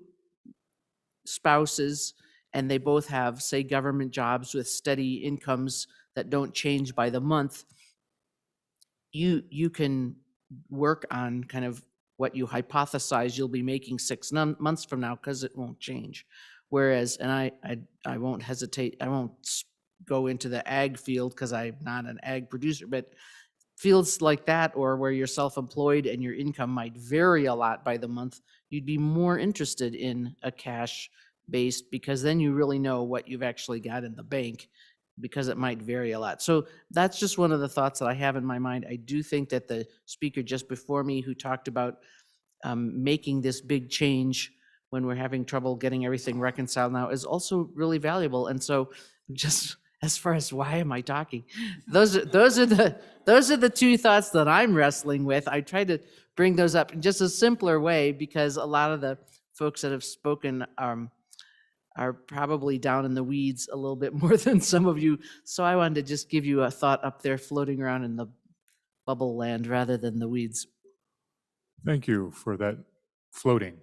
spouses and they both have, say, government jobs with steady incomes that don't change by the month, you can work on kind of what you hypothesize you'll be making 6 months from now, because it won't change. Whereas, and I won't hesitate, I won't go into the ag field because I'm not an ag producer, but fields like that, or where you're self-employed and your income might vary a lot by the month, you'd be more interested in a cash based, because then you really know what you've actually got in the bank, because it might vary a lot. So that's just one of the thoughts that I have in my mind. I do think that the speaker just before me who talked about making this big change when we're having trouble getting everything reconciled now is also really valuable. And so just as far as why am I talking, those are the two thoughts that I'm wrestling with. I try to bring those up in just a simpler way, because a lot of the folks that have spoken are probably down in the weeds a little bit more than some of you. So I wanted to just give you a thought up there floating around in the bubble land rather than the weeds. Thank you for that floating.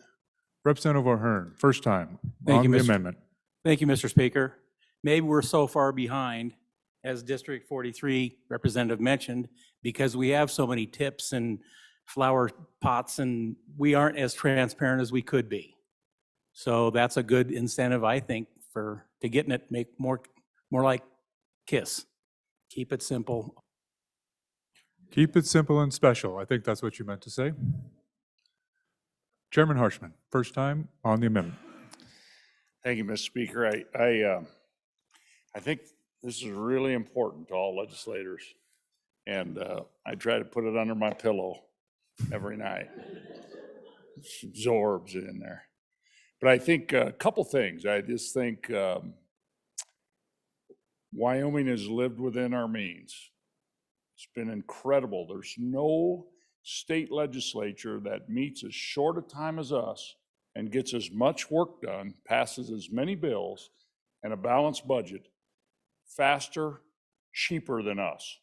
Representative O'Hearn, first time Thank you, on the Mr. amendment. Thank you, Mr. Speaker. Maybe we're so far behind, as District 43 Representative mentioned, because we have so many tips and flower pots, and we aren't as transparent as we could be. So that's a good incentive, I think, to getting it make more like KISS. Keep it simple. Keep it simple and special. I think that's what you meant to say. Chairman Harshman, first time on the amendment. Thank you, Mr. Speaker. I think this is really important to all legislators, and I try to put it under my pillow every night. It absorbs it in there. But I think a couple things. I just think Wyoming has lived within our means. It's been incredible. There's no state legislature that meets as short a time as us and gets as much work done, passes as many bills, and a balanced budget faster, cheaper than us.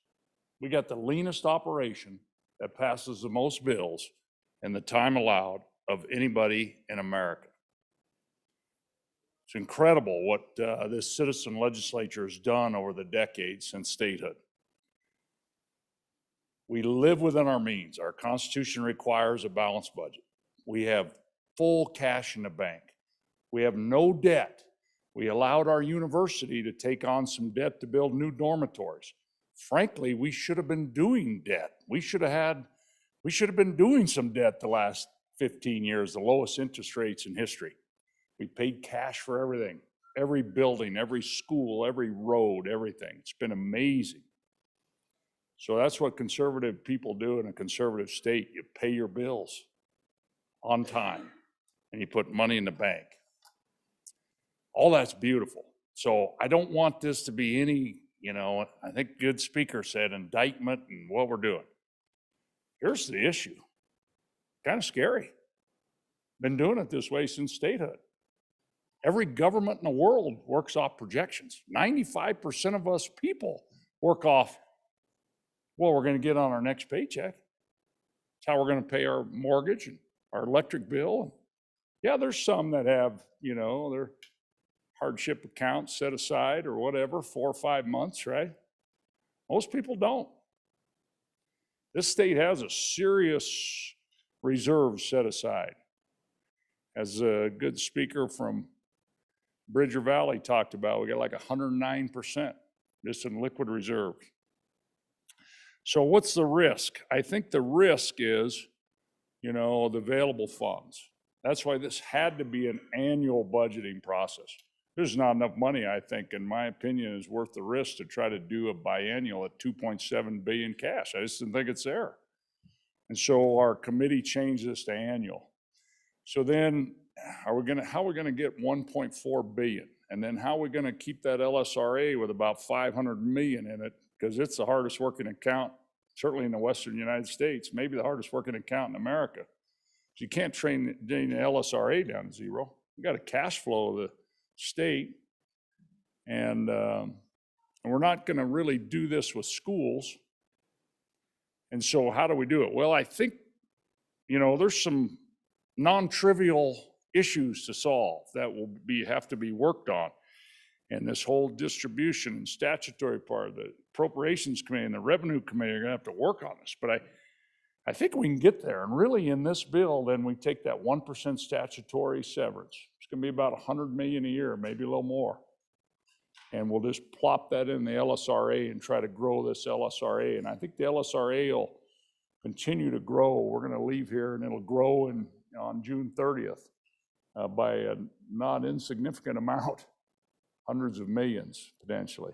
We got the leanest operation that passes the most bills in the time allowed of anybody in America. It's incredible what this citizen legislature has done over the decades since statehood. We live within our means. Our Constitution requires a balanced budget. We have full cash in the bank. We have no debt. We allowed our university to take on some debt to build new dormitories. Frankly, we should have been doing debt. We should have been doing some debt the last 15 years, the lowest interest rates in history. We paid cash for everything, every building, every school, every road, everything. It's been amazing. So that's what conservative people do in a conservative state. You pay your bills on time and you put money in the bank. All that's beautiful. So I don't want this to be any, I think good speaker said, indictment and what we're doing. Here's the issue. Kind of scary. Been doing it this way since statehood. Every government in the world works off projections. 95% of us people work off what we're going to get on our next paycheck. It's how we're going to pay our mortgage and our electric bill. Yeah, there's some that have, their hardship accounts set aside or whatever, 4 or 5 months, right? Most people don't. This state has a serious reserve set aside. As a good speaker from Bridger Valley talked about, we got like 109% just in liquid reserve. So what's the risk? I think the risk is, the available funds. That's why this had to be an annual budgeting process. There's not enough money, I think, in my opinion, is worth the risk to try to do a biennial at 2.7 billion cash. I just didn't think it's there. And so our committee changed this to annual. So then how are we gonna get 1.4 billion? And then how are we gonna keep that LSRA with about 500 million in it? Because it's the hardest working account, certainly in the Western United States, maybe the hardest working account in America. So you can't train the LSRA down to zero. You got to cash flow the state. And we're not going to really do this with schools. And so how do we do it? Well, I think, there's some non-trivial issues to solve that will have to be worked on. And this whole distribution and statutory part of the Appropriations Committee and the Revenue Committee are going to have to work on this. But I think we can get there. And really in this bill, then we take that 1% statutory severance. It's going to be about $100 million a year, maybe a little more. And we'll just plop that in the LSRA and try to grow this LSRA. And I think the LSRA will continue to grow. We're going to leave here and it'll grow on June 30th by a not insignificant amount, hundreds of millions potentially.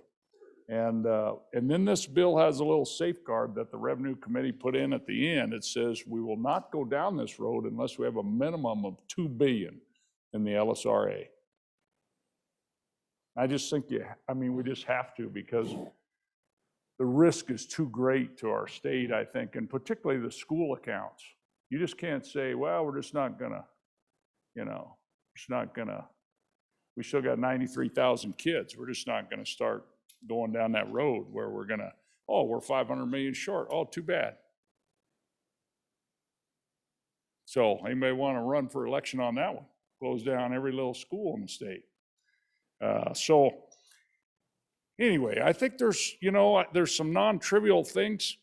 And then this bill has a little safeguard that the Revenue Committee put in at the end. It says we will not go down this road unless we have a minimum of $2 billion in the LSRA. I just think, we just have to, because the risk is too great to our state, I think, and particularly the school accounts. You just can't say, well, we're just not gonna, we still got 93,000 kids. We're just not gonna start going down that road where we're gonna, we're 500 million short. Oh, too bad. So anybody want to run for election on that one? Close down every little school in the state. So anyway, I think there's some non-trivial things.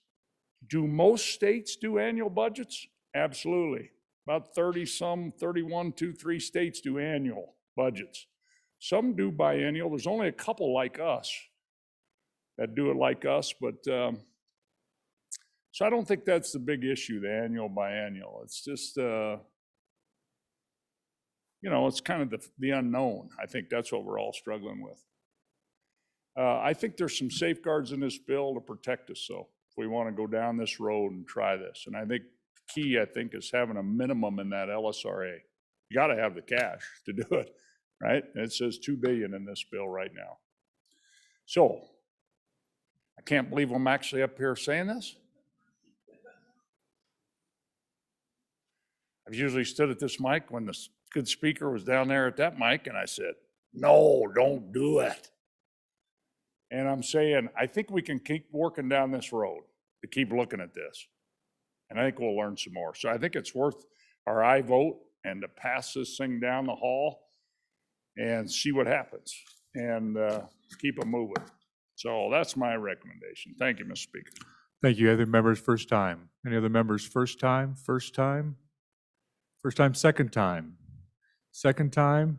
Do most states do annual budgets? Absolutely. About 31, 3 states do annual budgets. Some do biennial. There's only a couple like us that do it like us, but so I don't think that's the big issue, the annual, biennial. It's just, it's kind of the unknown. I think that's what we're all struggling with. I think there's some safeguards in this bill to protect us, so if we want to go down this road and try this. And I think the key, is having a minimum in that LSRA. You got to have the cash to do it, right? And it says $2 billion in this bill right now. So I can't believe I'm actually up here saying this. I've usually stood at this mic when the good speaker was down there at that mic, and I said, no, don't do it. And I'm saying, I think we can keep working down this road to keep looking at this. And I think we'll learn some more. So I think it's worth our aye vote and to pass this thing down the hall and see what happens and keep it moving. So that's my recommendation. Thank you, Mr. Speaker. Thank you. Other members, first time? Any other members, first time, first time? First time, second time? Second time?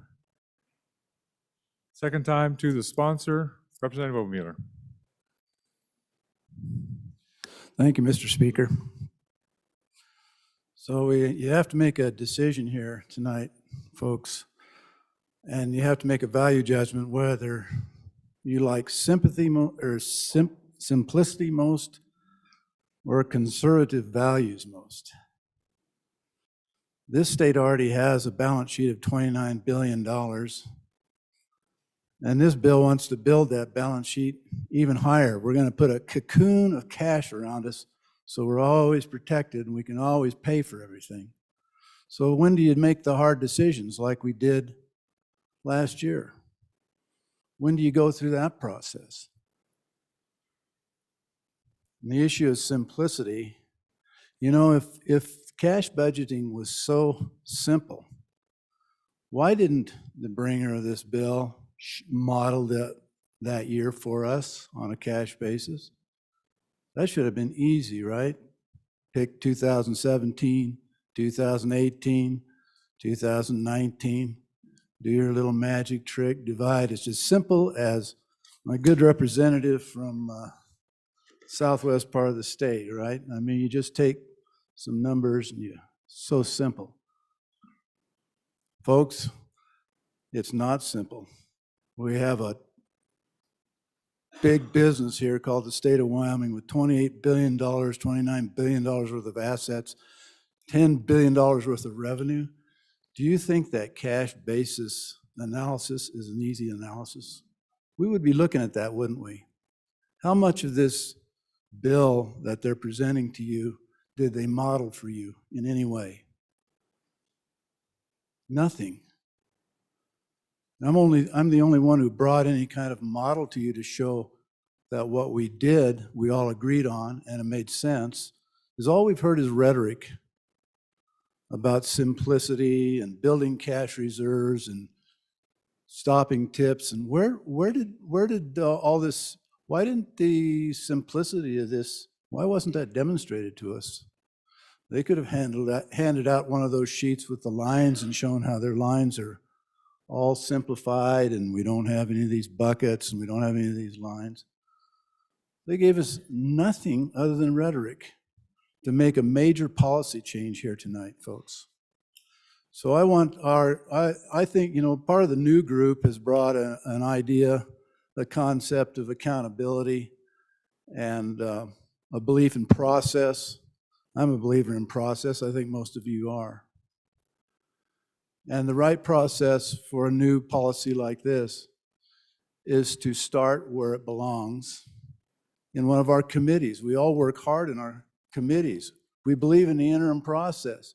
Second time to the sponsor, Representative Obermueller. Thank you, Mr. Speaker. So you have to make a decision here tonight, folks, and you have to make a value judgment whether you like sympathy or simplicity most or conservative values most. This state already has a balance sheet of $29 billion, and this bill wants to build that balance sheet even higher. We're going to put a cocoon of cash around us so we're always protected and we can always pay for everything. So when do you make the hard decisions like we did last year? When do you go through that process? And the issue of simplicity, if cash budgeting was so simple, why didn't the bringer of this bill model that year for us on a cash basis? That should have been easy, right? Pick 2017, 2018, 2019, do your little magic trick, divide. It's as simple as my good representative from southwest part of the state, right? You just take some numbers and so simple. Folks, it's not simple. We have a big business here called the state of Wyoming with $28 billion, $29 billion worth of assets, $10 billion worth of revenue. Do you think that cash basis analysis is an easy analysis? We would be looking at that, wouldn't we? How much of this bill that they're presenting to you did they model for you in any way? Nothing. I'm the only one who brought any kind of model to you to show that what we did, we all agreed on, and it made sense, is all we've heard is rhetoric about simplicity and building cash reserves and stopping tips. And where did all this, why didn't the simplicity of this, why wasn't that demonstrated to us? They could have handed out one of those sheets with the lines and shown how their lines are all simplified, and we don't have any of these buckets, and we don't have any of these lines. They gave us nothing other than rhetoric to make a major policy change here tonight, folks. So I think, part of the new group has brought an idea, the concept of accountability and a belief in process. I'm a believer in process. I think most of you are. And the right process for a new policy like this is to start where it belongs, in one of our committees. We all work hard in our committees. We believe in the interim process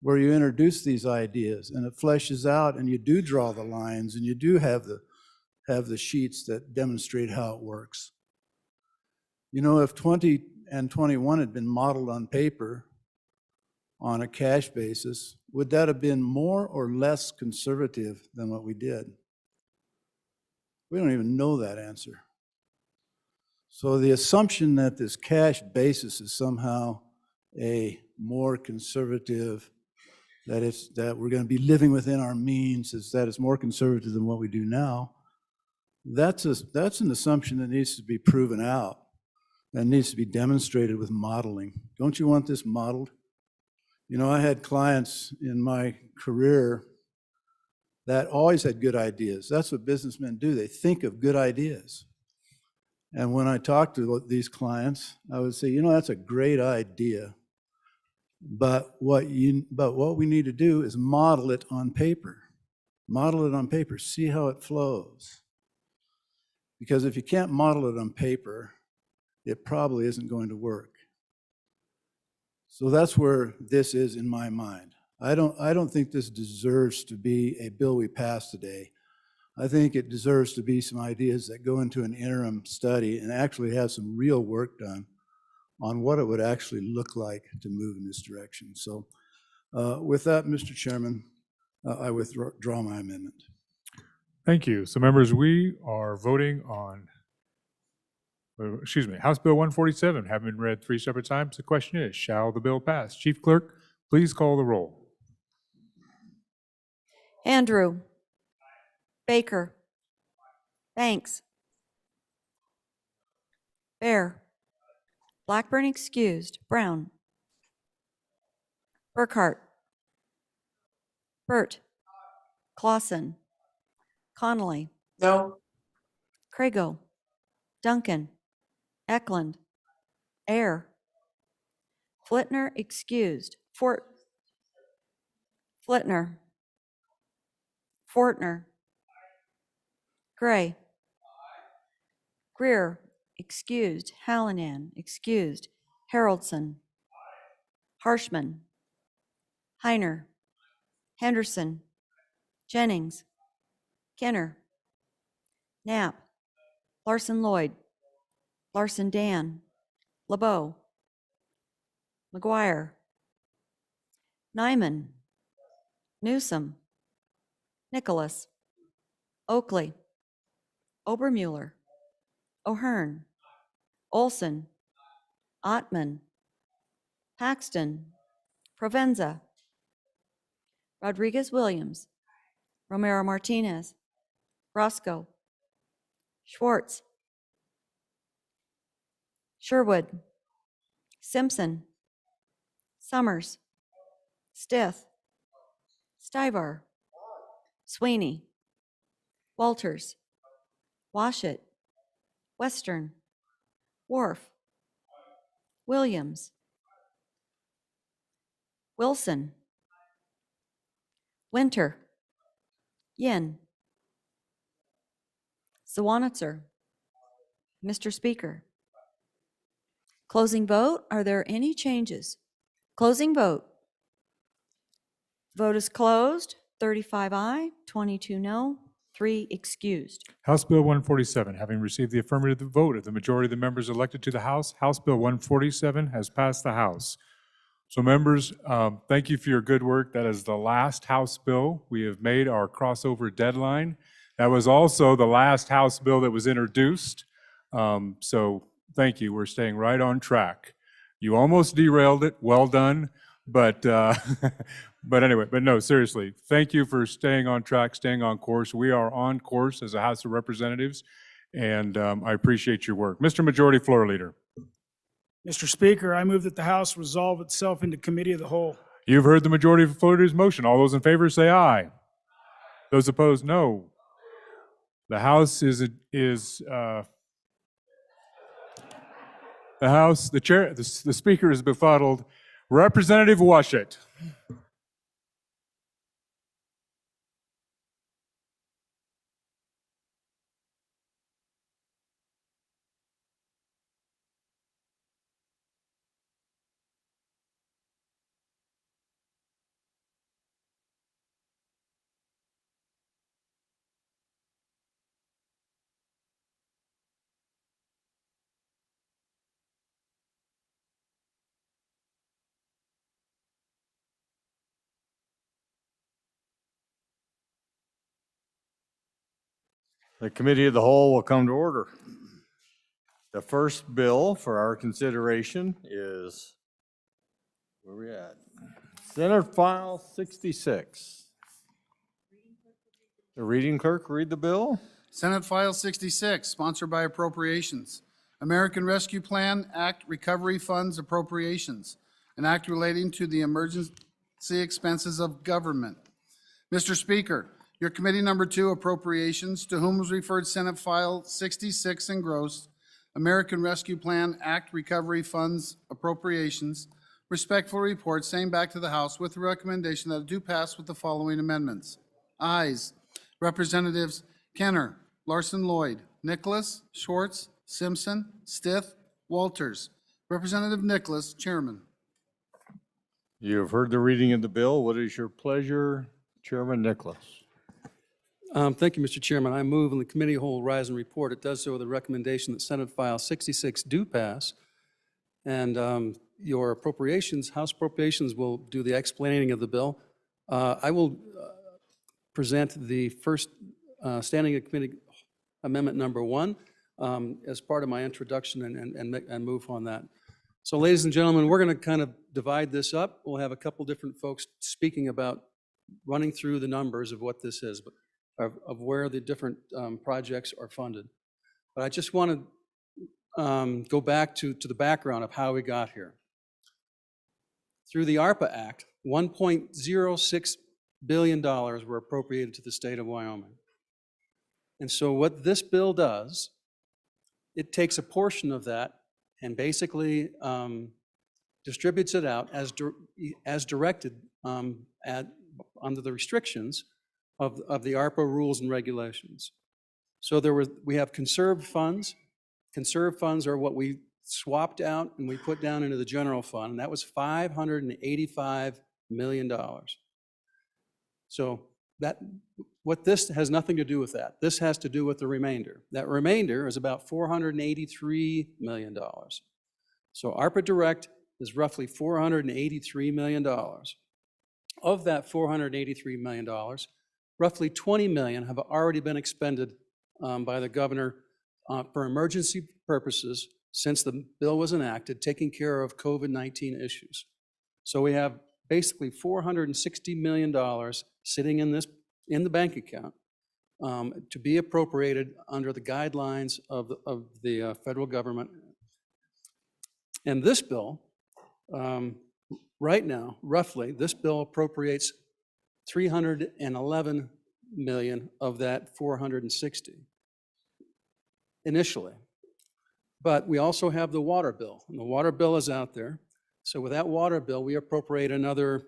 where you introduce these ideas and it fleshes out and you do draw the lines and you do have the sheets that demonstrate how it works. If 20 and 21 had been modeled on paper on a cash basis, would that have been more or less conservative than what we did? We don't even know that answer. So the assumption that this cash basis is somehow a more conservative, that we're going to be living within our means, that it's more conservative than what we do now, that's an assumption that needs to be proven out, that needs to be demonstrated with modeling. Don't you want this modeled? I had clients in my career that always had good ideas. That's what businessmen do. They think of good ideas. And when I talk to these clients, I would say, that's a great idea. But what we need to do is model it on paper. Model it on paper. See how it flows. Because if you can't model it on paper, it probably isn't going to work. So that's where this is in my mind. I don't think this deserves to be a bill we pass today. I think it deserves to be some ideas that go into an interim study and actually have some real work done on what it would actually look like to move in this direction. So with that, Mr. Chairman, I withdraw my amendment. Thank you. So members, we are voting on, House Bill 147, having been read 3 separate times. The question is, shall the bill pass? Chief Clerk, please call the roll. Andrew. Baker. Banks. Bear. Blackburn excused. Brown. Burkhart. Burt. Clausen. Connolly. No. Crago. Duncan. Eklund. Ayer. Flitner excused. Flitner. Fortner. Gray. Greer, excused. Hallinan, excused. Haroldson. Harshman. Heiner. Henderson. Jennings. Kenner. Knapp. Larson Lloyd. Larson Dan. LeBeau. McGuire. Nyman. Newsom. Nicholas. Oakley. Obermuller. O'Hearn. Olson. Ottman. Paxton. Provenza. Rodriguez Williams. Romero Martinez. Roscoe. Schwartz. Sherwood. Simpson. Summers. Stith. Stivar. Sweeney. Walters. Washit. Western. Wharf. Williams. Wilson. Winter. Yin. Zawanitzer. Mr. Speaker. Closing vote. Are there any changes? Closing vote. Vote is closed. 35 aye, 22 no, 3 excused. House Bill 147, having received the affirmative vote of the majority of the members elected to the House, House Bill 147 has passed the House. So members, thank you for your good work. That is the last House bill. We have made our crossover deadline. That was also the last House bill that was introduced. So thank you. We're staying right on track. You almost derailed it. Well done. But But anyway, but no, seriously, thank you for staying on track, staying on course. We are on course as a House of Representatives, and I appreciate your work. Mr. Majority Floor Leader. Mr. Speaker, I move that the House resolve itself into committee of the whole. You've heard the majority of Floor Leader's motion. All those in favor say aye. Those opposed, no. The House the House, the chair, the Speaker is befuddled. Representative Washut. The Committee of the Whole will come to order. The first bill for our consideration is, where are we at? Senate File 66. The reading clerk read the bill. Senate File 66, sponsored by Appropriations. American Rescue Plan Act Recovery Funds Appropriations, an act relating to the emergency expenses of government. Mr. Speaker, your Committee Number 2 Appropriations, to whom was referred Senate File 66 engrossed, American Rescue Plan Act Recovery Funds Appropriations, respectful report, same back to the House with the recommendation that it do pass with the following amendments. Ayes, Representatives Kenner, Larson Lloyd, Nicholas, Schwartz, Simpson, Stith, Walters. Representative Nicholas, Chairman. You have heard the reading of the bill. What is your pleasure, Chairman Nicholas? Thank you, Mr. Chairman. I move in the committee whole rise and report. It does so with the recommendation that Senate File 66 do pass. And your appropriations, House Appropriations will do the explaining of the bill. I will present the first standing committee amendment number 1 as part of my introduction and move on that. So ladies and gentlemen, we're going to kind of divide this up. We'll have a couple different folks speaking about running through the numbers of what this is, but of where the different projects are funded. But I just want to go back to the background of how we got here. Through the ARPA Act, $1.06 billion were appropriated to the state of Wyoming. And so what this bill does, it takes a portion of that and basically distributes it out as directed under the restrictions of the ARPA rules and regulations. So we have conserved funds. Conserved funds are what we swapped out and we put down into the general fund, and that was $585 million. So what this has nothing to do with that. This has to do with the remainder. That remainder is about $483 million. So ARPA Direct is roughly $483 million. Of that $483 million, roughly $20 million have already been expended by the governor for emergency purposes since the bill was enacted, taking care of COVID-19 issues. So we have basically $460 million sitting in the bank account to be appropriated under the guidelines of the federal government. And this bill, right now, roughly, this bill appropriates $311 million of that $460 initially. But we also have the water bill, and the water bill is out there. So with that water bill, we appropriate another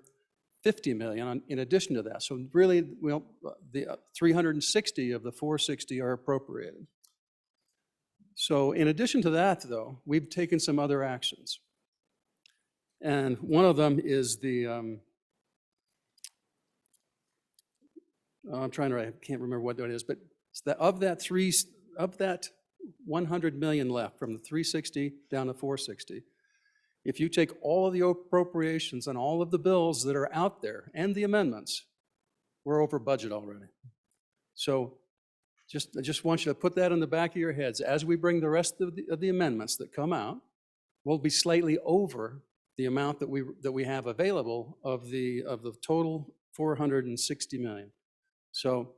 $50 million in addition to that. So really, the 360 of the 460 are appropriated. So in addition to that, though, we've taken some other actions. And one of them is the, I can't remember what that is, but of that 100 million left from the 360 down to 460, if you take all of the appropriations and all of the bills that are out there and the amendments, we're over budget already. So I just want you to put that in the back of your heads. As we bring the rest of the amendments that come out, we'll be slightly over the amount that we have available of the total 460 million. So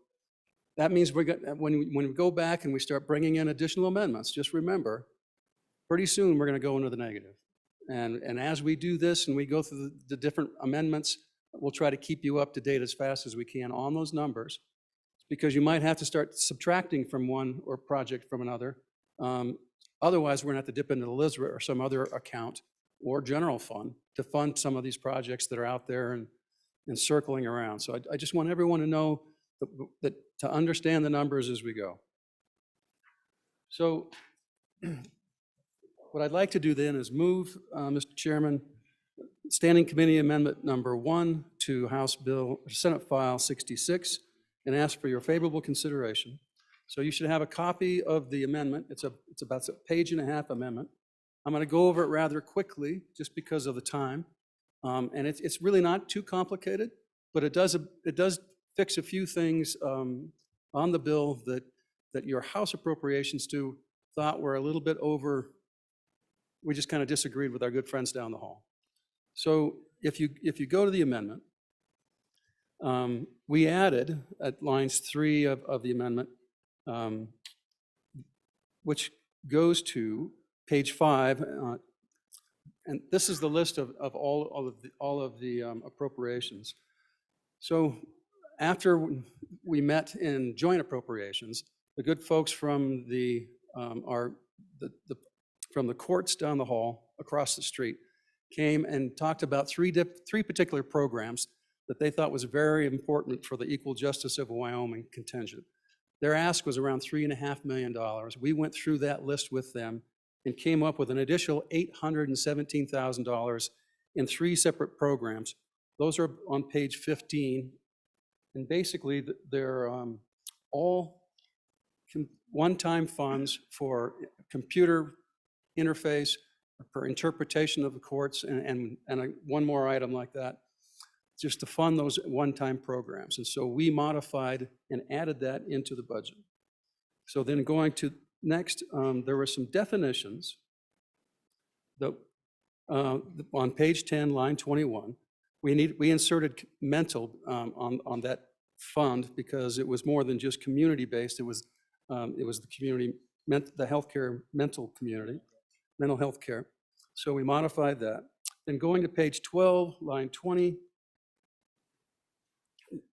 that means when we go back and we start bringing in additional amendments, just remember, pretty soon we're going to go into the negative. And as we do this and we go through the different amendments, we'll try to keep you up to date as fast as we can on those numbers, because you might have to start subtracting from one or project from another. Otherwise, we're going to have to dip into the LISRA or some other account or general fund to fund some of these projects that are out there and circling around. So I just want everyone to know that to understand the numbers as we go. So what I'd like to do then is move, Mr. Chairman, Standing Committee Amendment number 1 to Senate File 66 and ask for your favorable consideration. So you should have a copy of the amendment. It's about a page-and-a-half amendment. I'm going to go over it rather quickly just because of the time. And it's really not too complicated, but it does fix a few things on the bill that your House appropriations thought were a little bit over. We just kind of disagreed with our good friends down the hall. So if you go to the amendment, we added at lines 3 of the amendment, which goes to page 5, and this is the list of all of the appropriations. So after we met in joint appropriations, the good folks from from the courts down the hall across the street came and talked about three particular programs that they thought was very important for the Equal Justice of Wyoming contingent. Their ask was around $3.5 million. We went through that list with them and came up with an additional $817,000 in 3 separate programs. Those are on page 15. And basically, they're all one-time funds for computer interface, for interpretation of the courts, and one more item like that, just to fund those one-time programs. And so we modified and added that into the budget. So then going to next, there were some definitions that on page 10, line 21, we inserted mental on that fund because it was more than just community-based. It was the community, the healthcare mental community, mental health care. So we modified that. Then going to page 12, line 20,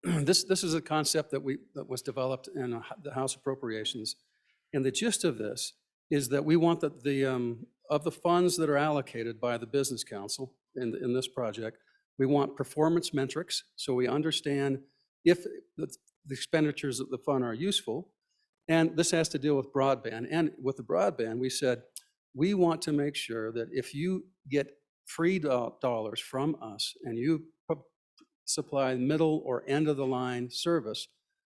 this is a concept that was developed in the House appropriations. And the gist of this is that we want that of the funds that are allocated by the Business Council in this project, we want performance metrics, so we understand if the expenditures of the fund are useful. And this has to deal with broadband. And with the broadband, we said, we want to make sure that if you get free dollars from us and you supply middle or end of the line service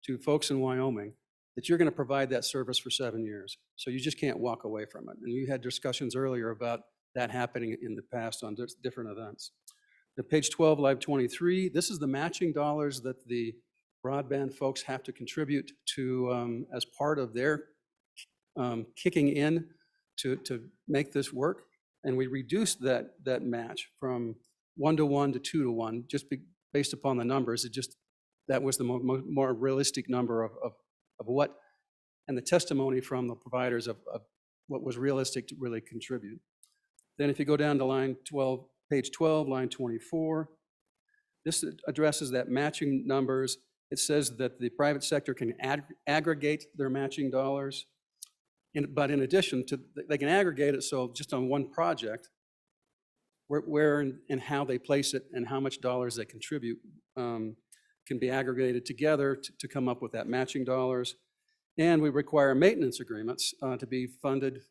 to folks in Wyoming, that you're going to provide that service for 7 years. So you just can't walk away from it. And we had discussions earlier about that happening in the past on different events. The page 12, line 23, this is the matching dollars that the broadband folks have to contribute to as part of their kicking in to make this work. And we reduced that match from 1-to-1 to 2-to-1, just based upon the numbers. That was the more realistic number of what, and the testimony from the providers of what was realistic to really contribute. Then if you go down to line 12, page 12, line 24, this addresses that matching numbers. It says that the private sector can aggregate their matching dollars, but in addition to, they can aggregate it so just on one project, where and how they place it and how much dollars they contribute can be aggregated together to come up with that matching dollars. And we require maintenance agreements to be funded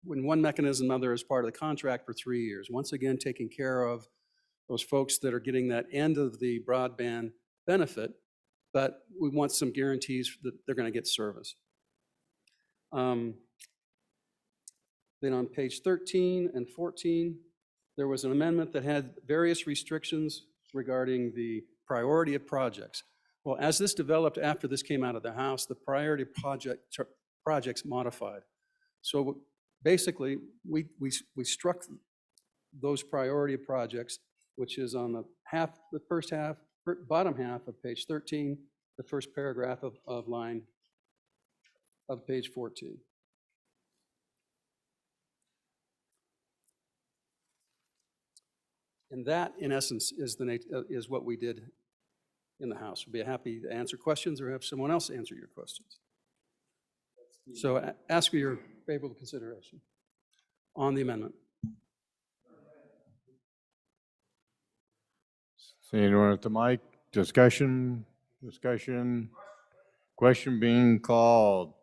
in one mechanism or other as part of the contract for 3 years. Once again, taking care of those folks that are getting that end of the broadband benefit, but we want some guarantees that they're going to get service. Then on page 13 and 14, there was an amendment that had various restrictions regarding the priority of projects. Well, as this developed after this came out of the House, the priority projects modified. So basically, we struck those priority projects, which is on the first half, bottom half of page 13, the first paragraph of line of page 14. And that, in essence, is what we did in the House. We'd be happy to answer questions or have someone else answer your questions. So ask for your favorable consideration on the amendment. See anyone at the mic? Discussion, question being called.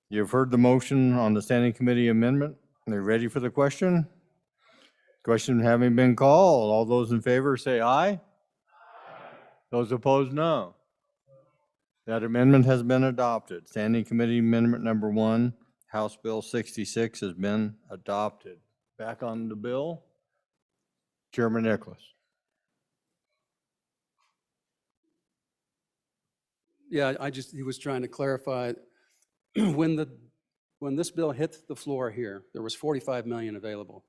You've heard the motion on the standing committee amendment. Are you ready for the question? Question having been called, all those in favor say aye. Those opposed, no. That amendment has been adopted. Standing committee amendment number 1, House Bill 66 has been adopted. Back on the bill, Chairman Nicholas. Yeah, he was trying to clarify, when this bill hit the floor here, there was 45 million available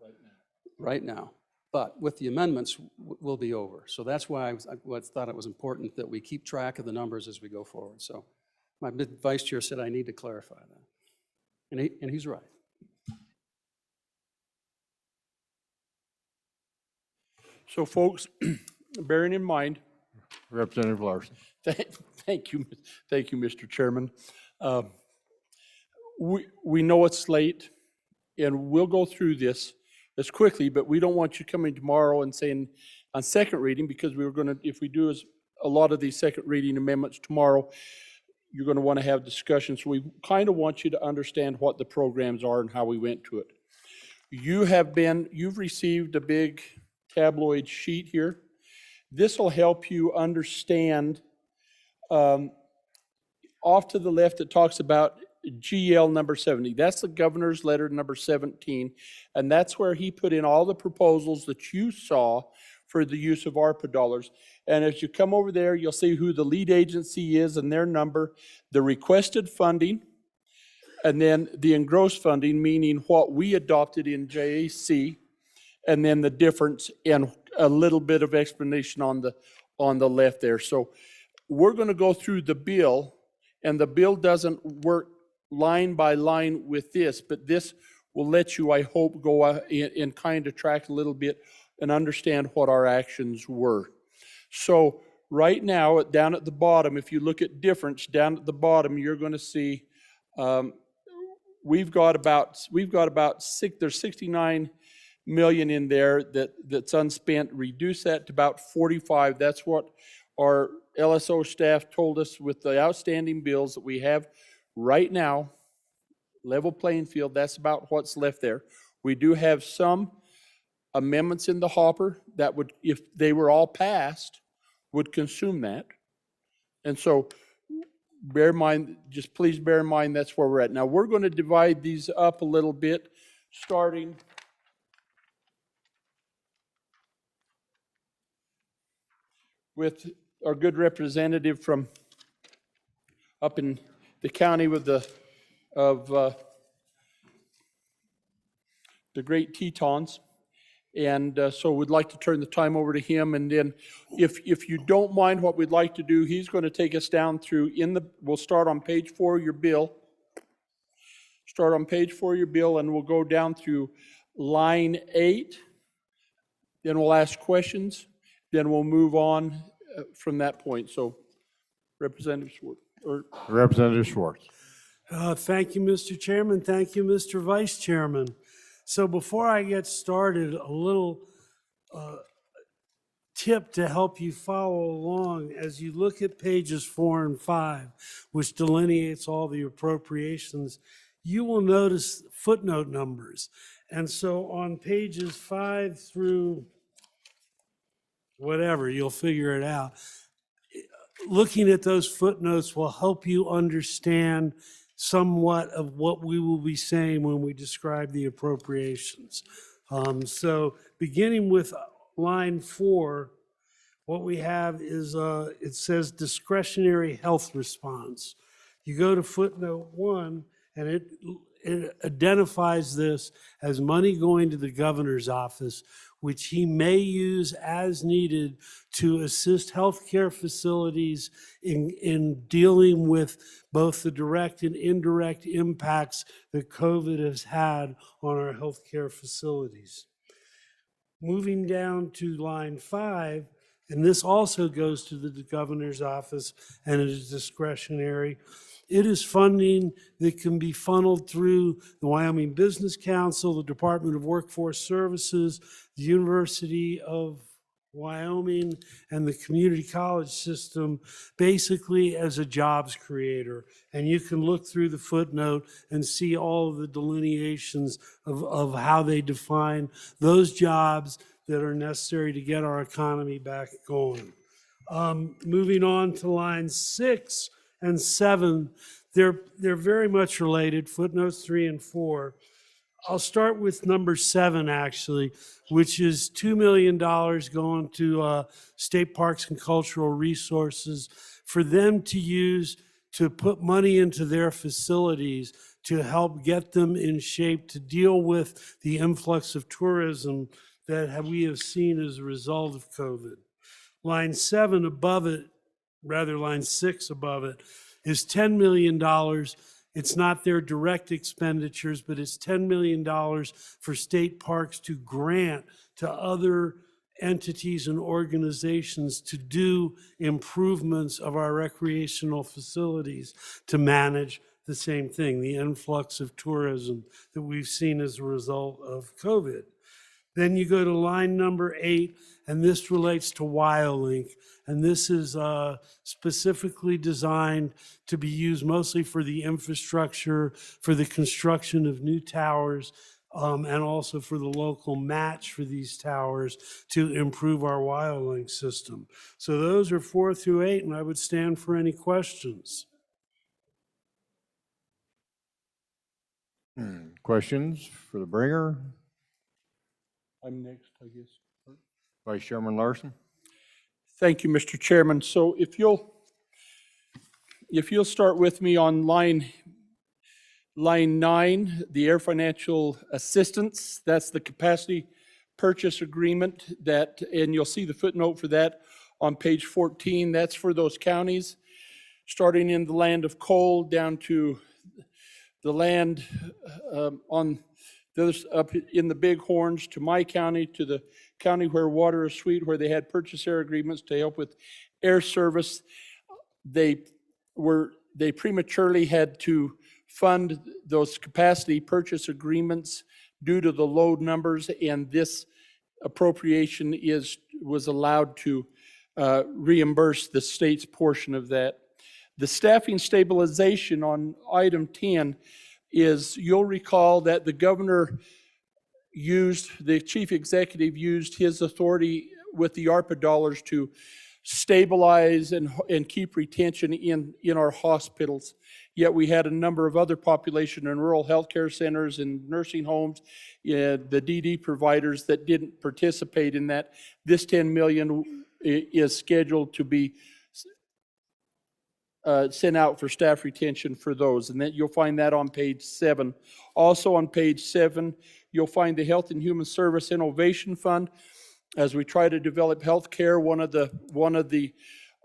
right now. But with the amendments, we'll be over. So that's why I thought it was important that we keep track of the numbers as we go forward. So my vice chair said I need to clarify that. And he's right. So folks, bearing in mind. Representative Larson. Thank you, Mr. Chairman. We know it's late, and we'll go through this as quickly, but we don't want you coming tomorrow and saying on second reading, because we were going to, if we do a lot of these second reading amendments tomorrow, you're going to want to have discussions. So we kind of want you to understand what the programs are and how we went to it. You've received a big tabloid sheet here. This will help you understand. Off to the left, it talks about GL number 70. That's the governor's letter number 17. And that's where he put in all the proposals that you saw for the use of ARPA dollars. And as you come over there, you'll see who the lead agency is and their number, the requested funding, and then the engrossed funding, meaning what we adopted in JAC, and then the difference, and a little bit of explanation on the left there. So we're going to go through the bill, and the bill doesn't work line by line with this, but this will let you, I hope, go and kind of track a little bit and understand what our actions were. So right now, down at the bottom, if you look at difference, down at the bottom, you're going to see we've got about there's 69 million in there that's unspent. Reduce that to about 45. That's what our LSO staff told us with the outstanding bills that we have right now. Level playing field, that's about what's left there. We do have some amendments in the hopper that would, if they were all passed, would consume that. And so bear in mind, just please bear in mind that's where we're at. Now we're going to divide these up a little bit, starting with our good representative from up in the county with the Great Tetons. And so we'd like to turn the time over to him. And then if you don't mind, what we'd like to do, he's going to take us down through we'll start on page 4 of your bill. Start on page 4 of your bill, and we'll go down through line 8. Then we'll ask questions. Then we'll move on from that point. So Representative Schwartz. Representative Schwartz. Thank you, Mr. Chairman. Thank you, Mr. Vice Chairman. So before I get started, a little tip to help you follow along as you look at pages 4 and 5, which delineates all the appropriations, you will notice footnote numbers. And so on pages 5 through whatever, you'll figure it out. Looking at those footnotes will help you understand somewhat of what we will be saying when we describe the appropriations. So beginning with line 4, what we have is, it says discretionary health response. You go to footnote 1, and it identifies this as money going to the governor's office, which he may use as needed to assist healthcare facilities in dealing with both the direct and indirect impacts that COVID has had on our healthcare facilities. Moving down to line 5, and this also goes to the governor's office and is discretionary. It is funding that can be funneled through the Wyoming Business Council, the Department of Workforce Services, the University of Wyoming, and the community college system, basically as a jobs creator. And you can look through the footnote and see all of the delineations of how they define those jobs that are necessary to get our economy back going. Moving on to lines 6 and 7, they're very much related, footnotes 3 and 4. I'll start with number 7, actually, which is $2 million going to state parks and cultural resources for them to use to put money into their facilities to help get them in shape to deal with the influx of tourism that we have seen as a result of COVID. Line 7 above it, rather line 6 above it, is $10 million. It's not their direct expenditures, but it's $10 million for state parks to grant to other entities and organizations to do improvements of our recreational facilities to manage the same thing, the influx of tourism that we've seen as a result of COVID. Then you go to line number 8, and this relates to WyoLink. And this is specifically designed to be used mostly for the infrastructure, for the construction of new towers, and also for the local match for these towers to improve our WyoLink system. So those are 4 through 8, and I would stand for any questions. Questions for the bringer? I'm next, I guess. Vice Chairman Larson? Thank you, Mr. Chairman. So if you'll start with me on line 9, the air financial assistance, that's the capacity purchase agreement that, and you'll see the footnote for that on page 14. That's for those counties, starting in the land of coal down to the land on those up in the Bighorns, to my county, to the county where water is sweet, where they had purchase air agreements to help with air service. They prematurely had to fund those capacity purchase agreements due to the load numbers, and this appropriation was allowed to reimburse the state's portion of that. The staffing stabilization on item 10 is, you'll recall that the governor the chief executive used his authority with the ARPA dollars to stabilize and keep retention in our hospitals. Yet we had a number of other population and rural healthcare centers and nursing homes, the DD providers that didn't participate in that. This $10 million is scheduled to be sent out for staff retention for those, and you'll find that on page 7. Also on page 7, you'll find the Health and Human Service Innovation Fund. As we try to develop healthcare, one of the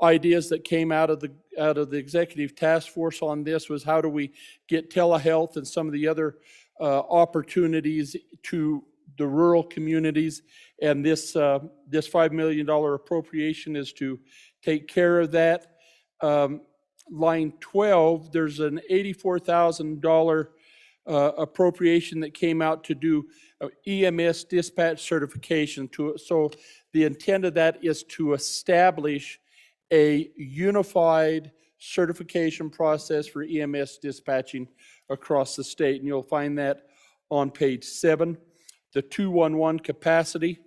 ideas that came out of the executive task force on this was, how do we get telehealth and some of the other opportunities to the rural communities? And this $5 million appropriation is to take care of that. Line 12, there's an $84,000 appropriation that came out to do EMS dispatch certification. So the intent of that is to establish a unified certification process for EMS dispatching across the state, and you'll find that on page 7. The 211 capacity,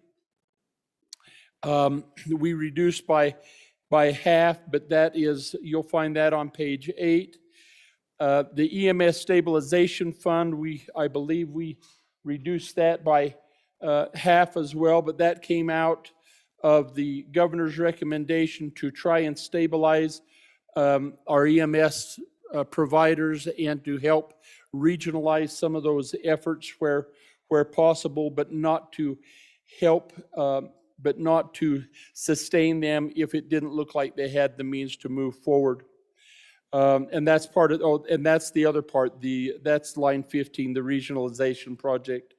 we reduced by half, but you'll find that on page 8. The EMS stabilization fund, I believe we reduced that by half as well, but that came out of the governor's recommendation to try and stabilize our EMS providers and to help regionalize some of those efforts where possible, but not to help, but not to sustain them if it didn't look like they had the means to move forward. And that's part of, oh, and that's the other part, that's line 15, the regionalization project.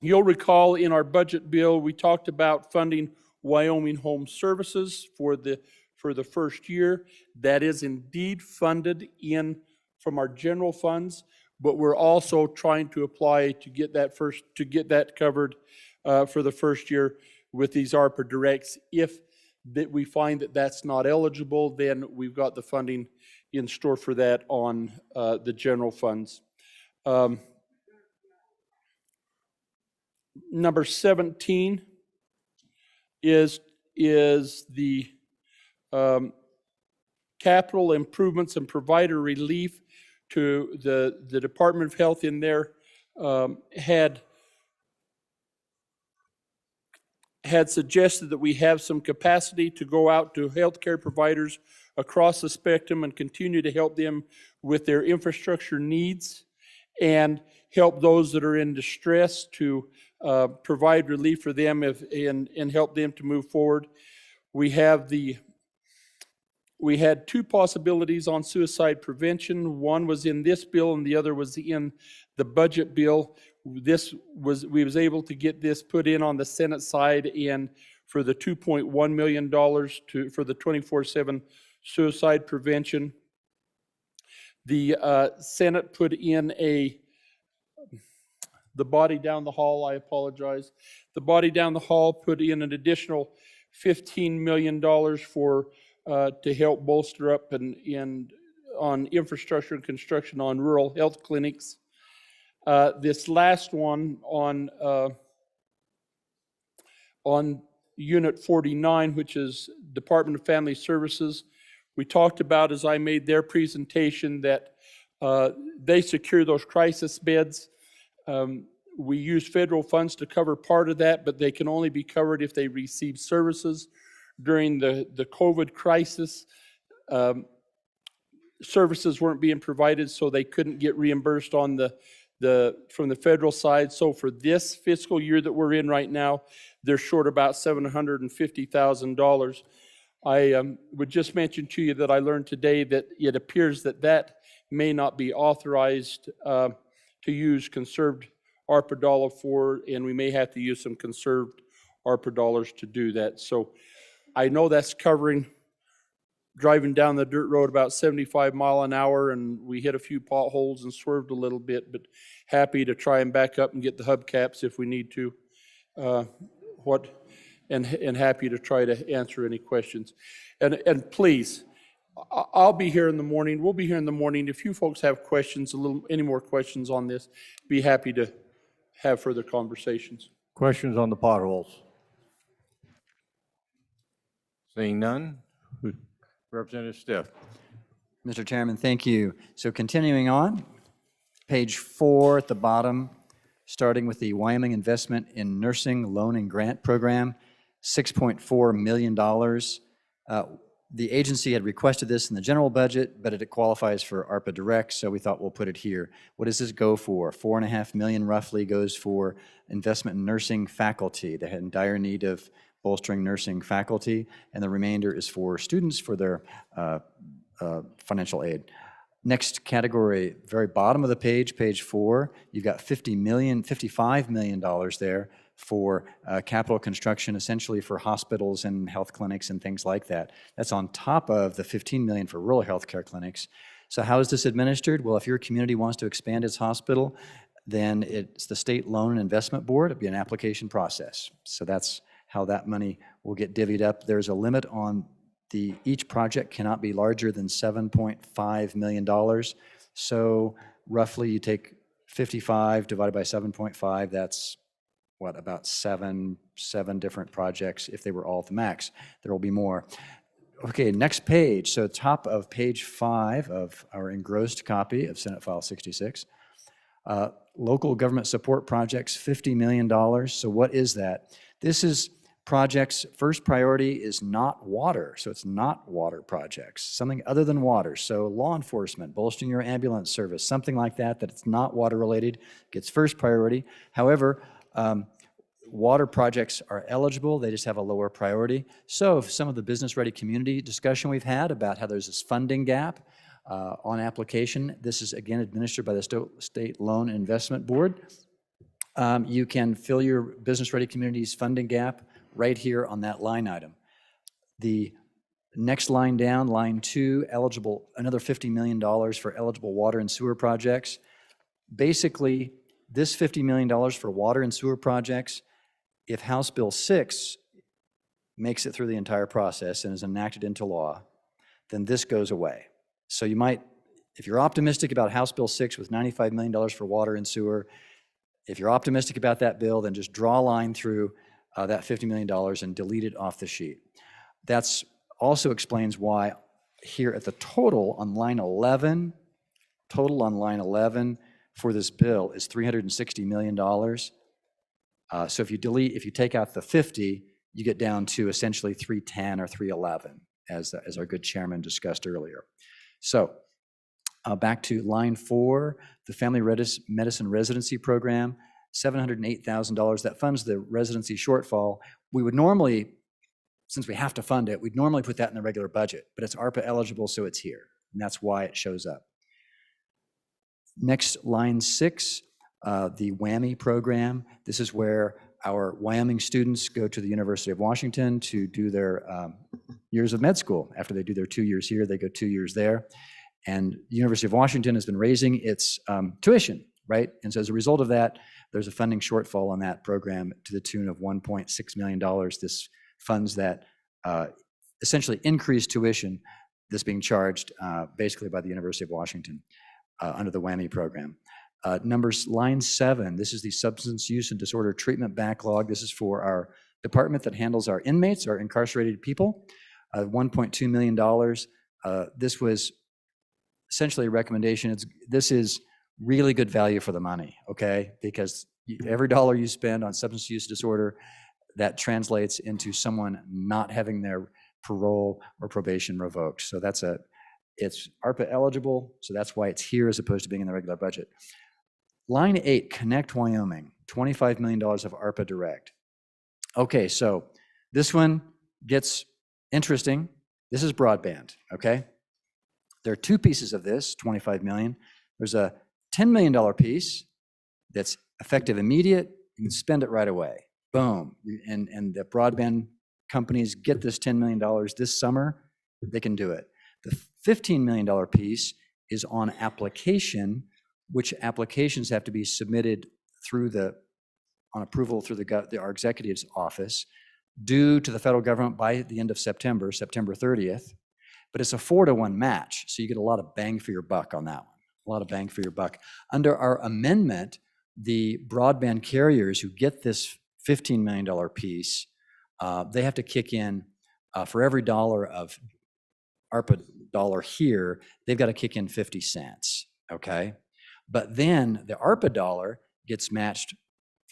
You'll recall in our budget bill, we talked about funding Wyoming Home Services for the first year. That is indeed funded from our general funds, but we're also trying to apply to get that covered for the first year with these ARPA directs. If that we find that that's not eligible, then we've got the funding in store for that on the general funds. Number 17 is the capital improvements and provider relief to the Department of Health in there had suggested that we have some capacity to go out to healthcare providers across the spectrum and continue to help them with their infrastructure needs and help those that are in distress to provide relief for them and help them to move forward. We had two possibilities on suicide prevention. One was in this bill and the other was in the budget bill. We was able to get this put in on the Senate side and for the $2.1 million for the 24/7 suicide prevention. The Senate put in the body down the hall, I apologize. The body down the hall put in an additional $15 million to help bolster up on infrastructure and construction on rural health clinics. This last one on Unit 49, which is Department of Family Services, we talked about as I made their presentation that they secure those crisis beds. We use federal funds to cover part of that, but they can only be covered if they receive services. During the COVID crisis, services weren't being provided, so they couldn't get reimbursed on from the federal side. So for this fiscal year that we're in right now, they're short about $750,000. I would just mention to you that I learned today that it appears that may not be authorized to use conserved ARPA dollar for, and we may have to use some conserved ARPA dollars to do that. So I know that's covering driving down the dirt road about 75 miles an hour, and we hit a few potholes and swerved a little bit, but happy to try and back up and get the hubcaps if we need to. And happy to try to answer any questions. And please, I'll be here in the morning. We'll be here in the morning. If you folks have questions, any more questions on this, be happy to have further conversations. Questions on the potholes? Seeing none, Representative Stiff. Mr. Chairman, thank you. So continuing on, page 4 at the bottom, starting with the Wyoming Investment in Nursing Loan and Grant Program, $6.4 million. The agency had requested this in the general budget, but it qualifies for ARPA Direct, so we thought we'll put it here. What does this go for? $4.5 million roughly goes for investment in nursing faculty. They had in dire need of bolstering nursing faculty, and the remainder is for students for their financial aid. Next category, very bottom of the page, page 4, you've got $55 million there for capital construction, essentially for hospitals and health clinics and things like that. That's on top of the $15 million for rural healthcare clinics. So how is this administered? Well, if your community wants to expand its hospital, then it's the State Loan and Investment Board. It'll be an application process. So that's how that money will get divvied up. There's a limit on each project cannot be larger than $7.5 million. So roughly you take 55 divided by 7.5, that's what, about seven different projects if they were all at the max. There will be more. Okay, next page. So top of page 5 of our engrossed copy of Senate File 66. Local government support projects, $50 million. So what is that? This is projects, first priority is not water, so it's not water projects, something other than water. So law enforcement, bolstering your ambulance service, something like that, that it's not water related, gets first priority. However, water projects are eligible, they just have a lower priority. So if some of the business-ready community discussion we've had about how there's this funding gap on application, this is again administered by the State Loan and Investment Board. You can fill your business-ready communities funding gap right here on that line item. The next line down, line 2, eligible, another $50 million for eligible water and sewer projects. Basically, this $50 million for water and sewer projects, if House Bill 6 makes it through the entire process and is enacted into law, then this goes away. So you might, if you're optimistic about House Bill 6 with $95 million for water and sewer, if you're optimistic about that bill, then just draw a line through that $50 million and delete it off the sheet. That's also explains why here at the total on line 11, for this bill is $360 million. So if you take out the 50, you get down to essentially 310 or 311, as our good chairman discussed earlier. So back to line 4, the Family Medicine Residency Program, $708,000. That funds the residency shortfall. We would normally, since we have to fund it, we'd normally put that in the regular budget, but it's ARPA eligible, so it's here, and that's why it shows up. Next, line 6, the WWAMI program. This is where our Wyoming students go to the University of Washington to do their years of med school. After they do their 2 years here, they go 2 years there. And the University of Washington has been raising its tuition, right? And so as a result of that, there's a funding shortfall on that program to the tune of $1.6 million. This funds that essentially increased tuition that's being charged basically by the University of Washington under the WWAMI program. Line 7, this is the Substance Use and Disorder Treatment Backlog. This is for our department that handles our inmates, our incarcerated people, $1.2 million. This was essentially a recommendation. This is really good value for the money, okay? Because every dollar you spend on substance use disorder, that translates into someone not having their parole or probation revoked. So it's ARPA eligible, so that's why it's here as opposed to being in the regular budget. Line 8, Connect Wyoming, $25 million of ARPA direct. Okay, so this one gets interesting. This is broadband, okay? There are two pieces of this, 25 million. There's a $10 million piece that's effective immediate. You can spend it right away. Boom. And the broadband companies get this $10 million this summer, they can do it. The $15 million piece is on application, which applications have to be submitted on approval through our executive's office, due to the federal government by the end of September 30th. But it's a 4-to-1 match, so you get a lot of bang for your buck on that one, a lot of bang for your buck. Under our amendment, the broadband carriers who get this $15 million piece, they have to kick in, for every dollar of ARPA dollar here, they've got to kick in 50 cents, okay? But then the ARPA dollar gets matched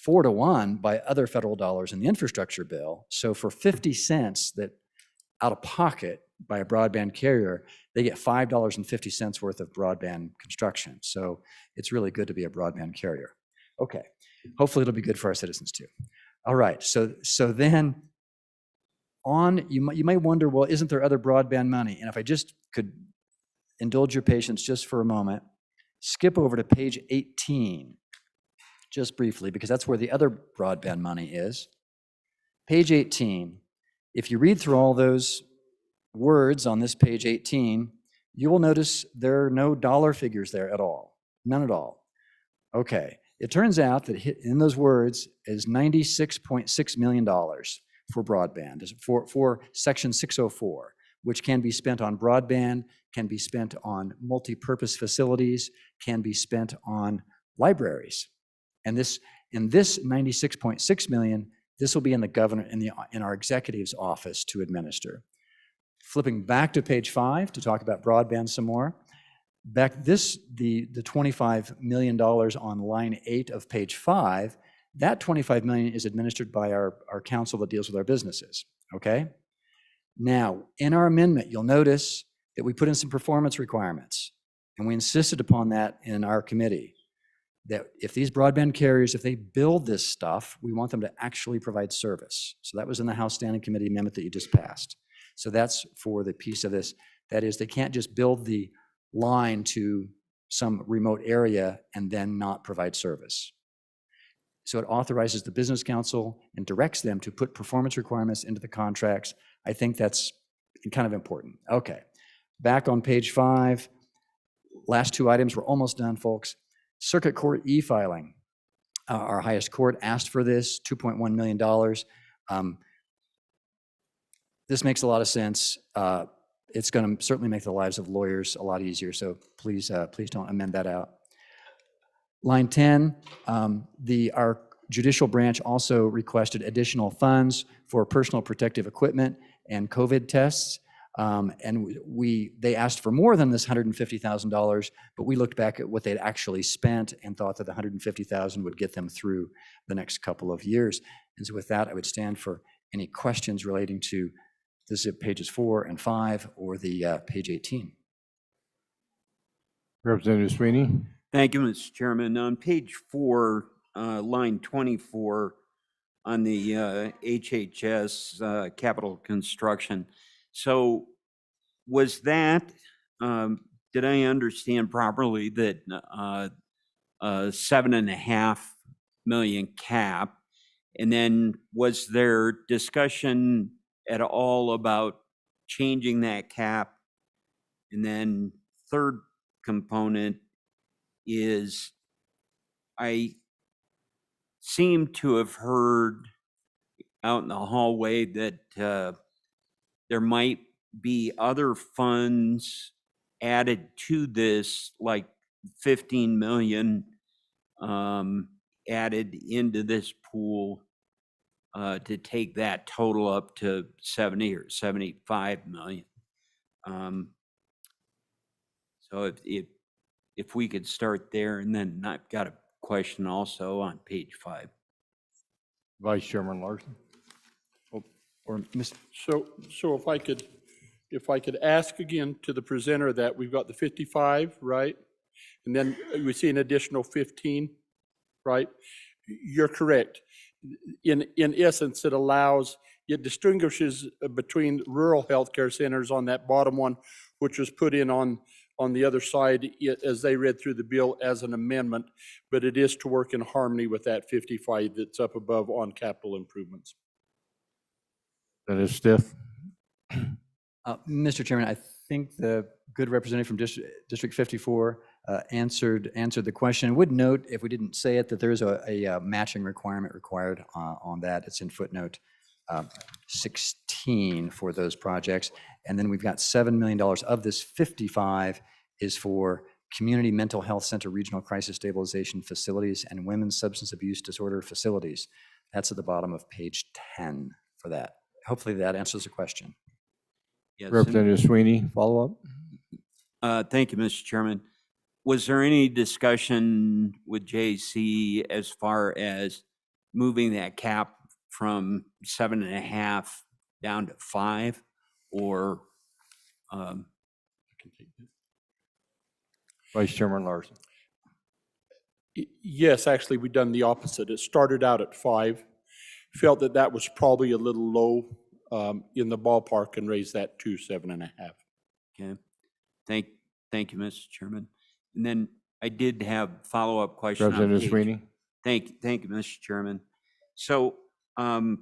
4-to-1 by other federal dollars in the infrastructure bill. So for 50 cents that out of pocket by a broadband carrier, they get $5.50 worth of broadband construction. So it's really good to be a broadband carrier. Okay, hopefully it'll be good for our citizens too. All right, so then you might wonder, well, isn't there other broadband money? And if I just could indulge your patience just for a moment, skip over to page 18, just briefly, because that's where the other broadband money is. Page 18, if you read through all those words on this page 18, you will notice there are no dollar figures there at all, none at all. Okay, it turns out that in those words is $96.6 million for broadband, for Section 604, which can be spent on broadband, can be spent on multi-purpose facilities, can be spent on libraries. And this 96.6 million, this will be in the governor, in our executive's office to administer. Flipping back to page 5 to talk about broadband some more. The $25 million on line 8 of page 5, That 25 million is administered by our council that deals with our businesses, okay? Now, in our amendment, you'll notice that we put in some performance requirements, and we insisted upon that in our committee, that if these broadband carriers, if they build this stuff, we want them to actually provide service. So that was in the House Standing Committee amendment that you just passed. So that's for the piece of this. That is, they can't just build the line to some remote area and then not provide service. So it authorizes the business council and directs them to put performance requirements into the contracts. I think that's kind of important. Okay, back on page 5, last 2 items, we're almost done, folks. Circuit Court e-filing. Our highest court asked for this, $2.1 million. This makes a lot of sense. It's going to certainly make the lives of lawyers a lot easier, so please don't amend that out. Line 10, our judicial branch also requested additional funds for personal protective equipment and COVID tests. And they asked for more than this $150,000, but we looked back at what they'd actually spent and thought that the $150,000 would get them through the next couple of years. And so with that, I would stand for any questions relating to the ZIP pages 4 and 5 or the page 18. Representative Sweeney. Thank you, Mr. Chairman. On page 4, line 24, on the HHS capital construction. So was that, did I understand properly that 7.5 million cap? And then was there discussion at all about changing that cap? And then third component is I seem to have heard out in the hallway that there might be other funds added to this, like 15 million added into this pool to take that total up to 70 or 75 million. So if we could start there, and then I've got a question also on page 5. Vice Chairman Larson. Or Mr. So if I could ask again to the presenter that we've got the 55, right? And then we see an additional 15, right? You're correct. In essence, it distinguishes between rural healthcare centers on that bottom one, which was put in on the other side as they read through the bill as an amendment, but it is to work in harmony with that 55 that's up above on capital improvements. That is Stiff. Mr. Chairman, I think the good representative from District 54 answered the question. I would note, if we didn't say it, that there is a matching requirement required on that. It's in footnote 16 for those projects. And then we've got $7 million of this 55 is for community mental health center regional crisis stabilization facilities and women's substance abuse disorder facilities. That's at the bottom of page 10 for that. Hopefully that answers the question. Yes, Representative Sweeney, follow up. Thank you, Mr. Chairman. Was there any discussion with JC as far as moving that cap from 7.5 down to 5, or? Vice Chairman Larson. Yes, actually, we've done the opposite. It started out at 5, felt that was probably a little low in the ballpark, and raised that to 7.5. Okay. Thank you, Mr. Chairman. And then I did have follow-up question. Representative Sweeney. Thank you, Mr. Chairman. So on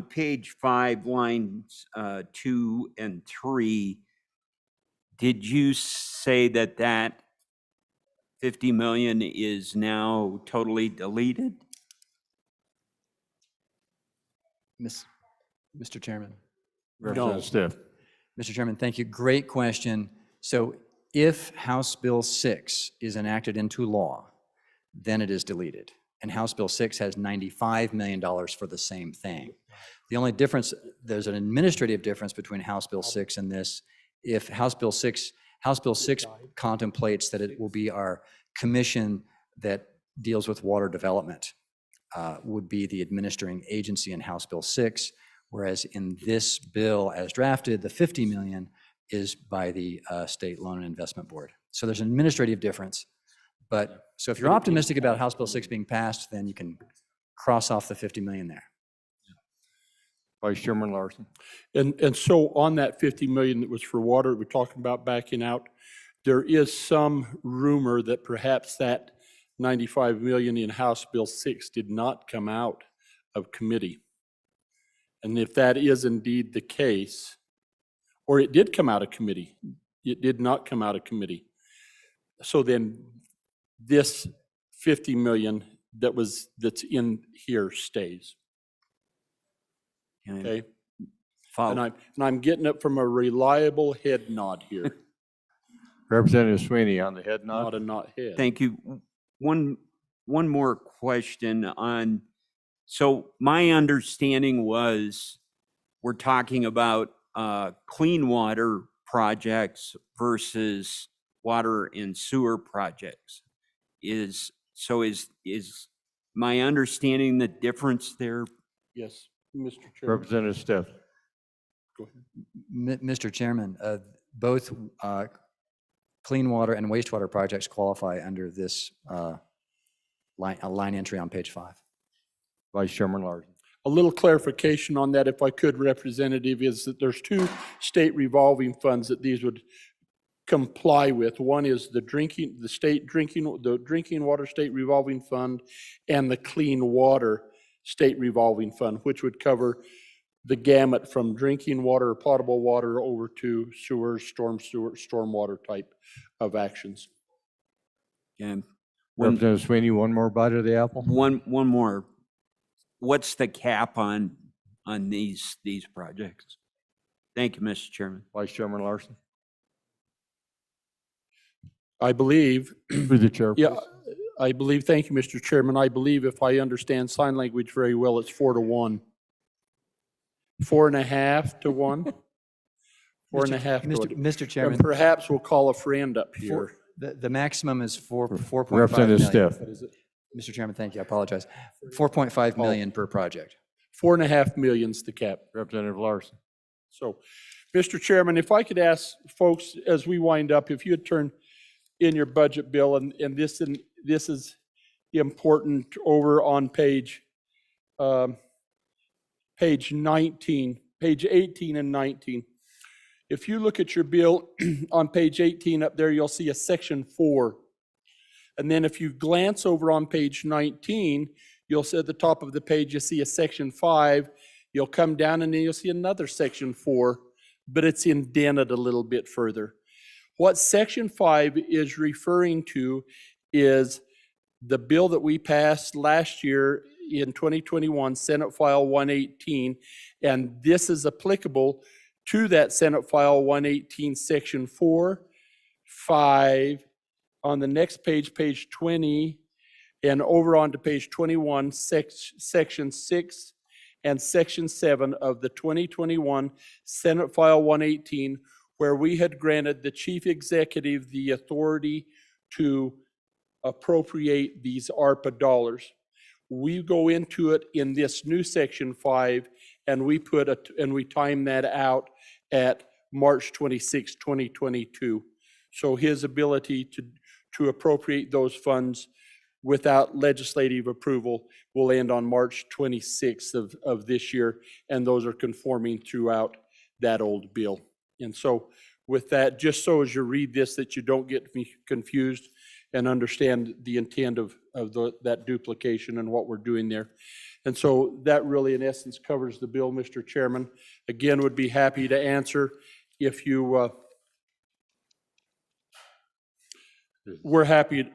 page 5, lines 2 and 3, did you say that 50 million is now totally deleted? Mr. Chairman. Representative Stiff. Mr. Chairman, thank you. Great question. So if House Bill 6 is enacted into law, then it is deleted. And House Bill 6 has $95 million for the same thing. The only difference, there's an administrative difference between House Bill 6 and this. If House Bill 6 contemplates that it will be our commission that deals with water development. would be the administering agency in House Bill 6, whereas in this bill as drafted, the 50 million is by the State Loan and Investment Board. So there's an administrative difference. But so if you're optimistic about House Bill 6 being passed, then you can cross off the 50 million there. Vice Chairman Larson. And so on that 50 million that was for water, we're talking about backing out, there is some rumor that perhaps that 95 million in House Bill 6 did not come out of committee. And if that is indeed the case, or it did come out of committee, it did not come out of committee. So then this 50 million that's in here stays. Okay? And I'm getting it from a reliable head nod here. Representative Sweeney on the head nod. Not a not head. Thank you. One more question on, so my understanding was we're talking about clean water projects versus water and sewer projects. Is my understanding the difference there? Yes, Mr. Chairman. Representative Stiff. Go ahead. Mr. Chairman, both clean water and wastewater projects qualify under this line entry on page 5. Vice Chairman Larson. A little clarification on that, if I could, Representative, is that there's two state revolving funds that these would comply with. One is the drinking water state revolving fund and the clean water state revolving fund, which would cover the gamut from drinking water or potable water over to stormwater type of actions. And Representative Sweeney, one more bite of the apple? One more. What's the cap on these projects? Thank you, Mr. Chairman. Vice Chairman Larson. I believe. Through the chair, Yeah, please. I believe, thank you, Mr. Chairman. I believe if I understand sign language very well, it's 4-1. 4.5 to 1. 4.5 to 1. Mr. Chairman. And perhaps we'll call a friend up here. The maximum is 4.5 Representative million. Stiff. What is it? Mr. Chairman, thank you. I apologize. 4.5 million per project. 4.5 million's the cap. Representative Larson. So, Mr. Chairman, if I could ask folks, as we wind up, if you'd turn in your budget bill, and this is important over on page 19, page 18 and 19. If you look at your bill on page 18 up there, you'll see a section 4. And then if you glance over on page 19, you'll see at the top of the page, you'll see a section 5. You'll come down and then you'll see another section 4, but it's indented a little bit further. What section 5 is referring to is the bill that we passed last year in 2021, Senate File 118, and this is applicable to that Senate File 118, Section 4, 5, on the next page, page 20, and over on to page 21, Section 6 and Section 7 of the 2021 Senate File 118, where we had granted the chief executive the authority to appropriate these ARPA dollars. We go into it in this new Section 5, and we time that out at March 26, 2022. So his ability to appropriate those funds without legislative approval will end on March 26th of this year, and those are conforming throughout that old bill. And so with that, just so as you read this, that you don't get confused and understand the intent of that duplication and what we're doing there. And so that really, in essence, covers the bill, Mr. Chairman. Again, would be happy to answer if you, we're happy,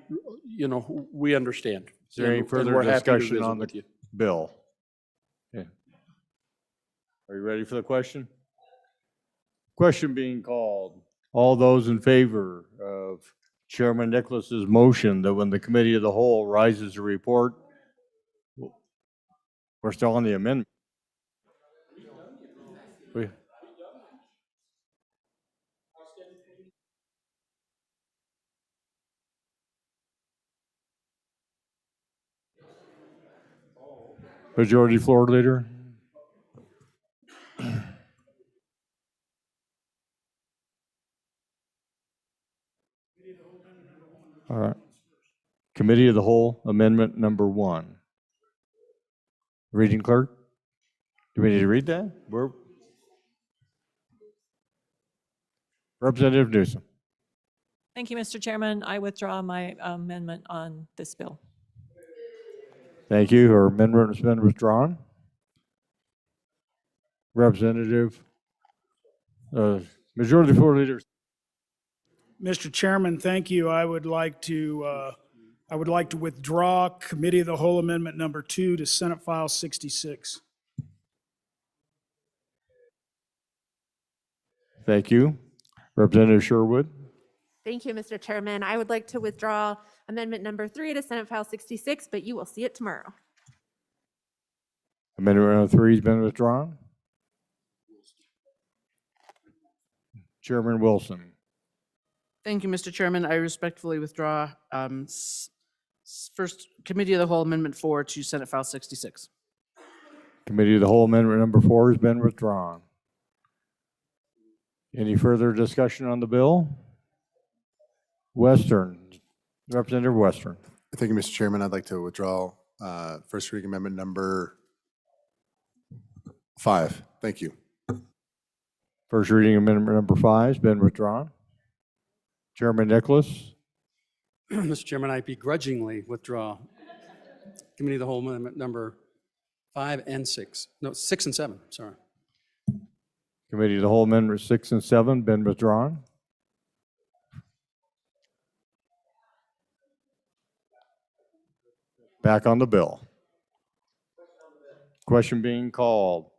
we understand. Is there any And further we're happy to discussion visit on the with you. bill? Yeah. Are you ready for the question? Question being called. All those in favor of Chairman Nicholas's motion that when the committee of the whole rises to report, we're still on the amendment. Majority Floor Leader. All right. Committee of the Whole, Amendment number 1. Reading clerk, do we need to read that? Representative Newsom. Thank you, Mr. Chairman. I withdraw my amendment on this bill. Thank you. Her amendment has been withdrawn. Representative, Majority Floor Leader. Mr. Chairman, thank you. I would like to withdraw Committee of the Whole Amendment number 2 to Senate File 66. Thank you. Representative Sherwood. Thank you, Mr. Chairman. I would like to withdraw amendment number 3 to Senate File 66, but you will see it tomorrow. Amendment number 3 has been withdrawn. Chairman Wilson. Thank you, Mr. Chairman. I respectfully withdraw first Committee of the Whole Amendment 4 to Senate File 66. Committee of the Whole Amendment number 4 has been withdrawn. Any further discussion on the bill? Western, Representative Western. Thank you, Mr. Chairman. I'd like to withdraw first reading amendment number 5. Thank you. First reading amendment number 5 has been withdrawn. Chairman Nicholas. Mr. Chairman, I begrudgingly withdraw Committee of the Whole Amendment number 5 and 6. No, 6 and 7, sorry. Committee of the Whole Amendment 6 and 7 been withdrawn. Back on the bill. Question being called.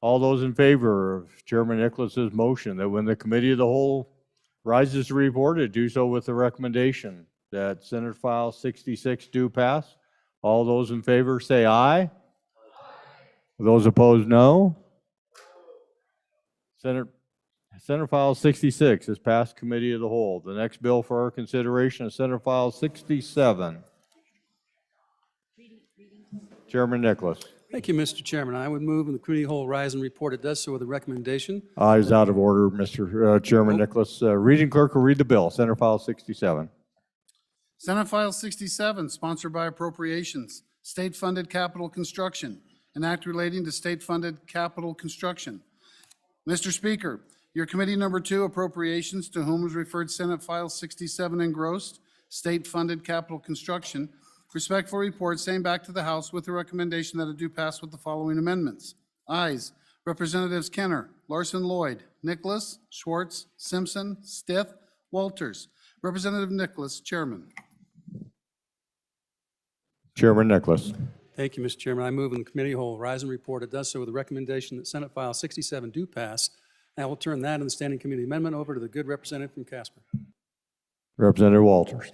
All those in favor of Chairman Nicholas's motion that when the Committee of the Whole rises to report it, do so with the recommendation that Senate File 66 do pass. All those in favor say aye. Those opposed, no. Senate File 66 is passed Committee of the Whole. The next bill for our consideration is Senate File 67. Chairman Nicholas. Thank you, Mr. Chairman. I would move in the Committee of the Whole rise and report. It does so with a recommendation. Ayes out of order, Mr. Chairman Nicholas. Reading clerk will read the bill. Senate File 67. Senate File 67, sponsored by Appropriations, State-Funded Capital Construction, an act relating to state-funded capital construction. Mr. Speaker, your Committee number 2, Appropriations, to whom is referred Senate File 67 engrossed, State-Funded Capital Construction, respectful report, same back to the House with the recommendation that it do pass with the following amendments. Ayes, Representatives Kenner, Larson Lloyd, Nicholas, Schwartz, Simpson, Stith, Walters. Representative Nicholas, Chairman. Chairman Nicholas. Thank you, Mr. Chairman. I move in the Committee of the Whole rise and report. It does so with the recommendation that Senate File 67 do pass. I will turn that and the Standing Committee amendment over to the good representative from Casper. Representative Walters.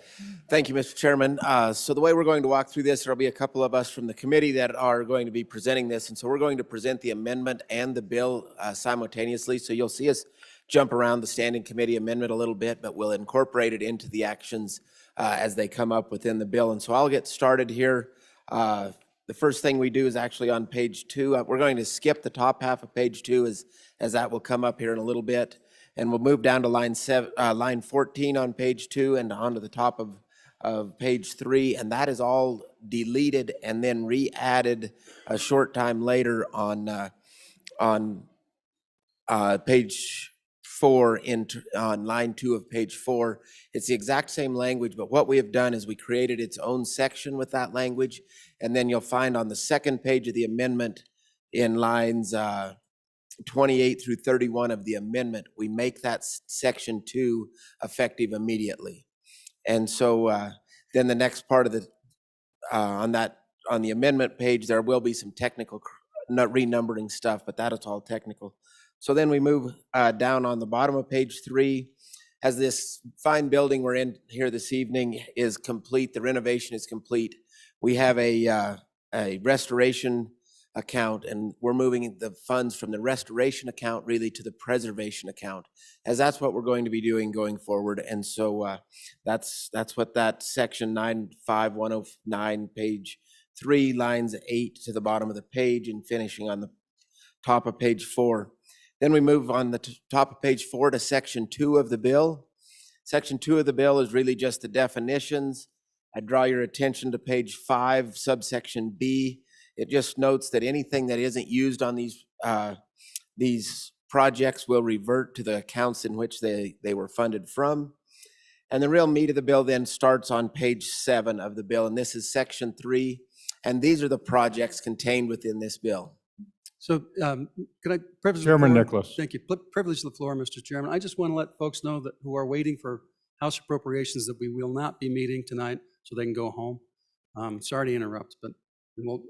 Thank you, Mr. Chairman. So the way we're going to walk through this, there'll be a couple of us from the committee that are going to be presenting this. And so we're going to present the amendment and the bill simultaneously. So you'll see us jump around the Standing Committee amendment a little bit, but we'll incorporate it into the actions as they come up within the bill. And so I'll get started here. The first thing we do is actually on page 2. We're going to skip the top half of page 2 as that will come up here in a little bit. And we'll move down to line 14 on page 2 and onto the top of page 3. And that is all deleted and then re-added a short time later on page 4 on line 2 of page 4. It's the exact same language, but what we have done is we created its own section with that language. And then you'll find on the second page of the amendment in lines 28 through 31 of the amendment, we make that section 2 effective immediately. And so then the next part of the on the amendment page, there will be some technical renumbering stuff, but that is all technical. So then we move down on the bottom of page 3. As this fine building we're in here this evening is complete, the renovation is complete, we have a restoration account, and we're moving the funds from the restoration account really to the preservation account, as that's what we're going to be doing going forward. And so that's what that section 95109 page 3, lines 8 to the bottom of the page and finishing on the top of page 4. Then we move on the top of page 4 to section 2 of the bill. Section 2 of the bill is really just the definitions. I draw your attention to page 5, subsection B. It just notes that anything that isn't used on these projects will revert to the accounts in which they were funded from. And the real meat of the bill then starts on page 7 of the bill, and this is section 3, and these are the projects contained within this bill. So can I privilege the Chairman floor? Nicholas. Thank you. Privilege the floor, Mr. Chairman. I just want to let folks know that who are waiting for House appropriations that we will not be meeting tonight so they can go home. Sorry to interrupt, but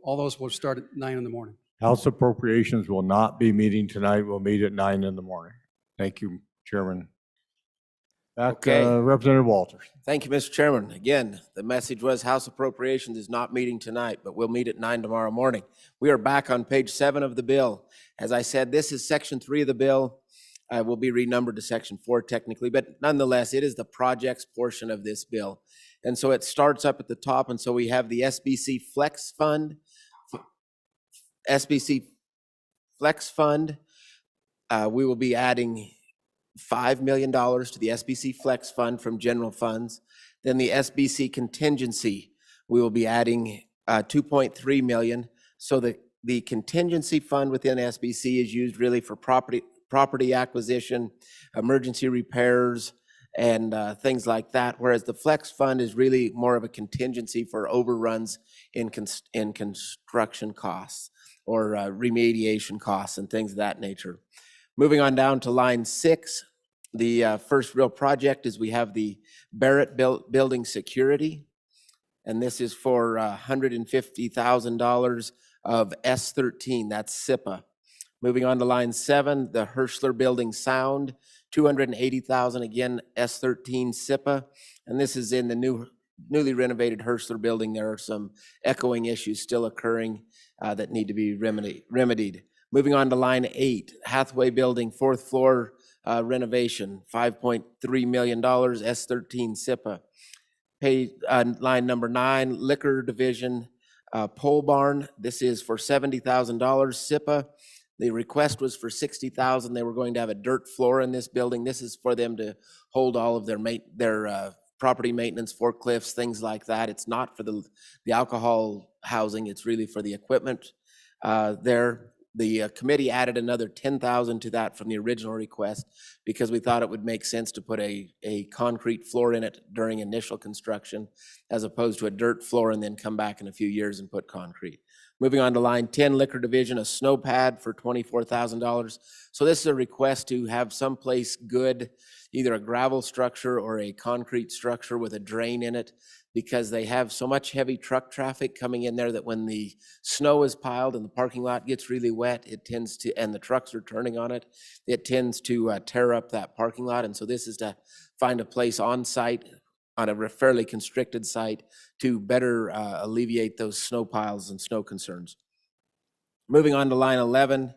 all those will start at 9 in the morning. House Appropriations will not be meeting tonight. We'll meet at 9 in the morning. Thank you, Chairman. Back Okay. to Representative Walters. Thank you, Mr. Chairman. Again, the message was House Appropriations is not meeting tonight, but we'll meet at 9 tomorrow morning. We are back on page 7 of the bill. As I said, this is section 3 of the bill. Will be renumbered to section 4 technically, but nonetheless, it is the projects portion of this bill. And so it starts up at the top, and so we have the SBC Flex Fund. SBC Flex Fund, we will be adding $5 million to the SBC Flex Fund from general funds. Then the SBC Contingency, we will be adding $2.3 million. So the contingency fund within SBC is used really for property acquisition, emergency repairs, and things like that, whereas the Flex Fund is really more of a contingency for overruns in construction costs or remediation costs and things of that nature. Moving on down to line 6, the first real project is we have the Barrett Building Security, and this is for $150,000 of S13, that's SIPA. Moving on to line 7, the Hirschler Building Sound, $280,000, again, S13 SIPA, and this is in the newly renovated Hirschler Building. There are some echoing issues still occurring that need to be remedied. Moving on to line 8, Hathaway Building, 4th floor renovation, $5.3 million, S13 SIPA. Line number 9, Liquor Division, Pole Barn. This is for $70,000 SIPA. The request was for $60,000. They were going to have a dirt floor in this building. This is for them to hold all of their property maintenance, forklifts, things like that. It's not for the alcohol housing. It's really for the equipment there. The committee added another $10,000 to that from the original request because we thought it would make sense to put a concrete floor in it during initial construction as opposed to a dirt floor and then come back in a few years and put concrete. Moving on to line 10, Liquor Division, a snow pad for $24,000. So this is a request to have someplace good, either a gravel structure or a concrete structure with a drain in it, because they have so much heavy truck traffic coming in there that when the snow is piled and the parking lot gets really wet, it tends to, and the trucks are turning on it, it tends to tear up that parking lot. And so this is to find a place on site, on a fairly constricted site, to better alleviate those snow piles and snow concerns. Moving on to line 11,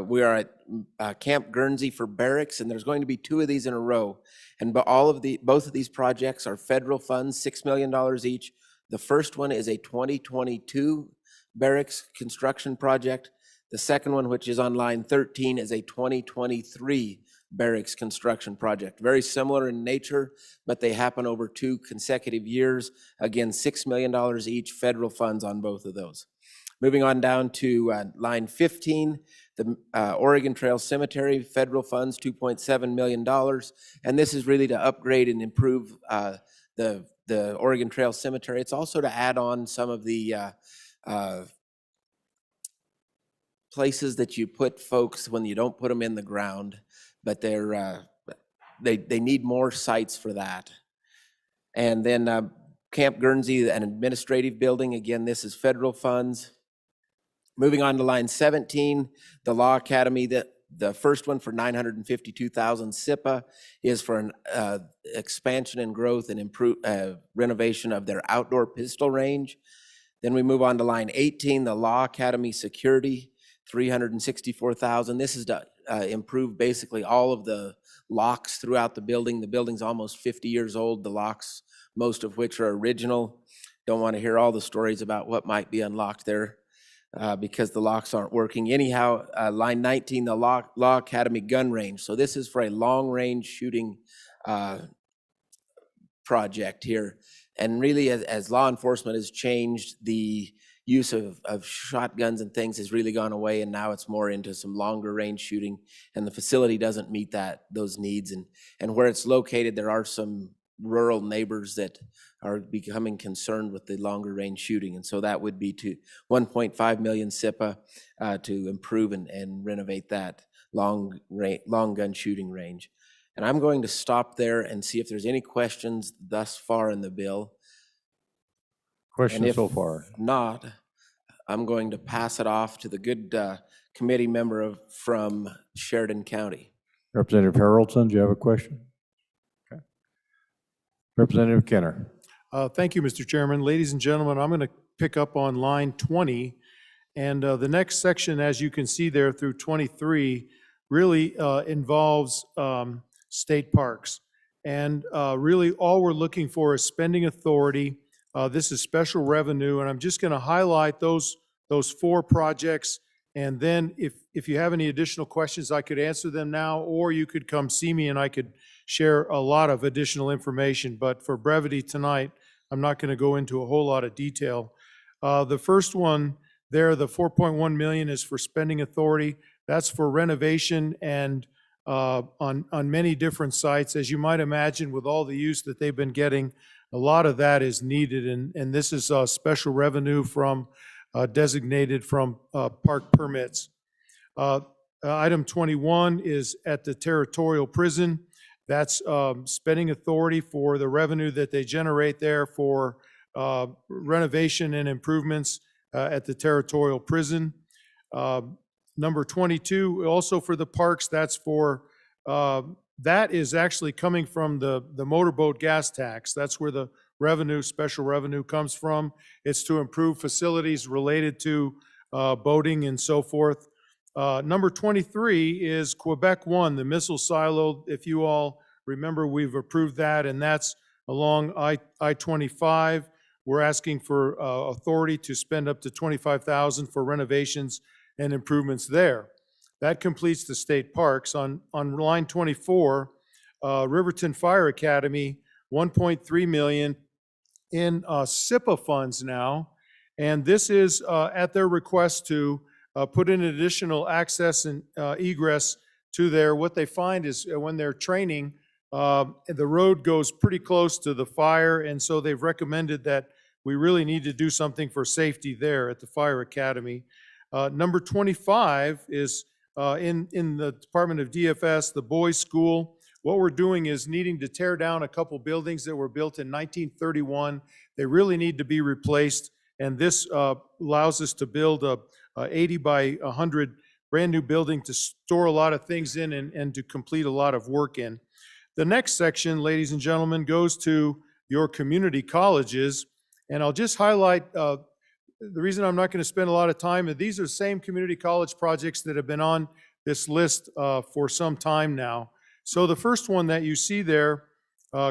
we are at Camp Guernsey for barracks, and there's going to be 2 of these in a row. And both of these projects are federal funds, $6 million each. The first one is a 2022 barracks construction project. The second one, which is on line 13, is a 2023 barracks construction project. Very similar in nature, but they happen over 2 consecutive years. Again, $6 million each, federal funds on both of those. Moving on down to line 15, the Oregon Trail Cemetery, federal funds, $2.7 million. And this is really to upgrade and improve the Oregon Trail Cemetery. It's also to add on some of the places that you put folks when you don't put them in the ground, but they need more sites for that. And then Camp Guernsey, an administrative building. Again, this is federal funds. Moving on to line 17, the Law Academy, the first one for $952,000 SIPA is for an expansion and growth and renovation of their outdoor pistol range. Then we move on to line 18, the Law Academy Security, $364,000. This is to improve basically all of the locks throughout the building. The building's almost 50 years old, the locks, most of which are original, don't want to hear all the stories about what might be unlocked there because the locks aren't working. Anyhow, line 19, the Law Academy gun range. So this is for a long-range shooting project here. And really, as law enforcement has changed, the use of shotguns and things has really gone away, and now it's more into some longer range shooting, and the facility doesn't meet those needs. And where it's located, there are some rural neighbors that are becoming concerned with the longer range shooting, and so that would be to 1.5 million SIPA to improve and renovate that long gun shooting range. And I'm going to stop there and see if there's any questions thus far in the bill. Questions so far? If not, I'm going to pass it off to the good committee member from Sheridan County. Representative Harrelson, do you have a question? Okay. Representative Kenner. Thank you, Mr. Chairman. Ladies and gentlemen, I'm going to pick up on line 20. And the next section, as you can see there through 23, really involves state parks. And really all we're looking for is spending authority. This is special revenue, and I'm just going to highlight those 4 projects. And then if you have any additional questions, I could answer them now, or you could come see me and I could share a lot of additional information. But for brevity tonight, I'm not going to go into a whole lot of detail. The first one there, the 4.1 million, is for spending authority. That's for renovation and on many different sites. As you might imagine, with all the use that they've been getting, a lot of that is needed, and this is special revenue from designated from park permits. Item 21 is at the territorial prison. That's spending authority for the revenue that they generate there for renovation and improvements at the territorial prison. Number 22, also for the parks, that's for, that is actually coming from the motorboat gas tax. That's where the revenue, special revenue comes from. It's to improve facilities related to boating and so forth. Number 23 is Quebec 1, the missile silo. If you all remember, we've approved that, and that's along I-25. We're asking for authority to spend up to $25,000 for renovations and improvements there. That completes the state parks. On line 24, Riverton Fire Academy, 1.3 million in SIPA funds now. And this is at their request to put in additional access and egress to there. What they find is when they're training, the road goes pretty close to the fire, and so they've recommended that we really need to do something for safety there at the Fire Academy. Number 25 is in the Department of DFS, the boys' school. What we're doing is needing to tear down a couple buildings that were built in 1931. They really need to be replaced, and this allows us to build a 80 by 100 brand new building to store a lot of things in and to complete a lot of work in. The next section, ladies and gentlemen, goes to your community colleges, and I'll just highlight the reason I'm not going to spend a lot of time, these are the same community college projects that have been on this list for some time now. So the first one that you see there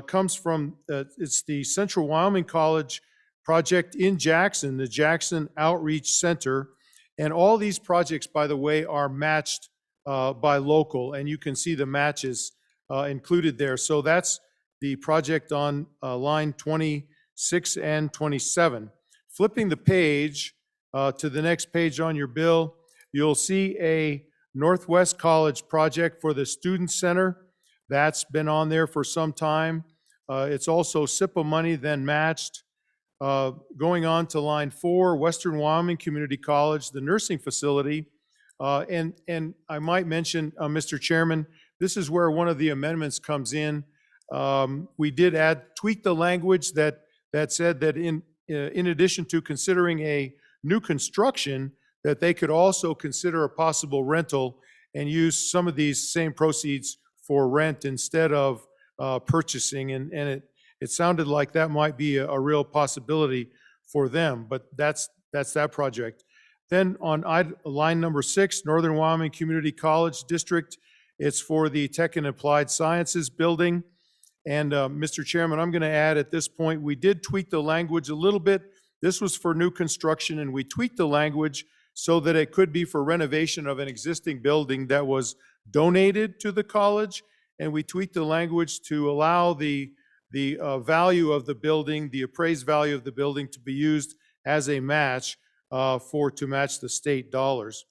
comes from, it's the Central Wyoming College project in Jackson, the Jackson Outreach Center. And all these projects, by the way, are matched by local, and you can see the matches included there. So that's the project on line 26 and 27. Flipping the page to the next page on your bill, you'll see a Northwest College project for the Student Center. That's been on there for some time. It's also SIPA money, then matched. Going on to line 4, Western Wyoming Community College, the nursing facility. And I might mention, Mr. Chairman, this is where one of the amendments comes in. We did tweak the language that said that in addition to considering a new construction, that they could also consider a possible rental and use some of these same proceeds for rent instead of purchasing. And it sounded like that might be a real possibility for them, but that's that project. Then on line number 6, Northern Wyoming Community College District, it's for the Tech and Applied Sciences building. And Mr. Chairman, I'm going to add at this point, we did tweak the language a little bit. This was for new construction, and we tweaked the language so that it could be for renovation of an existing building that was donated to the college. And we tweaked the language to allow the value of the building, the appraised value of the building, to be used as a match to match the state dollars.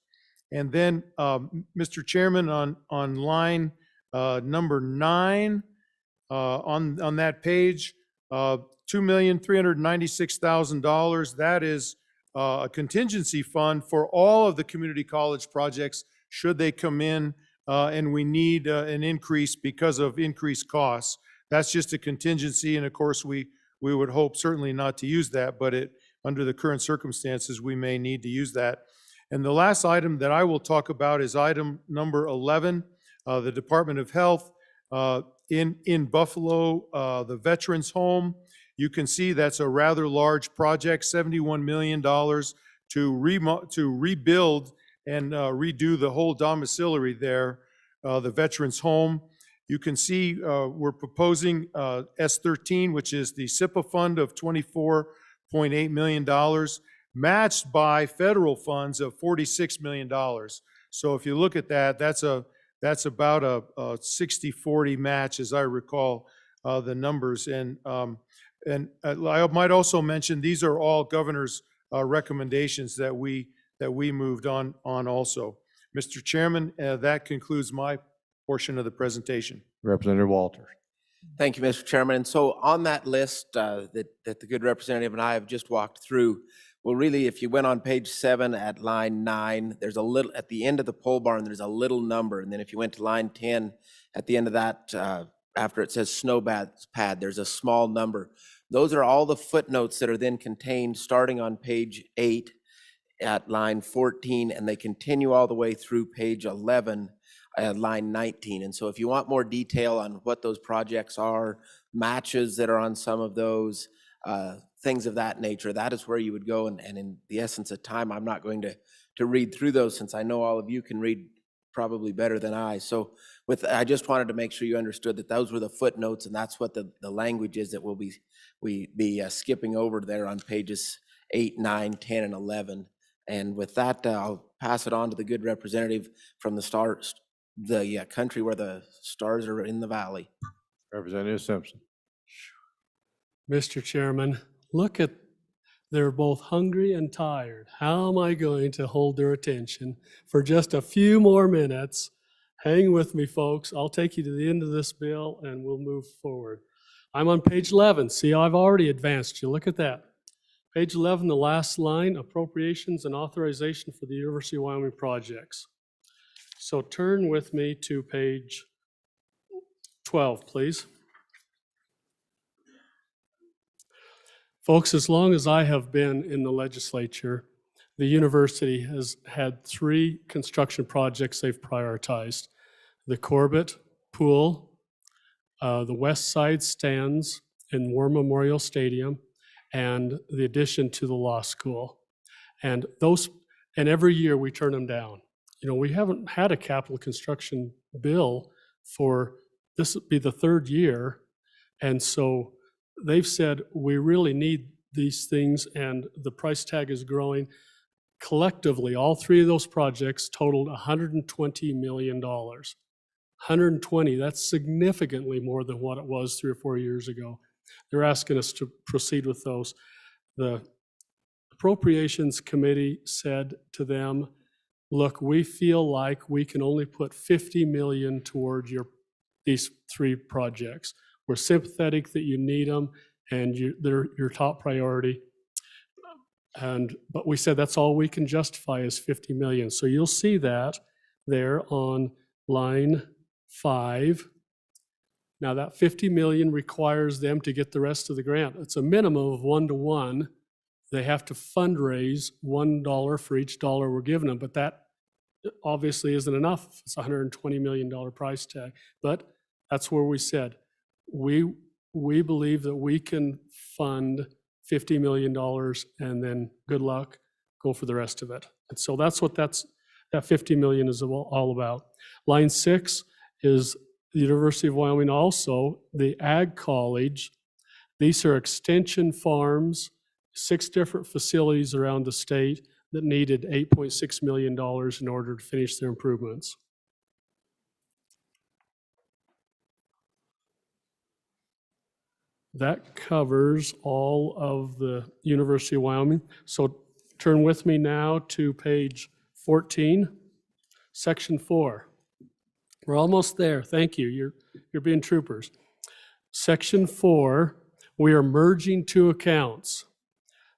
And then, Mr. Chairman, on line number 9, on that page, $2,396,000. That is a contingency fund for all of the community college projects should they come in and we need an increase because of increased costs. That's just a contingency, and of course, we would hope certainly not to use that, but under the current circumstances, we may need to use that. And the last item that I will talk about is item number 11, the Department of Health in Buffalo, the Veterans Home. You can see that's a rather large project, $71 million to rebuild and redo the whole domiciliary there, the Veterans Home. You can see we're proposing S13, which is the SIPA fund of $24.8 million, matched by federal funds of $46 million. So if you look at that, that's about a 60-40 match, as I recall the numbers. And I might also mention, these are all governor's recommendations that we moved on also. Mr. Chairman, that concludes my portion of the presentation. Representative Walters. Thank you, Mr. Chairman. And so on that list that the good representative and I have just walked through, well, really, if you went on page 7 at line 9, there's a little, at the end of the pole barn, there's a little number. And then if you went to line 10, at the end of that, after it says snow pad, there's a small number. Those are all the footnotes that are then contained starting on page 8 at line 14, and they continue all the way through page 11 at line 19. And so if you want more detail on what those projects are, matches that are on some of those, things of that nature, that is where you would go. And in the essence of time, I'm not going to read through those, since I know all of you can read probably better than I. So I just wanted to make sure you understood that those were the footnotes, and that's what the language is that we'll be skipping over there on pages 8, 9, 10, and 11. And with that, I'll pass it on to the good representative from the country where the stars are in the valley. Representative Simpson. Mr. Chairman, look at, they're both hungry and tired. How am I going to hold their attention for just a few more minutes? Hang with me, folks. I'll take you to the end of this bill and we'll move forward. I'm on page 11. See, I've already advanced you. Look at that. Page 11, the last line, appropriations and authorization for the University of Wyoming projects. So turn with me to page 12, please. Folks, as long as I have been in the legislature, the university has had 3 construction projects they've prioritized. The Corbett Pool, the West Side Stands in War Memorial Stadium, and the addition to the law school. And every year we turn them down. You know, we haven't had a capital construction bill for, this would be the 3rd year. And so they've said, we really need these things, and the price tag is growing. Collectively, all 3 of those projects totaled $120 million. 120, that's significantly more than what it was 3 or 4 years ago. They're asking us to proceed with those. The Appropriations Committee said to them, look, we feel like we can only put $50 million toward these 3 projects. We're sympathetic that you need them, and they're your top priority. But we said that's all we can justify is $50 million. So you'll see that there on line 5. Now that $50 million requires them to get the rest of the grant. It's a minimum of 1-to-1. They have to fundraise $1 for each dollar we're giving them, but that obviously isn't enough. It's a $120 million price tag. But that's where we said, we believe that we can fund $50 million, and then good luck, go for the rest of it. And so that's what that $50 million is all about. Line 6 is the University of Wyoming also, the Ag College. These are extension farms, 6 different facilities around the state that needed $8.6 million in order to finish their improvements. That covers all of the University of Wyoming. So turn with me now to page 14, section 4. We're almost there. Thank you. You're being troopers. Section 4, we are merging 2 accounts.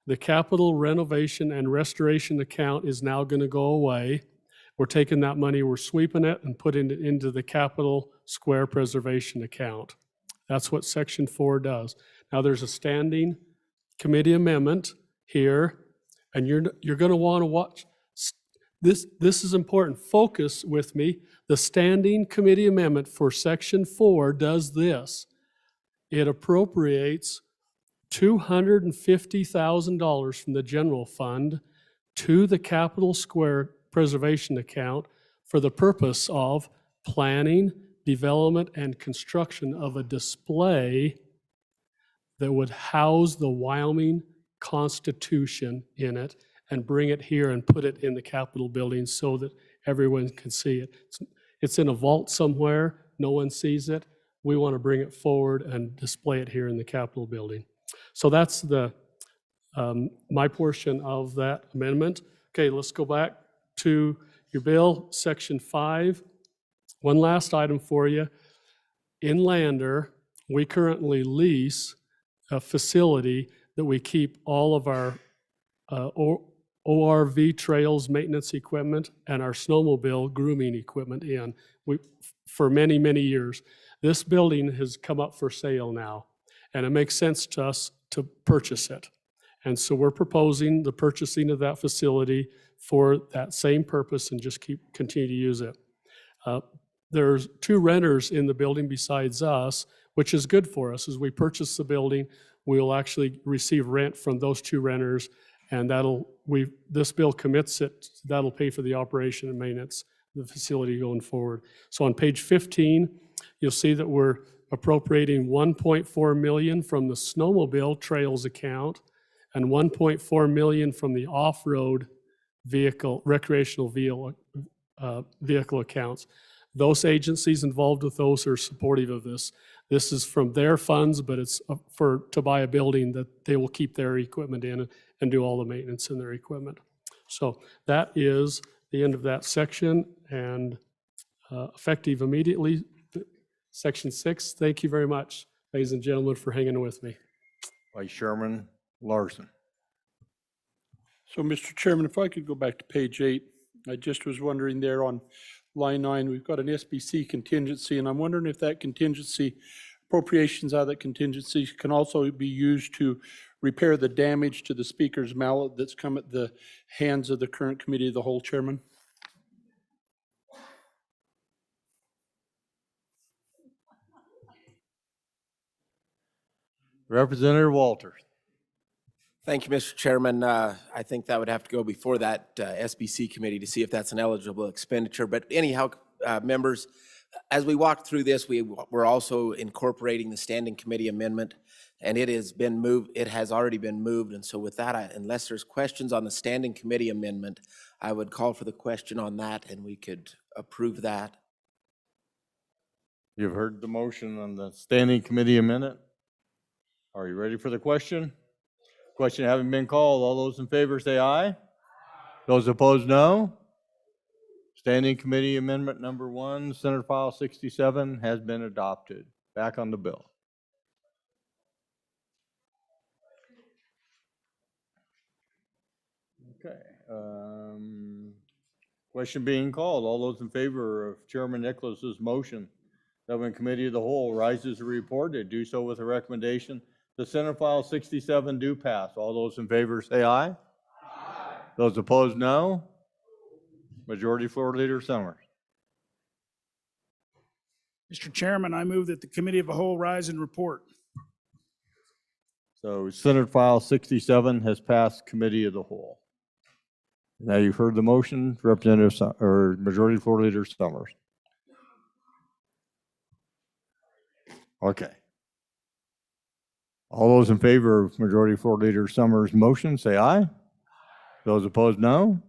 The capital renovation and restoration account is now going to go away. We're taking that money, we're sweeping it and putting it into the capital square preservation account. That's what section 4 does. Now there's a standing committee amendment here, and you're going to want to watch. This is important. Focus with me. The standing committee amendment for section 4 does this. It appropriates $250,000 from the general fund to the capital square preservation account for the purpose of planning, development, and construction of a display that would house the Wyoming Constitution in it and bring it here and put it in the Capitol building so that everyone can see it. It's in a vault somewhere. No one sees it. We want to bring it forward and display it here in the Capitol building. So that's the my portion of that amendment. Okay, let's go back to your bill, section 5. One last item for you. In Lander, we currently lease a facility that we keep all of our ORV trails maintenance equipment and our snowmobile grooming equipment in for many, many years. This building has come up for sale now, and it makes sense to us to purchase it. And so we're proposing the purchasing of that facility for that same purpose and just continue to use it. There's 2 renters in the building besides us, which is good for us. As we purchase the building, we'll actually receive rent from those 2 renters, and this bill commits it, that'll pay for the operation and maintenance of the facility going forward. So on page 15, you'll see that we're appropriating $1.4 million from the snowmobile trails account and $1.4 million from the off-road vehicle, recreational vehicle accounts. Those agencies involved with those are supportive of this. This is from their funds, but it's to buy a building that they will keep their equipment in and do all the maintenance in their equipment. So that is the end of that section, and effective immediately, section 6. Thank you very much, ladies and gentlemen, for hanging with me. Vice Chairman Larson. So, Mr. Chairman, if I could go back to page 8, I just was wondering there on line 9, we've got an SBC contingency, and I'm wondering if that contingency, appropriations out of that contingency can also be used to repair the damage to the speaker's mallet that's come at the hands of the current committee of the whole, Chairman. Representative Walters. Thank you, Mr. Chairman. I think that would have to go before that SBC committee to see if that's an eligible expenditure. But anyhow, members, as we walked through this, we're also incorporating the standing committee amendment, and it has been moved. It has already been moved. And so with that, unless there's questions on the standing committee amendment, I would call for the question on that, and we could approve that. You've heard the motion on the standing committee amendment. Are you ready for the question? Question having been called, all those in favor say aye. Those opposed, no. Standing committee amendment number 1, Senate File 67, has been adopted. Back on the bill. Okay. Question being called, all those in favor of Chairman Nicholas's motion that when committee of the whole rises to report, they do so with a recommendation. The Senate File 67 do pass. All those in favor say aye. Aye. Those opposed, no. Majority Floor Leader Summers. Mr. Chairman, I move that the Committee of the Whole rise and report. So Senate File 67 has passed Committee of the Whole. Now you've heard the motion, Representative or Majority Floor Leader Summers. Okay. All those in favor of Majority Floor Leader Summers' motion, say aye. Those opposed, no.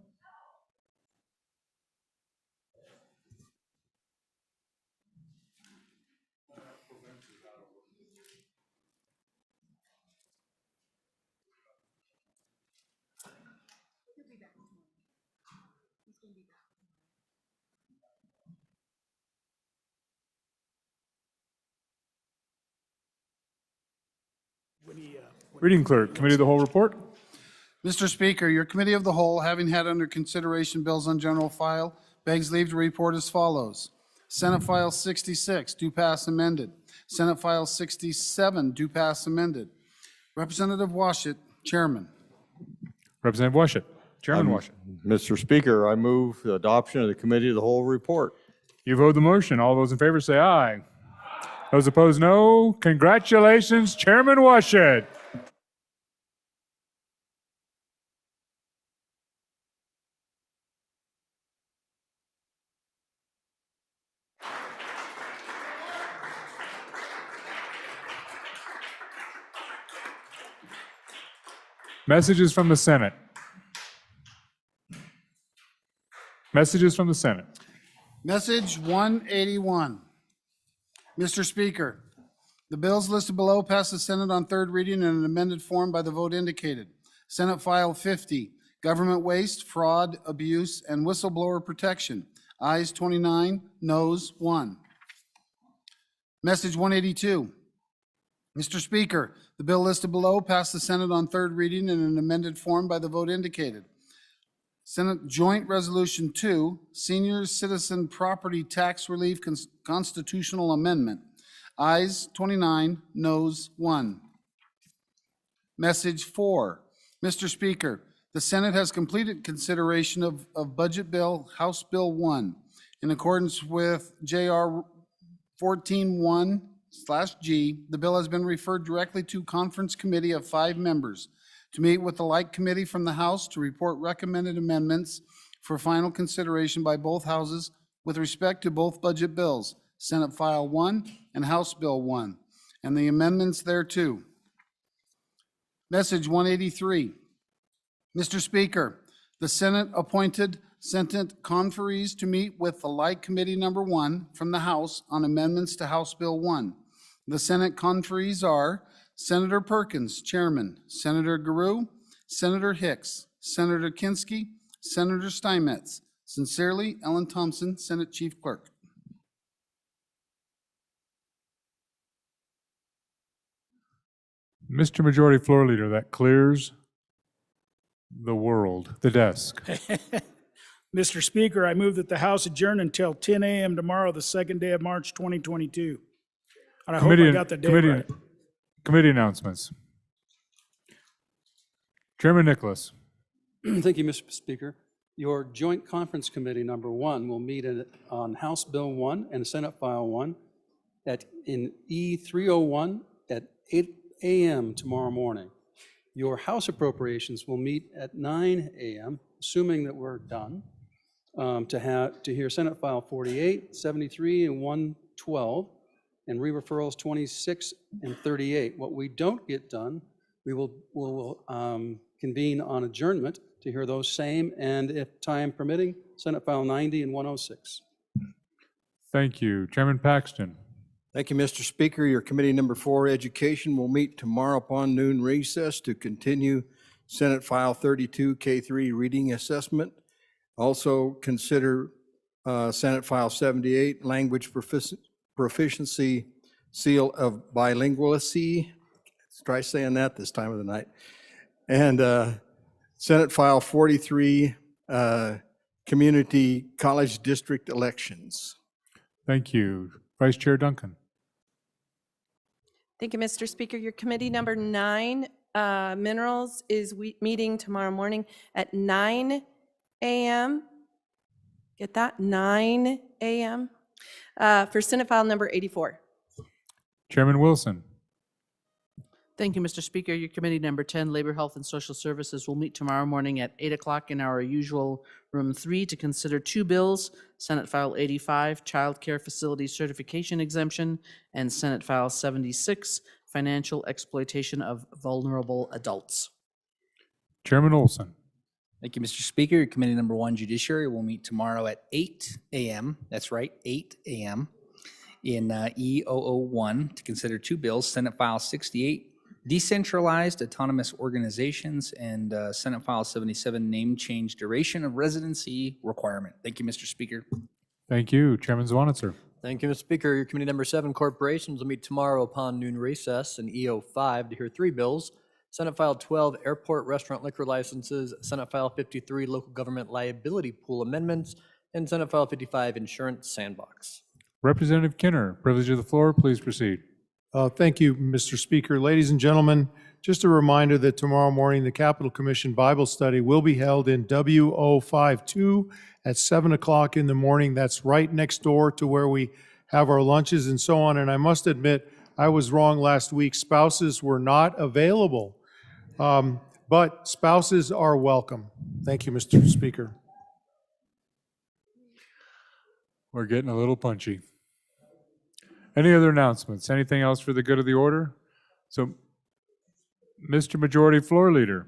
Reading Clerk, Committee of the Whole report. Mr. Speaker, your Committee of the Whole, having had under consideration bills on general file, begs leave to report as follows. Senate File 66, do pass amended. Senate File 67, do pass amended. Representative Washit, Chairman. Representative Washit. Chairman Washit. Mr. Speaker, I move the adoption of the Committee of the Whole report. You've heard the motion. All those in favor say aye. Those opposed, no. Congratulations, Chairman Washit. Messages from the Senate. Messages from the Senate. Message 181. Mr. Speaker, the bills listed below pass the Senate on third reading in an amended form by the vote indicated. Senate File 50, Government Waste, Fraud, Abuse, and Whistleblower Protection. Ayes 29, noes 1. Message 182. Mr. Speaker, the bill listed below passed the Senate on third reading in an amended form by the vote indicated. Senate Joint Resolution 2, Senior Citizen Property Tax Relief Constitutional Amendment. Ayes 29, noes 1. Message 4. Mr. Speaker, the Senate has completed consideration of Budget Bill, House Bill 1. In accordance with J.R. 14-1/G, the bill has been referred directly to Conference Committee of 5 members to meet with the like committee from the House to report recommended amendments for final consideration by both houses with respect to both budget bills, Senate File 1 and House Bill 1, and the amendments thereto. Message 183. Mr. Speaker, the Senate appointed Senate conferees to meet with the like committee number 1 from the House on amendments to House Bill 1. The Senate conferees are Senator Perkins, Chairman, Senator Garou, Senator Hicks, Senator Kinski, Senator Steinmetz. Sincerely, Ellen Thompson, Senate Chief Clerk. Mr. Majority Floor Leader, that clears the world, the desk. Mr. Speaker, I move that the House adjourn until 10 a.m. tomorrow, the second day of March 2022. And I hope I got the date right. Committee announcements. Chairman Nicholas. Thank you, Mr. Speaker. Your Joint Conference Committee number 1 will meet on House Bill 1 and Senate File 1 in E301 at 8 a.m. tomorrow morning. Your House Appropriations will meet at 9 a.m., assuming that we're done, to hear Senate File 48, 73, and 112, and re-referrals 26 and 38. What we don't get done, we'll convene on adjournment to hear those same, and if time permitting, Senate File 90 and 106. Thank you. Chairman Paxton. Thank you, Mr. Speaker. Your Committee number 4, Education, will meet tomorrow upon noon recess to continue Senate File 32, K3 Reading Assessment. Also consider Senate File 78, Language Proficiency Seal of Bilinguality. Let's try saying that this time of the night. And Senate File 43, Community College District Elections. Thank you. Vice Chair Duncan. Thank you, Mr. Speaker. Your committee number 9, Minerals, is meeting tomorrow morning at 9 a.m. Get that? 9 a.m. For Senate File number 84. Chairman Wilson. Thank you, Mr. Speaker. Your committee number 10, Labor, Health, and Social Services, will meet tomorrow morning at 8 o'clock in our usual room 3 to consider 2 bills, Senate File 85, Child Care Facility Certification Exemption, and Senate File 76, Financial Exploitation of Vulnerable Adults. Chairman Olson. Thank you, Mr. Speaker. Your committee number 1, Judiciary, will meet tomorrow at 8 a.m. That's right, 8 a.m. in E001 to consider 2 bills, Senate File 68, Decentralized Autonomous Organizations, and Senate File 77, Name Change Duration of Residency Requirement. Thank you, Mr. Speaker. Thank you. Chairman Zwanitzer. Thank you, Mr. Speaker. Your committee number 7, Corporations, will meet tomorrow upon noon recess in E05 to hear 3 bills. Senate File 12, Airport Restaurant Liquor Licenses, Senate File 53, Local Government Liability Pool Amendments, and Senate File 55, Insurance Sandbox. Representative Kinner, privilege of the floor, please proceed. Thank you, Mr. Speaker. Ladies and gentlemen, just a reminder that tomorrow morning, the Capitol Commission Bible Study will be held in W052 at 7 o'clock in the morning. That's right next door to where we have our lunches and so on. And I must admit, I was wrong last week. Spouses were not available, but spouses are welcome. Thank you, Mr. Speaker. We're getting a little punchy. Any other announcements? Anything else for the good of the order? So, Mr. Majority Floor Leader.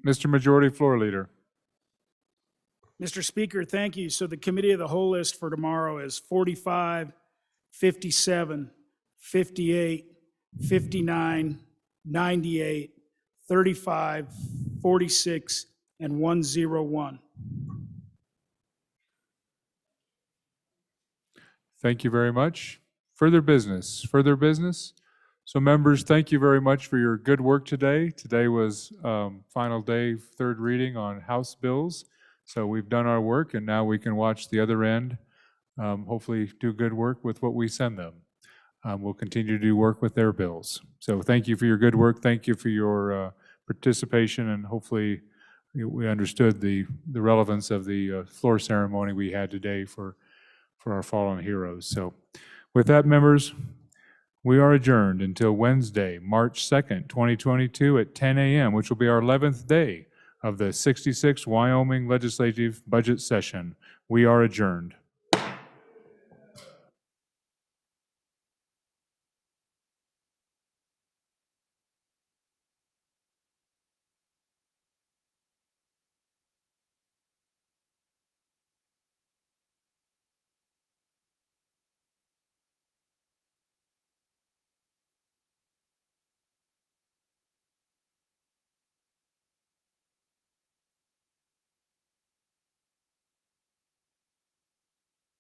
Mr. Majority Floor Leader. Mr. Speaker, thank you. So the committee of the whole list for tomorrow is 45, 57, 58, 59, 98, 35, 46, and 101. Thank you very much. Further business. So members, thank you very much for your good work today. Today was final day, 3rd reading on House bills. So we've done our work and now we can watch the other end, hopefully do good work with what we send them. We'll continue to do work with their bills. So thank you for your good work. Thank you for your participation, and hopefully we understood the relevance of the floor ceremony we had today for our fallen heroes. So with that, members, we are adjourned until Wednesday, March 2nd, 2022 at 10 a.m., which will be our 11th day of the 66th Wyoming Legislative Budget Session. We are adjourned.